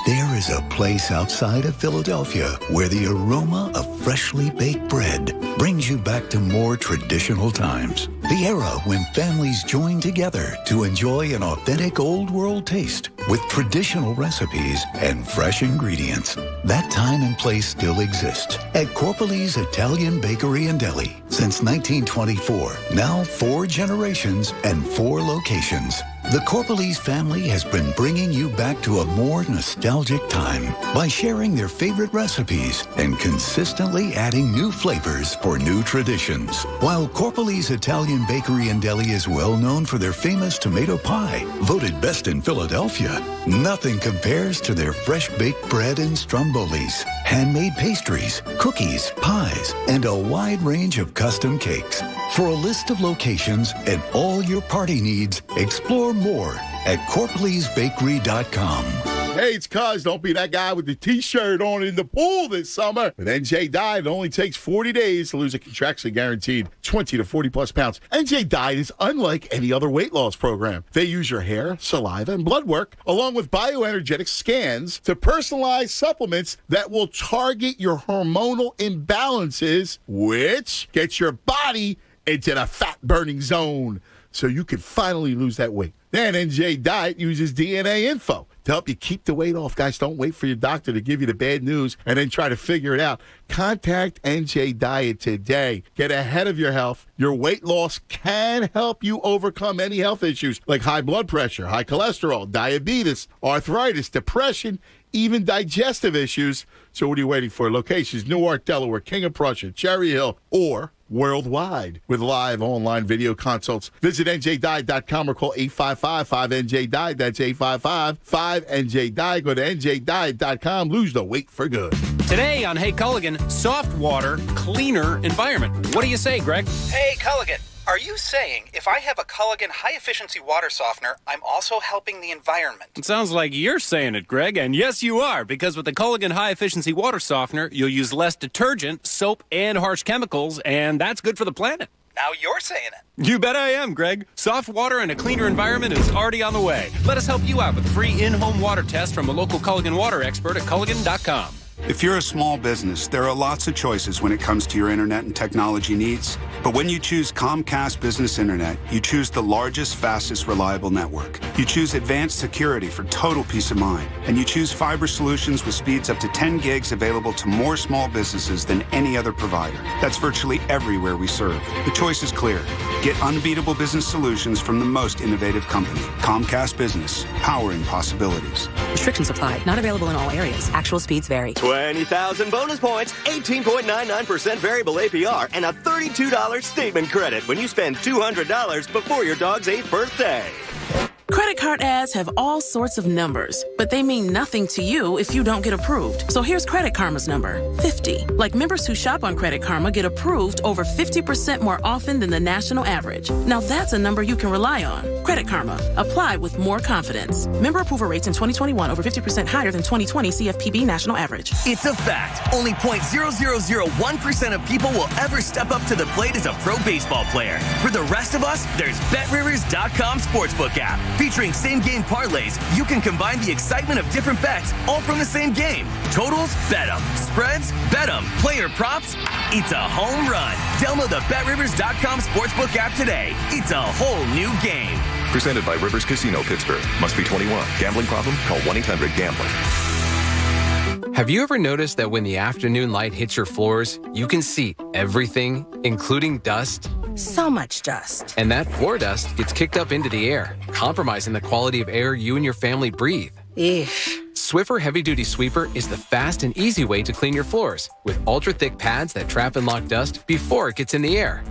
There is a place outside of Philadelphia where the aroma of freshly baked bread brings you back to more traditional times. The era when families join together to enjoy an authentic old world taste with traditional recipes and fresh ingredients. That time and place still exists at Corpoli's Italian Bakery and Deli since 1924. Now 4 generations and 4 locations. The Corpalese family has been bringing you back to a more nostalgic time by sharing their favorite recipes and consistently adding new flavors for new traditions. While Corpalese Italian Bakery and Deli is well known for their famous tomato pie, voted best in Philadelphia, nothing compares to their fresh baked bread and strombolis, handmade pastries, cookies, pies, and a wide range of custom cakes. For a list of locations and all your party needs, explore more at CorpalesBakery.com. Hey, it's Cuz. Don't be that guy with the T-shirt on in the pool this summer. With NJ Diet, it only takes 40 days to lose a contractually guaranteed 20 to 40-plus pounds. NJ Diet is unlike any other weight loss program. They use your hair, saliva, and blood work, along with bioenergetic scans, to personalize supplements that will target your hormonal imbalances, which gets your body into the fat-burning zone so you can finally lose that weight. Then NJ Diet uses DNA info to help you keep the weight off. Guys, don't wait for your doctor to give you the bad news and then try to figure it out. Contact NJ Diet today. Get ahead of your health. Your weight loss can help you overcome any health issues like high blood pressure, high cholesterol, diabetes, arthritis, depression, even digestive issues. So what are you waiting for? Locations: Newark, Delaware, King of Prussia, Cherry Hill, or worldwide with live online video consults. Visit NJDiet.com or call 855-5NJ-DIET. That's 855-5NJ-DIET. Go to NJDiet.com. Lose the weight for good. Today on Hey Culligan, soft water, cleaner environment. What do you say, Greg? Hey Culligan, are you saying if I have a Culligan high-efficiency water softener, I'm also helping the environment? It sounds like you're saying it, Greg, and yes, you are, because with the Culligan high-efficiency water softener, you'll use less detergent, soap, and harsh chemicals, and that's good for the planet. Now you're saying it. You bet I am, Greg. Soft water and a cleaner environment is already on the way. Let us help you out with a free in-home water test from a local Culligan water expert at Culligan.com. If you're a small business, there are lots of choices when it comes to your internet and technology needs. But when you choose Comcast Business Internet, you choose the largest, fastest, reliable network. You choose advanced security for total peace of mind. And you choose fiber solutions with speeds up to 10 gigs available to more small businesses than any other provider. That's virtually everywhere we serve. The choice is clear. Get unbeatable business solutions from the most innovative company. Comcast Business, powering possibilities. Restrictions apply. Not available in all areas. Actual speeds vary. 20,000 bonus points, 18.99% variable APR, and a $32 statement credit when you spend $200 before your dog's 8th birthday. Credit card ads have all sorts of numbers, but they mean nothing to you if you don't get approved. So here's Credit Karma's number, 50. Like members who shop on Credit Karma get approved over 50% more often than the national average. Now that's a number you can rely on. Credit Karma. Apply with more confidence. Member approval rates in 2021 over 50% higher than 2020 CFPB national average. It's a fact. Only 0.0001% of people will ever step up to the plate as a pro baseball player. For the rest of us, there's BetRivers.com Sportsbook app. Featuring same-game parlays, you can combine the excitement of different bets all from the same game. Totals? Bet 'em. Spreads? Bet 'em. Player props? It's a home run. Download the BetRivers.com Sportsbook app today. It's a whole new game. Presented by Rivers Casino Pittsburgh. Must be 21. Gambling problem? Call 1-800-GAMBLER. Have you ever noticed that when the afternoon light hits your floors, you can see everything, including dust? So much dust. And that floor dust gets kicked up into the air, compromising the quality of air you and your family breathe. Eesh. Swiffer Heavy Duty Sweeper is the fast and easy way to clean your floors with ultra-thick pads that trap and lock dust before it gets in the air.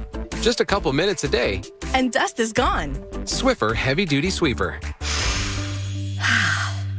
Just a couple minutes a day. And dust is gone. Swiffer Heavy Duty Sweeper.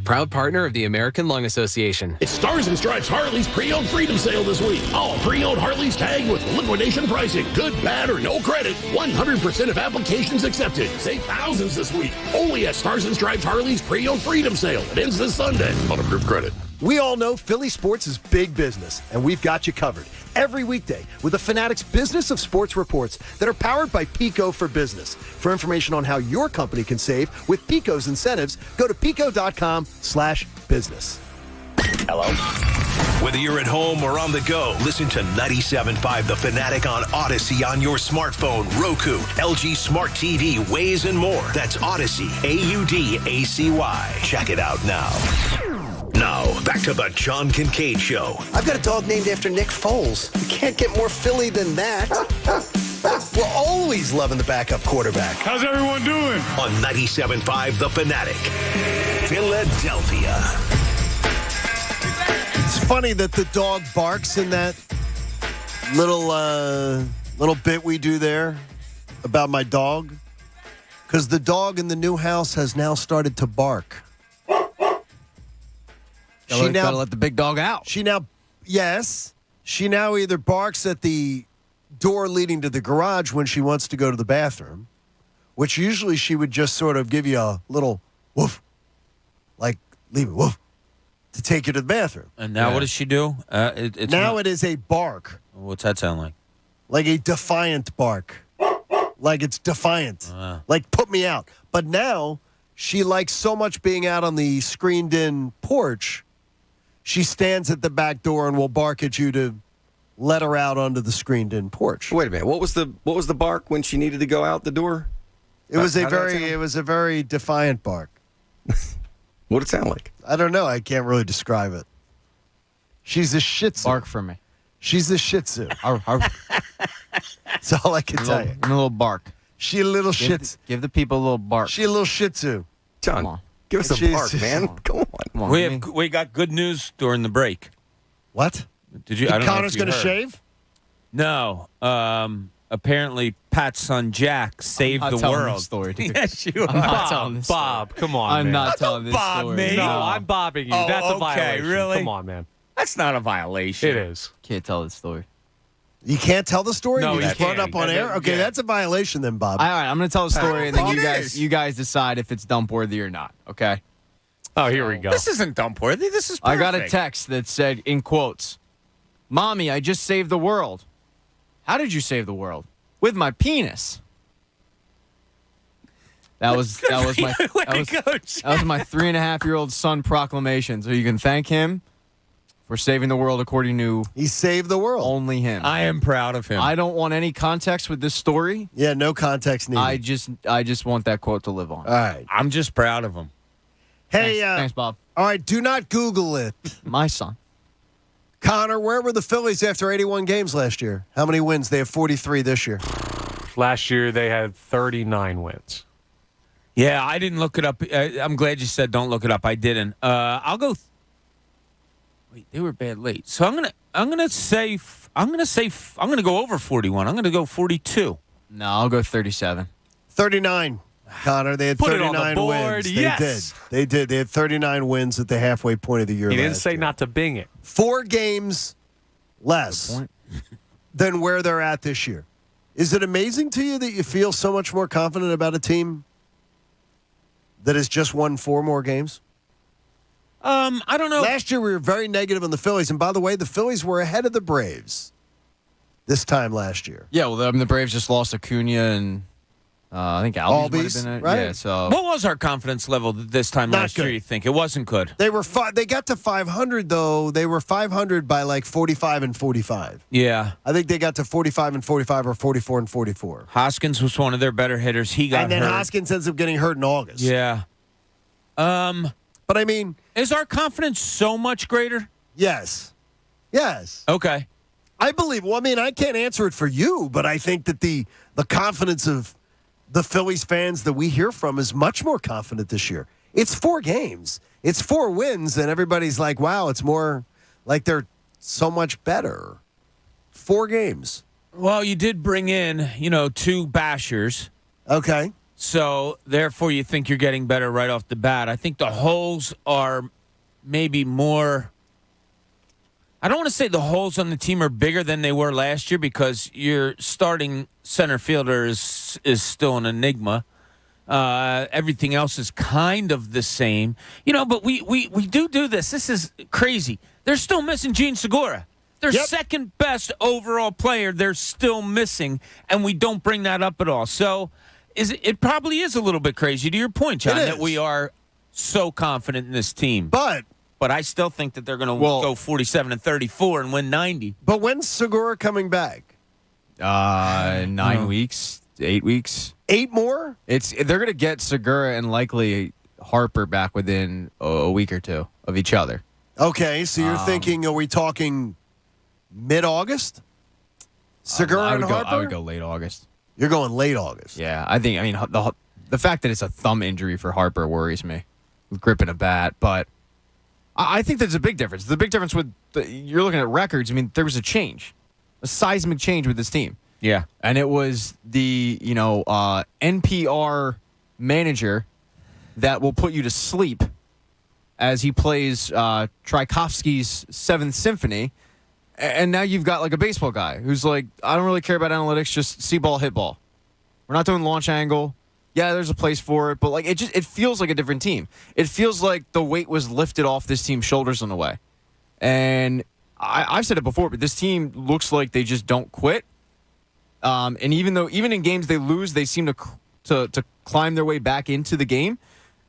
Proud partner of the American Lung Association. It's Stars and Stripes Harley's pre-owned freedom sale this week. All pre-owned Harleys tagged with liquidation pricing. Good, bad, or no credit. 100% of applications accepted. Save thousands this week. Only at Stars and Stripes Harley's pre-owned freedom sale. It ends this Sunday on approved credit. We all know Philly sports is big business, and we've got you covered every weekday with the Fanatic's Business of Sports reports that are powered by Pico for Business. For information on how your company can save with Pico's incentives, go to pico.com/business. Hello? Whether you're at home or on the go, listen to 97.5 The Fanatic on Odyssey on your smartphone, Roku, LG Smart TV, Waze, and more. That's Odyssey, AUDACY. Check it out now. Now, back to the John Kincade Show. I've got a dog named after Nick Foles. You can't get more Philly than that. We're always loving the backup quarterback. How's everyone doing? On 97.5 The Fanatic, Philadelphia. It's funny that the dog barks in that little bit we do there about my dog, because the dog in the new house has now started to bark. Gotta let the big dog out. She now either barks at the door leading to the garage when she wants to go to the bathroom, which usually she would just sort of give you a little woof, like leave it woof, to take you to the bathroom. And now what does she do? It is a bark. What's that sound like? Like a defiant bark. Like it's defiant. Like put me out. But now she likes so much being out on the screened-in porch, she stands at the back door and will bark at you to let her out onto the screened-in porch. Wait a minute. What was the bark when she needed to go out the door? It was a very defiant bark. What did it sound like? I don't know. I can't really describe it. She's a Shih Tzu. Bark for me. She's a Shih Tzu. That's all I can tell you. And a little bark. She a little Shih Tzu. Give the people a little bark. She a little Shih Tzu. John, give us a bark, man. Come on. We got good news during the break. What? Did you? I don't know Connor's going to shave? No. Apparently, Pat's son Jack saved the world. This story, dude. Yes, you are. I'm not telling this story. Bob, come on, I'm man. not telling this Bob story. me. No, I'm bobbing you. Oh, That's a okay, violation. really? Come on, man. That's not a violation. It is. Can't tell this story. You can't tell the story? No, you just brought it can't. up on air? Okay, that's a violation then, Bob. All right, I'm going to tell the story, and then think you guys decide if it's dump worthy or not. Okay. Oh, here we go. This isn't dump worthy. This is perfect. I got a text that said, in quotes, "Mommy, I just saved the world." How did you save the world? With my penis. That was my 3.5-year-old son proclamation. So you can thank him for saving the world according to he saved the world. Only him. I am proud of him. I don't want any context with this story. Yeah, no context needed. I just want that quote to live on. All right. I'm just proud of him. Hey, thanks, Bob. All right, do not Google it. My son. Connor, where were the Phillies after 81 games last year? How many wins? They have 43 this year. Last year, they had 39 wins. Yeah, I didn't look it up. I'm glad you said don't look it up. I didn't. I'll go. Wait, they were bad late. So I'm gonna go over 41. I'm gonna go 42. No, I'll go 37. 39. Connor, they had Put it 39 on the board. wins. Yes. They did. They had 39 wins at the halfway point of the year. He didn't last say year. not to bing it. 4 games less than where they're at this year. Is it amazing to you that you feel so much more confident about a team that has just won 4 more games? I don't know. Last year we were very negative on the Phillies, and by the way, the Phillies were ahead of the Braves this time last year. Yeah, well, the Braves just lost Acuna and I think Albies might have been it. right? Yeah, so What was our confidence level this time Not last year? good. You think it wasn't good? They were they got to 500 though. They were 500 by like 45 and 45. Yeah. I think they got to 45 and 45 or 44 and 44. Hoskins was one of their better hitters. He got And then hurt. Hoskins ends up getting hurt in August. Yeah. But I mean, is our confidence so much greater? Yes. Yes. Okay. I believe. Well, I mean, I can't answer it for you, but I think that the confidence of the Phillies fans that we hear from is much more confident this year. It's 4 games. It's 4 wins, and everybody's like, wow, it's more like they're so much better. 4 games. Well, you did bring in, 2 bashers. Okay. So, therefore, you think you're getting better right off the bat. I think the holes are maybe more. I don't want to say the holes on the team are bigger than they were last year because your starting center fielder is still an enigma. Everything else is kind of the same. But we do this. This is crazy. They're still missing Gene Segura. Their second best overall player, they're still missing, and we don't bring that up at all. So it probably is a little bit crazy to your point, John, that we are so confident in this team. But I still think that they're going to go 47 and 34 and win 90. But when's Segura coming back? 9 weeks, 8 weeks. 8 more? They're going to get Segura and likely Harper back within a week or 2 of each other. Okay, so you're thinking, are we talking mid-August? Segura I and would go, Harper? I would go late August. You're going late August. Yeah, I mean, the fact that it's a thumb injury for Harper worries me. With gripping a bat, but I think there's a big difference. The big difference with you're looking at records. I mean, there was a change, a seismic change with this team. Yeah, and it was the NPR manager that will put you to sleep as he plays Tchaikovsky's Seventh Symphony, and now you've got like a baseball guy who's like, I don't really care about analytics, just see ball, hit ball. We're not doing launch angle. Yeah, there's a place for it, but like it feels like a different team. It feels like the weight was lifted off this team's shoulders in a way. And I've said it before, but this team looks like they just don't quit. And even in games they lose, they seem to climb their way back into the game.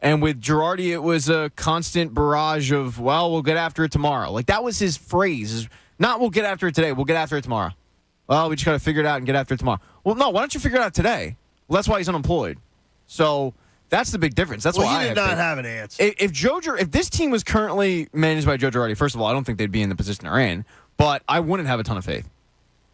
And with Girardi, it was a constant barrage of, well, we'll get after it tomorrow. Like that was his phrase. Not we'll get after it today, we'll get after it tomorrow. Well, we just got to figure it out and get after it tomorrow. Well, no, why don't you figure it out today? Well, that's why he's unemployed. So that's the big difference. That's why he did not have an answer. If this team was currently managed by Joe Girardi, first of all, I don't think they'd be in the position they're in, but I wouldn't have a ton of faith.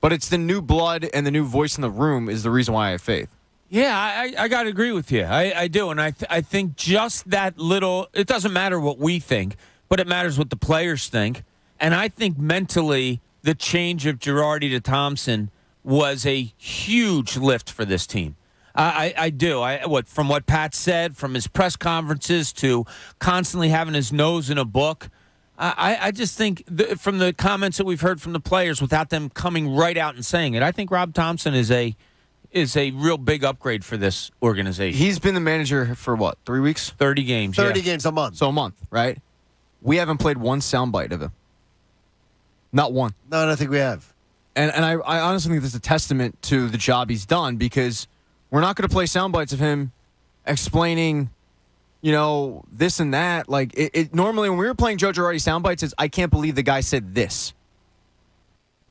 But it's the new blood and the new voice in the room is the reason why I have faith. Yeah, I got to agree with you. I do. And I think just that little, it doesn't matter what we think, but it matters what the players think. And I think mentally, the change of Girardi to Thompson was a huge lift for this team. I do. From what Pat said, from his press conferences to constantly having his nose in a book, I just think from the comments that we've heard from the players without them coming right out and saying it, I think Rob Thompson is a real big upgrade for this organization. He's been the manager for what, 3 weeks? 30 games. 30 games a month. So a month, right? We haven't played one soundbite of him. Not one. No, I don't think we have. And I honestly think this is a testament to the job he's done because we're not going to play sound bites of him explaining, this and that. Like, it normally when we were playing Joe Girardi sound bites, it's, I can't believe the guy said this.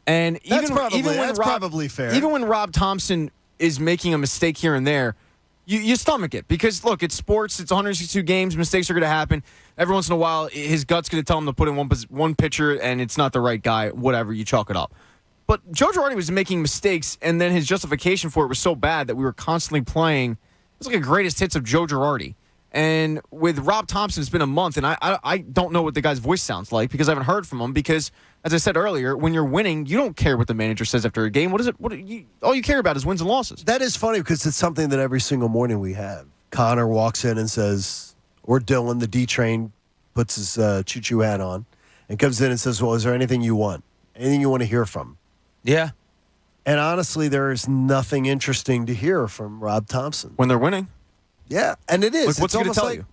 And that's probably fair. Even when Rob Thompson is making a mistake here and there, you stomach it. Because, look, it's sports. It's 162 games. Mistakes are going to happen. Every once in a while, his gut's going to tell him to put in one pitcher, and it's not the right guy. Whatever, you chalk it up. But Joe Girardi was making mistakes, and then his justification for it was so bad that we were constantly playing. It was like a greatest hits of Joe Girardi. And with Rob Thompson, it's been a month, and I don't know what the guy's voice sounds like because I haven't heard from him. Because, as I said earlier, when you're winning, you don't care what the manager says after a game. What is it? All you care about is wins and losses. That is funny because it's something that every single morning we have. Connor walks in and says, or Dylan, the D-Train, puts his choo-choo hat on and comes in and says, well, is there anything you want? Anything you want to hear from? Yeah. And honestly, there is nothing interesting to hear from Rob Thompson. When they're winning? Yeah, and it is. What's he going to tell you?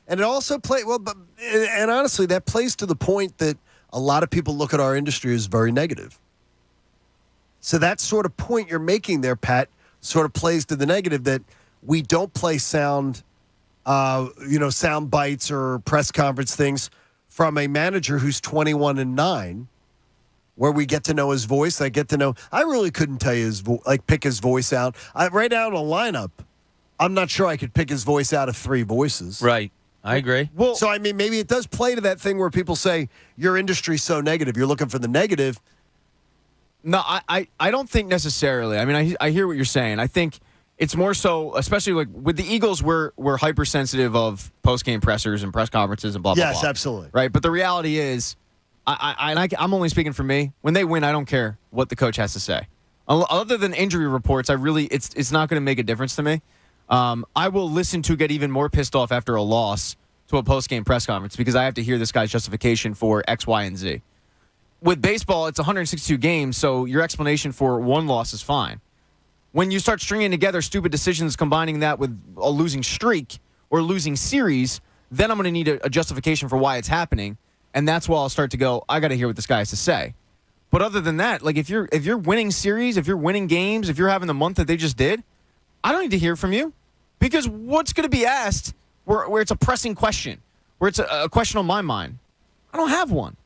And it also and honestly, that plays to the point that a lot of people look at our industry as very negative. So that sort of point you're making there, Pat, sort of plays to the negative that we don't play sound bites or press conference things from a manager who's 21-9. Where we get to know his voice. I really couldn't tell you pick his voice out. Right now in a lineup, I'm not sure I could pick his voice out of three voices. Right. I agree. Well, so, I mean, maybe it does play to that thing where people say, your industry's so negative. You're looking for the negative. No, I don't think necessarily. I mean, I hear what you're saying. I think it's more so, especially like with the Eagles, we're hypersensitive of post-game pressers and press conferences and blah, blah, blah. Yes, absolutely. Right, but the reality is, I'm only speaking for me. When they win, I don't care what the coach has to say. Other than injury reports, it's not going to make a difference to me. I will listen to get even more pissed off after a loss to a post-game press conference because I have to hear this guy's justification for X, Y, and Z. With baseball, it's 162 games, so your explanation for one loss is fine. When you start stringing together stupid decisions, combining that with a losing streak or losing series, then I'm going to need a justification for why it's happening. And that's why I'll start to go, I got to hear what this guy has to say. But other than that, like if you're winning series, if you're winning games, if you're having the month that they just did, I don't need to hear from you. Because what's going to be asked where it's a pressing question, where it's a question on my mind? I don't have one.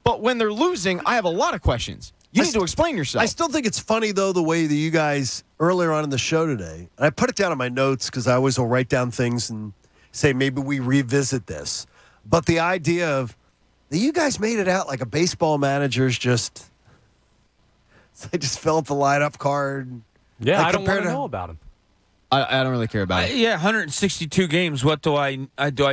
But when they're losing, I have a lot of questions. You need to explain yourself. I still think it's funny, though, the way that you guys, earlier on in the show today, and I put it down in my notes because I always will write down things and say maybe we revisit this. But the idea of that you guys made it out like a baseball manager's just So they just fill up the lineup card. Yeah, Like, I don't want compared to to- know about him. I don't really care about it. Yeah, 162 games. What do I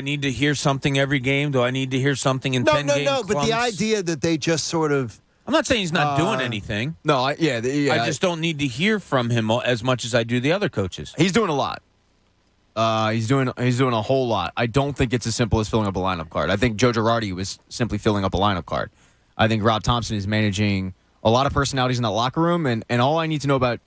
need to hear something every game? Do I need to hear something in 10 games? No. But the idea that they just sort of. I'm not saying he's not doing anything. No, I just don't need to hear from him as much as I do the other coaches. He's doing a lot. He's doing a whole lot. I don't think it's as simple as filling up a lineup card. I think Joe Girardi was simply filling up a lineup card. I think Rob Thompson is managing a lot of personalities in that locker room, and all I need to know about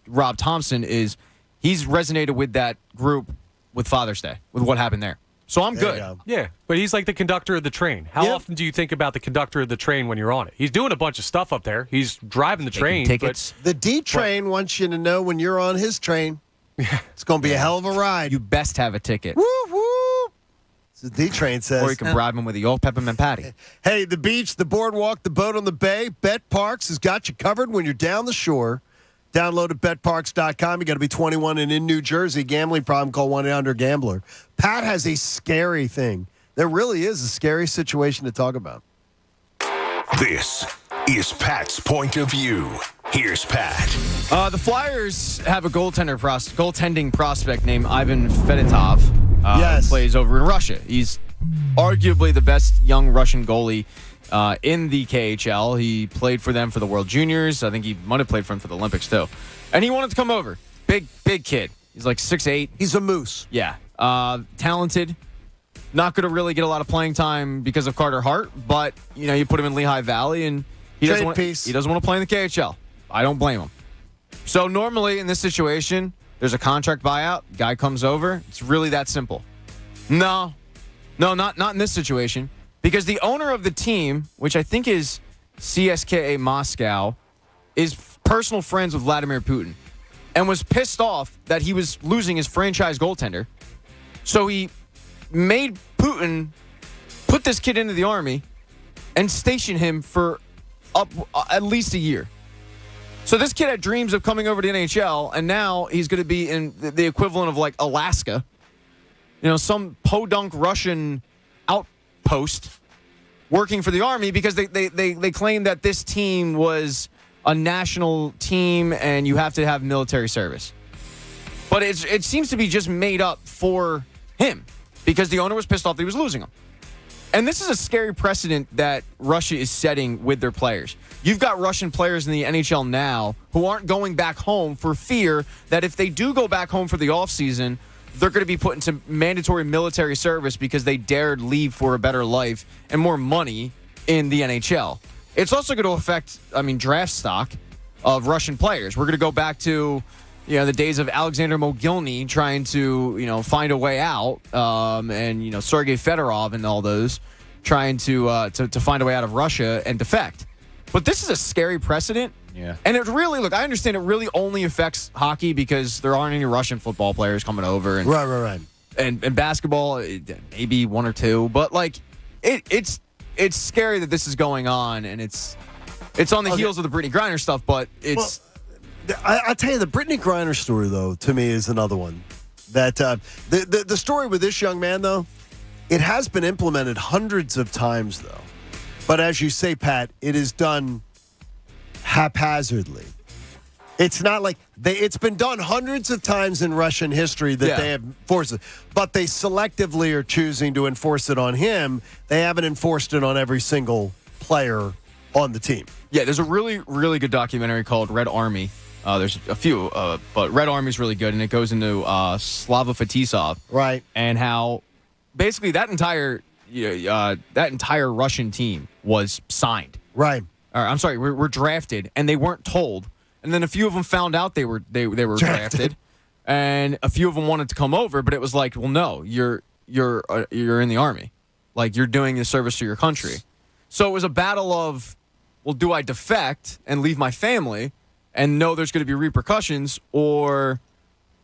Rob Thompson is he's resonated with that group with Father's Day, with what happened there. So I'm good. Yeah, but he's like the conductor of the train. How often do you think about the conductor of the train when you're on it? He's doing a bunch of stuff up there. He's driving the train. Tickets. The D train wants you to know when you're on his train. It's going to be a hell of a ride. You best have a ticket. Woo woo. So the D train says. Or you can bribe him with a York peppermint patty. Hey, the beach, the boardwalk, the boat on the bay, Bet Parks has got you covered when you're down the shore. Download at betparks.com. You got to be 21 and in New Jersey. Gambling problem, call 1-800-GAMBLER. Pat has a scary thing. There really is a scary situation to talk about. This is Pat's point of view. Here's Pat. The Flyers have a goaltending prospect named Ivan Fedotov. Yes. Plays over in Russia. He's arguably the best young Russian goalie in the KHL. He played for them for the World Juniors. I think he might have played for them for the Olympics, too. And he wanted to come over. Big kid. He's like 6'8". He's a moose. Yeah. Talented. Not going to really get a lot of playing time because of Carter Hart, but, you put him in Lehigh Valley, and he doesn't want to play in the KHL. I don't blame him. So normally in this situation, there's a contract buyout. Guy comes over. It's really that simple. No, not in this situation. Because the owner of the team, which I think is CSKA Moscow, is personal friends with Vladimir Putin and was pissed off that he was losing his franchise goaltender. So he made Putin put this kid into the army and station him for at least a year. So this kid had dreams of coming over to NHL, and now he's going to be in the equivalent of like Alaska. Some podunk Russian outpost working for the Army because they claim that this team was a national team and you have to have military service. But it seems to be just made up for him because the owner was pissed off that he was losing him. And this is a scary precedent that Russia is setting with their players. You've got Russian players in the NHL now who aren't going back home for fear that if they do go back home for the offseason, they're going to be put into mandatory military service because they dared leave for a better life and more money in the NHL. It's also going to affect, draft stock of Russian players. We're going to go back to, the days of Alexander Mogilny trying to, find a way out, and Sergei Fedorov and all those trying to find a way out of Russia and defect. But this is a scary precedent. Yeah. And it really, I understand it really only affects hockey because there aren't any Russian football players coming over. And, Right. And basketball, maybe one or two. But, it's scary that this is going on, and it's on the heels of the Brittany Griner stuff, but it's... Well, I'll tell you, the Brittany Griner story, though, to me is another one. That the story with this young man, though, it has been implemented hundreds of times, though. But as you say, Pat, it is done haphazardly. It's not like it's been done hundreds of times in Russian history that they have enforced it, but they selectively are choosing to enforce it on him. They haven't enforced it on every single player on the team. Yeah, there's a really, really good documentary called Red Army. There's a few, but Red Army is really good, and it goes into Slava Fetisov, right? And how basically that entire Russian team was signed, right? I'm sorry, we're drafted, and they weren't told. And then a few of them found out they were drafted, and a few of them wanted to come over, but it was like, well, no, you're in the Army, like you're doing the service to your country. So it was a battle of, well, do I defect and leave my family and know there's going to be repercussions, or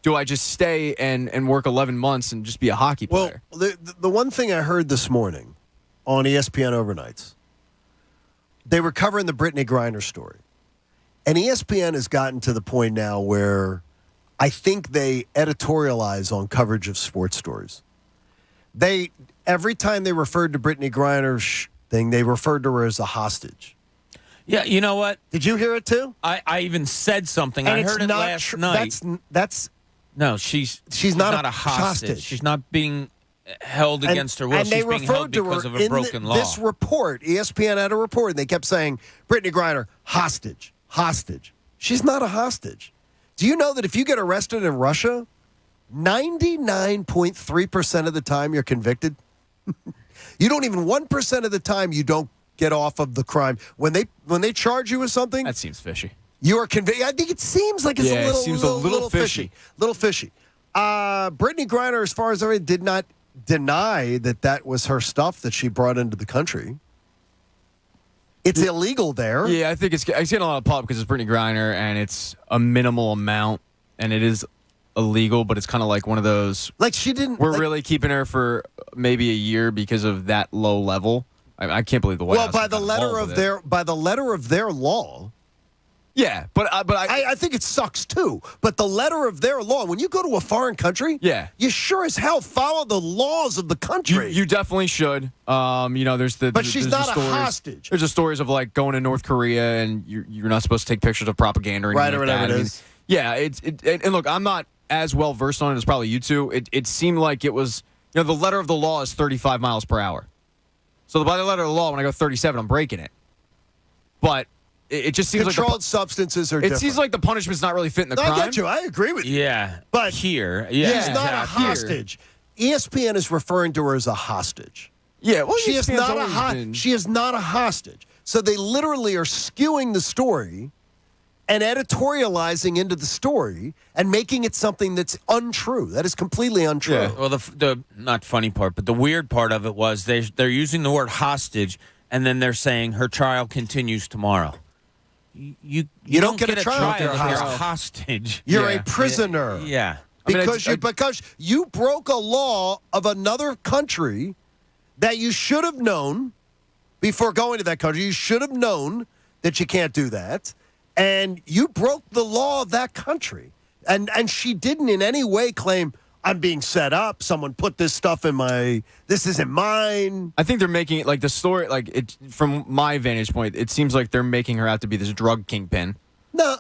do I just stay and work 11 months and just be a hockey player? Well, the one thing I heard this morning on ESPN Overnights, they were covering the Brittany Griner story. And ESPN has gotten to the point now where I think they editorialize on coverage of sports stories. Every time they referred to Brittany Griner's thing, they referred to her as a hostage. Yeah, you know what? Did you hear it too? I even said something. And I it's heard it not last night. That's no, she's not a hostage. She's not being held against her will. And She's they being held referred to because her of a in broken law. this report. ESPN had a report, and they kept saying, Brittany Griner, hostage, hostage. She's not a hostage. Do you know that if you get arrested in Russia, 99.3% of the time you're convicted? You don't even 1% of the time you don't get off of the crime. When they charge you with something, That seems fishy. you are convicted. I think it seems like it's Yeah, a it little, seems a little fishy. Little fishy. Brittany Griner, as far as I read, did not deny that was her stuff that she brought into the country. It's illegal there. Yeah, I think it's getting a lot of pop because it's Brittany Griner and it's a minimal amount and it is illegal, but it's kind of like one of those. Like she didn't. We're really keeping her for maybe a year because of that low level. I can't believe the White House by is the that letter involved of with their by the letter of their law. Yeah, but I think it sucks too. But the letter of their law, when you go to a foreign country, you sure as hell follow the laws of the country. You definitely should. There's the. But she's there's not the a stories, hostage. There's the stories of like going to North Korea and you're not supposed to take pictures of propaganda or Right, anything or like whatever that. it is. Yeah, and look, I'm not as well versed on it as probably you two. It seemed like it was, the letter of the law is 35 miles per hour. So by the letter of the law, when I go 37, I'm breaking it. But it just seems controlled substances are It different. seems like the punishment's not really fitting the crime. I get you. I agree with you. Yeah. But here, she's not a hostage. ESPN is referring to her as a hostage. Yeah, well, she is ESPN's not always been- She is not a hostage. So they literally are skewing the story and editorializing into the story and making it something that's untrue. That is completely untrue. Yeah. Well, the not funny part, but the weird part of it was they're using the word hostage, and then they're saying her trial continues tomorrow. You don't get a trial if if you're a you're a hostage. hostage. You're a prisoner. Yeah. Because you broke a law of another country that you should have known before going to that country. You should have known that you can't do that. And you broke the law of that country. And she didn't in any way claim, I'm being set up. Someone put this stuff in this isn't mine. I think they're making it like the story, like it from my vantage point, it seems like they're making her out to be this drug kingpin. No.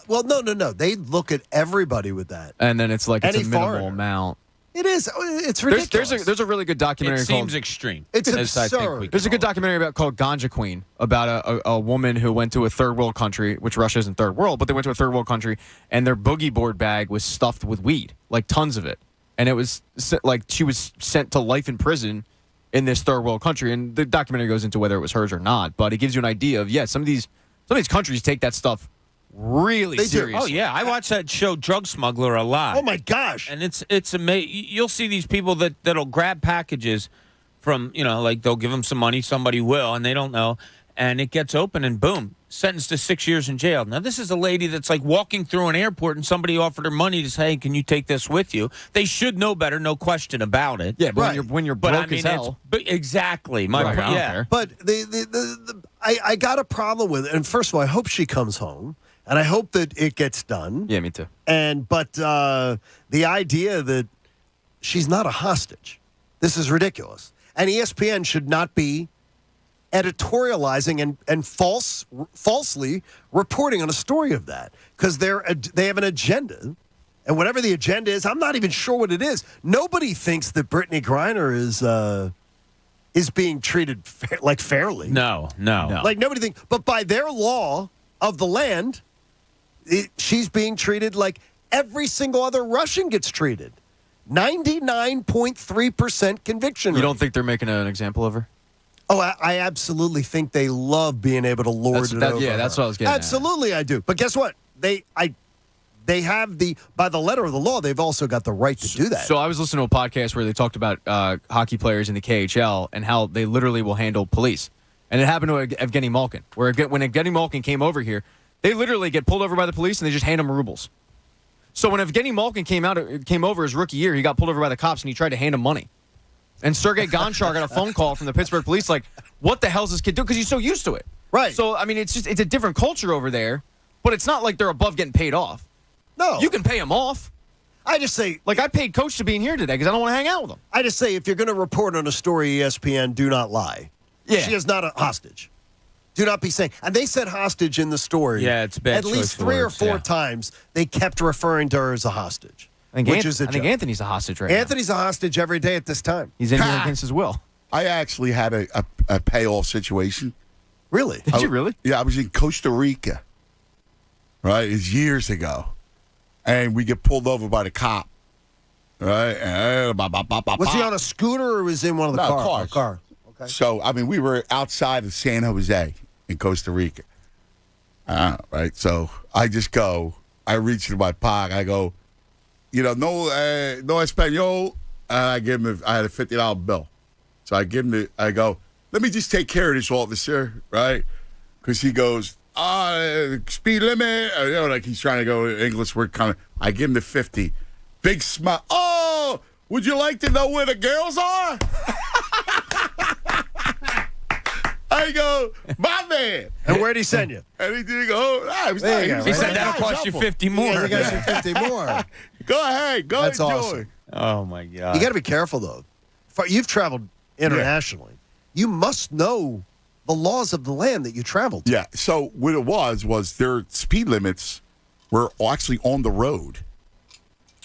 They look at everybody with that. And then it's like it's Any a minimal foreigner. amount. It is. It's ridiculous. There's a really good documentary It called. seems extreme. It's as I think absurd. we can There's a good all- documentary called Ganja Queen about a woman who went to a third world country, which Russia isn't third world, but they went to a third world country and their boogie board bag was stuffed with weed, like tons of it. And it was like she was sent to life in prison in this third world country. And the documentary goes into whether it was hers or not, but it gives you an idea of, some of these countries take that stuff really They do. serious. Oh yeah, I watch that show Drug Smuggler a lot. Oh my gosh. And it's amazing. You'll see these people that'll grab packages from, like they'll give them some money, somebody will, and they don't know, and it gets open and boom, sentenced to 6 years in jail. Now this is a lady that's like walking through an airport and somebody offered her money to say, hey, can you take this with you? They should know better, no question about it. Yeah, but when you're But broke I mean, as hell. exactly. My Right, I don't care. But I got a problem with it. And first of all, I hope she comes home. And I hope that it gets done. Yeah, me too. But the idea that she's not a hostage, this is ridiculous. And ESPN should not be editorializing and falsely reporting on a story of that because they have an agenda. And whatever the agenda is, I'm not even sure what it is. Nobody thinks that Brittany Griner is being treated fairly. No. Like nobody thinks. But by their law of the land, she's being treated like every single other Russian gets treated. 99.3% conviction rate. You don't think they're making an example of her? Oh, I absolutely think they love being able to lord it over Yeah, that's her. what I was getting at. Absolutely, I do. But guess what? They have by the letter of the law, they've also got the right to do that. So I was listening to a podcast where they talked about hockey players in the KHL and how they literally will handle police. And it happened to Evgeny Malkin, where when Evgeny Malkin came over here, they literally get pulled over by the police and they just hand him rubles. So when Evgeny Malkin came over his rookie year, he got pulled over by the cops and he tried to hand him money. And Sergei Gonchar got a phone call from the Pittsburgh police like, what the hell's this kid doing? Because he's so used to it. Right. So, I mean, it's a different culture over there, but it's not like they're above getting paid off. No. You can pay them off. I just say... Like, I paid Coach to be in here today because I don't want to hang out with him. I just say, if you're going to report on a story, ESPN, do not lie. Yeah. She is not a hostage. Do not be saying. And they said hostage in the story. Yeah, it's bad At least choice for 3 or words, 4 yeah. times they kept referring to her as a hostage. I think, which is a I think joke. Anthony's a hostage right now. Anthony's a hostage every day at this time. He's in here against his will. I actually had a payoff situation. Really? Did you really? Yeah, I was in Costa Rica. Right? It's years ago. And we get pulled over by the cop. Right? Was he on a scooter or was he in one of the No, cars? cars. Okay. So, I mean, we were outside of San Jose in Costa Rica. Right? So I just go, I reach into my pocket. I go, no Espanol. And I give him, I had a $50 bill. So I give him I go, let me just take care of this, officer, right? Because he goes, speed limit. Like he's trying to go English word kind of. I give him the 50. Big smile. Oh, would you like to know where the girls are? I go, my man. And where'd he send you? And he did go, it was There you nice. go, He said that'll cost you 50 more. Yeah, they got you 50 more. Go ahead. Go That's enjoy. awesome. Oh, my God. You got to be careful, though. You've traveled internationally. You must know the laws of the land that you traveled to. Yeah. So what it was their speed limits were actually on the road.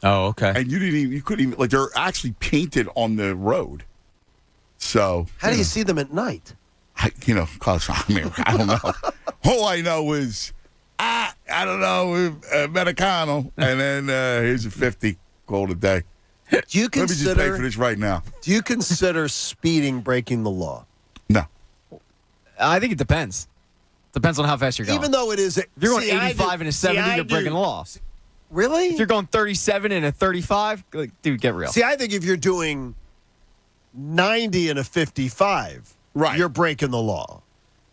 Oh, okay. And you couldn't even, like, they're actually painted on the road. So. How do you see them at night? Cause I don't know. All I know is, I don't know, Americano, and then here's a 50, call it a day. Do you Let me just pay consider for this right now. Do you consider speeding breaking the law? No. I think it depends. Depends on how fast you're going. Even though it is, if you're going 85 and a 70, you're breaking the law. Really? If you're going 37 and a 35, dude, get real. See, I think if you're doing 90 and a 55, right, you're breaking the law.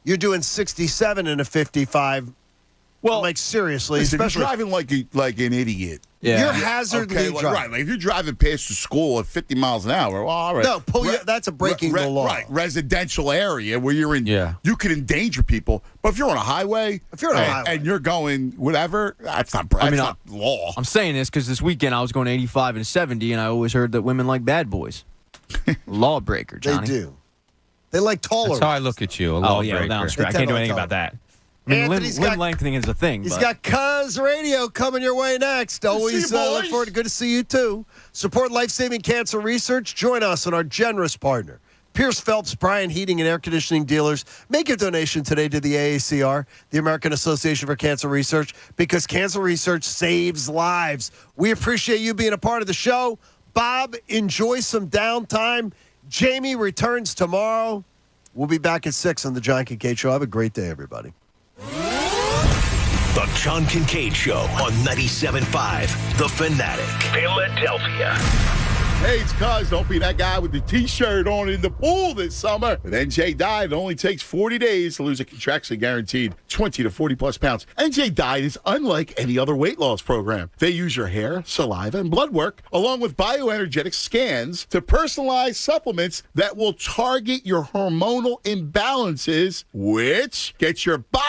You're doing 67 and a 55. Well, like seriously, listen, especially you're driving like an idiot. Yeah. You're hazardly driving. Right, like if you're driving past the school at 50 miles an hour, well, all right. No, that's a breaking the law. Right, residential area where you're in. Yeah. You can endanger people, but if you're on a highway, and you're going whatever, that's not law. I'm saying this because this weekend I was going 85 and 70, and I always heard that women like bad boys. Lawbreaker, Johnny. They do. They like taller. That's how I look at you, a lawbreaker. No, I can't do anything about that. I mean, limb lengthening is a thing. He's but. got Cuz Radio coming your way next. Always look forward to good to see you, too. Support life-saving cancer research. Join us and our generous partner, Pierce Phelps, Bryan Heating and Air Conditioning Dealers. Make your donation today to the AACR, the American Association for Cancer Research, because cancer research saves lives. We appreciate you being a part of the show. Bob, enjoy some downtime. Jamie returns tomorrow. We'll be back at 6 on the John Kincade Show. Have a great day, everybody. The John Kincade Show on 97.5 The Fanatic, Philadelphia. Hey, it's Cuz. Don't be that guy with the T-shirt on in the pool this summer. With NJ Diet, it only takes 40 days to lose a contractually guaranteed 20 to 40-plus pounds. NJ Diet is unlike any other weight loss program. They use your hair, saliva, and blood work, along with bioenergetic scans, to personalize supplements that will target your hormonal imbalances, which gets your body